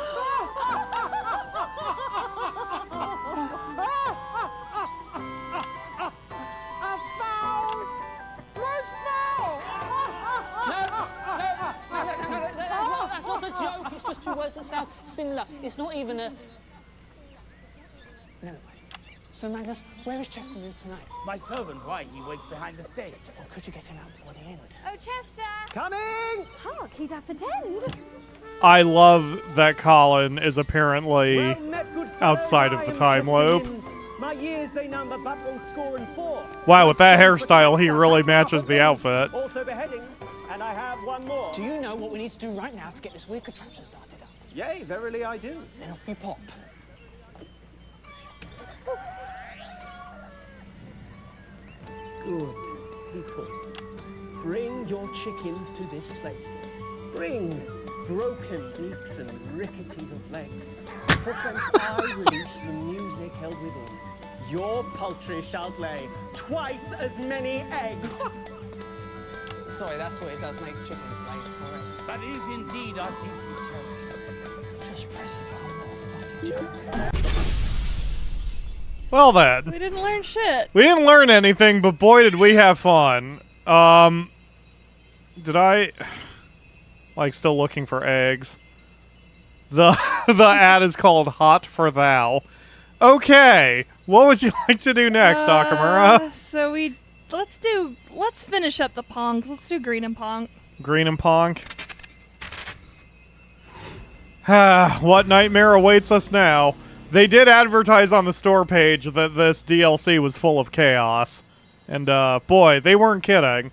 Speaker 5: A foul! Most foul!
Speaker 17: That's not a joke. It's just two words that sound similar. It's not even a... Never mind. So, Magnus, where is Chesterton tonight?
Speaker 4: My servant, why? He waits behind the stage.
Speaker 17: Or could you get him out before the end?
Speaker 15: Oh, Chester!
Speaker 4: Coming!
Speaker 7: Hark, he'd attend.
Speaker 1: I love that Colin is apparently
Speaker 14: Well met, good fellows.
Speaker 1: outside of
Speaker 14: I
Speaker 1: the
Speaker 14: am
Speaker 1: time
Speaker 14: Chester
Speaker 1: loop.
Speaker 14: Mims. My years they number but will score and 4.
Speaker 1: Wow, with that
Speaker 14: My
Speaker 1: hairstyle, he
Speaker 14: friends
Speaker 1: really
Speaker 14: are
Speaker 1: matches the outfit.
Speaker 14: Also beheadings, and I have one more.
Speaker 17: Do you know what we need to do right now to get this weird contraption started up?
Speaker 14: Yea, verily I do.
Speaker 17: Then off you pop.
Speaker 14: Good people, bring your chickens to this place. Bring broken beaks and rickety of legs. For whence I release the music held within. Your poultry shall lay twice as many eggs.
Speaker 17: Sorry, that's what it does, make chickens lay. Or else.
Speaker 4: That is indeed our deeply chosen.
Speaker 17: Just press a button, what a fucking joke.
Speaker 1: Well then.
Speaker 2: We didn't learn shit.
Speaker 1: We didn't learn anything, but boy did we have fun. Did I... Like, still looking for eggs. The ad is called Hot for Thou. Okay, what would you like to do next, Nakamura?
Speaker 2: So let's finish up the pongs. Let's do green and pong.
Speaker 1: Green and Ponk. What nightmare awaits us now? They did advertise on the store page that this DLC was full of chaos. And, boy, they weren't kidding.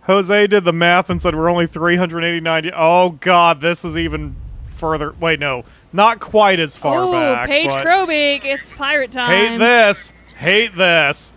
Speaker 1: Jose did the math and said we're only 389. Oh, God, this is even further. Wait, no. Not quite as far back.
Speaker 2: Paige
Speaker 1: but
Speaker 2: Krobeek, it's pirate time.
Speaker 1: hate this. Hate this.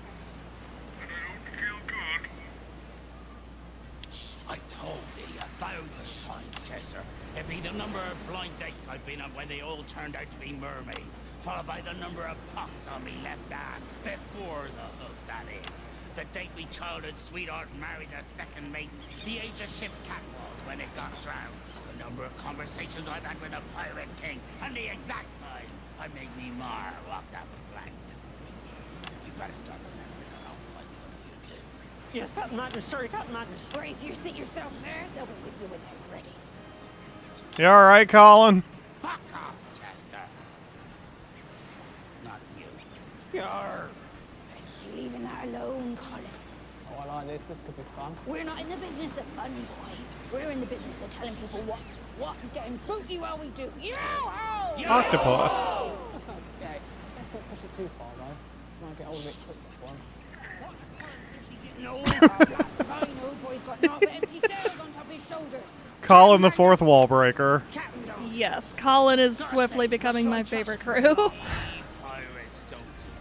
Speaker 4: I told thee 1,000 times, Chester. It'd be the number of blind dates I've been on when they all turned out to be mermaids, followed by the number of pucks on me left arm, before the hook, that is. The date me childhood sweetheart married her second mate, the age of ship's catwalks when it got drowned, the number of conversations I've had with the Pirate King, and the exact time I made me mar walk that plank. You better start remembering or I'll find something you do.
Speaker 14: Yes, Captain Magnus, sorry, Captain Magnus.
Speaker 15: Or if you sit yourself there, they'll be with you when they're ready.
Speaker 1: You alright, Colin?
Speaker 4: Fuck off, Chester. Not you.
Speaker 14: Yarr.
Speaker 15: Best be leaving that alone, Colin.
Speaker 17: Oh, I like this. This could be fun.
Speaker 15: We're not in the business of fun, boy. We're in the business of telling people what's what and getting booty while we do. Yo-ho!
Speaker 1: Octopus.
Speaker 17: Okay, let's not push it too far, though. Might get hold of it quick, this one.
Speaker 15: No, I know, boy's got nothing but empty stairs on top of his shoulders.
Speaker 1: Colin the fourth wall breaker.
Speaker 2: Yes, Colin is swiftly becoming my favorite crew.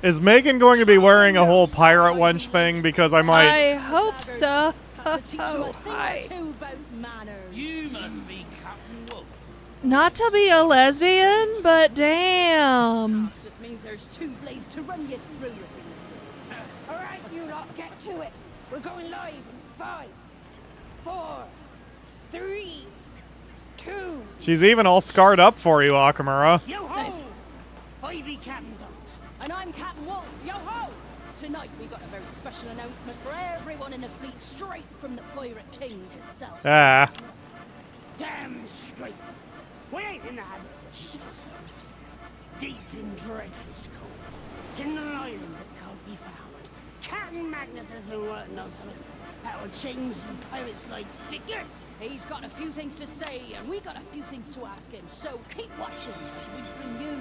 Speaker 1: Is Megan going to be wearing a whole pirate wench thing? Because I might.
Speaker 2: I hope so. Oh, hi.
Speaker 4: You must be Captain Wolf.
Speaker 2: Not to be a lesbian, but damn.
Speaker 11: Just means there's two blades to run you through.
Speaker 15: All right, you lot, get to it. We're going live in 5, 4, 3, 2.
Speaker 1: She's even all scarred up for you, Akamura.
Speaker 11: Yo-ho!
Speaker 2: Nice.
Speaker 11: I be Captain Dance. And I'm Captain Wolf. Yo-ho! Tonight we got a very special announcement for everyone in the fleet, straight from the Pirate King himself.
Speaker 1: Ah.
Speaker 11: Damn straight. We ain't in the habit of ourselves. Deep in Dreadfist Cove, in an island that can't be found, Captain Magnus has been working on something that will change the pirate's life for good. He's got a few things to say, and we got a few things to ask him. So keep watching as we bring you.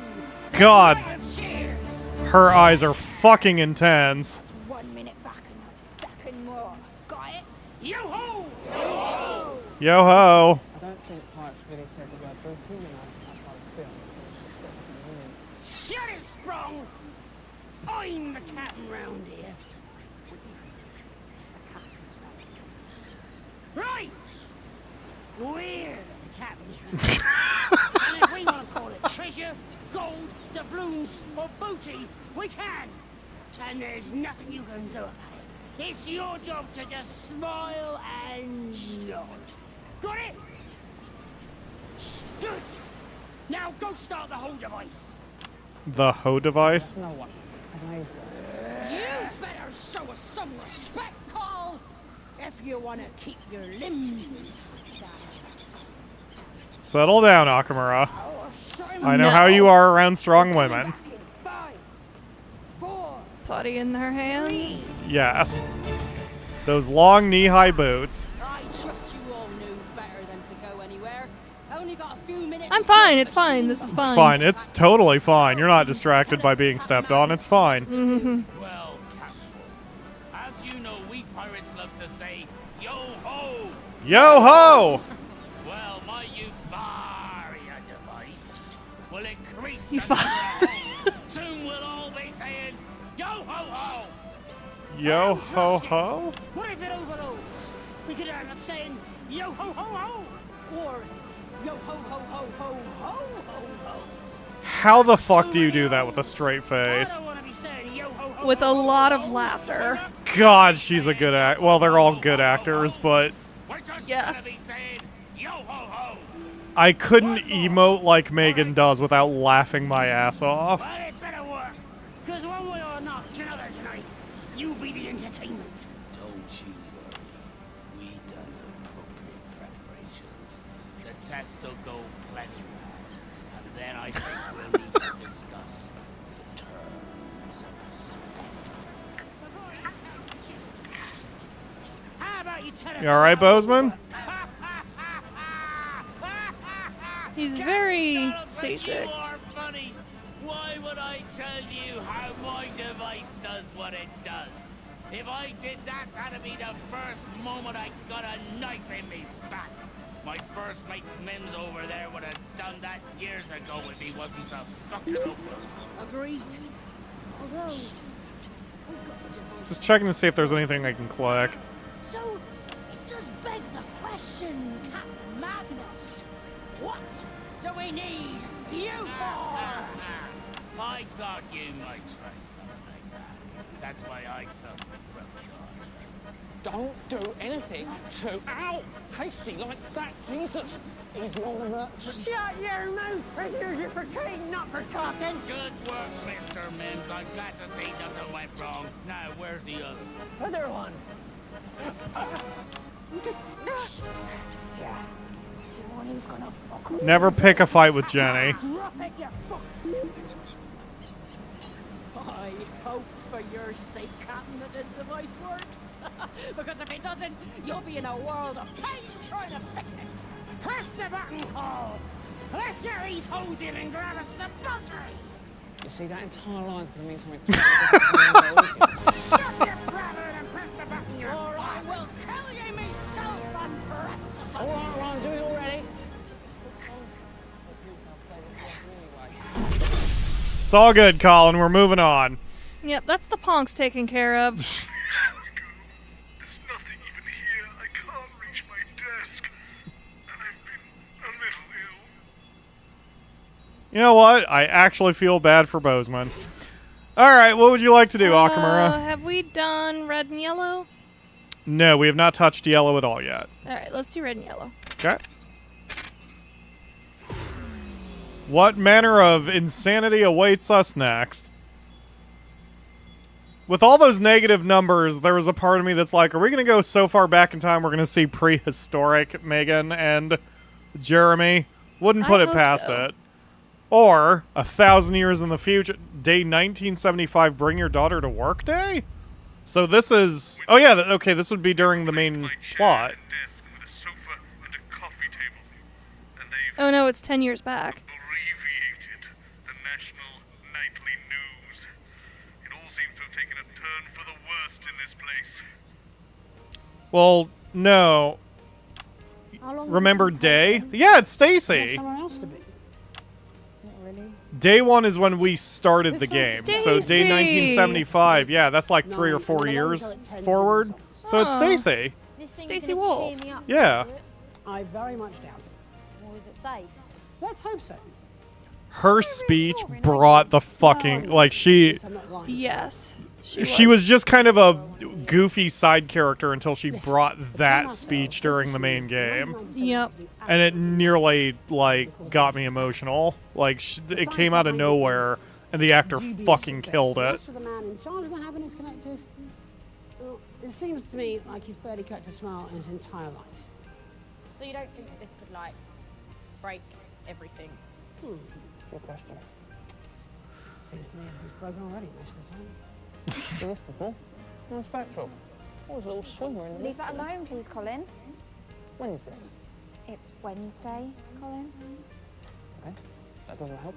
Speaker 1: God.
Speaker 11: Cheers.
Speaker 1: Her eyes are fucking intense.
Speaker 15: 1 minute back and a second more. Got it?
Speaker 11: Yo-ho!
Speaker 15: Yo-ho!
Speaker 1: Yo ho.
Speaker 17: I don't think Pirates really said the word booty, outside of film. So
Speaker 11: Shut it, Sprung! I'm the captain round here. Right! We're the captain's round. And if we want to call it treasure, gold, doubloons, or booty, we can. And there's nothing you can do about it. It's your job to just smile and nod. Got it? Good. Now go start the whole device.
Speaker 1: The hoe device?
Speaker 17: No one. I've made one.
Speaker 11: You better show us some respect, Carl, if you want to keep your limbs intact.
Speaker 1: Settle down, Akamura.
Speaker 11: Oh,
Speaker 1: I know how you are around strong women.
Speaker 11: 5, 4,
Speaker 2: Putty in her hands.
Speaker 1: Yes. Those long knee-high boots.
Speaker 11: I trust you all knew better than to go anywhere. Only got a few minutes.
Speaker 2: I'm fine. It's fine. This is fine.
Speaker 1: It's fine. It's totally fine. You're not distracted by being stepped on. It's fine.
Speaker 2: Mm-hmm.
Speaker 4: Well, Captain Wolf, as you know, we pirates love to say, yo-ho!
Speaker 1: Yo-ho!
Speaker 4: Well, my Euphoria device will increase
Speaker 2: Euphoria.
Speaker 4: Soon we'll all be saying, yo-ho-ho!
Speaker 1: Yo-ho-ho?
Speaker 11: What if it overloads? We could have a saying, yo-ho-ho-ho! Or yo-ho-ho-ho-ho-ho-ho-ho!
Speaker 1: How the fuck do you do that with a straight face?
Speaker 2: With a lot of laughter.
Speaker 1: God, she's a good act. Well, they're all good actors, but
Speaker 2: Yes.
Speaker 1: I couldn't emote like Megan does without laughing my ass off.
Speaker 11: But it better work, because one way or not, tonight, you be the entertainment.
Speaker 4: Don't you worry. We done appropriate preparations. The test will go plenty well. And then I think we'll need to discuss the terms of respect.
Speaker 11: How about you tell us
Speaker 1: You alright, Boseman?
Speaker 2: He's very seasick.
Speaker 4: You are funny. Why would I tell you how my device does what it does? If I did that, that'd be the first moment I got a knife in me back. My first mate Mims over there would have done that years ago if he wasn't so fucking hopeless.
Speaker 5: Agreed. Although,
Speaker 1: Just checking to see if there's anything I can click.
Speaker 5: so it does beg the question, Captain Magnus. What do we need you for?
Speaker 4: I thought you might try something like that. That's why I took the
Speaker 17: Don't do anything too hasty like that, Jesus. He's on the merchant.
Speaker 5: Shut your mouth! Prisoners are for trading, not for talking.
Speaker 4: Good work, Mr. Mims. I'm glad to see nothing went wrong. Now, where's the other?
Speaker 5: Other one.
Speaker 15: Yeah. The one who's gonna fuck up.
Speaker 1: Never pick a fight with Jenny.
Speaker 5: Drop it, you fuck. I hope for your sake, Captain, that this device works. Because if it doesn't, you'll be in a world of pain trying to fix it. Press the button, Cole. Let's get these hoes in and grab us some buttery.
Speaker 17: You see, that entire line's going to mean something.
Speaker 5: Stop your brother and press the button, you or I will kill you myself and press the button.
Speaker 17: All right, Ryan, do it already.
Speaker 1: It's all good, Colin. We're moving on.
Speaker 2: Yep, that's the Ponks taken care of.
Speaker 3: There's nothing even here. I can't reach my desk. And I've been a little ill.
Speaker 1: You know what? I actually feel bad for Boseman. All right, what would you like to do, Akamura?
Speaker 2: Have we done red and yellow?
Speaker 1: No, we have not touched yellow at all yet.
Speaker 2: All right, let's do red and yellow.
Speaker 1: Okay. What manner of insanity awaits us next? With all those negative numbers, there was a part of me that's like, are we going to go so far back in time we're going to see prehistoric Megan and Jeremy? Wouldn't put
Speaker 2: I
Speaker 1: it
Speaker 2: hope
Speaker 1: past
Speaker 2: so.
Speaker 1: it. Or 1,000 years in the future, day 1975, bring your daughter to work day? So this is... Oh yeah, okay, this would be during the main plot.
Speaker 2: Oh no, it's 10 years back.
Speaker 3: Abbreviated. The National Nightly News. It all seems to have taken a turn for the worst in this place.
Speaker 1: Well, no. Remember Day? Yeah, it's Stacy.
Speaker 5: Someone else to be.
Speaker 15: Not really.
Speaker 1: Day 1 is when we started the game. So
Speaker 2: Stacy.
Speaker 1: day 1975, yeah, that's like 3 or 4 years forward. So it's
Speaker 2: Oh.
Speaker 1: Stacy.
Speaker 2: Stacy Wolf.
Speaker 1: Yeah.
Speaker 5: I very much doubt it.
Speaker 15: Or is it safe?
Speaker 5: Let's hope so.
Speaker 1: Her speech brought the fucking... Like, she
Speaker 2: Yes.
Speaker 1: was just kind of a goofy side character until she brought that speech during the main game.
Speaker 2: Yep.
Speaker 1: And it nearly, like, got me emotional. Like, it came out of nowhere, and the actor fucking killed it.
Speaker 5: As for the man in charge of the Happiness Collective, well, it seems to me like he's barely cracked a smile in his entire life.
Speaker 15: So you don't think that this could, like, break everything?
Speaker 17: Good question.
Speaker 5: Seems to me everything's broken already most of the time.
Speaker 17: Seen this before? No spectral. What was a little swimmer in the
Speaker 15: Leave that alone, please, Colin.
Speaker 17: When is this?
Speaker 15: It's Wednesday, Colin.
Speaker 17: Okay, that doesn't help.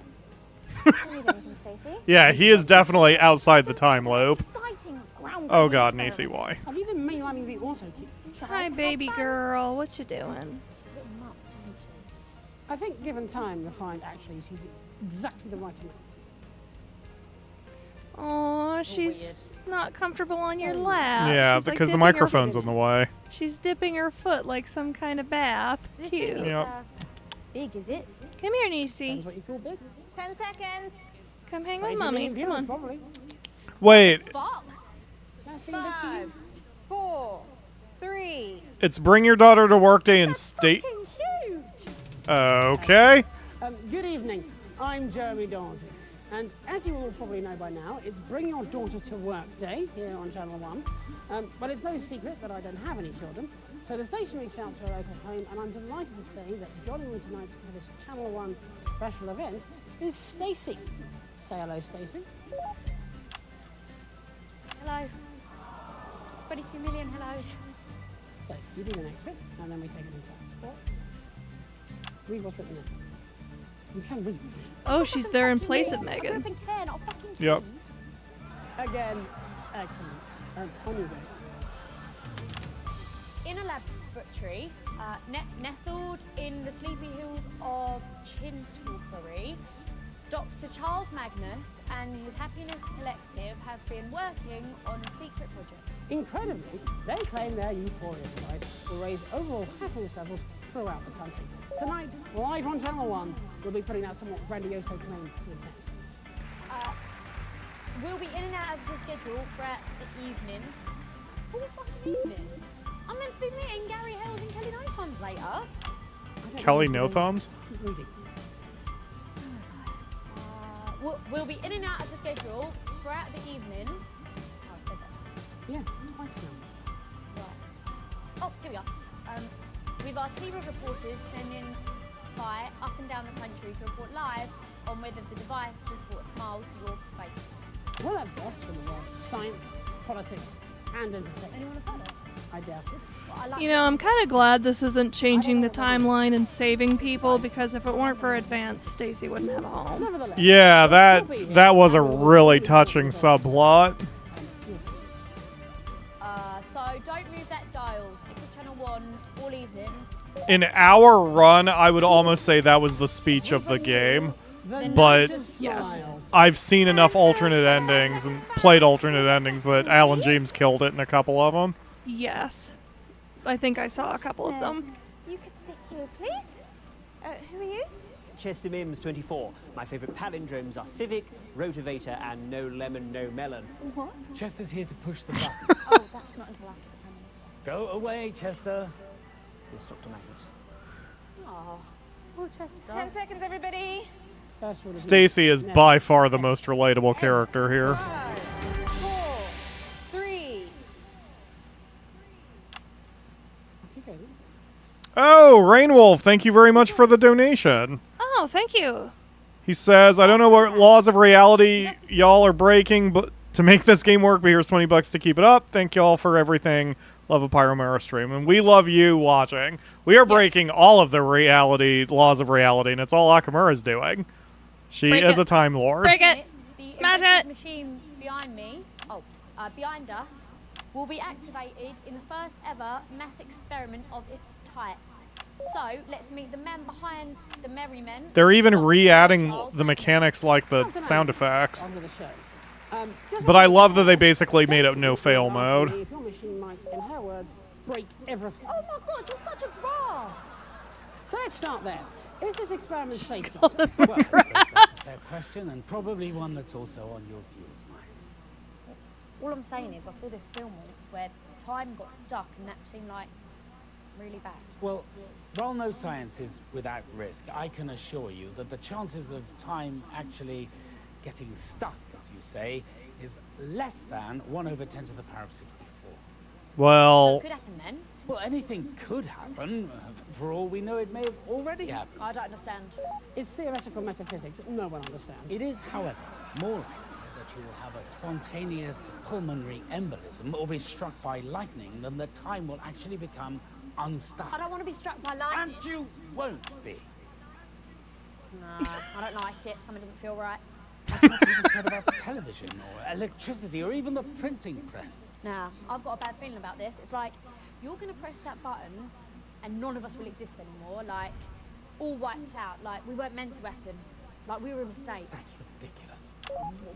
Speaker 15: Do you need anything, Stacey?
Speaker 1: Yeah, he is definitely outside the time loop.
Speaker 15: Exciting, groundbreaking
Speaker 1: Oh god, and
Speaker 15: experiment.
Speaker 1: ECY.
Speaker 5: Have you been mainlining the auto cue?
Speaker 2: Hi, baby girl. What you doing?
Speaker 15: It's a bit much, isn't she?
Speaker 5: I think given time, you'll find actually she's exactly the right amount.
Speaker 2: Aw, she's not comfortable on your lap.
Speaker 1: Yeah,
Speaker 2: She's, like,
Speaker 1: because the
Speaker 2: dipping her-
Speaker 1: microphone's in the way.
Speaker 2: She's dipping her foot like some kind of bath.
Speaker 15: This
Speaker 2: Cute.
Speaker 15: thing is,
Speaker 1: Yep.
Speaker 15: big, is it?
Speaker 2: Come here, Nisi.
Speaker 5: That's what you call big.
Speaker 15: 10 seconds.
Speaker 2: Come hang
Speaker 5: 20
Speaker 2: with mommy.
Speaker 5: million
Speaker 2: Come
Speaker 5: viewers,
Speaker 2: on.
Speaker 5: probably.
Speaker 1: Wait,
Speaker 15: Fuck.
Speaker 5: That seemed big to you?
Speaker 20: 5, 4, 3.
Speaker 1: it's bring your daughter to work day and state...
Speaker 15: Huge.
Speaker 1: Okay.
Speaker 5: Good evening. I'm Jeremy Darcy. And as you all probably know by now, it's Bring Your Daughter to Work Day here on Channel 1. But it's no secret that I don't have any children. So the station reached out to a local home, and I'm delighted to say that joining me tonight for this Channel 1 special event is Stacey. Say hello, Stacey.
Speaker 15: Hello. 22 million hellos.
Speaker 5: So you do the next bit, and then we take it into our support. Read what's written there. You can read.
Speaker 2: Oh, she's there in place of Megan.
Speaker 1: Yep.
Speaker 5: Again, excellent. Anyway.
Speaker 21: In a laboratory, nestled in the sleepy hills of Chintlebury, Dr. Charles Magnus and his Happiness Collective have been working on a secret project.
Speaker 5: Incredibly, they claim their euphoria device will raise overall happiness levels throughout the country. Tonight, live on Channel 1, we'll be putting that somewhat grandiose claim to the test.
Speaker 21: We'll be in and out of the schedule throughout the evening. What the fucking evening? I'm meant to be meeting Gary Hells and Kelly No Thumbs later.
Speaker 1: Kelly No Thumbs?
Speaker 5: Keep reading.
Speaker 21: We'll be in and out of the schedule throughout the evening. Oh, I said that.
Speaker 5: Yes, twice now.
Speaker 21: Right. Oh, here we are. With our team of reporters sending by up and down the country to report live on whether the device has brought a smile to your face.
Speaker 5: We'll have guests from the world of science, politics, and entertainment.
Speaker 21: Anyone have heard it?
Speaker 5: I doubt it.
Speaker 21: Well,
Speaker 2: You know, I'm kind of glad this isn't changing the timeline and saving people, because if it weren't for Advance, Stacy wouldn't have a home.
Speaker 1: Yeah, that was a really touching subplot.
Speaker 21: So don't move that dial. Stick with Channel 1 all evening.
Speaker 1: In our run, I would almost say that was the speech of the game. But
Speaker 2: yes,
Speaker 1: I've seen enough alternate endings and played alternate endings that Alan James killed it in a couple of them.
Speaker 2: yes, I think I saw a couple of them.
Speaker 15: You could sit here, please. Who are you?
Speaker 14: Chester Mims, 24. My favourite palindromes are civic, rotivator, and no lemon, no melon.
Speaker 15: What?
Speaker 4: Chester's here to push the button.
Speaker 15: Oh, that's not until after the Prime Minister.
Speaker 4: Go away, Chester.
Speaker 14: Yes, Dr. Magnus.
Speaker 21: Oh, poor Chester.
Speaker 15: 10 seconds, everybody.
Speaker 1: Stacy is by far the most relatable character here.
Speaker 15: 5, 4, 3.
Speaker 1: Oh, Rainwolf, thank you very much for the donation.
Speaker 2: Oh, thank you.
Speaker 1: He says, I don't know what laws of reality y'all are breaking, but to make this game work, but here's $20 to keep it up. Thank y'all for everything. Love a Pyromera stream. And we love you watching. We are breaking all of the laws of reality, and it's all Akamura's doing. She
Speaker 2: Break
Speaker 1: is
Speaker 2: it.
Speaker 1: a Time Lord.
Speaker 2: Break it.
Speaker 21: The
Speaker 2: Smash
Speaker 21: electric
Speaker 2: it.
Speaker 21: machine behind me, behind us, will be activated in the first ever mass experiment of its type. So, let's meet the men behind the merry men.
Speaker 1: They're even re-adding the mechanics like the sound effects. But I love that they basically made it no-fail mode.
Speaker 5: If your machine might, in her words, break everything.
Speaker 21: Oh my god, you're such a grass!
Speaker 5: So let's start there. Is this experiment safe, Doctor?
Speaker 4: Well, that's a fair question, and probably one that's also on your viewers' minds.
Speaker 21: All I'm saying is, I saw this film once where time got stuck and that seemed like really bad.
Speaker 4: Well, while no science is without risk, I can assure you that the chances of time actually getting stuck, as you say, is less than 1/10 to the power of 64.
Speaker 1: Well,
Speaker 21: Could happen then.
Speaker 4: Well, anything could happen. For all we know, it may have already happened.
Speaker 21: I don't understand.
Speaker 5: It's theoretical metaphysics. No one understands.
Speaker 4: It is, however, more likely that you will have a spontaneous pulmonary embolism or be struck by lightning than that time will actually become unstuck.
Speaker 21: I don't want to be struck by lightning.
Speaker 4: And you won't be.
Speaker 21: Nah, I don't like it. Something doesn't feel right.
Speaker 4: That's what people said about the television or electricity or even the printing press.
Speaker 21: Nah, I've got a bad feeling about this. It's like, you're going to press that button and none of us will exist anymore. Like, all wiped out. Like, we weren't meant to happen. Like, we were a mistake.
Speaker 4: That's ridiculous.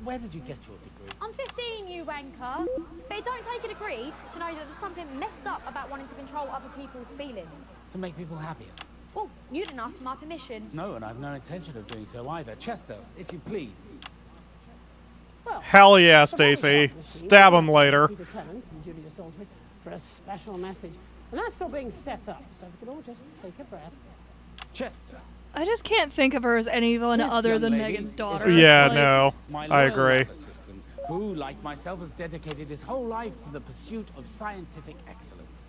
Speaker 4: Where did you get your degree?
Speaker 21: I'm 15, you wanker. But it don't take a degree to know that there's something messed up about wanting to control other people's feelings.
Speaker 4: To make people happier.
Speaker 21: Well, you didn't ask for my permission.
Speaker 4: No, and I've no intention of doing so either. Chester, if you please.
Speaker 1: Hell yeah, Stacy. Stab him later.
Speaker 5: Peter Clement and Judy Salisbury for a special message. And that's still being set up, so we can all just take a breath.
Speaker 4: Chester.
Speaker 2: I just can't think of her as anyone
Speaker 4: This
Speaker 2: other
Speaker 4: young
Speaker 2: than
Speaker 4: lady
Speaker 2: Megan's
Speaker 4: is
Speaker 2: daughter.
Speaker 1: Yeah,
Speaker 2: Like,
Speaker 1: no.
Speaker 4: My
Speaker 1: I
Speaker 4: loyal
Speaker 1: agree.
Speaker 4: lab assistant, who, like myself, has dedicated his whole life to the pursuit of scientific excellence.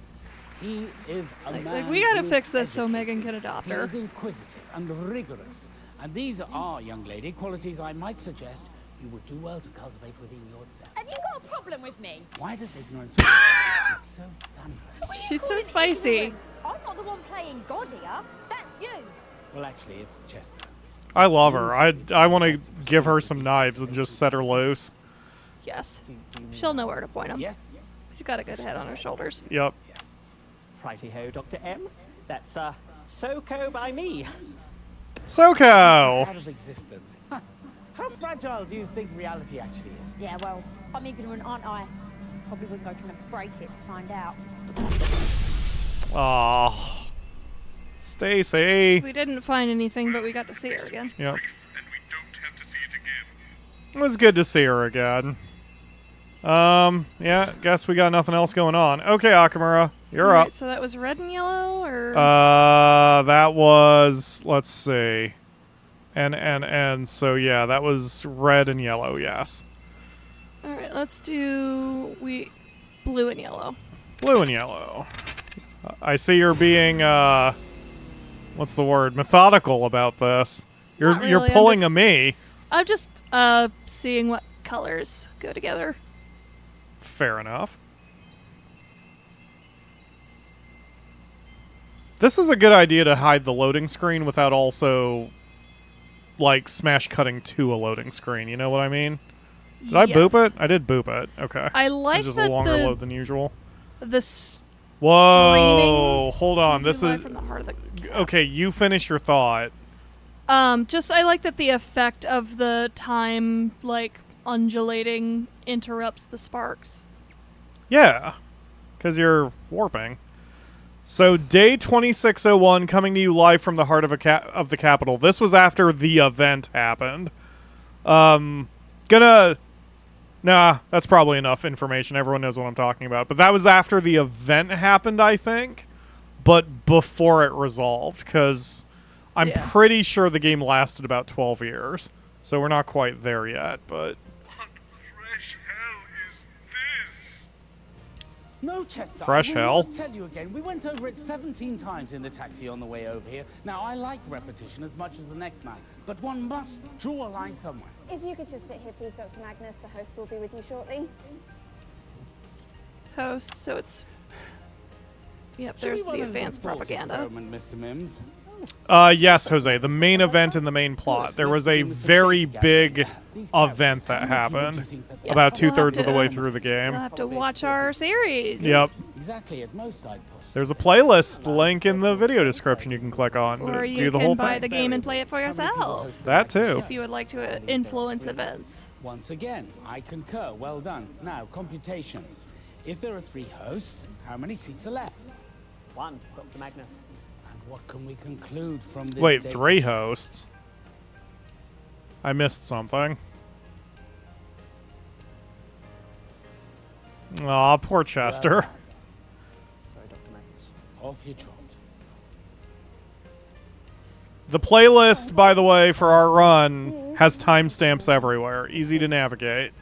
Speaker 4: He is a man
Speaker 2: Like, we gotta
Speaker 4: who
Speaker 2: fix
Speaker 4: is
Speaker 2: this so
Speaker 4: educated.
Speaker 2: Megan can adopt
Speaker 4: He
Speaker 2: her.
Speaker 4: is inquisitive and rigorous. And these are, young lady, qualities I might suggest you would do well to cultivate within yourself.
Speaker 21: Have you got a problem with me?
Speaker 4: Why does ignorance speak so thunderous?
Speaker 2: She's so spicy.
Speaker 21: I'm not the one playing God here. That's you.
Speaker 4: Well, actually, it's Chester.
Speaker 1: I love her. I want to give her some knives and just set her loose.
Speaker 2: Yes. She'll know where to point them.
Speaker 14: Yes.
Speaker 2: She's got a good head on her shoulders.
Speaker 1: Yep.
Speaker 14: Righty-ho, Dr. M. That's, SoCo by me.
Speaker 1: SoCo!
Speaker 4: Out of existence. How fragile do you think reality actually is?
Speaker 21: Yeah, well, I'm ignorant, aren't I? Probably wouldn't go trying to break it to find out.
Speaker 1: Aw. Stacy.
Speaker 2: We didn't find anything, but we got to see her again.
Speaker 1: Yep. It was good to see her again. Yeah, guess we got nothing else going on. Okay, Akamura, you're
Speaker 2: All right,
Speaker 1: up.
Speaker 2: so that was red and yellow, or?
Speaker 1: That was, let's see. And so yeah, that was red and yellow, yes.
Speaker 2: All right, let's do blue and yellow.
Speaker 1: Blue and yellow. I see you're being, what's the word? Methodical about this. You're
Speaker 2: Not really,
Speaker 1: pulling a me.
Speaker 2: I'm just seeing what colors go together.
Speaker 1: Fair enough. This is a good idea to hide the loading screen without also, like, smash cutting to a loading screen. You know what I mean? Did I boop it? I did boop it. Okay.
Speaker 2: I like
Speaker 1: it's just
Speaker 2: that
Speaker 1: a longer load than usual. Whoa! Hold on. This is
Speaker 2: from the heart of the
Speaker 1: okay. You finish your thought.
Speaker 2: Just I like that the effect of the time, like, undulating interrupts the sparks.
Speaker 1: Yeah, because you're warping. So day 2601 coming to you live from the heart of the capital. This was after the event happened. Nah, that's probably enough information. Everyone knows what I'm talking about. But that was after the event happened, I think. But before it resolved, because I'm pretty sure the game lasted about 12 years. So we're not quite there yet, but...
Speaker 4: No, Chester.
Speaker 1: Fresh
Speaker 4: I will
Speaker 1: hell.
Speaker 4: not tell you again. We went over it 17 times in the taxi on the way over here. Now, I like repetition as much as the next man, but one must draw a line somewhere.
Speaker 8: If you could just sit here, please, Dr. Magnus. The host will be with you shortly.
Speaker 2: Host, so it's... Yep,
Speaker 4: Should
Speaker 2: there's
Speaker 4: we run
Speaker 2: the
Speaker 4: a
Speaker 2: advanced
Speaker 4: thought
Speaker 2: propaganda.
Speaker 4: experiment, Mr. Mims?
Speaker 1: Yes, Jose. The main event and the main plot. There was a very big event that happened about two-thirds of the way through the game.
Speaker 2: You'll have to watch our series.
Speaker 1: Yep.
Speaker 4: Exactly, at most I'd push.
Speaker 1: There's a playlist link in the video description you can click on
Speaker 2: Or
Speaker 1: to
Speaker 2: you
Speaker 1: do the
Speaker 2: can
Speaker 1: whole
Speaker 2: buy
Speaker 1: thing.
Speaker 2: the game and play it for yourself.
Speaker 1: That too.
Speaker 2: If you would like to influence events.
Speaker 4: Once again, I concur. Well done. Now, computation. If there are 3 hosts, how many seats are left?
Speaker 14: 1, Dr. Magnus.
Speaker 4: And what can we conclude from this?
Speaker 1: Wait,
Speaker 4: data
Speaker 1: 3
Speaker 4: test?
Speaker 1: hosts? I missed something. Aw, poor Chester.
Speaker 14: Sorry, Dr. Magnus.
Speaker 4: Off you trot.
Speaker 1: The playlist, by the way, for our run has timestamps everywhere. Easy to navigate.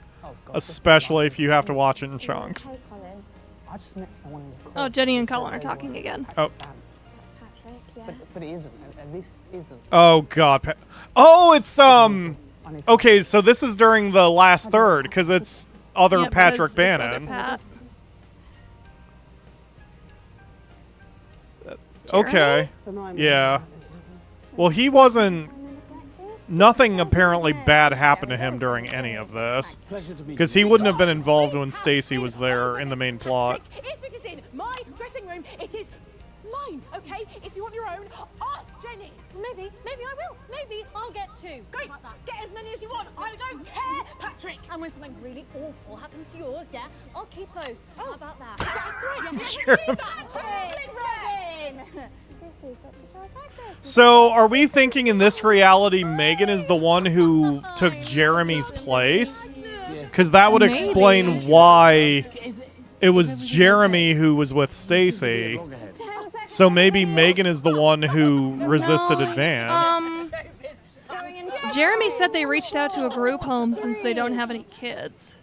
Speaker 1: Especially if you have to watch it in chunks.
Speaker 8: Hey, Colin.
Speaker 9: I just met someone in the
Speaker 2: Oh, Jenny and Colin are talking again.
Speaker 1: Oh.
Speaker 8: That's Patrick, yeah.
Speaker 9: But it isn't, and this isn't.
Speaker 1: Oh, God. Oh, it's, okay, so this is during the last third, because it's other
Speaker 2: Yep,
Speaker 1: Patrick
Speaker 2: it's other
Speaker 1: Bannon.
Speaker 2: Pat.
Speaker 1: Okay. Yeah. Well, he wasn't... Nothing apparently bad happened to him during any of this. Because he wouldn't have been involved when Stacy was there in the main plot.
Speaker 11: If it is in my dressing room, it is mine, okay? If you want your own, ask Jenny.
Speaker 21: Maybe I will. Maybe I'll get 2.
Speaker 11: Great, get as many as you want. I don't care, Patrick.
Speaker 21: And when something really awful happens to yours, yeah, I'll keep both. How about that?
Speaker 8: Patrick! Robyn! This is Dr. Charles Magnus.
Speaker 1: So, are we thinking in this reality Megan is the one who took Jeremy's place? Because that would explain why it was Jeremy who was with Stacy. So maybe Megan is the one who resisted advance.
Speaker 2: Jeremy said they reached out to a group home since they don't have any kids.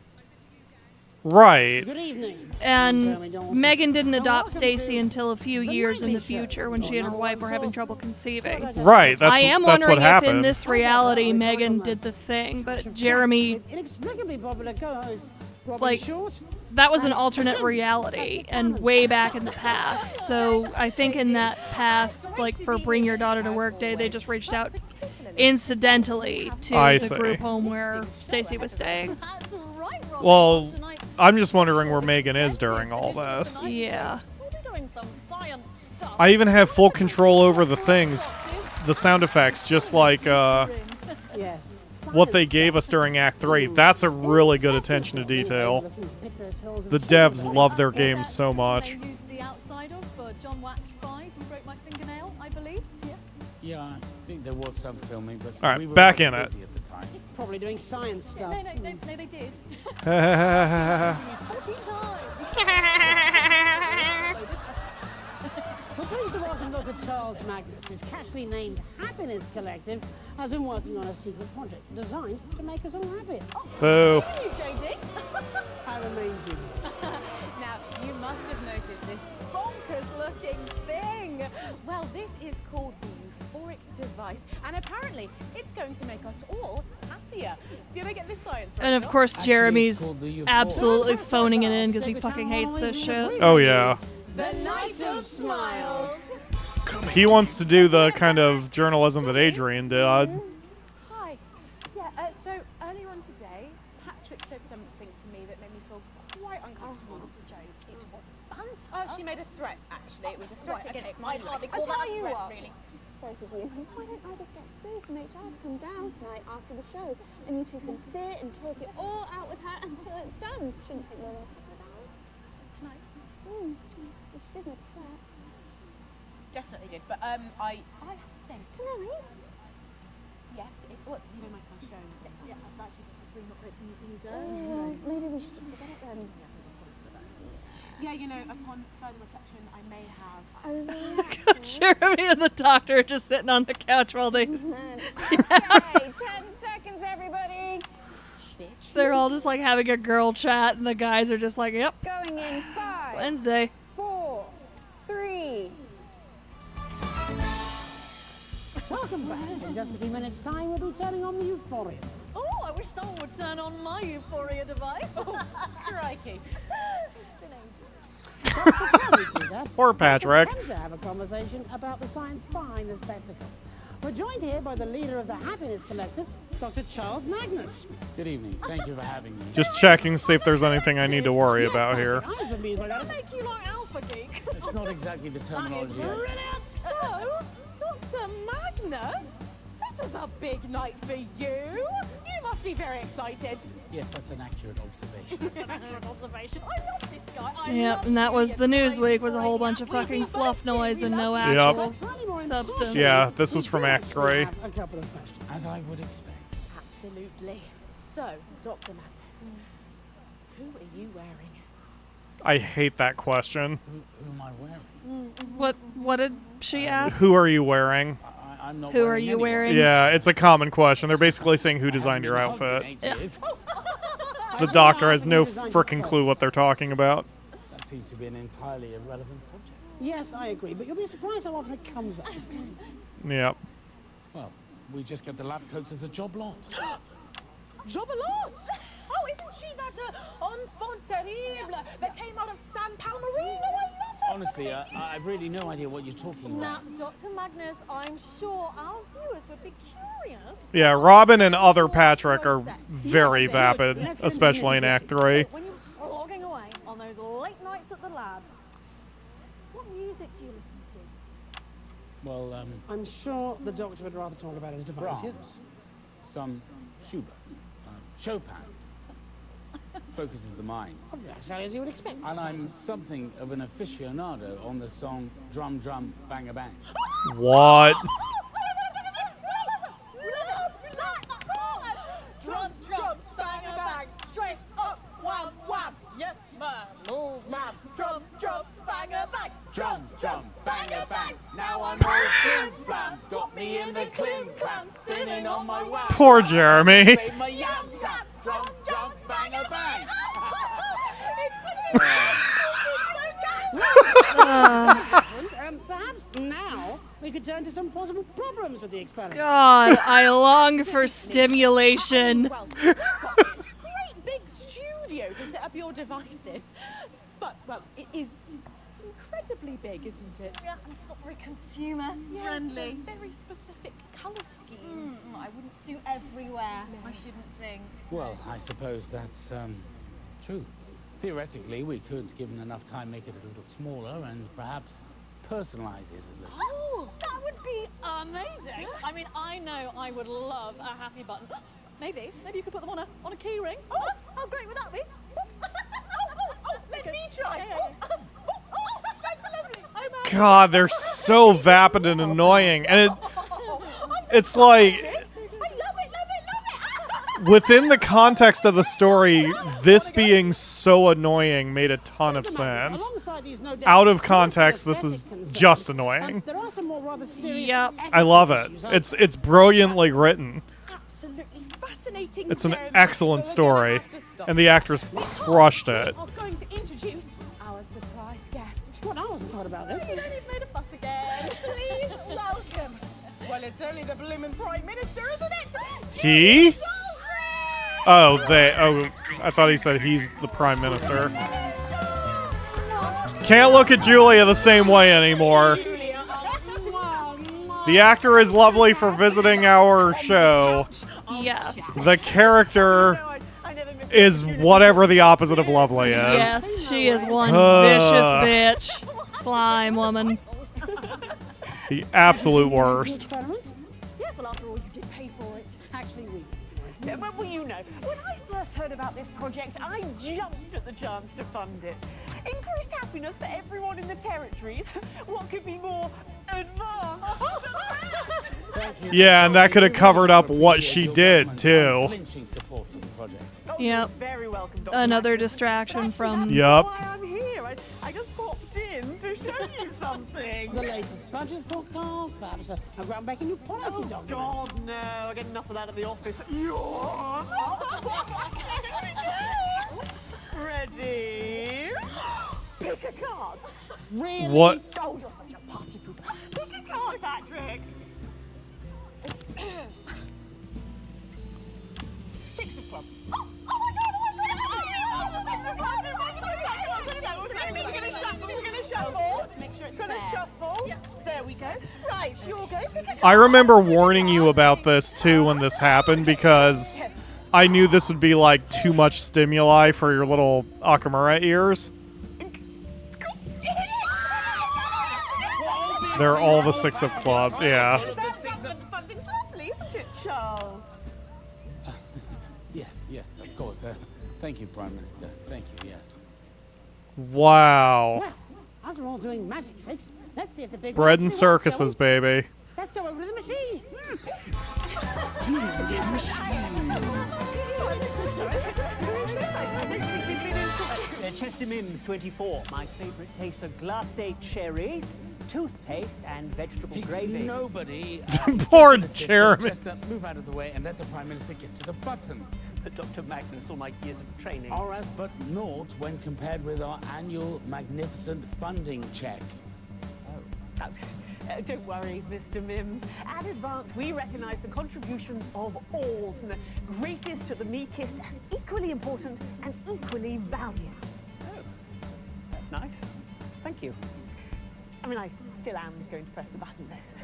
Speaker 1: Right.
Speaker 5: Good evening.
Speaker 2: And Megan didn't adopt Stacy until a few years in the future when she and her wife were having trouble conceiving.
Speaker 1: Right,
Speaker 2: I am
Speaker 1: that's
Speaker 2: wondering
Speaker 1: what
Speaker 2: if
Speaker 1: happened.
Speaker 2: in this reality Megan did the thing, but Jeremy,
Speaker 5: Inexplicably popular co-host Robyn
Speaker 2: like,
Speaker 5: Short.
Speaker 2: that was an alternate reality and way back in the past. So I think in that past, like for Bring Your Daughter to Work Day, they just reached out incidentally to
Speaker 1: I
Speaker 2: the
Speaker 1: see.
Speaker 2: group home where Stacy was staying.
Speaker 1: Well, I'm just wondering where Megan is during all this.
Speaker 2: Yeah.
Speaker 1: I even have full control over the things, the sound effects, just like
Speaker 5: Yes.
Speaker 1: what they gave us during Act 3. That's a really good attention to detail. The devs love their games so much.
Speaker 21: The outside of John Wax 5, who broke my fingernail, I believe.
Speaker 4: Yeah, I think there was some filming, but
Speaker 1: All right,
Speaker 4: we were
Speaker 1: back
Speaker 4: very
Speaker 1: in it.
Speaker 4: busy at the time.
Speaker 5: Probably doing science stuff.
Speaker 21: No, they did.
Speaker 5: 14 We're pleased to welcome Dr. Charles Magnus, whose casually named Happiness Collective has been working on a secret project designed to make us all happier.
Speaker 1: Boo.
Speaker 21: You, JD.
Speaker 5: I remain dubious.
Speaker 20: Now, you must have noticed this bonkers-looking thing. Well, this is called the euphoric device, and apparently it's going to make us all happier. Did I get this science right?
Speaker 2: And of course,
Speaker 4: Actually, it's
Speaker 2: Jeremy's
Speaker 4: called the Euphoric.
Speaker 2: absolutely phoning it in because he fucking hates this shit.
Speaker 1: Oh, yeah.
Speaker 5: The Night of Smiles.
Speaker 1: He wants to do the kind of journalism that Adrian did.
Speaker 20: Hi. Yeah, so earlier on today, Patrick said something to me that made me feel quite uncomfortable. It was a joke. It was banter. Oh, she made a threat, actually. It was a threat against my life.
Speaker 8: I tell you what, both of you, why don't I just get Sue from HR to come down tonight after the show, and you two can sit and talk it all out with her until it's done. Shouldn't take more than a couple of hours.
Speaker 20: Tonight?
Speaker 8: Well, she did make a threat.
Speaker 20: Definitely did, but I think
Speaker 8: Tonight?
Speaker 20: yes. Well, you know my class show. Yeah, that's actually really not great for you
Speaker 8: Oh, maybe we should just forget it then.
Speaker 20: Yeah, you know, upon further reflection, I may have.
Speaker 2: Jeremy and the doctor are just sitting on the couch while they.
Speaker 8: Okay, 10 seconds, everybody.
Speaker 2: They're all just like having a girl chat, and the guys are just like, "Yep,
Speaker 8: Going in 5,
Speaker 2: Wednesday."
Speaker 8: 4, 3.
Speaker 5: Welcome back. In just a few minutes' time, we'll be turning on the Euphoria.
Speaker 21: Oh, I wish someone would turn on my Euphoria device.
Speaker 20: Oh, crikey.
Speaker 1: Poor Patrick.
Speaker 5: Time to have a conversation about the science behind the spectacle. We're joined here by the leader of the Happiness Collective, Dr. Charles Magnus.
Speaker 4: Good evening. Thank you for having me.
Speaker 1: Just checking to see if there's anything I need to worry about here.
Speaker 5: I've been being
Speaker 21: Does that make you like Alpha Geek?
Speaker 4: It's not exactly the terminology.
Speaker 20: Brilliant. So, Dr. Magnus, this is a big night for you. You must be very excited.
Speaker 4: Yes, that's an accurate observation.
Speaker 21: That's an accurate observation. I love this guy.
Speaker 2: Yep, and that was the Newsweek. Was a whole bunch of fucking fluff noise and no actual substance.
Speaker 1: Yeah, this was from Act 3.
Speaker 5: A couple of questions.
Speaker 4: As I would expect.
Speaker 20: Absolutely. So, Dr. Magnus, who are you wearing?
Speaker 1: I hate that question.
Speaker 4: Who am I wearing?
Speaker 2: What did she ask?
Speaker 1: Who are you wearing?
Speaker 4: I'm not
Speaker 2: Who are
Speaker 4: wearing
Speaker 2: you
Speaker 4: anyone.
Speaker 2: wearing?
Speaker 1: Yeah, it's a common question. They're basically saying who designed your outfit. The doctor has no freaking clue what they're talking about.
Speaker 4: That seems to be an entirely irrelevant subject.
Speaker 5: Yes, I agree, but you'll be surprised how often it comes up.
Speaker 1: Yep.
Speaker 4: Well, we just get the lab coats as a job lot.
Speaker 20: Job a lot. Oh, isn't she that enfant terrible that came out of San Palmerino? I love her.
Speaker 4: Honestly, I've really no idea what you're talking
Speaker 21: Now,
Speaker 4: about.
Speaker 21: Dr. Magnus, I'm sure our viewers would be curious.
Speaker 1: Yeah, Robyn and other Patrick are very vapid, especially in Act 3.
Speaker 21: When you're slogging away on those late nights at the lab, what music do you listen to?
Speaker 4: Well,
Speaker 5: I'm sure the doctor would rather talk about his devices.
Speaker 4: Brahms, some Schubert, Chopin. Focuses the mind.
Speaker 5: Exactly as you would expect.
Speaker 4: And I'm something of an aficionado on the song Drum Drum Bang a Bang.
Speaker 1: What?
Speaker 20: Drum, drum, bang, a bang, straight up, wham, wham. Yes, ma'am, move, ma'am. Drum, drum, bang, a bang.
Speaker 4: Drum Drum Bang a Bang. Now I'm all flim flam. Got me in the clim clam. Spinning on my wham.
Speaker 1: Poor Jeremy.
Speaker 4: Made my yam tap. Drum Drum Bang a Bang.
Speaker 5: Perhaps now we could turn to some possible problems with the experiment.
Speaker 2: God, I long for stimulation.
Speaker 20: Great big studio to set up your device in. But, well, it is
Speaker 11: incredibly big, isn't it?
Speaker 20: Yeah, and it's not very consumer friendly.
Speaker 11: Very specific colour scheme.
Speaker 20: I wouldn't suit everywhere. I shouldn't think.
Speaker 4: Well, I suppose that's true. Theoretically, we could, given enough time, make it a little smaller and perhaps personalize it a little.
Speaker 20: Oh, that would be amazing. I mean, I know I would love a happy button. Maybe you could put them on a key ring. Oh, how great would that be?
Speaker 11: Let me try. That's lovely.
Speaker 1: God, they're so vapid and annoying, and it's like, within the context of the story, this being so annoying made a ton of sense. Out of context, this is just annoying.
Speaker 5: There are some more rather serious.
Speaker 2: Yep.
Speaker 1: I love it. It's brilliantly written.
Speaker 11: Absolutely fascinating.
Speaker 1: It's an excellent story, and the actors crushed it.
Speaker 11: I'm going to introduce our surprise guest.
Speaker 5: What? I wasn't told about this.
Speaker 11: You've made a fuss again. Please welcome. Well, it's only the bloomin' Prime Minister, isn't it?
Speaker 1: He? Oh, I thought he said he's the Prime Minister. Can't look at Julia the same way anymore. The actor is lovely for visiting our show.
Speaker 2: Yes.
Speaker 1: The character is whatever the opposite of lovely is.
Speaker 2: Yes, she is one vicious bitch. Slime woman.
Speaker 1: The absolute worst.
Speaker 11: Yes, well, after all, you did pay for it. Actually, we. Well, you know, when I first heard about this project, I jumped at the chance to fund it. Increased happiness for everyone in the territories. What could be more advanced?
Speaker 1: Yeah, and that could have covered up what she did, too.
Speaker 2: Yep.
Speaker 11: Very welcome, Dr.
Speaker 2: Another distraction from...
Speaker 1: Yep.
Speaker 11: Why I'm here. I just popped in to show you something.
Speaker 5: The latest budget forecast, perhaps a groundbreaking new policy document.
Speaker 11: God, no. I get enough of that at the office. Ready? Pick a card.
Speaker 5: Really?
Speaker 1: What?
Speaker 11: Oh, you're such a party pooper. Pick a card, Patrick. 6 of clubs. Oh my God! We're gonna shuffle. Make sure it's gonna shuffle. There we go. Right, you'll go. Pick a card.
Speaker 1: I remember warning you about this, too, when this happened, because I knew this would be, like, too much stimuli for your little Akamura ears. They're all the 6 of clubs, yeah.
Speaker 11: Funding's lovely, isn't it, Charles?
Speaker 4: Yes, of course. Thank you, Prime Minister. Thank you, yes.
Speaker 1: Wow.
Speaker 5: Well, as we're all doing magic tricks, let's see if the big
Speaker 1: Bread
Speaker 5: one
Speaker 1: and
Speaker 5: actually works,
Speaker 1: circuses,
Speaker 5: shall we?
Speaker 1: baby.
Speaker 5: Let's go over to the machine.
Speaker 14: Chester Mims 24. My favourite tastes are glacé cherries, toothpaste, and vegetable gravy.
Speaker 4: Nobody.
Speaker 1: Poor Jeremy.
Speaker 4: Chester, move out of the way and let the Prime Minister get to the button.
Speaker 14: But Dr. Magnus, all my years of training.
Speaker 4: Are as but naught when compared with our annual magnificent funding check.
Speaker 14: Don't worry, Mr. Mims. At Advance, we recognise the contributions of all, from the greatest to the meekest, as equally important and equally valued. Oh, that's nice. Thank you. I mean, I still am going to press the button, though, so...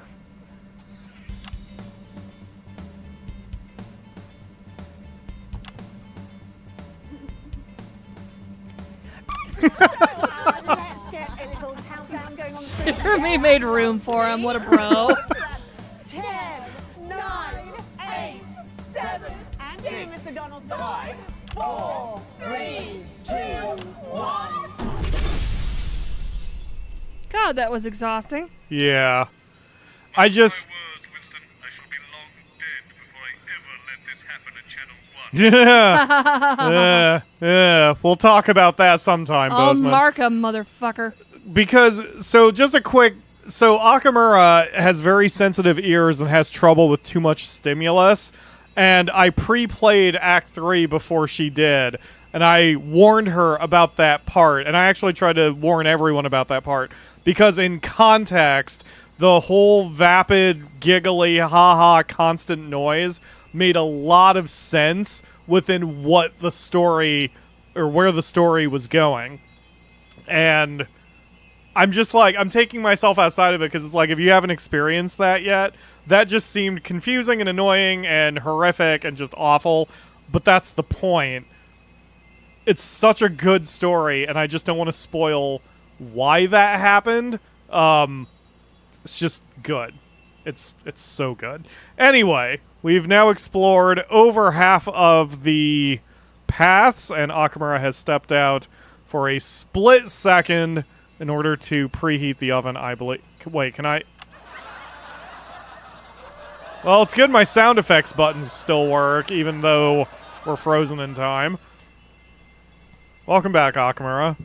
Speaker 14: Let's get a little countdown going on the screen.
Speaker 2: Jeremy made room for him. What a bro.
Speaker 14: 10, 9, 8, 7, and 2, Mr. Donald. 5, 4, 3, 2, 1.
Speaker 2: God, that was exhausting.
Speaker 1: Yeah. I just... Yeah. We'll talk about that sometime,
Speaker 2: I'll
Speaker 1: Boseman.
Speaker 2: mark a motherfucker.
Speaker 1: Because, so just a quick... So Akamura has very sensitive ears and has trouble with too much stimulus. And I pre-played Act 3 before she did. And I warned her about that part. And I actually tried to warn everyone about that part. Because in context, the whole vapid, giggly, ha-ha, constant noise made a lot of sense within what the story, or where the story was going. And I'm just like, I'm taking myself outside of it because it's like, if you haven't experienced that yet, that just seemed confusing and annoying and horrific and just awful. But that's the point. It's such a good story, and I just don't want to spoil why that happened. It's just good. It's so good. Anyway, we've now explored over half of the paths, and Akamura has stepped out for a split second in order to preheat the oven, I believe. Wait, can I? Well, it's good my sound effects buttons still work, even though we're frozen in time. Welcome back, Akamura.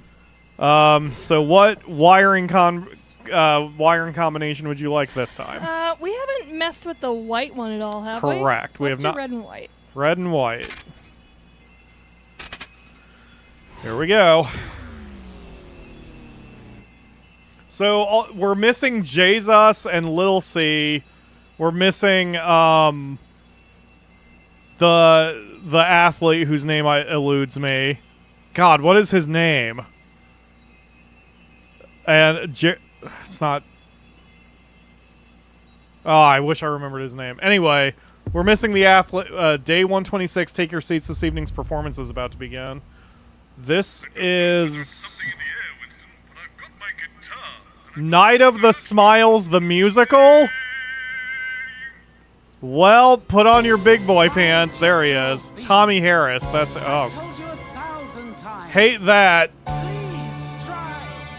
Speaker 1: So what wiring combination would you like this time?
Speaker 2: We haven't messed with the white one at all, have we?
Speaker 1: Correct. We
Speaker 2: Let's
Speaker 1: have
Speaker 2: do
Speaker 1: not.
Speaker 2: red and white.
Speaker 1: Red and white. Here we go. So we're missing Jesus and Little C. We're missing the athlete whose name eludes me. God, what is his name? And it's not. Oh, I wish I remembered his name. Anyway, we're missing the athlete. Day 126. Take your seats. This evening's performance is about to begin. This is Night of the Smiles, the musical. Well, put on your big boy pants. There he is. Tommy Harris. That's hate that.
Speaker 4: Please try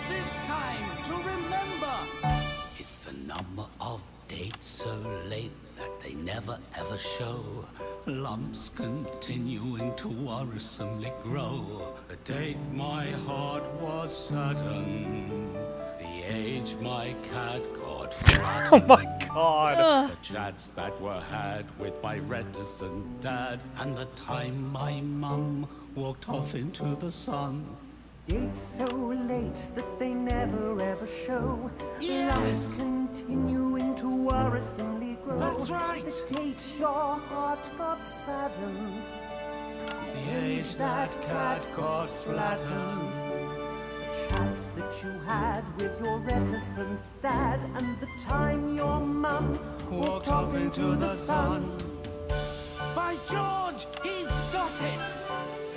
Speaker 4: this time to remember. It's the number of dates so late that they never ever show. Lumps continuing to worrisomely grow. The date my heart was saddened. The age my cat got flattened.
Speaker 1: Oh my God.
Speaker 4: The chats that were had with my reticent dad. And the time my mum walked off into the sun.
Speaker 6: Dates so late that they never ever show.
Speaker 4: Yes.
Speaker 6: Lumps continuing to worrisomely grow.
Speaker 4: That's right.
Speaker 6: The date your heart got saddened.
Speaker 4: The age that cat got flattened.
Speaker 6: The chats that you had with your reticent dad. And the time your mum walked off into the sun.
Speaker 4: By George, he's got it!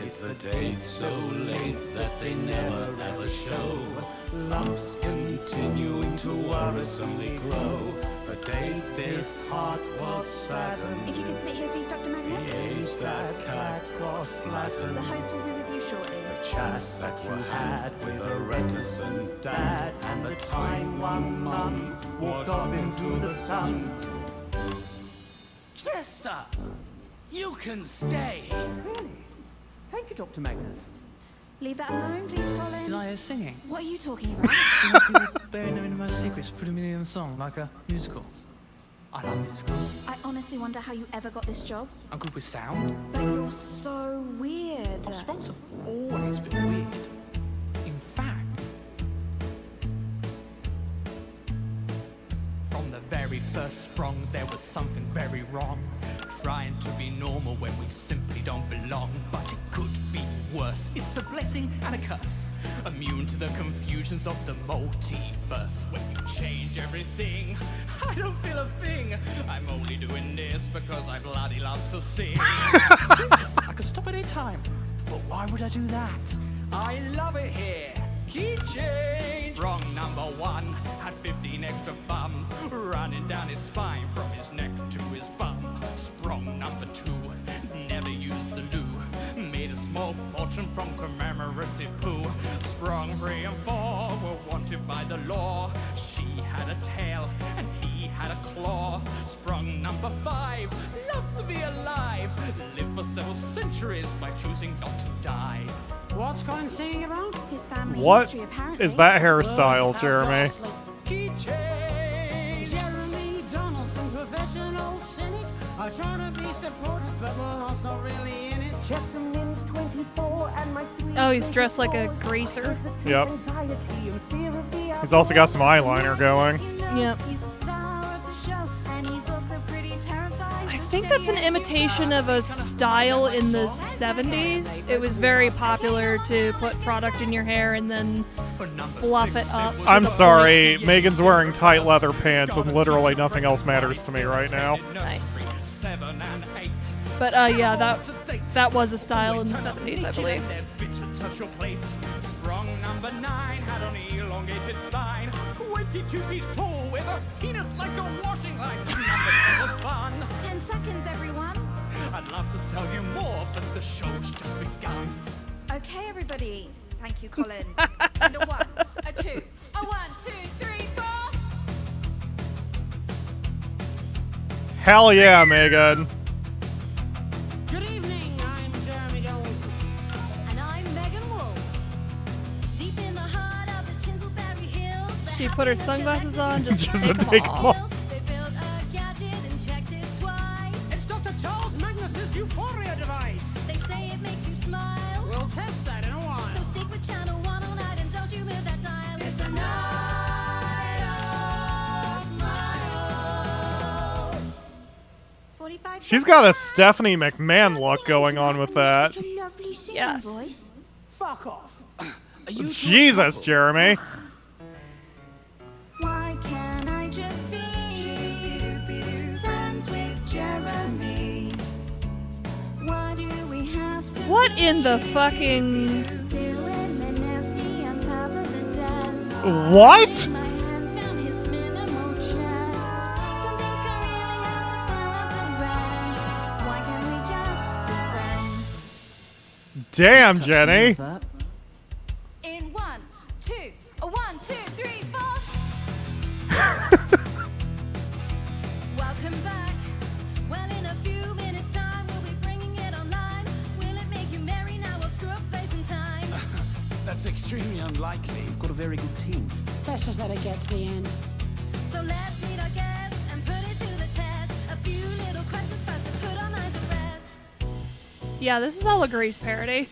Speaker 4: It's the dates so late that they never ever show. Lumps continuing to worrisomely grow. The date this heart was saddened.
Speaker 22: If you could sit here, please, Dr. Magnus.
Speaker 4: The age that cat got flattened.
Speaker 22: The host will be with you shortly.
Speaker 4: The chats that were had with a reticent dad. And the time one mum walked off into the sun. Chester! You can stay!
Speaker 6: Really? Thank you, Dr. Magnus.
Speaker 22: Leave that alone, please, Colin.
Speaker 17: Did I hear singing?
Speaker 22: What are you talking about?
Speaker 17: Burying them in my secrets, putting me in a song, like a musical. I love musicals.
Speaker 22: I honestly wonder how you ever got this job.
Speaker 17: I'm good with sound.
Speaker 22: But you're so weird.
Speaker 17: Our songs have always been weird. In fact, from the very first sprung, there was something very wrong. Trying to be normal when we simply don't belong. But it could be worse. It's a blessing and a curse. Immune to the confusions of the multiverse. When we change everything, I don't feel a thing. I'm only doing this because I bloody love to sing. I could stop at any time, but why would I do that? I love it here. Key change. Sprung number 1 had 15 extra thumbs running down his spine from his neck to his bum. Sprung number 2 never used the loo. Made a small fortune from commemorative poo. Sprung 3 and 4 were wanted by the law. She had a tail and he had a claw. Sprung number 5 loved to be alive. Lived for several centuries by choosing not to die.
Speaker 5: What's Colin singing about?
Speaker 22: His family
Speaker 1: What
Speaker 22: history, apparently.
Speaker 1: is that hairstyle, Jeremy?
Speaker 5: Jeremy Donaldson, professional cynic. I try to be supportive, but we're also really in it.
Speaker 6: Chester Mims 24 and my 3.
Speaker 2: Oh, he's dressed like a greaser.
Speaker 1: Yep. He's also got some eyeliner going.
Speaker 2: Yep.
Speaker 22: He's the star of the show, and he's also pretty terrifying.
Speaker 17: I think
Speaker 2: that's an imitation of a style in the 70s. It was very popular to put product in your hair and then fluff it up.
Speaker 1: I'm sorry, Megan's wearing tight leather pants and literally nothing else matters to me right now.
Speaker 2: Nice. But yeah, that was a style in the 70s, I believe.
Speaker 17: Sprung number 9 had an elongated spine. 22 feet tall with a penis like a washing line. Number 10 was fun.
Speaker 22: 10 seconds, everyone.
Speaker 17: I'd love to tell you more, but the show's just begun.
Speaker 22: Okay, everybody. Thank you, Colin. And a 1, a 2, a 1, 2, 3, 4.
Speaker 1: Hell yeah, Megan.
Speaker 5: Good evening, I'm Jeremy Jones.
Speaker 22: And I'm Megan Wolf. Deep in the heart of the Chinselberry Hills.
Speaker 2: She put her sunglasses on just to
Speaker 1: Just
Speaker 2: take
Speaker 1: to
Speaker 2: them
Speaker 1: take
Speaker 2: off.
Speaker 1: them off.
Speaker 22: They built a gadget and checked it twice.
Speaker 5: It's Dr. Charles Magnus's Euphoria device.
Speaker 22: They say it makes you smile.
Speaker 5: We'll test that in a while.
Speaker 22: So stick with channel 1 all night and don't you move that dial. It's the night of smiles. 45
Speaker 1: She's got a Stephanie McMahon look going on with that.
Speaker 22: Such a lovely singing
Speaker 2: Yes.
Speaker 22: voice.
Speaker 5: Fuck off.
Speaker 1: Jesus, Jeremy.
Speaker 22: Why can't I just be friends with Jeremy? Why do we have to
Speaker 2: What in the fucking...
Speaker 22: doing the nasty on top of the desk?
Speaker 1: What?
Speaker 22: My hands down his minimal chest. Don't think I really have to spell out the rest. Why can't we just be friends?
Speaker 1: Damn, Jenny.
Speaker 22: In 1, 2, a 1, 2, 3, 4. Welcome back. Well, in a few minutes' time, we'll be bringing it online. Will it make you merry? Now we'll screw up space and time.
Speaker 4: That's extremely unlikely. You've got a very good team.
Speaker 5: Let's just let it get to the end.
Speaker 22: So let's meet our guests and put it to the test. A few little questions first to put our minds at rest.
Speaker 2: Yeah, this is all a Grease parody.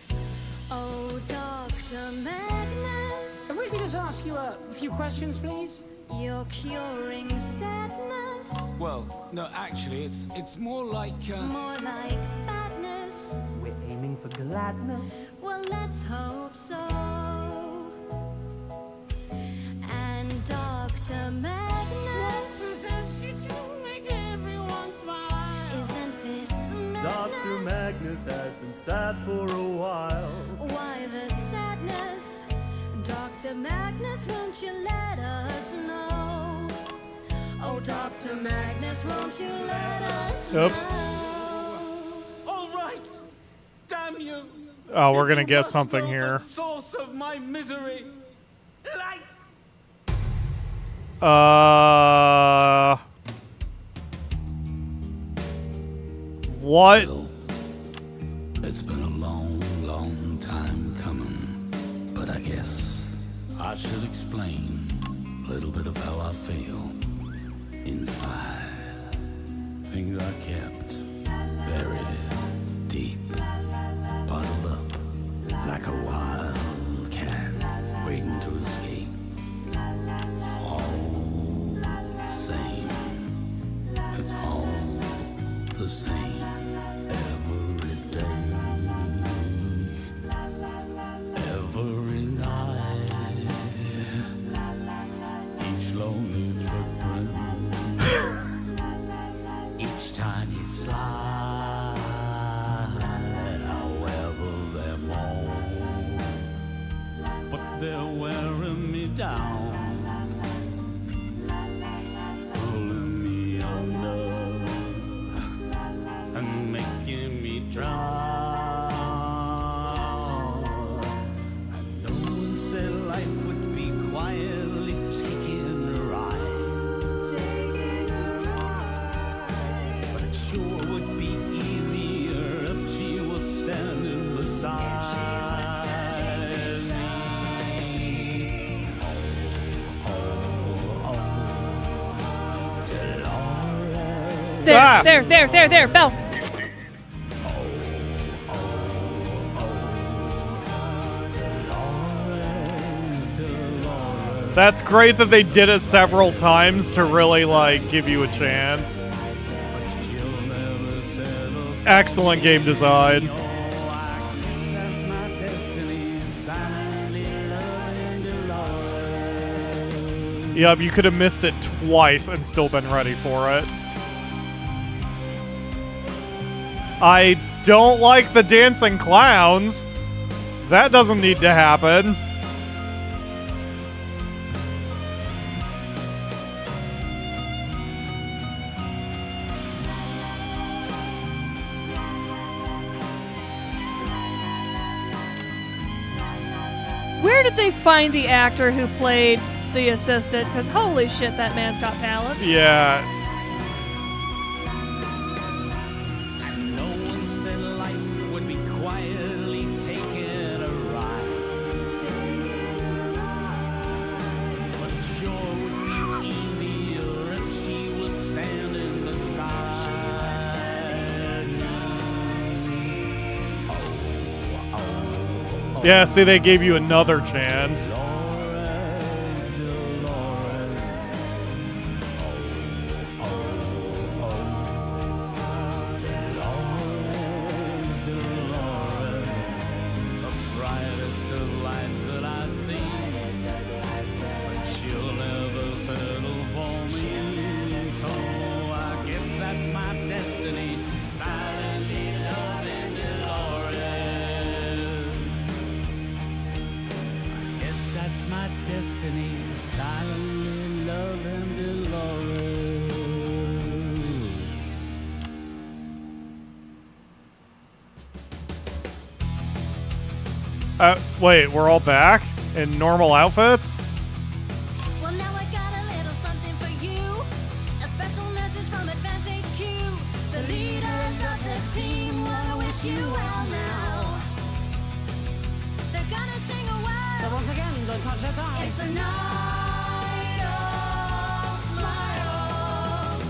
Speaker 22: Oh, Dr. Magnus,
Speaker 5: If we could just ask you a few questions, please.
Speaker 22: you're curing sadness.
Speaker 4: Well, no, actually, it's more like.
Speaker 22: More like badness.
Speaker 6: We're aiming for gladness.
Speaker 22: Well, let's hope so. And Dr. Magnus,
Speaker 5: Possess you to make everyone smile.
Speaker 22: isn't this
Speaker 6: Dr.
Speaker 22: madness?
Speaker 6: Magnus has been sad for a while.
Speaker 22: Why the sadness? Dr. Magnus, won't you let us know? Oh, Dr. Magnus, won't you let us
Speaker 1: Oops.
Speaker 22: know?
Speaker 4: All right. Damn you.
Speaker 1: Oh, we're
Speaker 4: If
Speaker 1: gonna
Speaker 4: you
Speaker 1: get
Speaker 4: must
Speaker 1: something
Speaker 4: know
Speaker 1: here.
Speaker 4: The source of my misery. Lights.
Speaker 1: What?
Speaker 4: It's been a long, long time coming, but I guess I should explain a little bit of how I feel inside. Things I kept buried deep, bottled up like a wild cat waiting to escape. It's all the same. It's all the same every day, every night. Each lonely footprint, each tiny slide, however they're on, but they're wearing me down. Pulling me under and making me drown. And no one said life would be quietly taking a ride. But it sure would be easier if she was standing beside me. Oh, Delores.
Speaker 2: There, Belle.
Speaker 1: That's great that they did it several times to really, like, give you a chance.
Speaker 4: But she'll never say
Speaker 1: Excellent game design.
Speaker 4: Sense my destiny, silently loving Delores.
Speaker 1: Yep, you could have missed it twice and still been ready for it. I don't like the dancing clowns. That doesn't need to happen.
Speaker 2: Where did they find the actor who played the assistant? Because holy shit, that man's got talent.
Speaker 1: Yeah.
Speaker 4: And no one said life would be quietly taking a ride. But it sure would be easier if she was standing beside me.
Speaker 1: Yeah, see, they gave you another chance.
Speaker 4: Destiny, silently loving Delores.
Speaker 1: Wait, we're all back in normal outfits?
Speaker 22: Well, now I got a little something for you. A special message from Advance HQ. The leaders of the team wanna wish you well now. They're gonna sing a word.
Speaker 5: So once again, don't touch that dial.
Speaker 22: It's the night of smiles.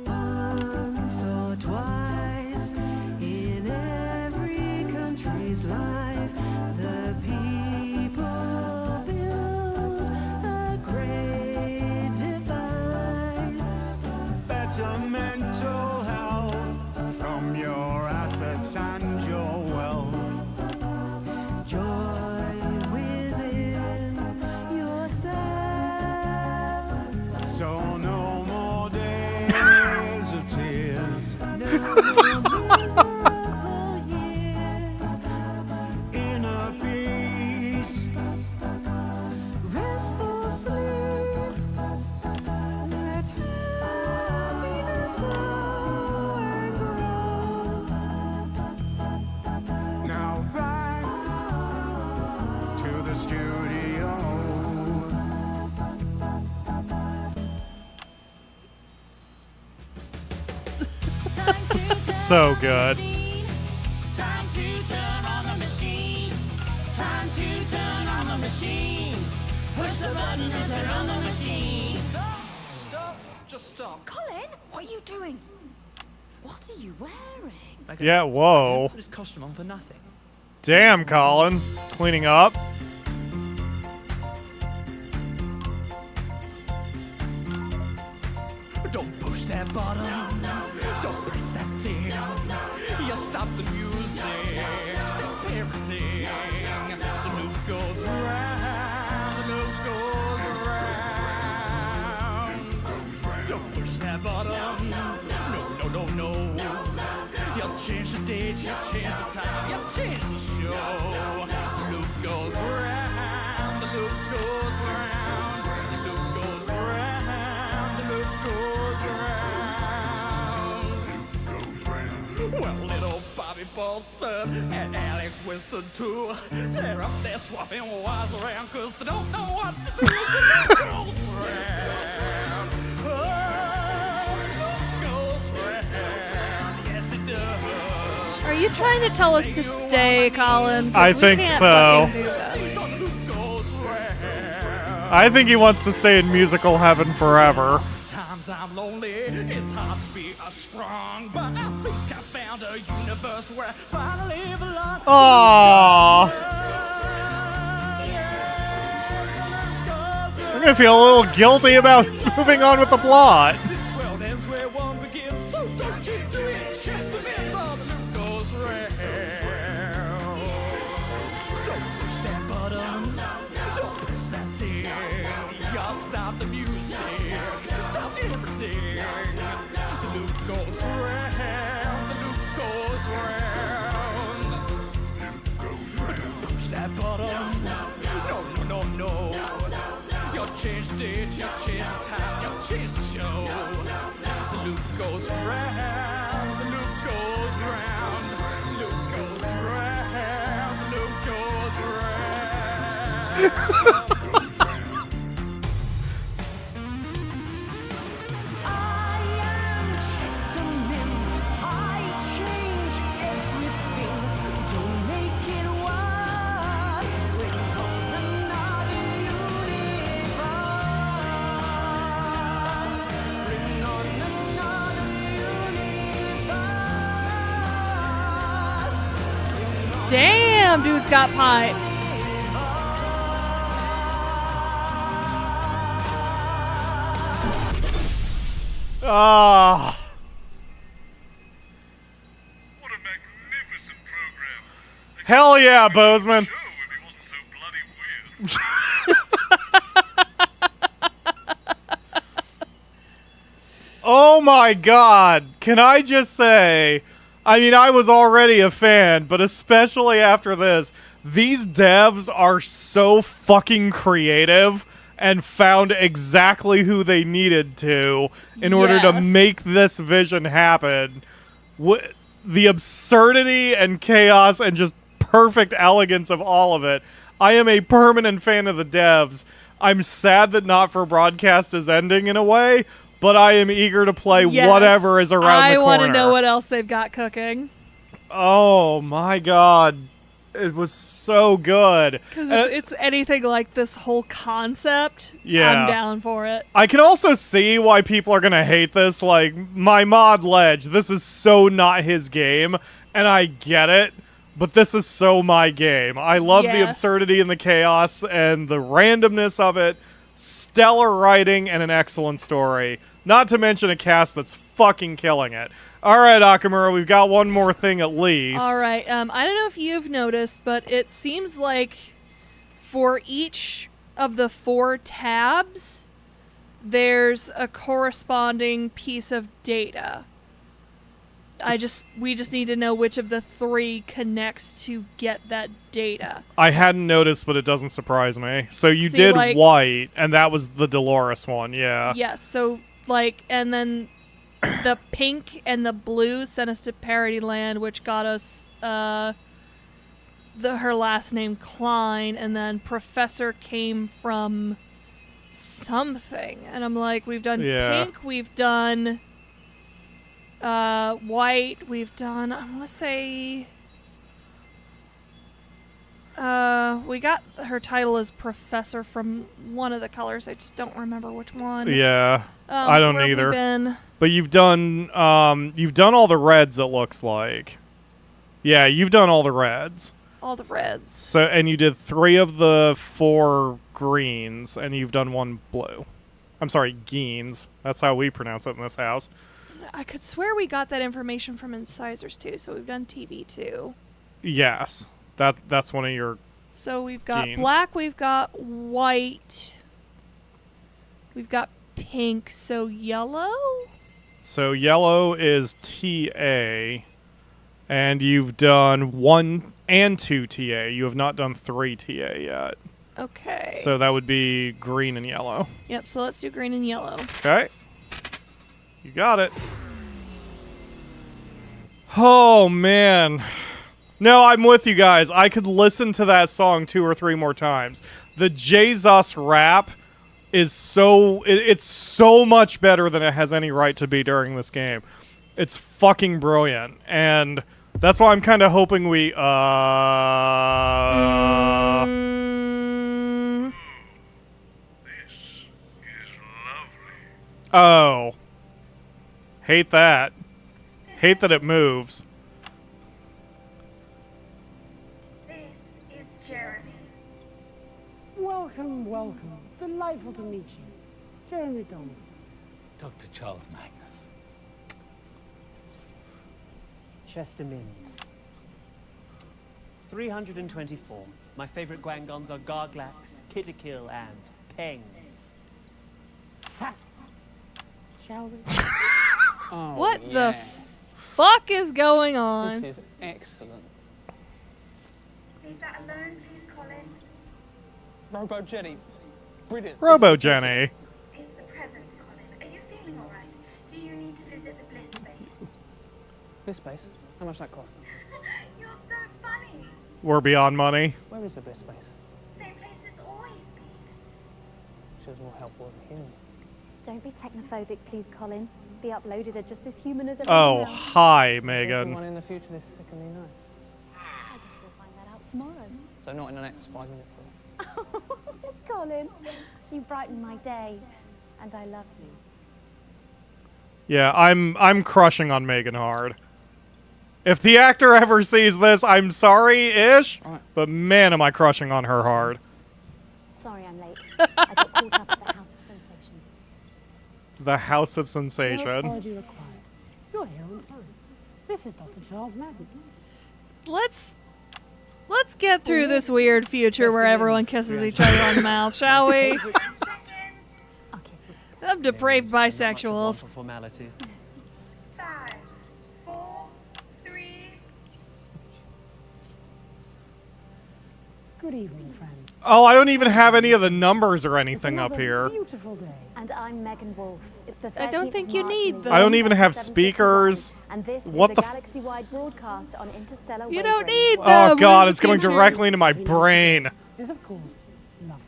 Speaker 6: Once or twice in every country's life, the people build a great device.
Speaker 10: Better mental health from your assets and your wealth.
Speaker 6: Joy within yourself.
Speaker 10: So no more days of tears.
Speaker 6: No more miserable years.
Speaker 10: Inner peace.
Speaker 6: Restful sleep. Let happiness grow and grow.
Speaker 10: Now back to the studio.
Speaker 1: So good.
Speaker 22: Time to turn on the machine. Time to turn on the machine. Push the button and turn on the machine.
Speaker 17: Stop! Just stop.
Speaker 11: Colin, what are you doing? What are you wearing?
Speaker 1: Yeah, whoa.
Speaker 17: Put his costume on for nothing.
Speaker 1: Damn, Colin. Cleaning up.
Speaker 17: Don't push that button. Don't press that thing. You stop the music. Stop everything. The loop goes round. The loop goes round. Don't push that button. No. You change the date. You change the time. You change the show. The loop goes round. The loop goes round. The loop goes round. The loop goes round. Well, little Bobby Boston and Alex Winston too. They're up there swapping wires around cause they don't know what to do. It goes round. Oh, it goes round. Yes, it does.
Speaker 2: Are you trying to tell us to stay, Colin? 'Cause
Speaker 1: I
Speaker 2: we
Speaker 1: think
Speaker 2: can't
Speaker 1: so.
Speaker 2: fucking do that.
Speaker 1: I think he wants to stay in musical heaven forever.
Speaker 17: Times I'm lonely, it's hard to be a strong, but I think I found a universe where I finally belong.
Speaker 1: Aww. I'm gonna feel a little guilty about moving on with the plot.
Speaker 17: This world ends where one begins. Don't press that thing. Y'all stop the music. Stop everything. The loop goes round. The loop goes round. Don't push that button. No. You change stage, you change the time, you change the show. The loop goes round. The loop goes round. The loop goes round. The loop goes round.
Speaker 2: Damn, dude's got pipes.
Speaker 1: Ah.
Speaker 3: What a magnificent program.
Speaker 1: Hell yeah, Boseman. Oh my god. Can I just say, I mean, I was already a fan, but especially after this, these devs are so fucking creative and found exactly who they needed to in order to make this vision happen. The absurdity and chaos and just perfect elegance of all of it. I am a permanent fan of the devs. I'm sad that Not For Broadcast is ending in a way, but I am eager to play whatever is around the corner.
Speaker 2: I want to know what else they've got cooking.
Speaker 1: Oh my god. It was so good.
Speaker 2: Because if it's anything like this whole concept,
Speaker 1: Yeah.
Speaker 2: I'm down for it.
Speaker 1: I can also see why people are going to hate this. Like, my mod Ledge, this is so not his game, and I get it, but this is so my game. I love the absurdity and the chaos and the randomness of it. Stellar writing and an excellent story. Not to mention a cast that's fucking killing it. All right, Akamura, we've got one more thing at least.
Speaker 2: All right. I don't know if you've noticed, but it seems like for each of the 4 tabs, there's a corresponding piece of data. We just need to know which of the 3 connects to get that data.
Speaker 1: I hadn't noticed, but it doesn't surprise me. So you
Speaker 2: See,
Speaker 1: did
Speaker 2: like-
Speaker 1: white, and that was the Delores one, yeah.
Speaker 2: Yes, so, and then the pink and the blue sent us to Parody Land, which got us her last name Kline, and then Professor came from something. And I'm like, we've done pink, we've done white, we've done, I want to say, we got her title as Professor from one of the colors. I just don't remember which one.
Speaker 1: Yeah, I don't
Speaker 2: where have we
Speaker 1: either.
Speaker 2: been?
Speaker 1: But you've done all the reds. It looks like. Yeah, you've done all the reds.
Speaker 2: All the reds.
Speaker 1: So, and you did 3 of the 4 greens, and you've done 1 blue. I'm sorry, geens. That's how we pronounce it in this house.
Speaker 2: I could swear we got that information from Incisors too. So we've done TV too.
Speaker 1: Yes, that's one of your.
Speaker 2: So we've got
Speaker 1: genes.
Speaker 2: black, we've got white, we've got pink. So yellow.
Speaker 1: So yellow is TA, and you've done 1 and 2 TA. You have not done 3 TA yet.
Speaker 2: Okay.
Speaker 1: So that would be green and yellow.
Speaker 2: Yep. So let's do green and yellow.
Speaker 1: Okay. You got it. Oh, man. No, I'm with you guys. I could listen to that song 2 or 3 more times. The Jesus rap is it's so much better than it has any right to be during this game. It's fucking brilliant. And that's why I'm kind of hoping we,
Speaker 3: This is lovely.
Speaker 1: Oh. Hate that. Hate that it moves.
Speaker 16: This is Jeremy.
Speaker 5: Welcome, welcome. Delightful to meet you. Jeremy Thomas.
Speaker 4: Dr. Charles Magnus.
Speaker 14: Chester Mims. 324. My favorite Gwangons are Garglax, Kitterkill, and Peng.
Speaker 5: Fast. Shall we?
Speaker 2: Oh, what the fuck is going on?
Speaker 19: This is excellent.
Speaker 16: Leave that alone, please, Colin.
Speaker 19: Robo Jenny. Brilliant.
Speaker 1: Robo Jenny.
Speaker 16: It's the present, Colin. Are you feeling all right? Do you need to visit the bliss space?
Speaker 19: Bliss space? How much that cost?
Speaker 16: You're so funny.
Speaker 1: We're beyond money.
Speaker 19: Where is the bliss space?
Speaker 16: Same place it's always been.
Speaker 19: She was more helpful as a human.
Speaker 7: Don't be technophobic, please, Colin. The uploaded are just as human as
Speaker 1: Oh,
Speaker 7: everyone else.
Speaker 1: hi, Megan.
Speaker 19: Everyone in the future is sickeningly nice.
Speaker 7: I guess we'll find that out tomorrow.
Speaker 19: So not in the next 5 minutes, though.
Speaker 7: Colin, you brighten my day, and I love you.
Speaker 1: Yeah, I'm crushing on Megan hard. If the actor ever sees this, I'm sorry-ish, but man, am I crushing on her hard.
Speaker 7: Sorry I'm late. I got caught up at the House of Sensation.
Speaker 1: The House of
Speaker 5: No
Speaker 1: Sensation.
Speaker 5: apology required. You're here on time. This is Dr. Charles Madden.
Speaker 2: Let's get through this weird future where everyone kisses each other on the mouth, shall we? Them depraved bisexuals.
Speaker 14: Formalities.
Speaker 16: 5, 4, 3.
Speaker 5: Good evening, friends.
Speaker 1: Oh, I don't even have any of the numbers or anything up here.
Speaker 5: Beautiful day.
Speaker 7: And I'm Megan Wolf. It's the 13th
Speaker 2: I don't think
Speaker 7: of
Speaker 2: you
Speaker 7: March
Speaker 2: need
Speaker 7: in the
Speaker 2: them.
Speaker 1: I don't
Speaker 7: year
Speaker 1: even have
Speaker 7: 1751,
Speaker 1: speakers.
Speaker 7: And this
Speaker 1: What
Speaker 7: is
Speaker 1: the
Speaker 7: a
Speaker 1: f-
Speaker 7: galaxy-wide broadcast on interstellar
Speaker 2: You don't
Speaker 7: wavelengths.
Speaker 2: need
Speaker 1: Oh
Speaker 2: them.
Speaker 1: god,
Speaker 2: We're in
Speaker 1: it's
Speaker 2: the
Speaker 1: going
Speaker 2: future.
Speaker 1: directly into my brain.
Speaker 5: Is of course lovely.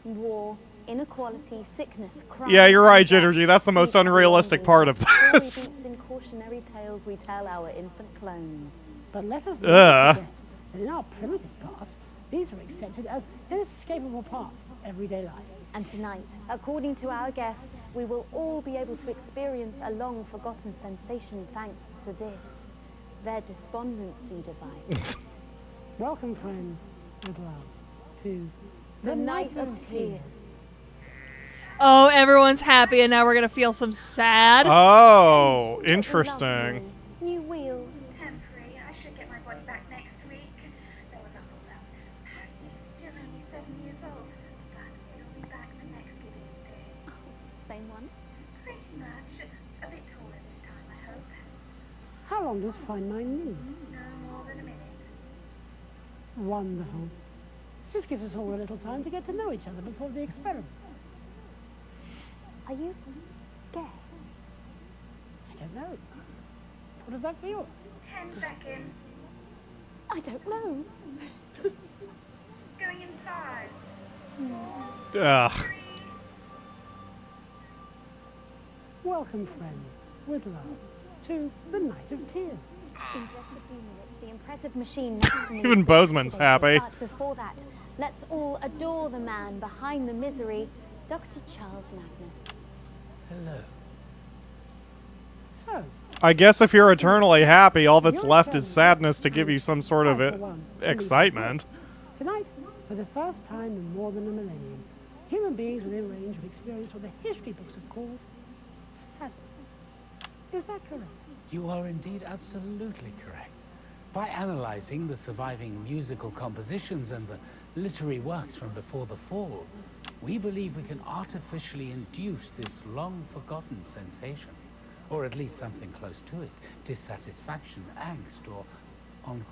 Speaker 7: War, inequality, sickness, crime.
Speaker 1: Yeah, you're right,
Speaker 7: and death.
Speaker 1: Jittergy. That's the most
Speaker 7: These are
Speaker 1: unrealistic
Speaker 7: the
Speaker 1: part of
Speaker 7: story
Speaker 1: this.
Speaker 7: beats in cautionary tales we tell our infant clones.
Speaker 5: But let us
Speaker 1: Ugh.
Speaker 5: not forget that in our primitive past, these are accepted as inescapable parts of everyday life.
Speaker 7: And tonight, according to our guests, we will all be able to experience a long-forgotten sensation thanks to this, their despondency device.
Speaker 5: Welcome, friends, with love, to
Speaker 7: The Night of Tears.
Speaker 2: Oh, everyone's happy, and now we're gonna feel some sad.
Speaker 1: Oh, interesting.
Speaker 7: New wheels.
Speaker 16: Temporary. I should get my body back next week. There was a hold up. Apparently it's still only 7 years old, but it'll be back for next Gideon's Day.
Speaker 7: Same one?
Speaker 16: Pretty much. A bit taller this time, I hope.
Speaker 5: How long does Find Mine need?
Speaker 16: No more than a minute.
Speaker 5: Wonderful. This gives us all a little time to get to know each other before the experiment.
Speaker 7: Are you scared?
Speaker 5: I don't know. What does that feel?
Speaker 16: 10 seconds.
Speaker 7: I don't know.
Speaker 16: Going in 5.
Speaker 1: Ugh.
Speaker 5: Welcome, friends, with love, to the Night of Tears.
Speaker 7: In just a few minutes, the impressive machine next to me.
Speaker 1: Even
Speaker 7: will be
Speaker 1: Boseman's
Speaker 7: activated.
Speaker 1: happy.
Speaker 7: But before that, let's all adore the man behind the misery, Dr. Charles Magnus.
Speaker 19: Hello.
Speaker 5: So,
Speaker 1: I guess if you're eternally happy, all that's left is sadness to give you some sort of excitement.
Speaker 5: tonight, for the first time in more than a millennium, human beings within range will experience what the history books have called sadness. Is that correct?
Speaker 4: You are indeed absolutely correct. By analyzing the surviving musical compositions and the literary works from before the fall, we believe we can artificially induce this long-forgotten sensation, or at least something close to it, dissatisfaction, angst, or ennui.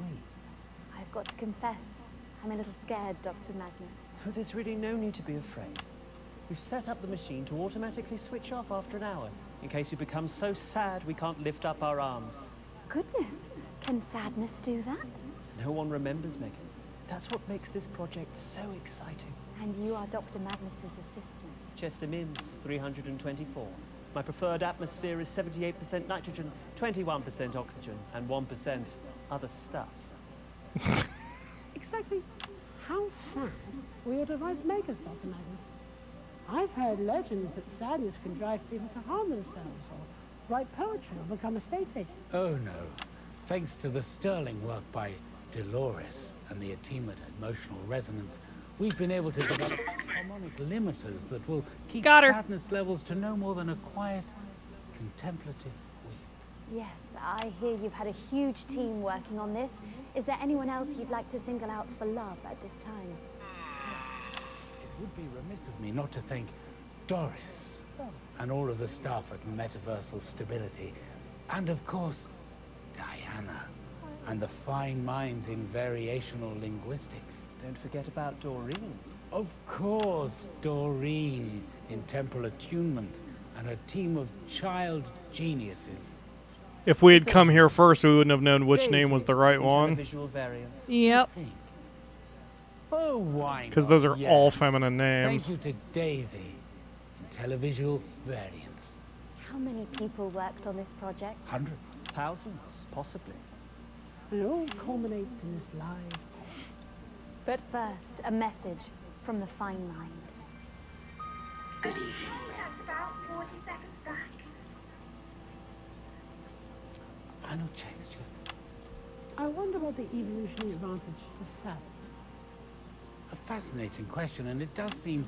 Speaker 7: I've got to confess, I'm a little scared, Dr. Magnus.
Speaker 14: Oh, there's really no need to be afraid. We've set up the machine to automatically switch off after an hour, in case you become so sad we can't lift up our arms.
Speaker 7: Goodness, can sadness do that?
Speaker 14: No one remembers, Megan. That's what makes this project so exciting.
Speaker 7: And you are Dr. Magnus's assistant.
Speaker 14: Chester Mims, 324. My preferred atmosphere is 78% nitrogen, 21% oxygen, and 1% other stuff.
Speaker 5: Exactly how sad will your device make us, Dr. Magnus? I've heard legends that sadness can drive people to harm themselves, or write poetry, or become estate agents.
Speaker 4: Oh no. Thanks to the sterling work by Delores and the Atimid emotional resonance, we've been able to develop harmonic limiters that will keep sadness levels to no more than a quiet, contemplative weep.
Speaker 7: Yes, I hear you've had a huge team working on this. Is there anyone else you'd like to single out for love at this time?
Speaker 4: It would be remiss of me not to thank Doris and all of the staff at Metaversal Stability, and of course, Diana and the fine minds in variational linguistics.
Speaker 14: Don't forget about Doreen.
Speaker 4: Of course, Doreen in temporal attunement and a team of child geniuses.
Speaker 1: If we had come here first, we wouldn't have known which name was the right one.
Speaker 14: Visual variants.
Speaker 2: Yep.
Speaker 4: Oh, why
Speaker 1: Because
Speaker 4: not?
Speaker 1: those are
Speaker 4: Yes.
Speaker 1: all feminine names.
Speaker 4: Thank you to Daisy. Televisual variants.
Speaker 7: How many people worked on this project?
Speaker 4: Hundreds.
Speaker 14: Thousands, possibly.
Speaker 5: It all culminates in this live test.
Speaker 7: But first, a message from the fine mind.
Speaker 16: Good evening. That's about 40 seconds back.
Speaker 4: Final checks, just
Speaker 5: I wonder what the evolutionary advantage to Sat.
Speaker 4: a fascinating question, and it does seem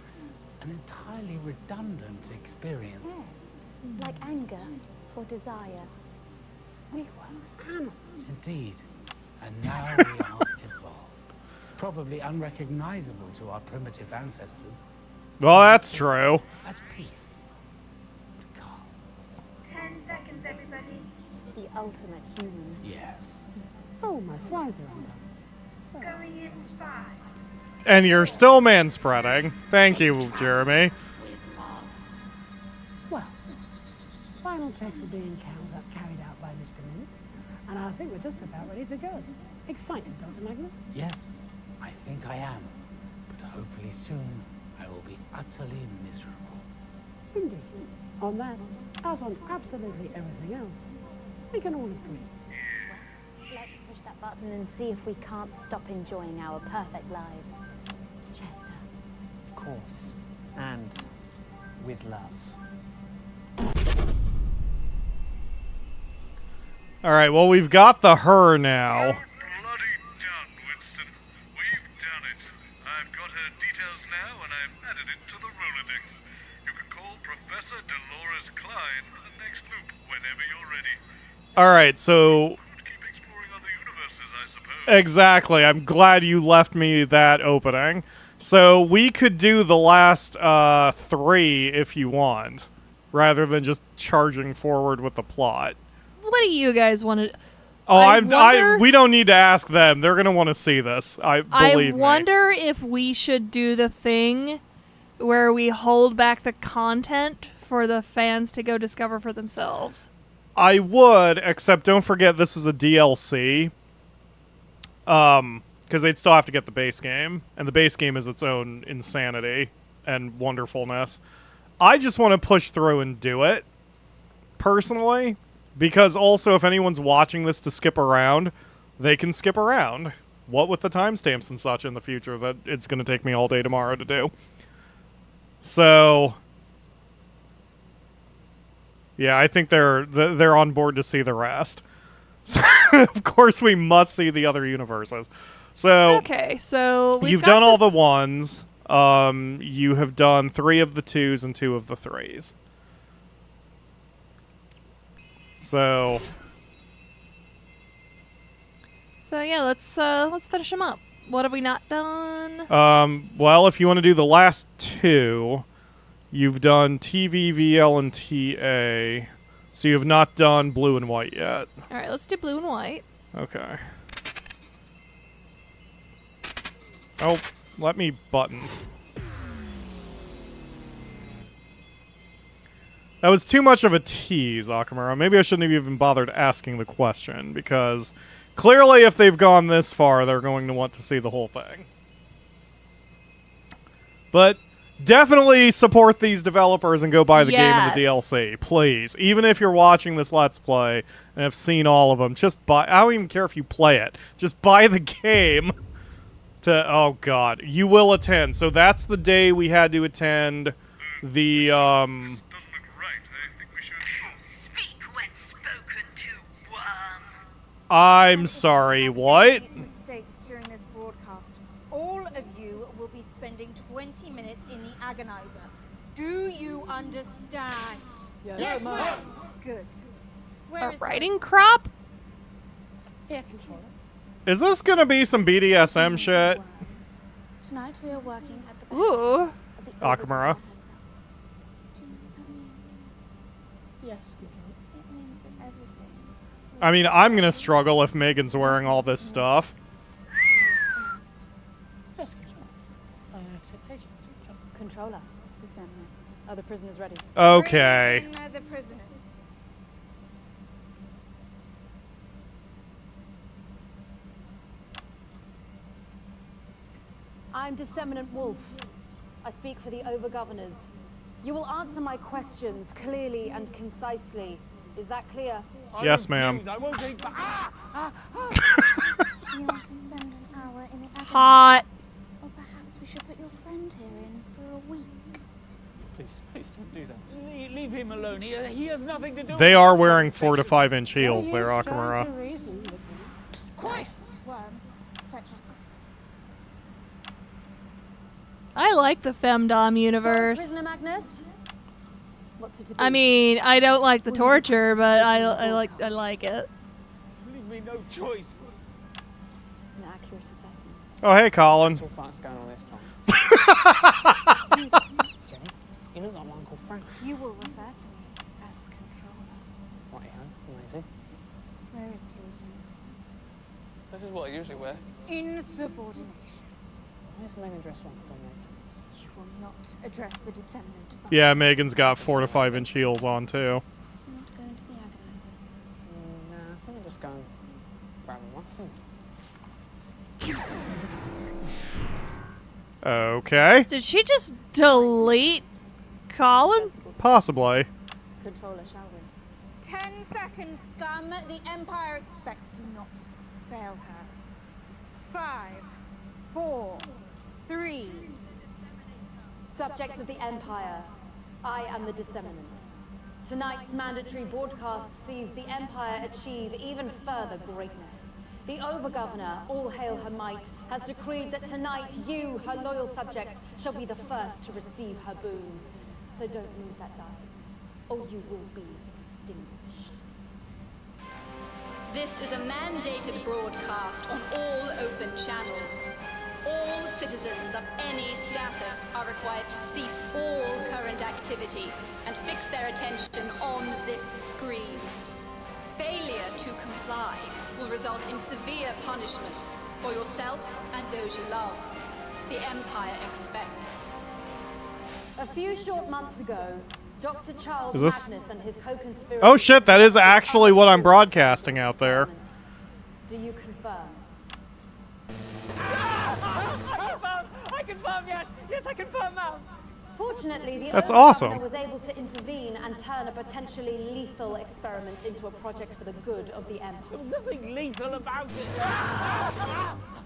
Speaker 4: an entirely redundant experience.
Speaker 7: Yes, like anger or desire.
Speaker 5: We were animals.
Speaker 4: Indeed. And now we are evolved. Probably unrecognizable to our primitive ancestors.
Speaker 1: Well, that's true.
Speaker 4: At peace.
Speaker 16: 10 seconds, everybody.
Speaker 7: The ultimate humans.
Speaker 4: Yes.
Speaker 5: Oh, my flies are undone.
Speaker 16: Going in 5.
Speaker 1: And you're still manspreading. Thank you, Jeremy.
Speaker 5: Well, final checks are being carried out by Mr. Minutes, and I think we're just about ready to go. Excited, Dr. Magnus?
Speaker 4: Yes, I think I am. But hopefully soon I will be utterly miserable.
Speaker 5: Indeed. On that, as on absolutely everything else, we can all agree.
Speaker 7: Let's push that button and see if we can't stop enjoying our perfect lives. Chester.
Speaker 14: Of course. And with love.
Speaker 1: All right, well, we've got the her now.
Speaker 3: Bloody done, Winston. We've done it. I've got her details now, and I've added it to the Rolodex. You can call Professor Delores Kline for the next loop whenever you're ready.
Speaker 1: All right, so... Exactly. I'm glad you left me that opening. So we could do the last 3 if you want, rather than just charging forward with the plot.
Speaker 2: What do you guys want to...
Speaker 1: Oh, we don't need to ask them. They're going to want to see this. Believe me.
Speaker 2: I wonder if we should do the thing where we hold back the content for the fans to go discover for themselves.
Speaker 1: I would, except don't forget this is a DLC. Because they'd still have to get the base game, and the base game is its own insanity and wonderfulness. I just want to push through and do it, personally, because also if anyone's watching this to skip around, they can skip around. What with the timestamps and such in the future that it's going to take me all day tomorrow to do. So, yeah, I think they're on board to see the rest. Of course, we must see the other universes. So
Speaker 2: okay, so
Speaker 1: you've done all the 1s. You have done 3 of the 2s and 2 of the 3s. So
Speaker 2: yeah, let's finish them up. What have we not done?
Speaker 1: Well, if you want to do the last 2, you've done TV, VL, and TA. So you have not done blue and white yet.
Speaker 2: All right, let's do blue and white.
Speaker 1: Okay. Oh, let me buttons. That was too much of a tease, Akamura. Maybe I shouldn't have even bothered asking the question, because clearly if they've gone this far, they're going to want to see the whole thing. But definitely support these developers and go buy the game and the DLC, please. Even if you're watching this Let's Play and have seen all of them, just buy. I don't even care if you play it. Just buy the game. Oh God, you will attend. So that's the day we had to attend the
Speaker 16: Speak when spoken to, worm.
Speaker 1: I'm sorry, what?
Speaker 15: Mistakes during this broadcast. All of you will be spending 20 minutes in the agonizer. Do you understand?
Speaker 5: Yes, ma'am.
Speaker 15: Good.
Speaker 2: A writing crop?
Speaker 5: Air controller.
Speaker 1: Is this gonna be some BDSM shit?
Speaker 15: Tonight we are working at the
Speaker 2: Ooh.
Speaker 1: Akamura.
Speaker 11: Yes.
Speaker 15: It means that everything.
Speaker 1: I mean, I'm gonna struggle if Megan's wearing all this stuff.
Speaker 11: Yes, acceptations.
Speaker 7: Controller.
Speaker 15: December.
Speaker 7: Are the prisoners ready?
Speaker 1: Okay.
Speaker 15: Bring in the prisoners.
Speaker 7: I'm Disseminant Wolf. I speak for the Overgovernors. You will answer my questions clearly and concisely. Is that clear?
Speaker 1: Yes, ma'am.
Speaker 15: You want to spend an hour in the agony?
Speaker 2: Hot.
Speaker 15: Or perhaps we should put your friend here in for a week.
Speaker 19: Please, please don't do that. Leave him alone. He has nothing to do with
Speaker 1: They
Speaker 19: it.
Speaker 1: are wearing 4 to 5 inch heels there, Akamura.
Speaker 15: Quiet! Worm, fetch us.
Speaker 2: I like the femdom universe.
Speaker 7: Prisoner Magnus? What's it to be?
Speaker 2: I mean, I don't like the torture, but I like it.
Speaker 19: Leave me no choice.
Speaker 7: An accurate assessment.
Speaker 1: Oh, hey, Colin.
Speaker 19: What's going on this time? Jenny, you look like my Uncle Frank.
Speaker 15: You will refer to me as controller.
Speaker 19: Righty-ho, amazing.
Speaker 15: Where is your
Speaker 19: This is what I usually wear.
Speaker 15: insubordination?
Speaker 19: Where's Megan dressed like a dominatrix?
Speaker 15: You will not address the descendant of
Speaker 1: Yeah, Megan's got 4 to 5 inch heels on, too.
Speaker 15: You want to go into the agonizer?
Speaker 19: Nah, I think I'm just going grab one thing.
Speaker 1: Okay.
Speaker 2: Did she just delete Colin?
Speaker 1: Possibly.
Speaker 7: Controller, shall we?
Speaker 15: 10 seconds, scum. The Empire expects. Do not fail her. 5, 4, 3.
Speaker 7: Subjects of the Empire, I am the Disseminant. Tonight's mandatory broadcast sees the Empire achieve even further greatness. The Overgovernor, all hail her might, has decreed that tonight you, her loyal subjects, shall be the first to receive her boon. So don't move that dial, or you will be extinguished.
Speaker 12: This is a mandated broadcast on all open channels. All citizens of any status are required to cease all current activity and fix their attention on this screen. Failure to comply will result in severe punishments for yourself and those you love. The Empire expects.
Speaker 7: A few short months ago, Dr. Charles
Speaker 1: Is this-
Speaker 7: Magnus and his co-conspirators...
Speaker 1: Oh shit, that is actually what I'm broadcasting out there.
Speaker 7: Do you confirm?
Speaker 11: I confirm, yes! Yes, I confirm now!
Speaker 7: Fortunately, the
Speaker 1: That's
Speaker 7: Overgovernor
Speaker 1: awesome.
Speaker 7: was able to intervene and turn a potentially lethal experiment into a project for the good of the Empire.
Speaker 11: There was nothing lethal about it!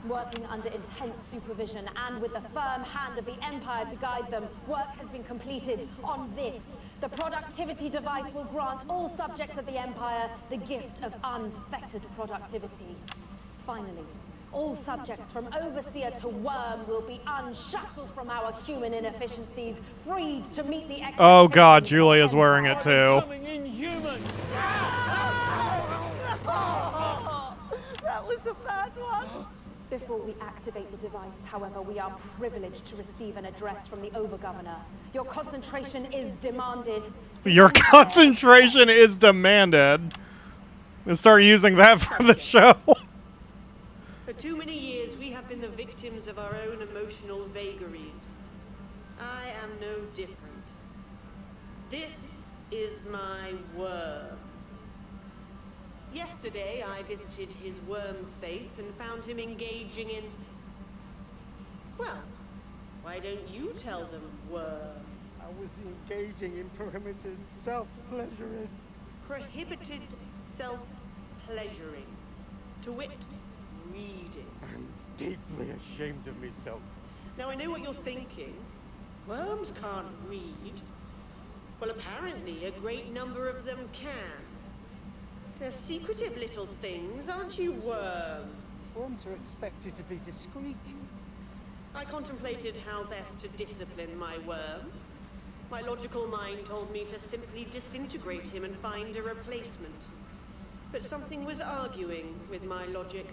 Speaker 7: Working under intense supervision and with the firm hand of the Empire to guide them, work has been completed on this. The productivity device will grant all subjects of the Empire the gift of unfettered productivity. Finally, all subjects from Overseer to Worm will be unshackled from our human inefficiencies, freed to meet the expectations.
Speaker 1: Oh god, Julia's wearing it too.
Speaker 11: Becoming inhuman! That was a bad one!
Speaker 7: Before we activate the device, however, we are privileged to receive an address from the Overgovernor. Your concentration is demanded.
Speaker 1: Your concentration is demanded. Let's start using that for the show.
Speaker 18: For too many years, we have been the victims of our own emotional vagaries. I am no different. This is my worm. Yesterday, I visited his worm space and found him engaging in... Well, why don't you tell them, worm?
Speaker 23: I was engaging in prohibited self-pleasuring.
Speaker 18: Prohibited self-pleasuring. To wit, reading.
Speaker 23: I'm deeply ashamed of myself.
Speaker 18: Now I know what you're thinking. Worms can't read. Well, apparently a great number of them can. They're secretive little things, aren't you, Worm?
Speaker 23: Worms are expected to be discreet.
Speaker 18: I contemplated how best to discipline my worm. My logical mind told me to simply disintegrate him and find a replacement. But something was arguing with my logic.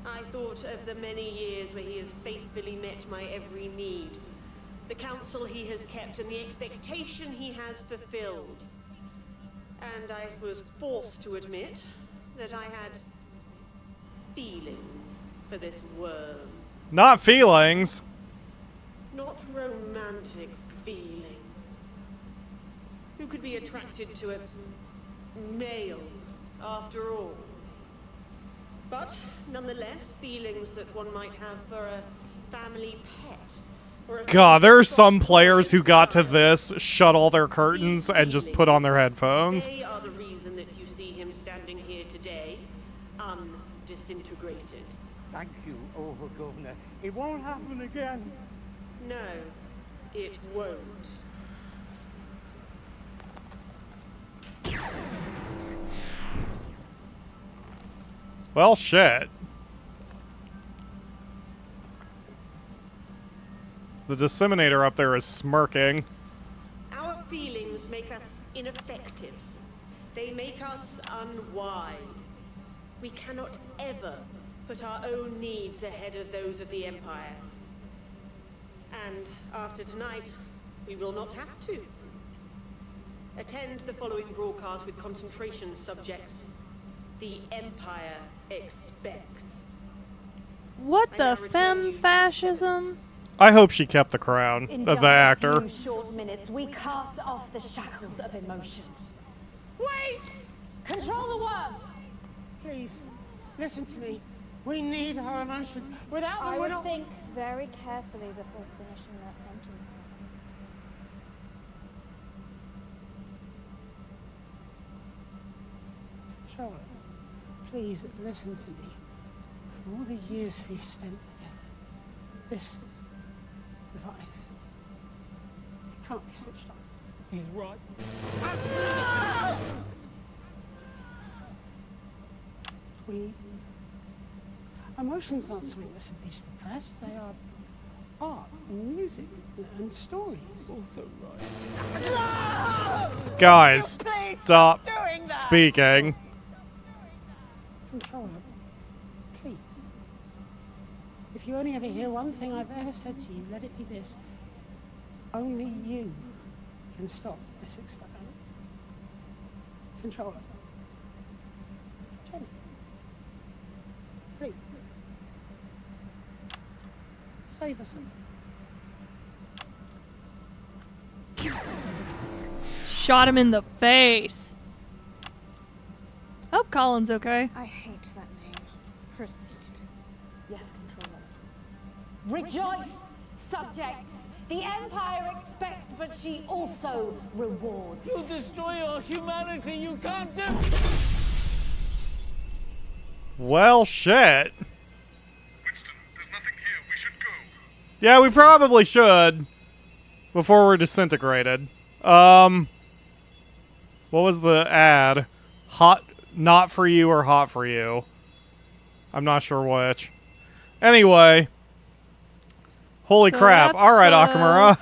Speaker 18: I thought of the many years where he has faithfully met my every need, the counsel he has kept, and the expectation he has fulfilled. And I was forced to admit that I had feelings for this worm.
Speaker 1: Not feelings.
Speaker 18: Not romantic feelings. Who could be attracted to a male, after all? But nonetheless, feelings that one might have for a family pet. Or a
Speaker 1: God, there are some players who got to this, shut all their curtains, and just put on their headphones.
Speaker 18: They are the reason that you see him standing here today, undisintegrated.
Speaker 14: Thank you, Over-Governor. It won't happen again.
Speaker 18: No, it won't.
Speaker 1: Well, shit. The disseminator up there is smirking.
Speaker 18: Our feelings make us ineffective. They make us unwise. We cannot ever put our own needs ahead of those of the Empire. And after tonight, we will not have to. Attend the following broadcast with concentration subjects. The Empire expects.
Speaker 2: What the femme-fascism?
Speaker 1: I hope she kept the crown
Speaker 7: In
Speaker 1: of
Speaker 7: just
Speaker 1: the actor.
Speaker 7: a few short minutes, we cast off the shackles of emotion.
Speaker 5: Wait!
Speaker 7: Control the worm!
Speaker 5: Please, listen to me. We need our emotions. Without them,
Speaker 15: I
Speaker 5: we're
Speaker 15: would
Speaker 5: not...
Speaker 15: think very carefully before finishing that sentence.
Speaker 5: Charlotte, please listen to me. For all the years we've spent together, this device, it can't be switched on.
Speaker 19: He's right.
Speaker 5: Emotions aren't something that simply suppressed. They are art and music and stories.
Speaker 19: Also right.
Speaker 1: Guys, stop speaking.
Speaker 5: Control it. Please. If you only ever hear one thing I've ever said to you, let it be this. Only you can stop this experiment. Control it. Jenny. Please. Save us all.
Speaker 2: Shot him in the face. Hope Colin's okay.
Speaker 15: I hate that name. Proceed.
Speaker 7: Yes, Controller. Rejoice, subjects! The Empire expects, but she also rewards.
Speaker 19: You destroy our humanity, you can't do...
Speaker 1: Well, shit. Yeah, we probably should. Before we're disintegrated. What was the ad? Hot, not for you or hot for you? I'm not sure which. Anyway. Holy
Speaker 2: So
Speaker 1: crap.
Speaker 2: that's,
Speaker 1: Alright, Akamura.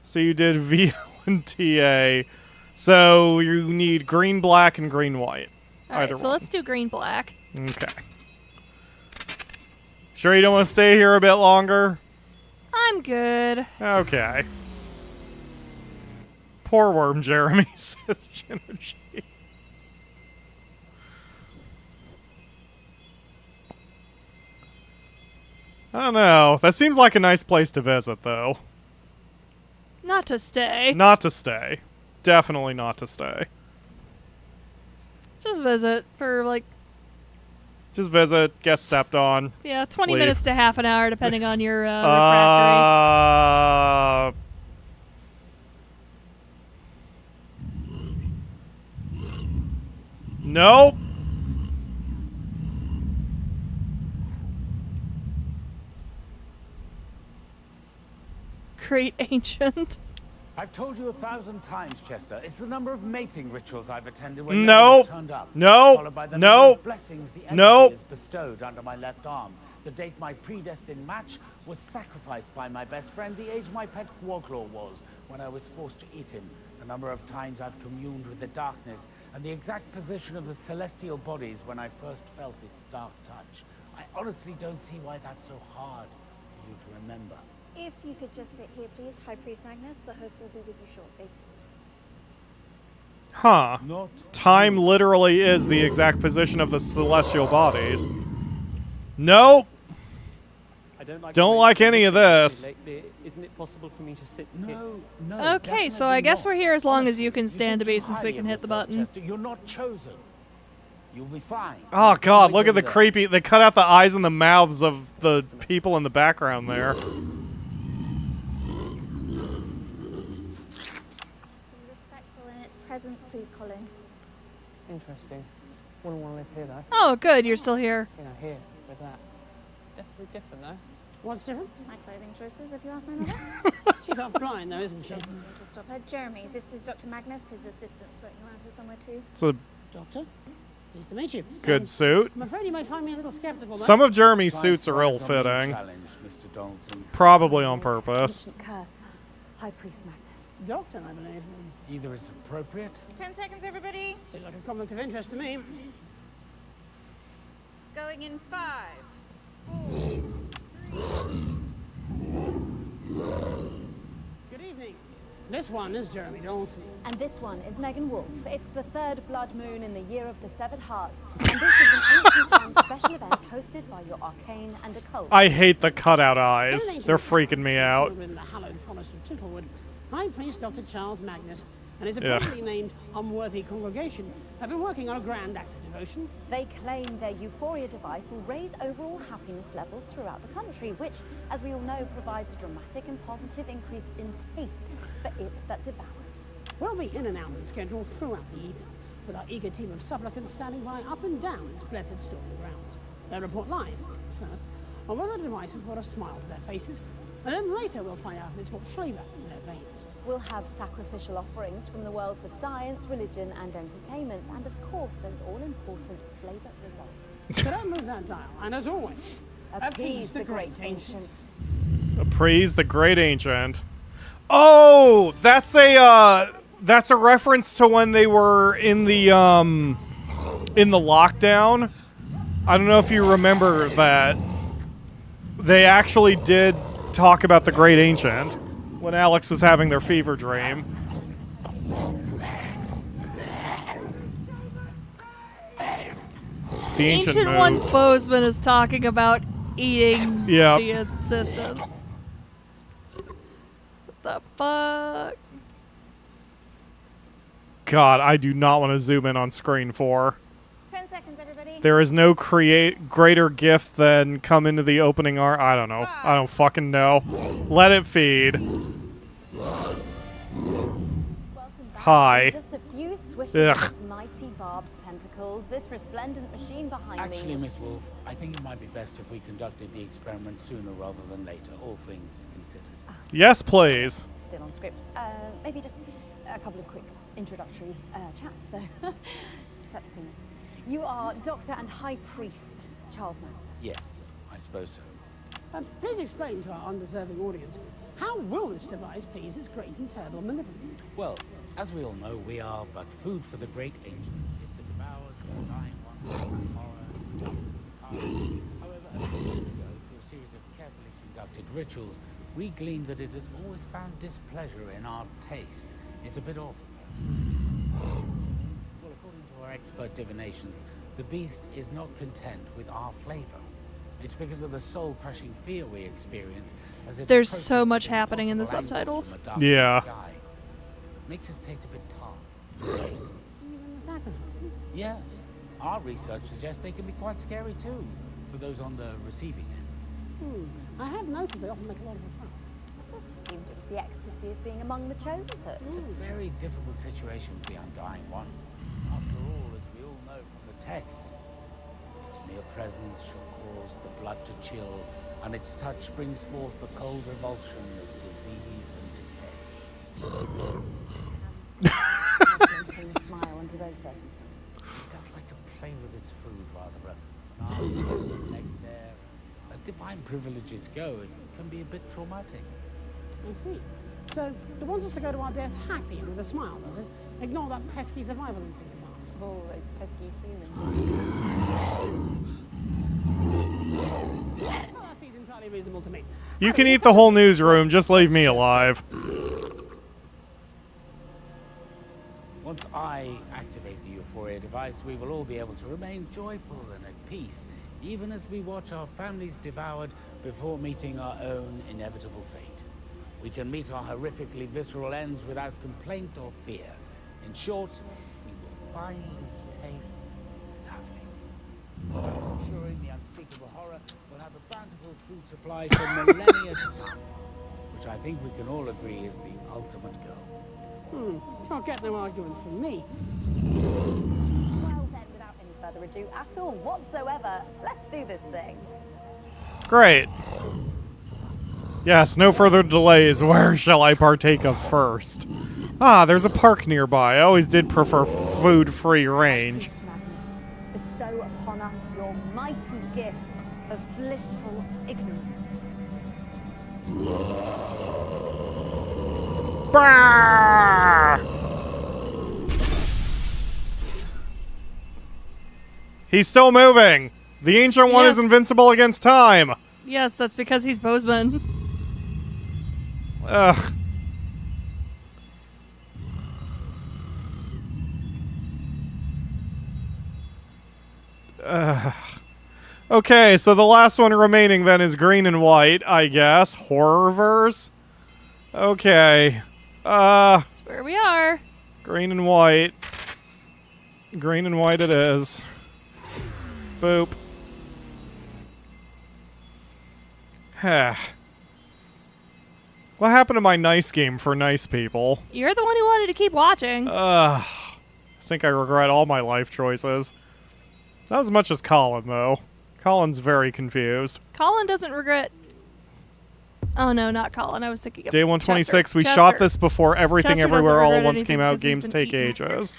Speaker 1: So you did VO and TA. So you need green, black, and green, white.
Speaker 2: Alright,
Speaker 1: Either
Speaker 2: so
Speaker 1: one.
Speaker 2: let's do green-black.
Speaker 1: Okay. Sure you don't want to stay here a bit longer?
Speaker 2: I'm good.
Speaker 1: Okay. Poor worm Jeremy, says Genergy. I don't know. That seems like a nice place to visit, though.
Speaker 2: Not to stay.
Speaker 1: Not to stay. Definitely not to stay.
Speaker 2: Just visit for, like,
Speaker 1: Just visit, get stepped on.
Speaker 2: yeah, 20
Speaker 1: leave.
Speaker 2: minutes to half an hour, depending on your refractory.
Speaker 1: Nope.
Speaker 2: Great Ancient.
Speaker 4: I've told you 1,000 times, Chester. It's the number of mating rituals I've attended when
Speaker 1: Nope.
Speaker 4: turned up.
Speaker 1: Nope.
Speaker 4: Followed by the
Speaker 1: Nope.
Speaker 4: number of blessings the
Speaker 1: Nope.
Speaker 4: entity has bestowed under my left arm. The date my predestined match was sacrificed by my best friend. The age my pet Quaglaw was when I was forced to eat him. The number of times I've communed with the darkness and the exact position of the celestial bodies when I first felt its dark touch. I honestly don't see why that's so hard for you to remember.
Speaker 15: If you could just sit here, please. High Priest Magnus, the host will be with you shortly.
Speaker 1: Huh. Time literally is the exact position of the celestial bodies. Nope.
Speaker 14: I
Speaker 1: Don't like any of this.
Speaker 14: Isn't it possible for me to sit
Speaker 4: No.
Speaker 2: Okay, so I guess we're here as long as you can stand to be, since we can hit the button.
Speaker 4: You're not chosen. You'll be fine.
Speaker 1: Oh god, look at the creepy. They cut out the eyes and the mouths of the people in the background there.
Speaker 15: Be respectful in its presence, please, Colin.
Speaker 19: Interesting. Wouldn't want to live here, though.
Speaker 2: Oh, good, you're still here.
Speaker 19: You know, here, with that. Definitely different, though.
Speaker 5: What's different?
Speaker 15: My clothing choices, if you ask my mother.
Speaker 5: She's half blind, though, isn't she?
Speaker 15: To stop her. Jeremy, this is Dr. Magnus, his assistant, floating around here somewhere too.
Speaker 1: It's a
Speaker 5: Doctor, pleased to meet you.
Speaker 1: good suit.
Speaker 5: I'm afraid you may find me a little skeptical.
Speaker 1: Some of Jeremy's suits are ill-fitting. Probably on purpose.
Speaker 7: Curse. High Priest Magnus.
Speaker 5: Doctor, I believe.
Speaker 4: Either is appropriate.
Speaker 15: 10 seconds, everybody.
Speaker 5: Seems like a conflict of interest to me.
Speaker 20: Going in 5, 4,
Speaker 5: Good evening. This one is Jeremy Dawson.
Speaker 7: And this one is Megan Wolf. It's the third blood moon in the year of the severed heart. And this is an ancient time special event hosted by your arcane and occult.
Speaker 1: I hate the cutout eyes. They're freaking me out.
Speaker 5: In the hallowed forest of Tittlewood, High Priest Dr. Charles Magnus and his appropriately named unworthy congregation have been working on a grand act of devotion.
Speaker 7: They claim their euphoria device will raise overall happiness levels throughout the country, which, as we all know, provides a dramatic and positive increase in taste for it that devours.
Speaker 5: We'll be in and out of the schedule throughout the evening, with our eager team of supplicants standing by up and down its blessed storing grounds. They'll report live, first, on whether the device has brought a smile to their faces, and then later we'll find out if it's brought flavour in their veins.
Speaker 7: We'll have sacrificial offerings from the worlds of science, religion, and entertainment, and of course those all-important flavour results.
Speaker 5: So don't move that dial, and as always,
Speaker 7: Appease the great ancient.
Speaker 1: Appraise the great ancient. Oh, that's a reference to when they were in the lockdown. I don't know if you remember that. They actually did talk about the great ancient when Alex was having their fever dream. The ancient
Speaker 2: One
Speaker 1: moved.
Speaker 2: Boseman is talking about eating
Speaker 1: Yep.
Speaker 2: the assistant. What the fuck?
Speaker 1: God, I do not want to zoom in on screen 4.
Speaker 15: 10 seconds, everybody.
Speaker 1: There is no greater gift than come into the opening art. I don't know. I don't fucking know. Let it feed. Hi.
Speaker 7: Just a few swishes
Speaker 1: Ugh.
Speaker 7: of its mighty barbed tentacles, this resplendent machine behind
Speaker 4: Actually,
Speaker 7: me.
Speaker 4: Miss Wolf, I think it might be best if we conducted the experiment sooner rather than later, all things considered.
Speaker 1: Yes, please.
Speaker 7: Still on script. Maybe just a couple of quick introductory chats, though. Set the scene. You are Doctor and High Priest Charles Magnus.
Speaker 4: Yes, I suppose so.
Speaker 5: Please explain to our undeserving audience, how will this device please its great and terrible malevolence?
Speaker 4: Well, as we all know, we are but food for the great ancient. It that devours the dying ones, horror, darkness, however, a few years ago, through a series of carefully conducted rituals, we gleaned that it has always found displeasure in our taste. It's a bit awful. Well, according to our expert divinations, the beast is not content with our flavor. It's because of the soul-crushing fear we experience as it
Speaker 2: There's
Speaker 4: approaches
Speaker 2: so much
Speaker 4: the
Speaker 2: happening in the
Speaker 4: impossible angle
Speaker 2: subtitles.
Speaker 4: from a dark
Speaker 1: Yeah.
Speaker 4: sky. Makes us taste a bit tart.
Speaker 5: Even the sacrifices?
Speaker 4: Yes. Our research suggests they can be quite scary too, for those on the receiving end.
Speaker 5: I have noticed they often make a lot of a fuss.
Speaker 7: I just assumed it was the ecstasy of being among the chosen.
Speaker 4: It's a very difficult situation for the Undying One. After all, as we all know from the texts, its mere presence shall cause the blood to chill, and its touch brings forth the cold revulsion of disease and decay.
Speaker 7: Smile under those circumstances.
Speaker 4: It does like to play with its food rather. An arm, leg there. As divine privileges go, it can be a bit traumatic.
Speaker 5: I see. So, it wants us to go to our deaths happy and with a smile, does it? Ignore that pesky survival instinct of ours.
Speaker 7: Oh, those pesky humans.
Speaker 5: Well, that seems entirely reasonable to me.
Speaker 1: You can eat the whole newsroom, just leave me alive.
Speaker 4: Once I activate the Euphoria device, we will all be able to remain joyful and at peace, even as we watch our families devoured before meeting our own inevitable fate. We can meet our horrifically visceral ends without complaint or fear. In short, we will finally taste lovely. Thus ensuring the unspeakable horror will have a bountiful food supply for millennia to come, which I think we can all agree is the ultimate goal.
Speaker 5: Can't get no argument from me.
Speaker 7: Well then, without any further ado at all whatsoever, let's do this thing.
Speaker 1: Great. Yes, no further delays. Where shall I partake of first? Ah, there's a park nearby. I always did prefer food-free range.
Speaker 7: Bestow upon us your mighty gift of blissful ignorance.
Speaker 1: He's still moving. The Ancient One is
Speaker 2: Yes.
Speaker 1: invincible against time.
Speaker 2: Yes, that's because he's Boseman.
Speaker 1: Ugh. Okay, so the last one remaining then is green and white, I guess. Horrorverse? Okay.
Speaker 2: That's where we are.
Speaker 1: Green and white. Green and white it is. Boop. What happened to my nice game for nice people?
Speaker 2: You're the one who wanted to keep watching.
Speaker 1: I think I regret all my life choices. Not as much as Colin, though. Colin's very confused.
Speaker 2: Colin doesn't regret... Oh, no, not Colin. I was thinking of
Speaker 1: Day 126,
Speaker 2: Chester.
Speaker 1: we shot this before Everything
Speaker 2: Chester
Speaker 1: Everywhere
Speaker 2: doesn't
Speaker 1: All at
Speaker 2: regret
Speaker 1: Once
Speaker 2: anything
Speaker 1: came out.
Speaker 2: because he's
Speaker 1: Games
Speaker 2: been
Speaker 1: take
Speaker 2: eating.
Speaker 1: ages.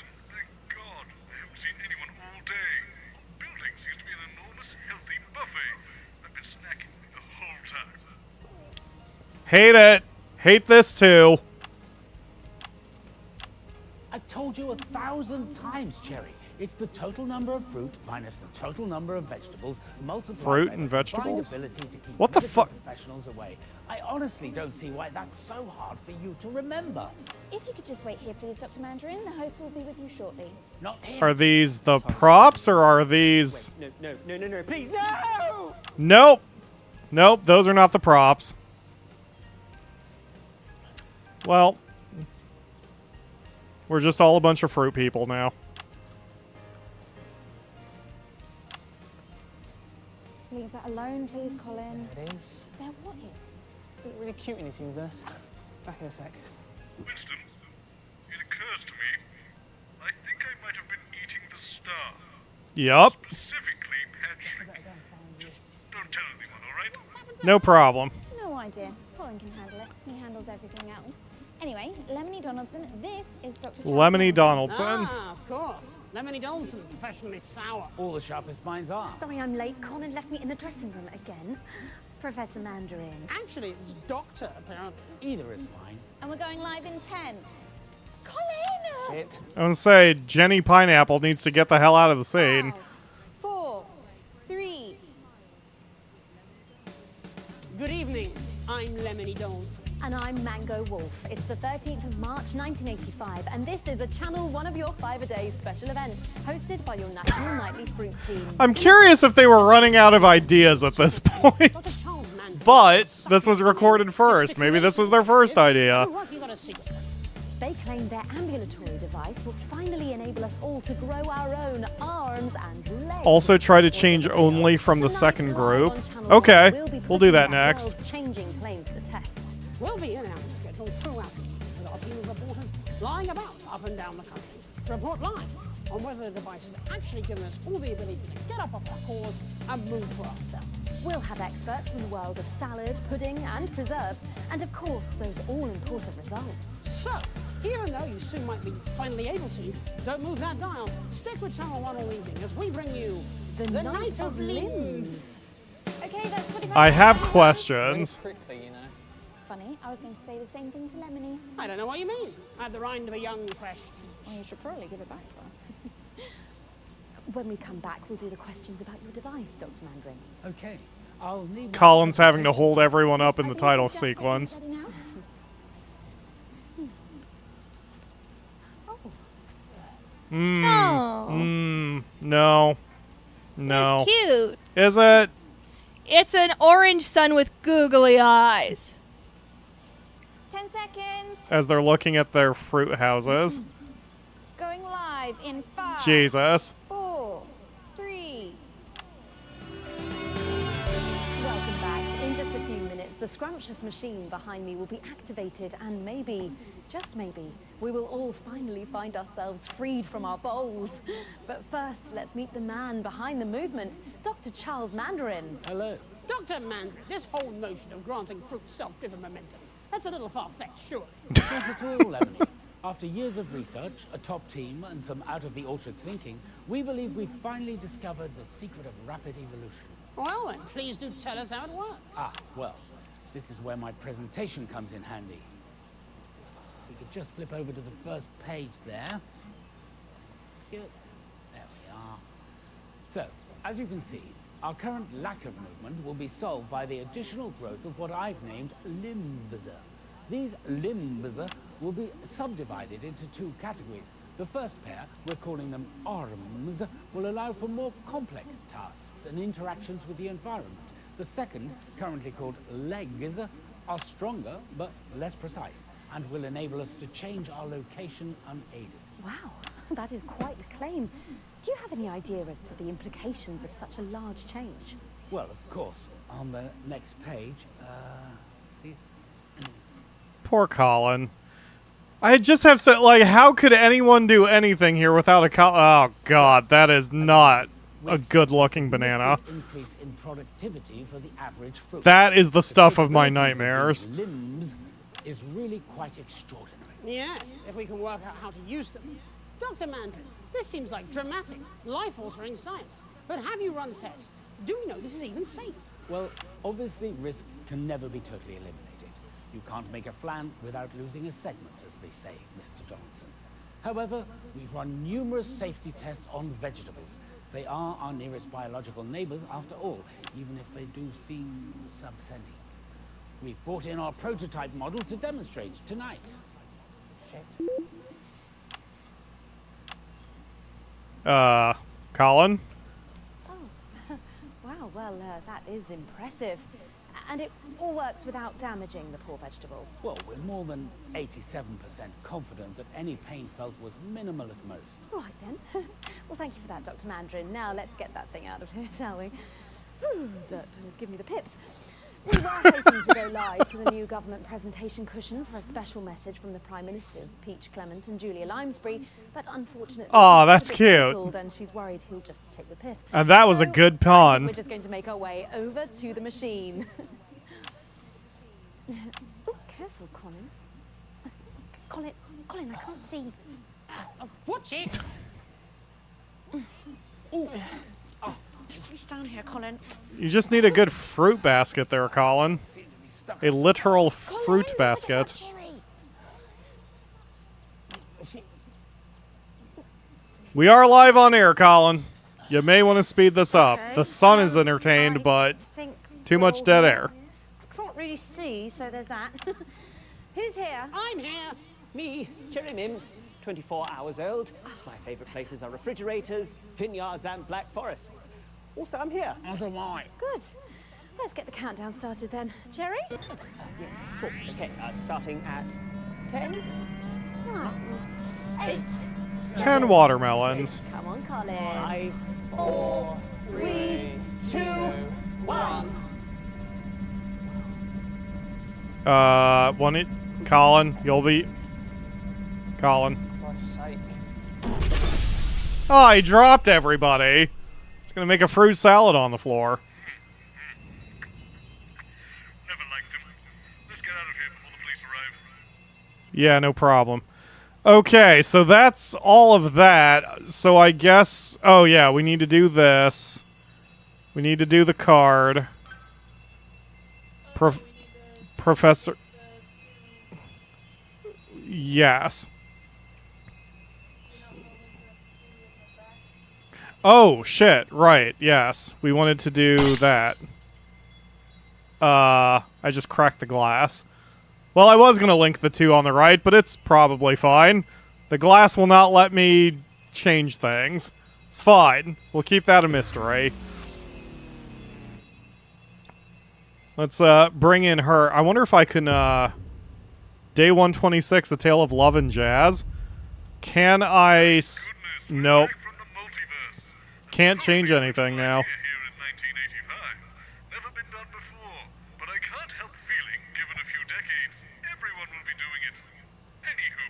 Speaker 1: Hate it. Hate this too.
Speaker 4: I've told you 1,000 times, Cherry. It's the total number of fruit minus the total number of vegetables multiplied
Speaker 1: Fruit
Speaker 4: by
Speaker 1: and
Speaker 4: the combined
Speaker 1: vegetables?
Speaker 4: ability to keep
Speaker 1: What the
Speaker 4: medical
Speaker 1: fuck?
Speaker 4: professionals away. I honestly don't see why that's so hard for you to remember.
Speaker 15: If you could just wait here, please, Dr. Mandarin. The host will be with you shortly.
Speaker 4: Not him.
Speaker 1: Are these the props or are these...
Speaker 14: No, please, no!
Speaker 1: Nope. Nope, those are not the props. Well, we're just all a bunch of fruit people now.
Speaker 15: Leave that alone, please, Colin.
Speaker 19: It is.
Speaker 15: There, what is?
Speaker 19: Look really cute in this universe. Back in a sec.
Speaker 3: Winston, it occurs to me, I think I might have been eating the star.
Speaker 1: Yup.
Speaker 3: Specifically, Patrick. Just don't tell anyone, all right?
Speaker 1: No problem.
Speaker 15: No idea. Colin can handle it. He handles everything else. Anyway, Lemony Donaldson, this is Dr.
Speaker 1: Lemony Donaldson.
Speaker 5: Ah, of course. Lemony Donaldson, professionally sour.
Speaker 4: All the sharpest minds are.
Speaker 7: Sorry I'm late. Colin left me in the dressing room again. Professor Mandarin.
Speaker 5: Actually, it's Doctor, apparently.
Speaker 4: Either is fine.
Speaker 15: And we're going live in 10. Colin!
Speaker 19: Shit.
Speaker 1: I would say Jenny Pineapple needs to get the hell out of the scene.
Speaker 15: 4, 3.
Speaker 5: Good evening. I'm Lemony Donaldson.
Speaker 7: And I'm Mango Wolf. It's the 13th of March 1985, and this is a Channel One of Your 5-A-Day special event, hosted by your National Nightly Fruit Team.
Speaker 1: I'm curious if they were running out of ideas at this point. But this was recorded first. Maybe this was their first idea.
Speaker 7: They claim their ambulatory device will finally enable us all to grow our own arms and legs.
Speaker 1: Also try to change only from the second group. Okay, we'll do that next.
Speaker 7: World-changing claim to the test.
Speaker 5: We'll be in our schedule throughout, with our team of reporters lying about up and down the country to report live on whether the device has actually given us all the ability to get up off our cores and move for ourselves.
Speaker 7: We'll have experts from the world of salad, pudding, and preserves, and of course, those all-important results.
Speaker 5: So, even though you soon might be finally able to, don't move that dial. Stick with Channel 1 all evening as we bring you
Speaker 7: The Night of Limbs.
Speaker 15: Okay, that's 45
Speaker 1: I have
Speaker 15: minutes.
Speaker 1: questions.
Speaker 19: Quickly, you know.
Speaker 15: Funny, I was going to say the same thing to Lemony.
Speaker 5: I don't know what you mean. I have the rind of a young, fresh peach.
Speaker 15: Well, you should probably give it back to her.
Speaker 7: When we come back, we'll do the questions about your device, Dr. Mandarin.
Speaker 4: Okay. I'll need
Speaker 1: Colin's having to hold everyone up in the title sequence. No. No.
Speaker 2: It's cute.
Speaker 1: Is it?
Speaker 2: It's an orange sun with googly eyes.
Speaker 15: 10 seconds.
Speaker 1: As they're looking at their fruit houses.
Speaker 15: Going live in 5.
Speaker 1: Jesus.
Speaker 15: 4, 3.
Speaker 7: Welcome back. In just a few minutes, the scrumptious machine behind me will be activated, and maybe, just maybe, we will all finally find ourselves freed from our bowls. But first, let's meet the man behind the movement, Dr. Charles Mandarin.
Speaker 4: Hello.
Speaker 5: Dr. Mandarin, this whole notion of granting fruit self-driven momentum, that's a little far-fetched, sure.
Speaker 4: Not at all, Lemony. After years of research, a top team, and some out-of-the-orchard thinking, we believe we've finally discovered the secret of rapid evolution.
Speaker 5: Well then, please do tell us how it works.
Speaker 4: Ah, well, this is where my presentation comes in handy. We could just flip over to the first page there. Here. There we are. So, as you can see, our current lack of movement will be solved by the additional growth of what I've named limbs. These limbs will be subdivided into 2 categories. The first pair, we're calling them arms, will allow for more complex tasks and interactions with the environment. The second, currently called legs, are stronger but less precise and will enable us to change our location unaided.
Speaker 7: Wow, that is quite the claim. Do you have any idea as to the implications of such a large change?
Speaker 4: Well, of course, on the next page, these...
Speaker 1: Poor Colin. I just have said, like, how could anyone do anything here without a Oh, God, that is not a good-looking banana.
Speaker 4: Increase in productivity for the average fruit.
Speaker 1: That is the stuff of my nightmares.
Speaker 4: Limbs is really quite extraordinary.
Speaker 5: Yes, if we can work out how to use them. Dr. Mandarin, this seems like dramatic, life-altering science. But have you run tests? Do we know this is even safe?
Speaker 4: Well, obviously risk can never be totally eliminated. You can't make a flan without losing a segment, as they say, Mr. Johnson. However, we've run numerous safety tests on vegetables. They are our nearest biological neighbors, after all, even if they do seem subsentient. We've brought in our prototype model to demonstrate tonight. Shit.
Speaker 1: Colin?
Speaker 7: Oh, wow, well, that is impressive. And it all works without damaging the poor vegetable.
Speaker 4: Well, we're more than 87% confident that any pain felt was minimal at most.
Speaker 7: All right, then. Well, thank you for that, Dr. Mandarin. Now let's get that thing out of here, shall we? Dirt has given me the pips. We were hoping to go live to the new government presentation cushion for a special message from the Prime Ministers, Peach Clement and Julia Limesbury, but unfortunately...
Speaker 1: Oh, that's
Speaker 7: he's a bit
Speaker 1: cute.
Speaker 7: difficult and she's worried he'll just take the piss.
Speaker 1: And that was a good
Speaker 7: I
Speaker 1: pun.
Speaker 7: think we're just going to make our way over to the machine. Oh, careful, Colin. Colin, I can't see.
Speaker 5: Watch it!
Speaker 7: Please down here, Colin.
Speaker 1: You just need a good fruit basket there, Colin. A literal fruit basket. We are live on air, Colin. You may want to speed this up.
Speaker 7: Okay.
Speaker 1: The sun is entertained, but too much dead air.
Speaker 7: I can't really see, so there's that. Who's here?
Speaker 14: I'm here. Me, Cherry Mims, 24 hours old. My favourite places are refrigerators, vineyards, and black forests. Also, I'm here.
Speaker 4: As am I.
Speaker 7: Good. Let's get the countdown started then. Jerry?
Speaker 14: Yes, sure. Okay, starting at 10,
Speaker 7: 9, 8,
Speaker 1: 10 watermelons.
Speaker 7: Come on, Colin.
Speaker 14: 5,
Speaker 7: 4, 3, 2,
Speaker 1: 1. Colin, you'll be... Colin. Oh, he dropped everybody. He's gonna make a fruit salad on the floor.
Speaker 3: Never liked him. Let's get out of here before the police arrive.
Speaker 1: Yeah, no problem. Okay, so that's all of that. So I guess... Oh, yeah, we need to do this. We need to do the card. Professor... Yes. Oh, shit. Right. Yes. We wanted to do that. I just cracked the glass. Well, I was going to link the two on the right, but it's probably fine. The glass will not let me change things. It's fine. We'll keep that a mystery. Let's bring in her. I wonder if I can Day 126, A Tale of Love and Jazz. Can I nope. Can't change anything now.
Speaker 3: Never been done before, but I can't help feeling, given a few decades, everyone will be doing it. Anywho,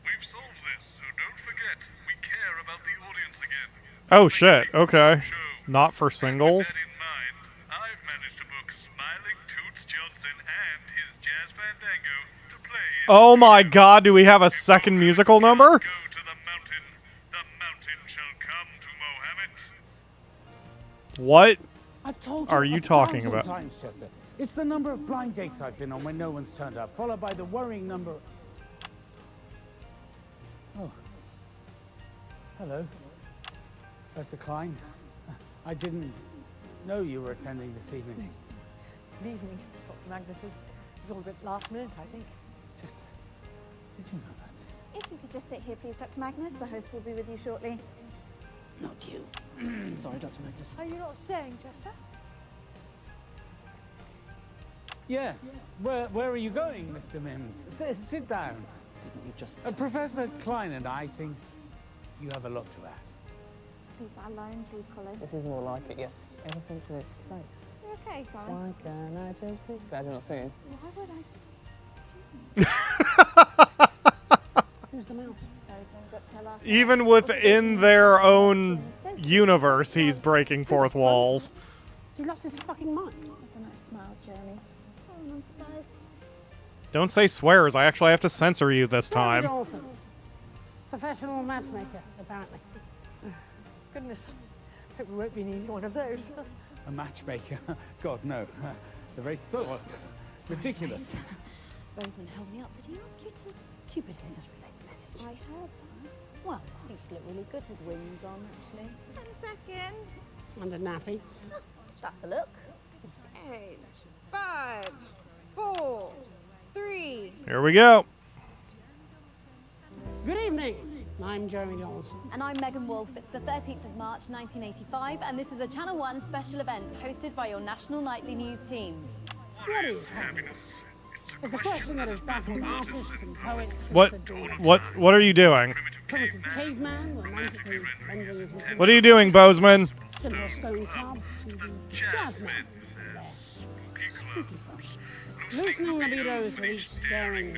Speaker 3: we've solved this, so don't forget, we care about the audience again.
Speaker 1: Oh shit, okay. Not for singles.
Speaker 3: I've managed to book Smiling Toots Johnson and his Jazz Fandango to play in
Speaker 1: Oh my god, do we have a second musical number? What
Speaker 4: I've told
Speaker 1: are you talking
Speaker 4: 1,000
Speaker 1: about?
Speaker 4: times, Chester. It's the number of blind dates I've been on when no one's turned up, followed by the worrying number. Oh. Hello. Professor Kline. I didn't know you were attending this evening.
Speaker 11: Good evening, Dr. Magnus. It was all a bit last minute, I think.
Speaker 4: Chester, did you know about this?
Speaker 15: If you could just sit here, please, Dr. Magnus. The host will be with you shortly.
Speaker 4: Not you.
Speaker 11: Sorry, Dr. Magnus.
Speaker 20: Are you not staying, Chester?
Speaker 4: Yes. Where are you going, Mr. Mims? Sit down.
Speaker 11: Didn't you just...
Speaker 4: Professor Kline and I think you have a lot to add.
Speaker 15: Leave that alone, please, Colin.
Speaker 8: This is more like it, yes. Everything's in its place.
Speaker 15: You okay, Colin?
Speaker 8: Why can't I just be glad you're not singing?
Speaker 15: Why would I?
Speaker 11: Who's the mouse?
Speaker 1: Even within their own universe, he's breaking fourth walls.
Speaker 5: Has he lost his fucking mind?
Speaker 15: That's a nice smiles, Jeremy. Don't emphasize.
Speaker 1: Don't say swears. I actually have to censor you this time.
Speaker 5: Dawson. Professional matchmaker, apparently.
Speaker 11: Goodness. Hope it won't be an easy one of those.
Speaker 4: A matchmaker? God, no. The very thought. Ridiculous.
Speaker 15: Boseman held me up. Did he ask you to?
Speaker 5: Cupid gave us relay the message.
Speaker 15: I heard that. Well, I think you look really good with wings on, actually. 10 seconds.
Speaker 5: And a nappy.
Speaker 15: Oh, that's a look.
Speaker 20: 8, 5, 4, 3.
Speaker 1: Here we go.
Speaker 5: Good evening. I'm Jeremy Dawson.
Speaker 7: And I'm Megan Wolfe. It's the 13th of March 1985, and this is a Channel 1 special event hosted by your national nightly news team.
Speaker 5: What is happiness? It's a question that has baffled artists and poets.
Speaker 1: What are you doing?
Speaker 5: Primitive caveman, romantically rendering his intent.
Speaker 1: What are you doing, Boseman?
Speaker 5: Simple stone club to the jazzman. Spooky brush. Loosening libidos with each daring.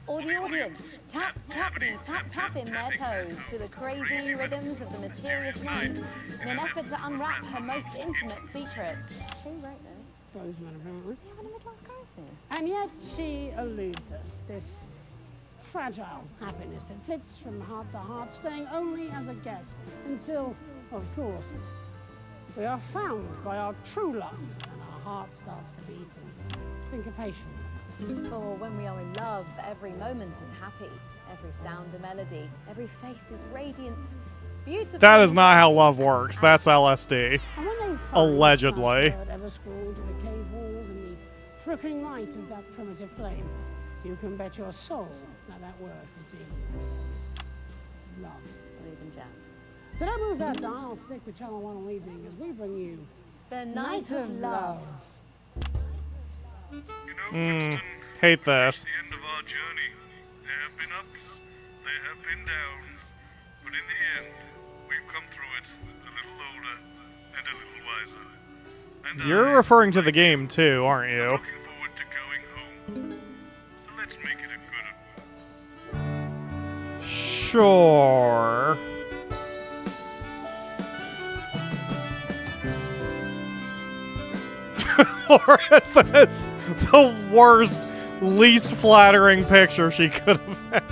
Speaker 7: Or the audience, tap, tappity, tap, tap in their toes to the crazy rhythms of the mysterious night in an effort to unwrap her most intimate secrets. Who wrote this?
Speaker 5: Boseman, apparently.
Speaker 7: You having a midlife crisis?
Speaker 5: And yet she eludes us, this fragile happiness that flits from heart to heart, staying only as a guest until, of course, we are found by our true love and our heart starts to beat in syncopation.
Speaker 7: For when we are in love, every moment is happy, every sound a melody, every face is radiant, beautiful.
Speaker 1: That is not how love works. That's LSD.
Speaker 5: And when they find
Speaker 1: Allegedly.
Speaker 5: the password ever scrawled to the cave walls and the flickering light of that primitive flame, you can bet your soul that that word would be love.
Speaker 7: Or even jazz.
Speaker 5: So don't move that dial, stick with Channel 1 all evening as we bring you
Speaker 7: The Night of Love.
Speaker 1: Hate this.
Speaker 3: The end of our journey. There have been ups, there have been downs, but in the end, we've come through it a little older and a little wiser. And
Speaker 1: You're referring to the game too, aren't you?
Speaker 3: looking forward to going home. So let's make it a good one.
Speaker 1: Sure. Or is this the worst, least flattering picture she could have had?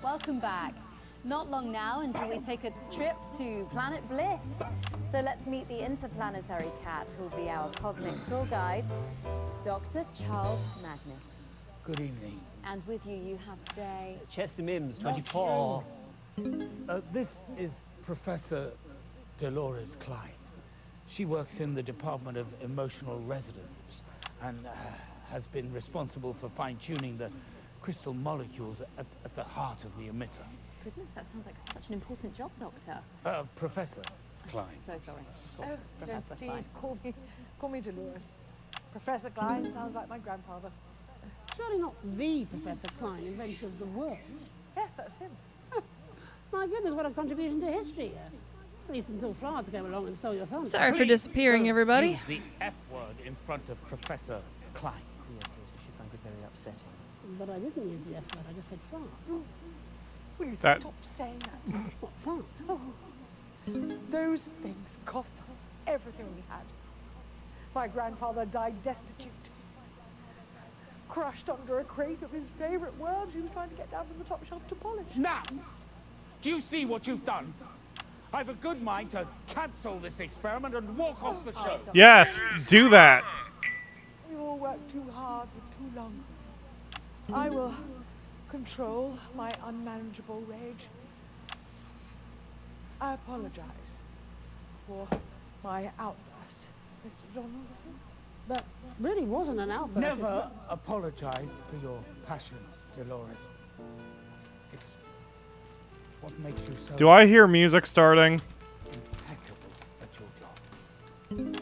Speaker 7: Welcome back. Not long now until we take a trip to Planet Bliss. So let's meet the interplanetary cat who'll be our cosmic tour guide, Dr. Charles Magnus.
Speaker 4: Good evening.
Speaker 7: And with you, you have today...
Speaker 14: Chester Mims, 24.
Speaker 4: This is Professor Delores Kline. She works in the Department of Emotional Resonance and has been responsible for fine-tuning the crystal molecules at the heart of the emitter.
Speaker 7: Goodness, that sounds like such an important job, Doctor.
Speaker 4: Professor Kline.
Speaker 7: So sorry, of course, Professor Kline.
Speaker 11: Please call me Delores. Professor Kline sounds like my grandfather.
Speaker 5: Surely not the Professor Kline, inventor of the world.
Speaker 11: Yes, that's him.
Speaker 5: My goodness, what a contribution to history. At least until Florence came along and stole your thunder.
Speaker 2: Sorry for disappearing, everybody.
Speaker 4: Use the F word in front of Professor Kline.
Speaker 14: Yes, she finds it very upsetting.
Speaker 5: But I didn't use the F word, I just said Florence.
Speaker 11: Will you
Speaker 1: That-
Speaker 11: stop saying that?
Speaker 5: What, France?
Speaker 11: Oh, those things cost us everything we had. My grandfather died destitute, crushed under a crate of his favourite worms he was trying to get down from the top shelf to polish.
Speaker 4: Now, do you see what you've done? I've a good mind to cancel this experiment and walk off the show.
Speaker 1: Yes, do that.
Speaker 11: We all worked too hard for too long. I will control my unmanageable rage. I apologize for my outburst, Mr. Donaldson.
Speaker 5: That really wasn't an outburst.
Speaker 4: Never apologize for your passion, Delores. It's what makes you so
Speaker 1: Do I hear music starting?
Speaker 4: impeccable at your job.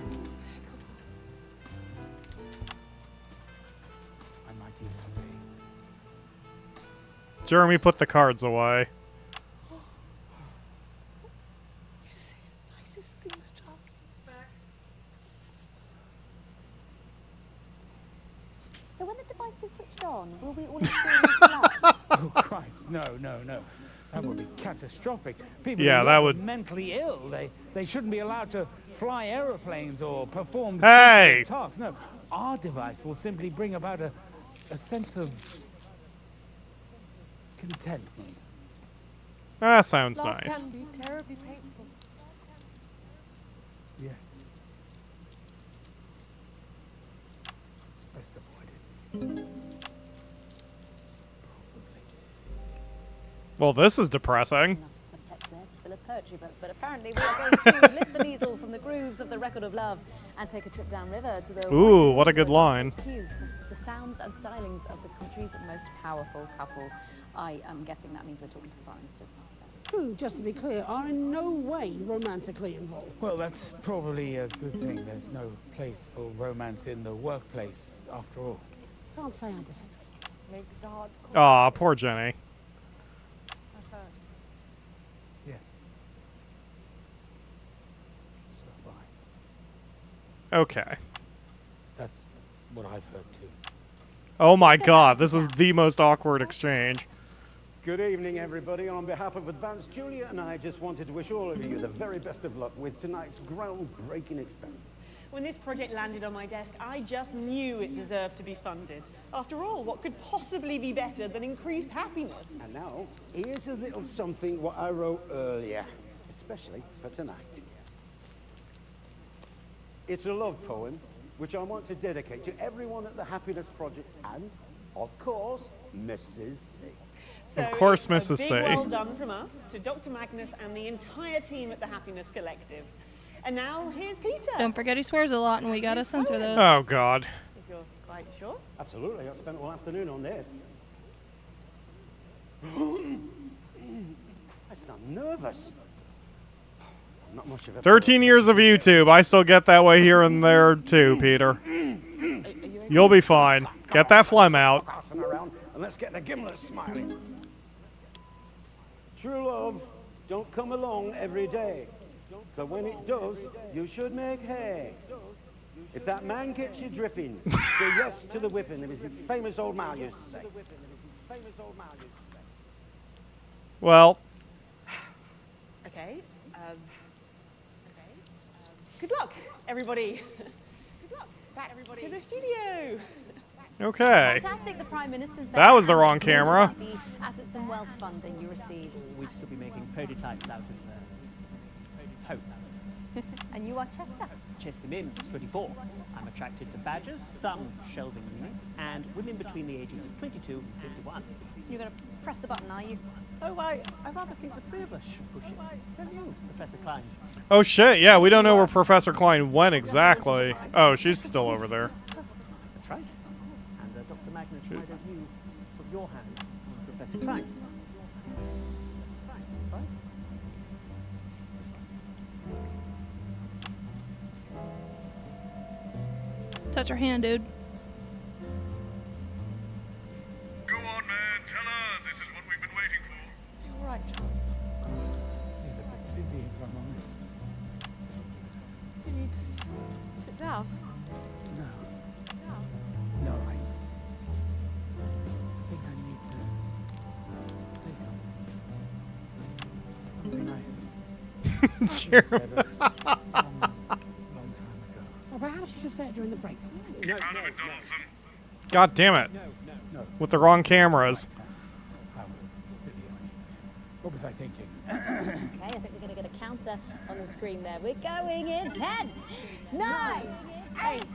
Speaker 4: I might even say,
Speaker 1: Jeremy, put the cards away.
Speaker 11: You say the nicest things, Charles.
Speaker 7: So when the device is switched on, will we all experience love?
Speaker 4: oh, crimes, no. That would be catastrophic. People
Speaker 1: Yeah,
Speaker 4: who
Speaker 1: that
Speaker 4: are
Speaker 1: would-
Speaker 4: mentally ill. They shouldn't be allowed to fly aeroplanes or perform
Speaker 1: Hey!
Speaker 4: sensitive tasks. No, our device will simply bring about a sense of contentment.
Speaker 1: That sounds
Speaker 11: Love
Speaker 1: nice.
Speaker 11: can be terribly painful.
Speaker 4: Yes. Best avoid it.
Speaker 1: Well, this is depressing.
Speaker 7: Enough subtext there to fill a poetry book, but apparently we are going to lift the needle from the grooves of the record of love and take a trip downriver to the...
Speaker 1: Ooh, what a good line.
Speaker 7: The sounds and stylings of the country's most powerful couple. I am guessing that means we're talking to the Prime Ministers.
Speaker 5: Who, just to be clear, are in no way romantically involved.
Speaker 4: Well, that's probably a good thing. There's no place for romance in the workplace, after all.
Speaker 5: Can't say I disagree.
Speaker 11: Makes the heart cold.
Speaker 1: Aw, poor Jenny.
Speaker 11: I've heard.
Speaker 4: Yes. So have I.
Speaker 1: Okay.
Speaker 4: That's what I've heard too.
Speaker 1: Oh my god, this is the most awkward exchange.
Speaker 9: Good evening, everybody. On behalf of Advanced Julia and I just wanted to wish all of you the very best of luck with tonight's groundbreaking experiment.
Speaker 13: When this project landed on my desk, I just knew it deserved to be funded. After all, what could possibly be better than increased happiness?
Speaker 9: And now, here's a little something what I wrote earlier, especially for tonight. It's a love poem, which I want to dedicate to everyone at the Happiness Project and, of course, Mrs. C.
Speaker 13: So
Speaker 1: Of course,
Speaker 13: it's
Speaker 1: Mrs.
Speaker 13: a
Speaker 1: C.
Speaker 13: big well done from us to Dr. Magnus and the entire team at the Happiness Collective. And now, here's Peter.
Speaker 2: Don't forget he swears a lot and we gotta censor those.
Speaker 1: Oh god.
Speaker 13: If you're quite sure.
Speaker 9: Absolutely, I spent all afternoon on this. I'm nervous. I'm not much of a
Speaker 1: 13 years of YouTube. I still get that way here and there too, Peter. You'll be fine. Get that phlegm out.
Speaker 9: around and let's get the gimlets smiling. True love don't come along every day. So when it does, you should make hay. If that man gets you dripping, say yes to the whipping, as his famous old man used to say.
Speaker 1: Well,
Speaker 13: Okay. Good luck, everybody. Good luck. Back everybody to the studio.
Speaker 1: Okay.
Speaker 7: Fantastic, the Prime Minister's there.
Speaker 1: That was the wrong
Speaker 7: And
Speaker 1: camera.
Speaker 7: about the assets and wealth funding you received.
Speaker 14: We'd still be making prototypes out of hope.
Speaker 7: And you are Chester.
Speaker 14: Chester Mims, 24. I'm attracted to badgers, some shelving units, and women between the ages of 22 and 51.
Speaker 7: You're going to press the button, are you?
Speaker 14: Oh, I rather think the three of us should push it. Don't you, Professor Kline?
Speaker 1: Oh shit, yeah, we don't know where Professor Kline went exactly. Oh, she's still over there.
Speaker 14: That's right. And Dr. Magnus, why don't you put your hand on Professor Kline's? Right?
Speaker 2: Touch her hand, dude.
Speaker 3: Go on, man. Tell her. This is what we've been waiting for.
Speaker 7: You're right, Charles.
Speaker 4: Feel a bit dizzy if I'm honest.
Speaker 7: You need to sit down.
Speaker 4: No, I think I need to say something. Something I
Speaker 1: Jeremy.
Speaker 4: said a long time ago.
Speaker 5: Well, perhaps you should say it during the break.
Speaker 3: Keep out of it, Donaldson.
Speaker 1: God damn it. With the wrong cameras.
Speaker 4: How silly of me. What was I thinking?
Speaker 7: Okay, I think we're going to get a counter on the screen there. We're going in 10, 9, 8,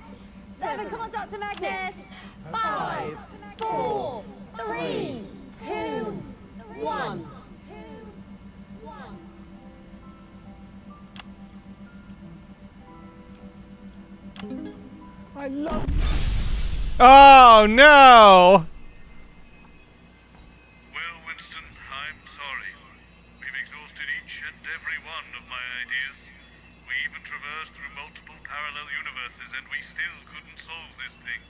Speaker 7: 7. Come on, Dr. Magnus. 5, 4, 3, 2, 1.
Speaker 4: I love.
Speaker 1: Oh no!
Speaker 3: Well, Winston, I'm sorry. We've exhausted each and every one of my ideas. We even traversed through multiple parallel universes, and we still couldn't solve this thing.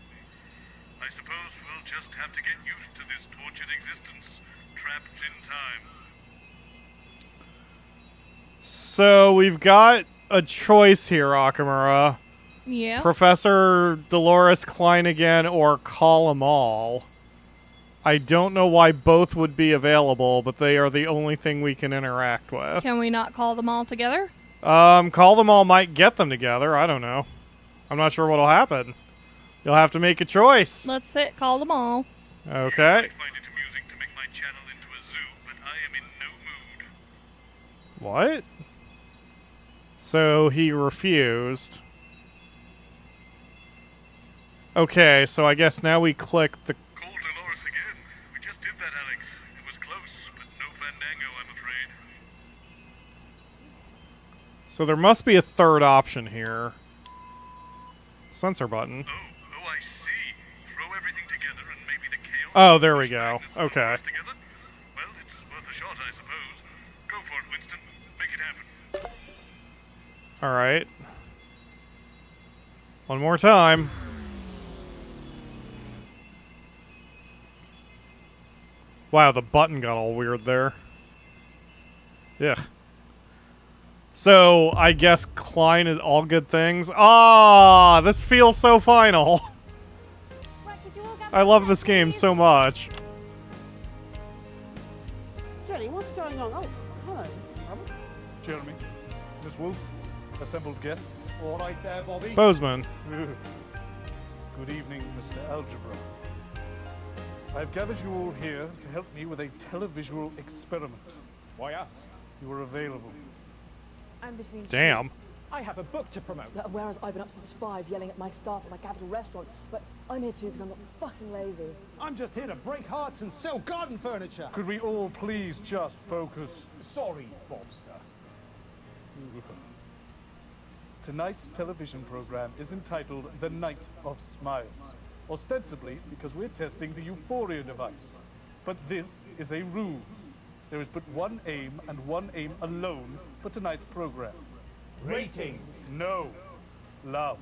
Speaker 3: I suppose we'll just have to get used to this tortured existence, trapped in time.
Speaker 1: So we've got a choice here, Akamura.
Speaker 2: Yeah.
Speaker 1: Professor Delores Kline again, or call them all. I don't know why both would be available, but they are the only thing we can interact with.
Speaker 2: Can we not call them all together?
Speaker 1: Call them all might get them together. I don't know. I'm not sure what'll happen. You'll have to make a choice.
Speaker 2: Let's hit call them all.
Speaker 1: Okay.
Speaker 3: I find it amusing to make my channel into a zoo, but I am in no mood.
Speaker 1: What? So he refused. Okay, so I guess now we click the...
Speaker 3: Call Delores again. We just did that, Alex. It was close, but no fandango, I'm afraid.
Speaker 1: So there must be a third option here. Sensor button.
Speaker 3: Oh, I see. Throw everything together and maybe the chaos...
Speaker 1: Oh, there we go. Okay.
Speaker 3: Together? Well, it's worth a shot, I suppose. Go for it, Winston. Make it happen.
Speaker 1: Alright. One more time. Wow, the button got all weird there. Yeah. So, I guess Kline is all good things. Ah, this feels so final. I love this game so much.
Speaker 5: Jenny, what's going on? Oh, hello, Robert.
Speaker 6: Jeremy, Miss Wolf, assembled guests. All right there, Bobby.
Speaker 1: Boseman.
Speaker 6: Good evening, Mr. Algebra. I've gathered you all here to help me with a televisual experiment. Why us? You were available.
Speaker 11: I'm between
Speaker 1: Damn.
Speaker 11: I have a book to promote. Whereas I've been up since 5 yelling at my staff at my capital restaurant, but I'm here too because I'm not fucking lazy.
Speaker 6: I'm just here to break hearts and sell garden furniture. Could we all please just focus? Sorry, Bobster. Tonight's television program is entitled The Night of Smiles, ostensibly because we're testing the Euphoria device. But this is a ruse. There is but one aim and one aim alone for tonight's program. Ratings. No. Love.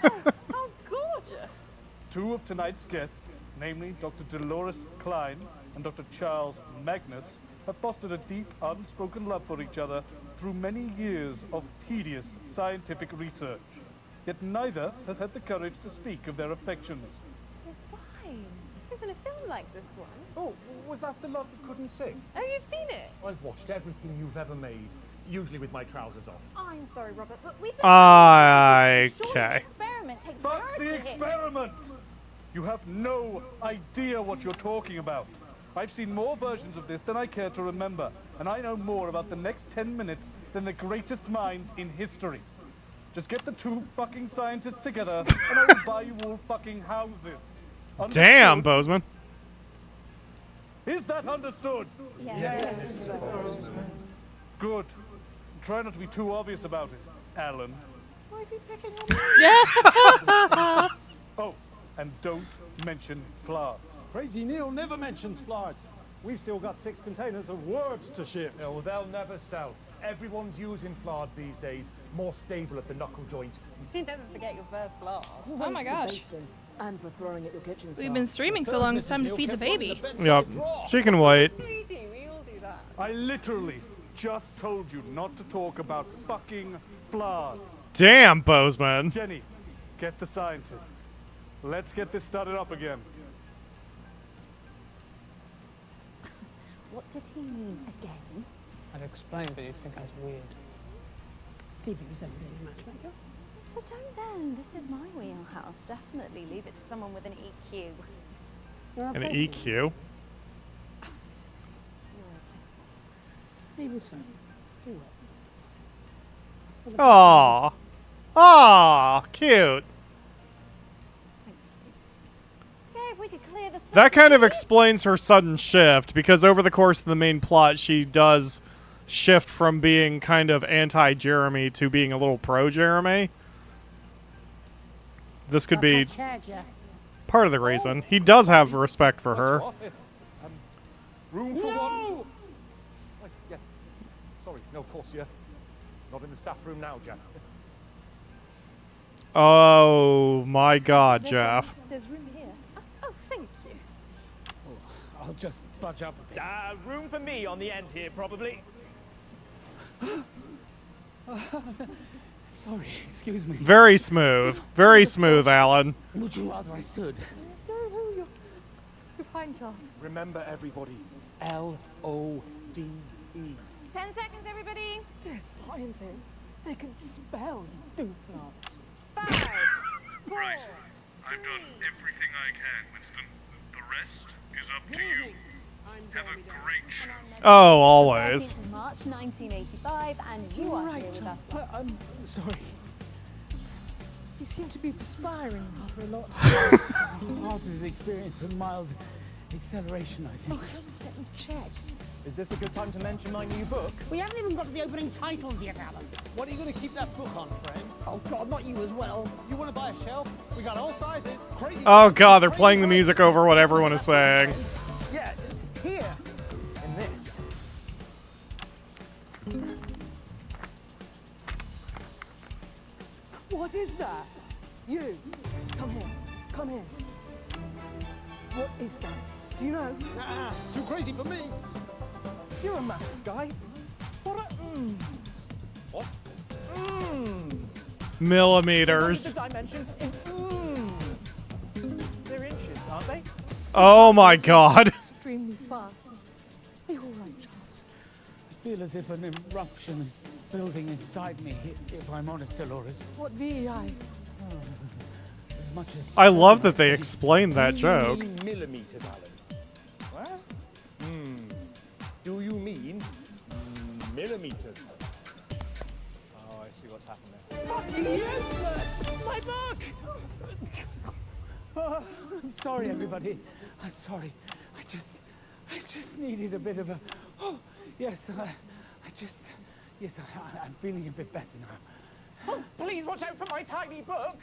Speaker 11: How gorgeous!
Speaker 6: 2 of tonight's guests, namely Dr. Delores Kline and Dr. Charles Magnus, have fostered a deep, unspoken love for each other through many years of tedious scientific research. Yet neither has had the courage to speak of their affections.
Speaker 7: Divine. Isn't a film like this one?
Speaker 10: Oh, was that The Love That Couldn't Sing?
Speaker 7: Oh, you've seen it?
Speaker 10: I've watched everything you've ever made, usually with my trousers off.
Speaker 7: I'm sorry, Robert, but we've been...
Speaker 1: Okay.
Speaker 7: Surely the experiment takes priority
Speaker 6: The
Speaker 7: here.
Speaker 6: experiment! You have no idea what you're talking about. I've seen more versions of this than I care to remember, and I know more about the next 10 minutes than the greatest minds in history. Just get the two fucking scientists together, and I will buy you all fucking houses. Understood?
Speaker 1: Damn, Boseman.
Speaker 6: Is that understood?
Speaker 15: Yes.
Speaker 6: Good. Try not to be too obvious about it, Alan.
Speaker 15: Why is he picking on
Speaker 6: Oh, and don't mention flowers.
Speaker 10: Crazy Neil never mentions flights. We've still got 6 containers of words to ship.
Speaker 17: No, they'll never sell. Everyone's using flards these days. More stable at the knuckle joint.
Speaker 20: You never forget your first class.
Speaker 2: Oh my gosh.
Speaker 11: And for throwing at your kitchen
Speaker 2: We've been streaming so long, it's time to feed the baby.
Speaker 1: Yep. She can wait.
Speaker 20: Sweetie, we all do that.
Speaker 6: I literally just told you not to talk about fucking flowers.
Speaker 1: Damn, Boseman.
Speaker 6: Jenny, get the scientists. Let's get this started up again.
Speaker 15: What did he mean again?
Speaker 8: I'd explain, but you'd think I was weird.
Speaker 5: TV was ever really a matchmaker.
Speaker 7: So don't then. This is my wheelhouse. Definitely leave it to someone with an EQ.
Speaker 1: An EQ?
Speaker 5: Maybe so.
Speaker 1: Aww. Aww, cute.
Speaker 15: Yeah, if we could clear the
Speaker 1: That kind of explains her sudden shift, because over the course of the main plot, she does shift from being kind of anti-Jeremy to being a little pro-Jeremy. This could be part of the reason. He does have respect for her.
Speaker 10: Room for one? Yes. Sorry, no, of course, yeah. Not in the staff room now, Jeff.
Speaker 1: Oh my God, Jeff.
Speaker 15: There's room here. Oh, thank you.
Speaker 4: I'll just budge up a bit.
Speaker 10: Room for me on the end here, probably.
Speaker 4: Sorry, excuse me.
Speaker 1: Very smooth. Very smooth, Alan.
Speaker 4: Would you rather I stood?
Speaker 15: No, you're fine, Charles.
Speaker 10: Remember, everybody, L-O-V-E.
Speaker 15: 10 seconds, everybody.
Speaker 11: They're scientists. They can spell, you doofnut.
Speaker 15: 5, 4,
Speaker 3: Right. I've done everything I can, Winston. The rest is up to you. Have a great show.
Speaker 1: Oh, always.
Speaker 7: 13th of March 1985, and you are here with us.
Speaker 11: I'm sorry. You seem to be perspiring rather a lot.
Speaker 4: Heart has experienced a mild acceleration, I think.
Speaker 11: Let me check.
Speaker 10: Is this a good time to mention my new book?
Speaker 5: We haven't even got to the opening titles yet, Alan.
Speaker 10: What are you going to keep that book on, friend?
Speaker 5: Oh, God, not you as well.
Speaker 10: You want to buy a shelf? We got all sizes. Crazy.
Speaker 1: Oh God, they're playing the music over what everyone is saying.
Speaker 10: Yeah, it's here. In this.
Speaker 11: What is that? You. Come here. Come here. What is that? Do you know?
Speaker 10: Too crazy for me.
Speaker 11: You're a maths guy. What a
Speaker 10: What?
Speaker 1: Millimeters.
Speaker 10: The dimension in They're inches, aren't they?
Speaker 1: Oh my God.
Speaker 11: extremely fast. Are you all right, Charles?
Speaker 4: I feel as if an eruption is building inside me, if I'm honest, Delores.
Speaker 11: What VEI?
Speaker 4: As much as
Speaker 1: I love that they explained that joke.
Speaker 10: Millimeters, Alan. What? Do you mean millimeters? Oh, I see what's happened there.
Speaker 11: Fucking yes! My book!
Speaker 4: Oh, I'm sorry, everybody. I'm sorry. I just needed a bit of a. Oh, yes. I'm feeling a bit better now.
Speaker 10: Oh, please watch out for my tiny book.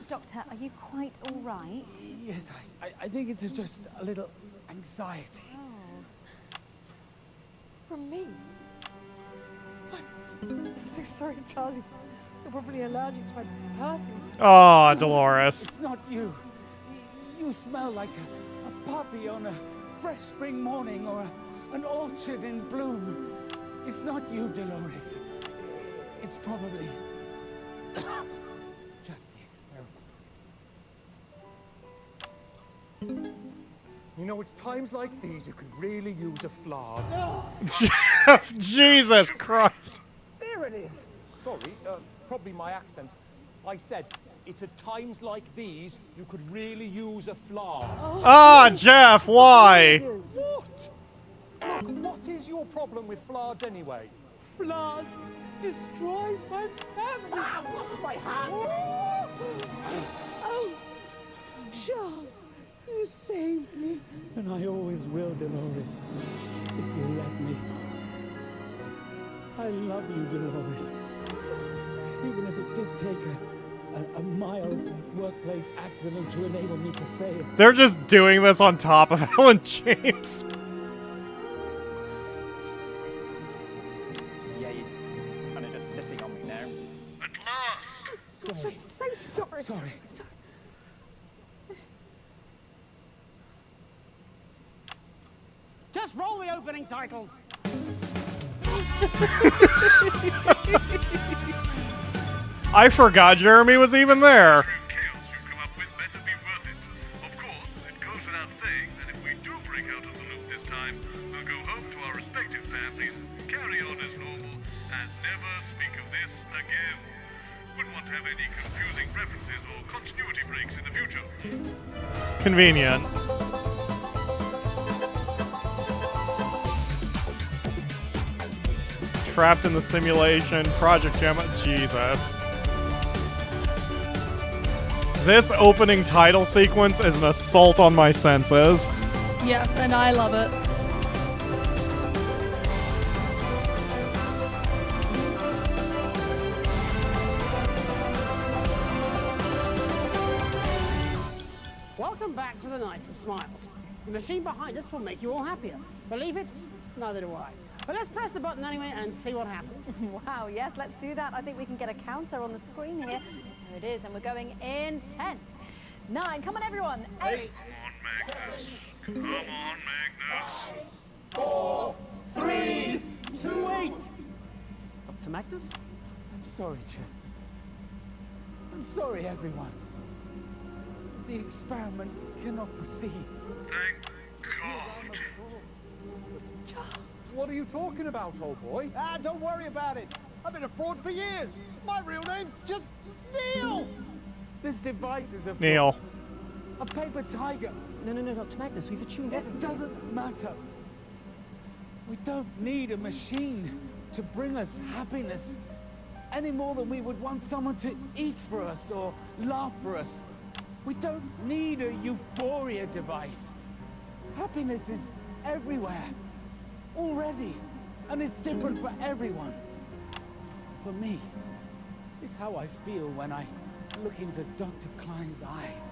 Speaker 7: Doctor, are you quite all right?
Speaker 4: Yes, I think it's just a little anxiety.
Speaker 11: From me? I'm so sorry, Charles. You're probably allergic to my perfume.
Speaker 1: Oh, Delores.
Speaker 4: It's not you. You smell like a puppy on a fresh spring morning or an orchard in bloom. It's not you, Delores. It's probably just the experiment.
Speaker 10: You know, it's times like these you could really use a flard.
Speaker 1: Jeff, Jesus Christ.
Speaker 10: There it is. Sorry, probably my accent. I said
Speaker 17: It's at times like these you could really use a flard.
Speaker 1: Ah, Geoff, why?
Speaker 17: What? Look, what is your problem with flards anyway?
Speaker 11: Floods destroy my family.
Speaker 5: Ah, wash my hands.
Speaker 11: Oh, Charles, you saved me.
Speaker 4: And I always will, Delores, if you let me. I love you, Delores. Even if it did take a mild workplace accident to enable me to say it.
Speaker 1: They're just doing this on top of Alan James.
Speaker 16: Yeah, you're kind of just sitting on me now.
Speaker 3: At last!
Speaker 11: Sorry. I'm so sorry.
Speaker 4: Sorry.
Speaker 5: Just roll the opening titles.
Speaker 1: I forgot Jeremy was even there.
Speaker 3: Chaos you've come up with better be worth it. Of course, it goes without saying that if we do break out of the loop this time, we'll go home to our respective families, carry on as normal, and never speak of this again. Wouldn't want to have any confusing references or continuity breaks in the future.
Speaker 1: Convenient. Trapped in the simulation, Project Gemma. Jesus. This opening title sequence is an assault on my senses.
Speaker 2: Yes, and I love it.
Speaker 5: Welcome back to the Night of Smiles. The machine behind us will make you all happier. Believe it? Neither do I. But let's press the button anyway and see what happens.
Speaker 7: Wow, yes, let's do that. I think we can get a counter on the screen here. There it is, and we're going in 10, 9, come on everyone, 8,
Speaker 3: Come on, Magnus.
Speaker 4: 4, 3, 2, 8.
Speaker 14: Dr. Magnus?
Speaker 4: I'm sorry, Chester. I'm sorry, everyone. The experiment cannot proceed.
Speaker 3: Thank God.
Speaker 17: What are you talking about, old boy?
Speaker 23: Ah, don't worry about it. I've been a fraud for years. My real name's just Neil.
Speaker 4: This device is a
Speaker 1: Neil.
Speaker 4: A paper tiger.
Speaker 14: No, Dr. Magnus, we've attuned
Speaker 4: It doesn't matter. We don't need a machine to bring us happiness any more than we would want someone to eat for us or laugh for us. We don't need a euphoria device. Happiness is everywhere already, and it's different for everyone. For me, it's how I feel when I look into Dr. Kline's eyes.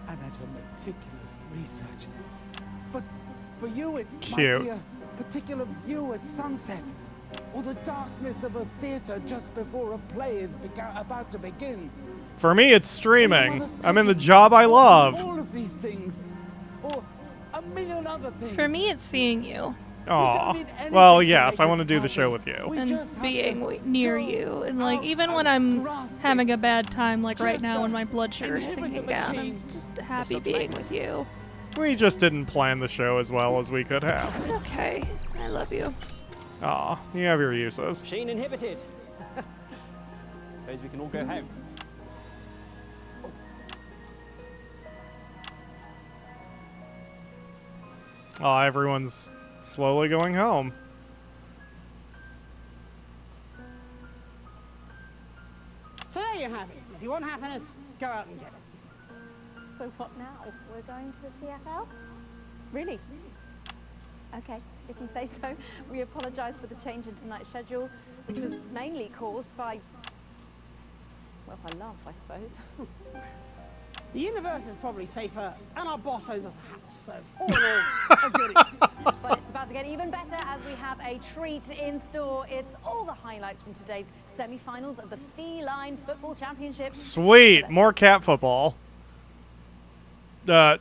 Speaker 4: And at her meticulous research. But for you, it might be a particular view at sunset, or the darkness of a theater just before a play is about to begin.
Speaker 1: For me, it's streaming. I'm in the job I love.
Speaker 4: All of these things, or a million other things.
Speaker 2: For me, it's seeing you.
Speaker 1: Aw. Well, yes, I want to do the show with you.
Speaker 2: And being near you. And, like, even when I'm having a bad time, like right now when my blood sugar's sinking down, I'm just happy being with you.
Speaker 1: We just didn't plan the show as well as we could have.
Speaker 2: It's okay. I love you.
Speaker 1: Aw, you have your uses.
Speaker 14: Machine inhibited. Suppose we can all go home.
Speaker 1: Aw, everyone's slowly going home.
Speaker 5: So there you have it. If you want happiness, go out and get it.
Speaker 7: So what now? We're going to the CFL? Really? Okay, if you say so. We apologise for the change in tonight's schedule, which was mainly caused by, well, by love, I suppose.
Speaker 5: The universe is probably safer, and our boss owns us a house, so all in all, a goodie.
Speaker 7: But it's about to get even better as we have a treat in store. It's all the highlights from today's semi-finals of the Feline Football Championship.
Speaker 1: Sweet, more cat football. What?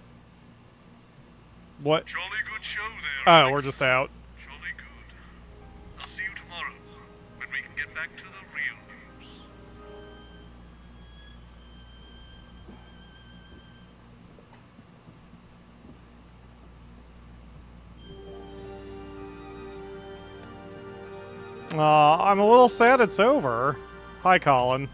Speaker 3: Jolly good show there.
Speaker 1: Oh, we're just out.
Speaker 3: Jolly good. I'll see you tomorrow when we can get back to the real news.
Speaker 1: I'm a little sad it's over. Hi, Colin.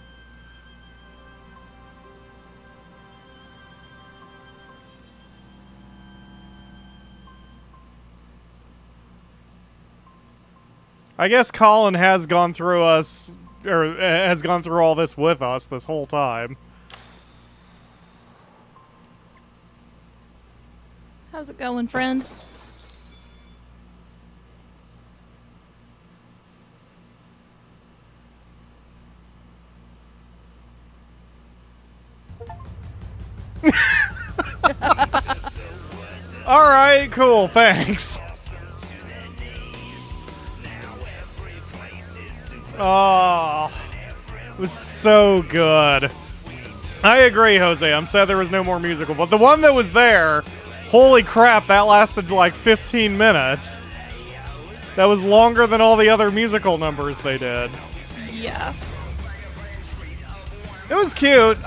Speaker 1: I guess Colin has gone through us, or has gone through all this with us this whole time.
Speaker 2: How's it going, friend?
Speaker 1: All right, cool, thanks. Oh, it was so good. I agree, Jose. I'm sad there was no more musical, but the one that was there, holy crap, that lasted like 15 minutes. That was longer than all the other musical numbers they did.
Speaker 2: Yes.
Speaker 1: It was cute.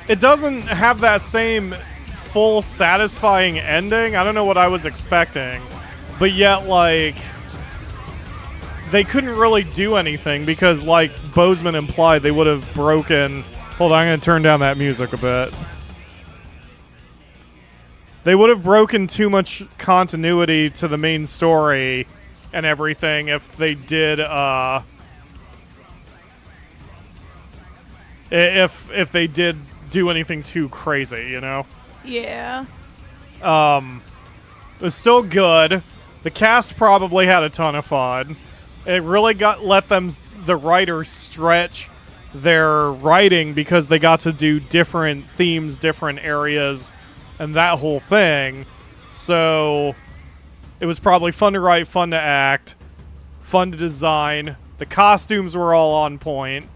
Speaker 1: It doesn't have that same full satisfying ending. I don't know what I was expecting, but yet, like, they couldn't really do anything because, like Boseman implied, they would have broken... Hold on, I'm going to turn down that music a bit. They would have broken too much continuity to the main story and everything if they did, if they did do anything too crazy, you know?
Speaker 2: Yeah.
Speaker 1: It was still good. The cast probably had a ton of fun. It really let the writers stretch their writing because they got to do different themes, different areas, and that whole thing. So it was probably fun to write, fun to act, fun to design. The costumes were all on point.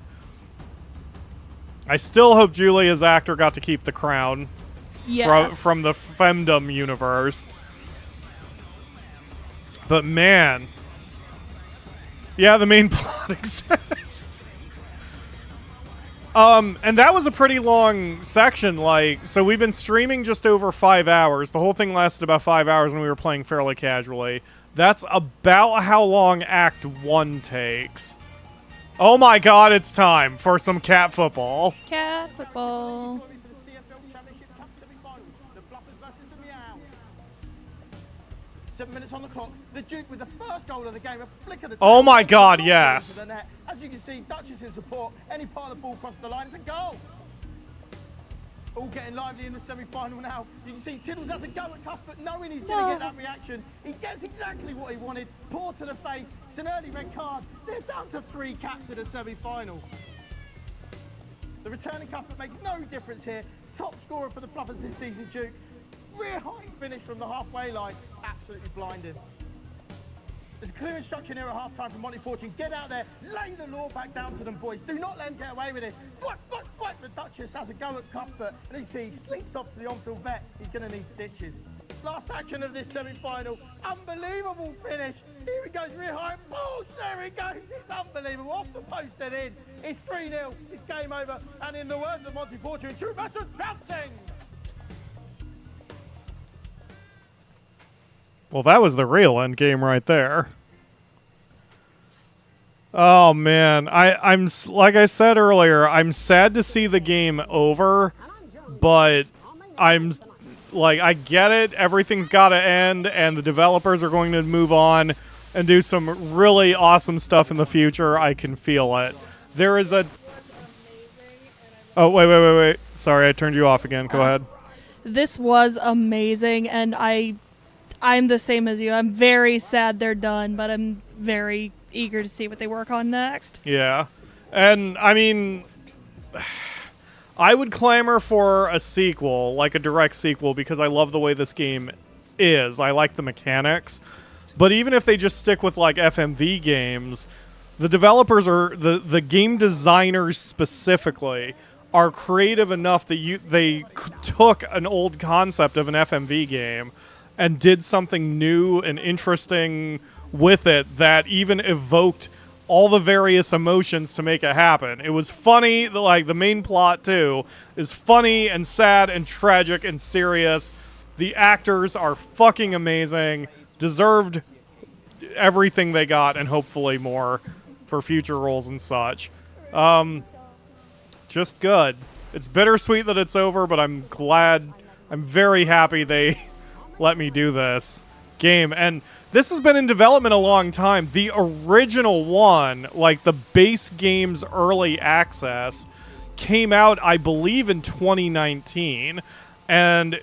Speaker 1: I still hope Julia's actor got to keep the crown.
Speaker 2: Yes.
Speaker 1: From the femdom universe. But man... Yeah, the main plot exists. And that was a pretty long section, like, so we've been streaming just over 5 hours. The whole thing lasted about 5 hours and we were playing fairly casually. That's about how long Act 1 takes. Oh my god, it's time for some cat football.
Speaker 2: Cat football.
Speaker 23: 7 minutes on the clock. The Duke with the first goal of the game. A flick of the
Speaker 1: Oh my god, yes.
Speaker 23: As you can see, Duchess in support. Any part of the ball crosses the line, it's a goal. All getting lively in the semi-final now. You can see Tiddles has a go at Cuthbert, knowing he's going to get that reaction. He gets exactly what he wanted. Paw to the face. It's an early red card. They're down to 3 caps in the semi-final. The returning Cuthbert makes no difference here. Top scorer for the Fluffers this season, Duke. Rear high finish from the halfway line. Absolutely blinding. There's a clear instruction here at half-time from Monty Fortune. Get out there, lay the law back down to them, boys. Do not let them get away with this. Fight, fight, fight. The Duchess has a go at Cuthbert. And as you see, he slinks off to the on-field vet. He's going to need stitches. Last action of this semi-final. Unbelievable finish. Here he goes, rear high. Oh, there he goes. It's unbelievable. Off the post and in. It's 3-0. It's game over. And in the words of Monty Fortune, true master trouncing.
Speaker 1: Well, that was the real end game right there. Oh man, I'm like I said earlier, I'm sad to see the game over, but I'm like, I get it. Everything's got to end, and the developers are going to move on and do some really awesome stuff in the future. I can feel it. There is a. Oh wait. Sorry, I turned you off again. Go ahead.
Speaker 2: This was amazing, and I'm the same as you. I'm very sad they're done, but I'm very eager to see what they work on next.
Speaker 1: Yeah. And, I mean, I would clamor for a sequel, like a direct sequel, because I love the way this game is. I like the mechanics. But even if they just stick with, like, FMV games, the developers are, the game designers specifically, are creative enough that they took an old concept of an FMV game and did something new and interesting with it that even evoked all the various emotions to make it happen. It was funny, like the main plot too, is funny and sad and tragic and serious. The actors are fucking amazing, deserved everything they got and hopefully more for future roles and such. Just good. It's bittersweet that it's over, but I'm very happy they let me do this game. And this has been in development a long time. The original one, like the base game's early access, came out, I believe, in 2019. And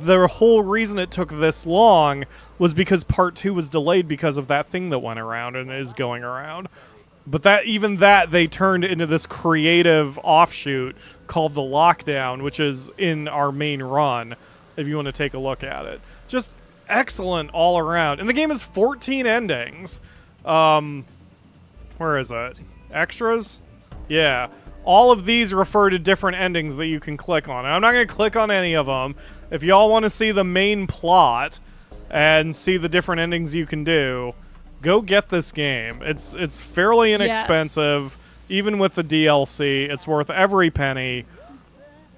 Speaker 1: the whole reason it took this long was because Part 2 was delayed because of that thing that went around and is going around. But even that they turned into this creative offshoot called the Lockdown, which is in our main run, if you want to take a look at it. Just excellent all around. And the game has 14 endings. Where is it? Extras? Yeah. All of these refer to different endings that you can click on. And I'm not going to click on any of them. If y'all want to see the main plot and see the different endings you can do, go get this game. It's fairly inexpensive, even with the DLC. It's worth every penny.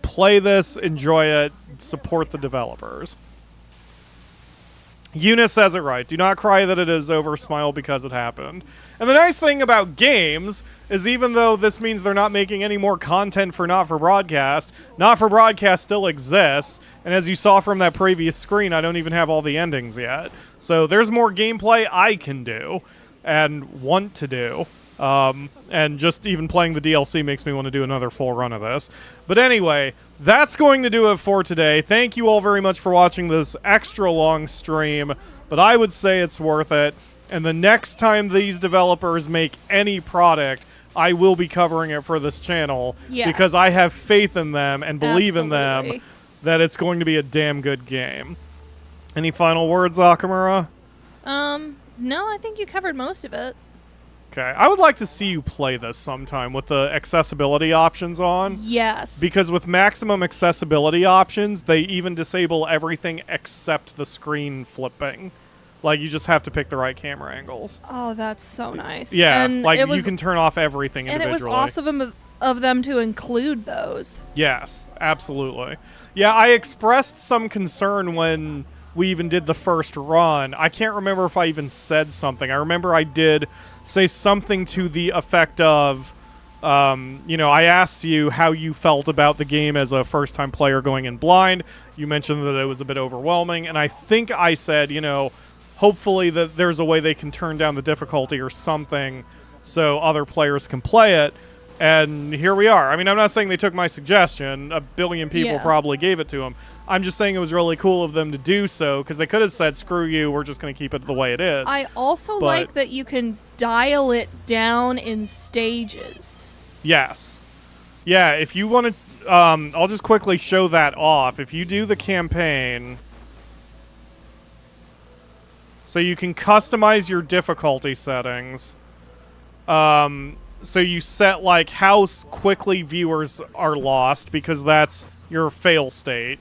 Speaker 1: Play this, enjoy it, support the developers. Eunice says it right. Do not cry that it is over, smile because it happened. And the nice thing about games is even though this means they're not making any more content for Not For Broadcast, Not For Broadcast still exists. And as you saw from that previous screen, I don't even have all the endings yet. So there's more gameplay I can do and want to do. And just even playing the DLC makes me want to do another full run of this. But anyway, that's going to do it for today. Thank you all very much for watching this extra long stream, but I would say it's worth it. And the next time these developers make any product, I will be covering it for this channel because I have faith in them and believe in them that it's going to be a damn good game. Any final words, Akamura?
Speaker 2: No, I think you covered most of it.
Speaker 1: Okay, I would like to see you play this sometime with the accessibility options on.
Speaker 2: Yes.
Speaker 1: Because with maximum accessibility options, they even disable everything except the screen flipping. Like, you just have to pick the right camera angles.
Speaker 2: Oh, that's so nice.
Speaker 1: Yeah,
Speaker 2: and
Speaker 1: like, you can turn off everything individually.
Speaker 2: And it was awesome of them to include those.
Speaker 1: Yes, absolutely. Yeah, I expressed some concern when we even did the first run. I can't remember if I even said something. I remember I did say something to the effect of, you know, I asked you how you felt about the game as a first-time player going in blind. You mentioned that it was a bit overwhelming, and I think I said, you know, hopefully that there's a way they can turn down the difficulty or something so other players can play it. And here we are. I mean, I'm not saying they took my suggestion. A billion people probably gave it to them. I'm just saying it was really cool of them to do so, because they could have said, screw you, we're just going to keep it the way it is.
Speaker 2: I also like that you can dial it down in stages.
Speaker 1: Yes. Yeah, if you want to... I'll just quickly show that off. If you do the campaign... So you can customize your difficulty settings. So you set, like, how quickly viewers are lost, because that's your fail state.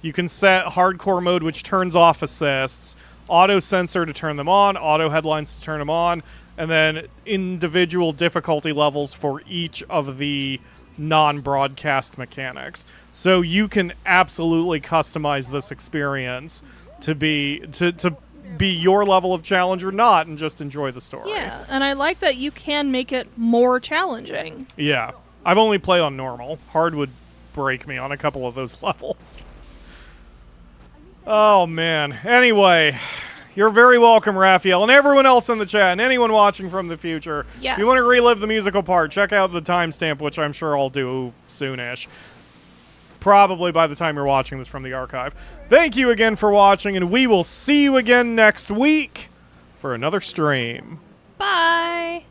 Speaker 1: You can set hardcore mode, which turns off assists, auto censor to turn them on, auto headlines to turn them on, and then individual difficulty levels for each of the non-broadcast mechanics. So you can absolutely customize this experience to be your level of challenge or not, and just enjoy the story.
Speaker 2: Yeah, and I like that you can make it more challenging.
Speaker 1: Yeah. I've only played on normal. Hard would break me on a couple of those levels. Oh, man. Anyway, you're very welcome, Raphael, and everyone else in the chat, and anyone watching from the future.
Speaker 2: Yes.
Speaker 1: If you want to relive the musical part, check out the timestamp, which I'm sure I'll do soonish. Probably by the time you're watching this from the archive. Thank you again for watching, and we will see you again next week for another stream.
Speaker 2: Bye.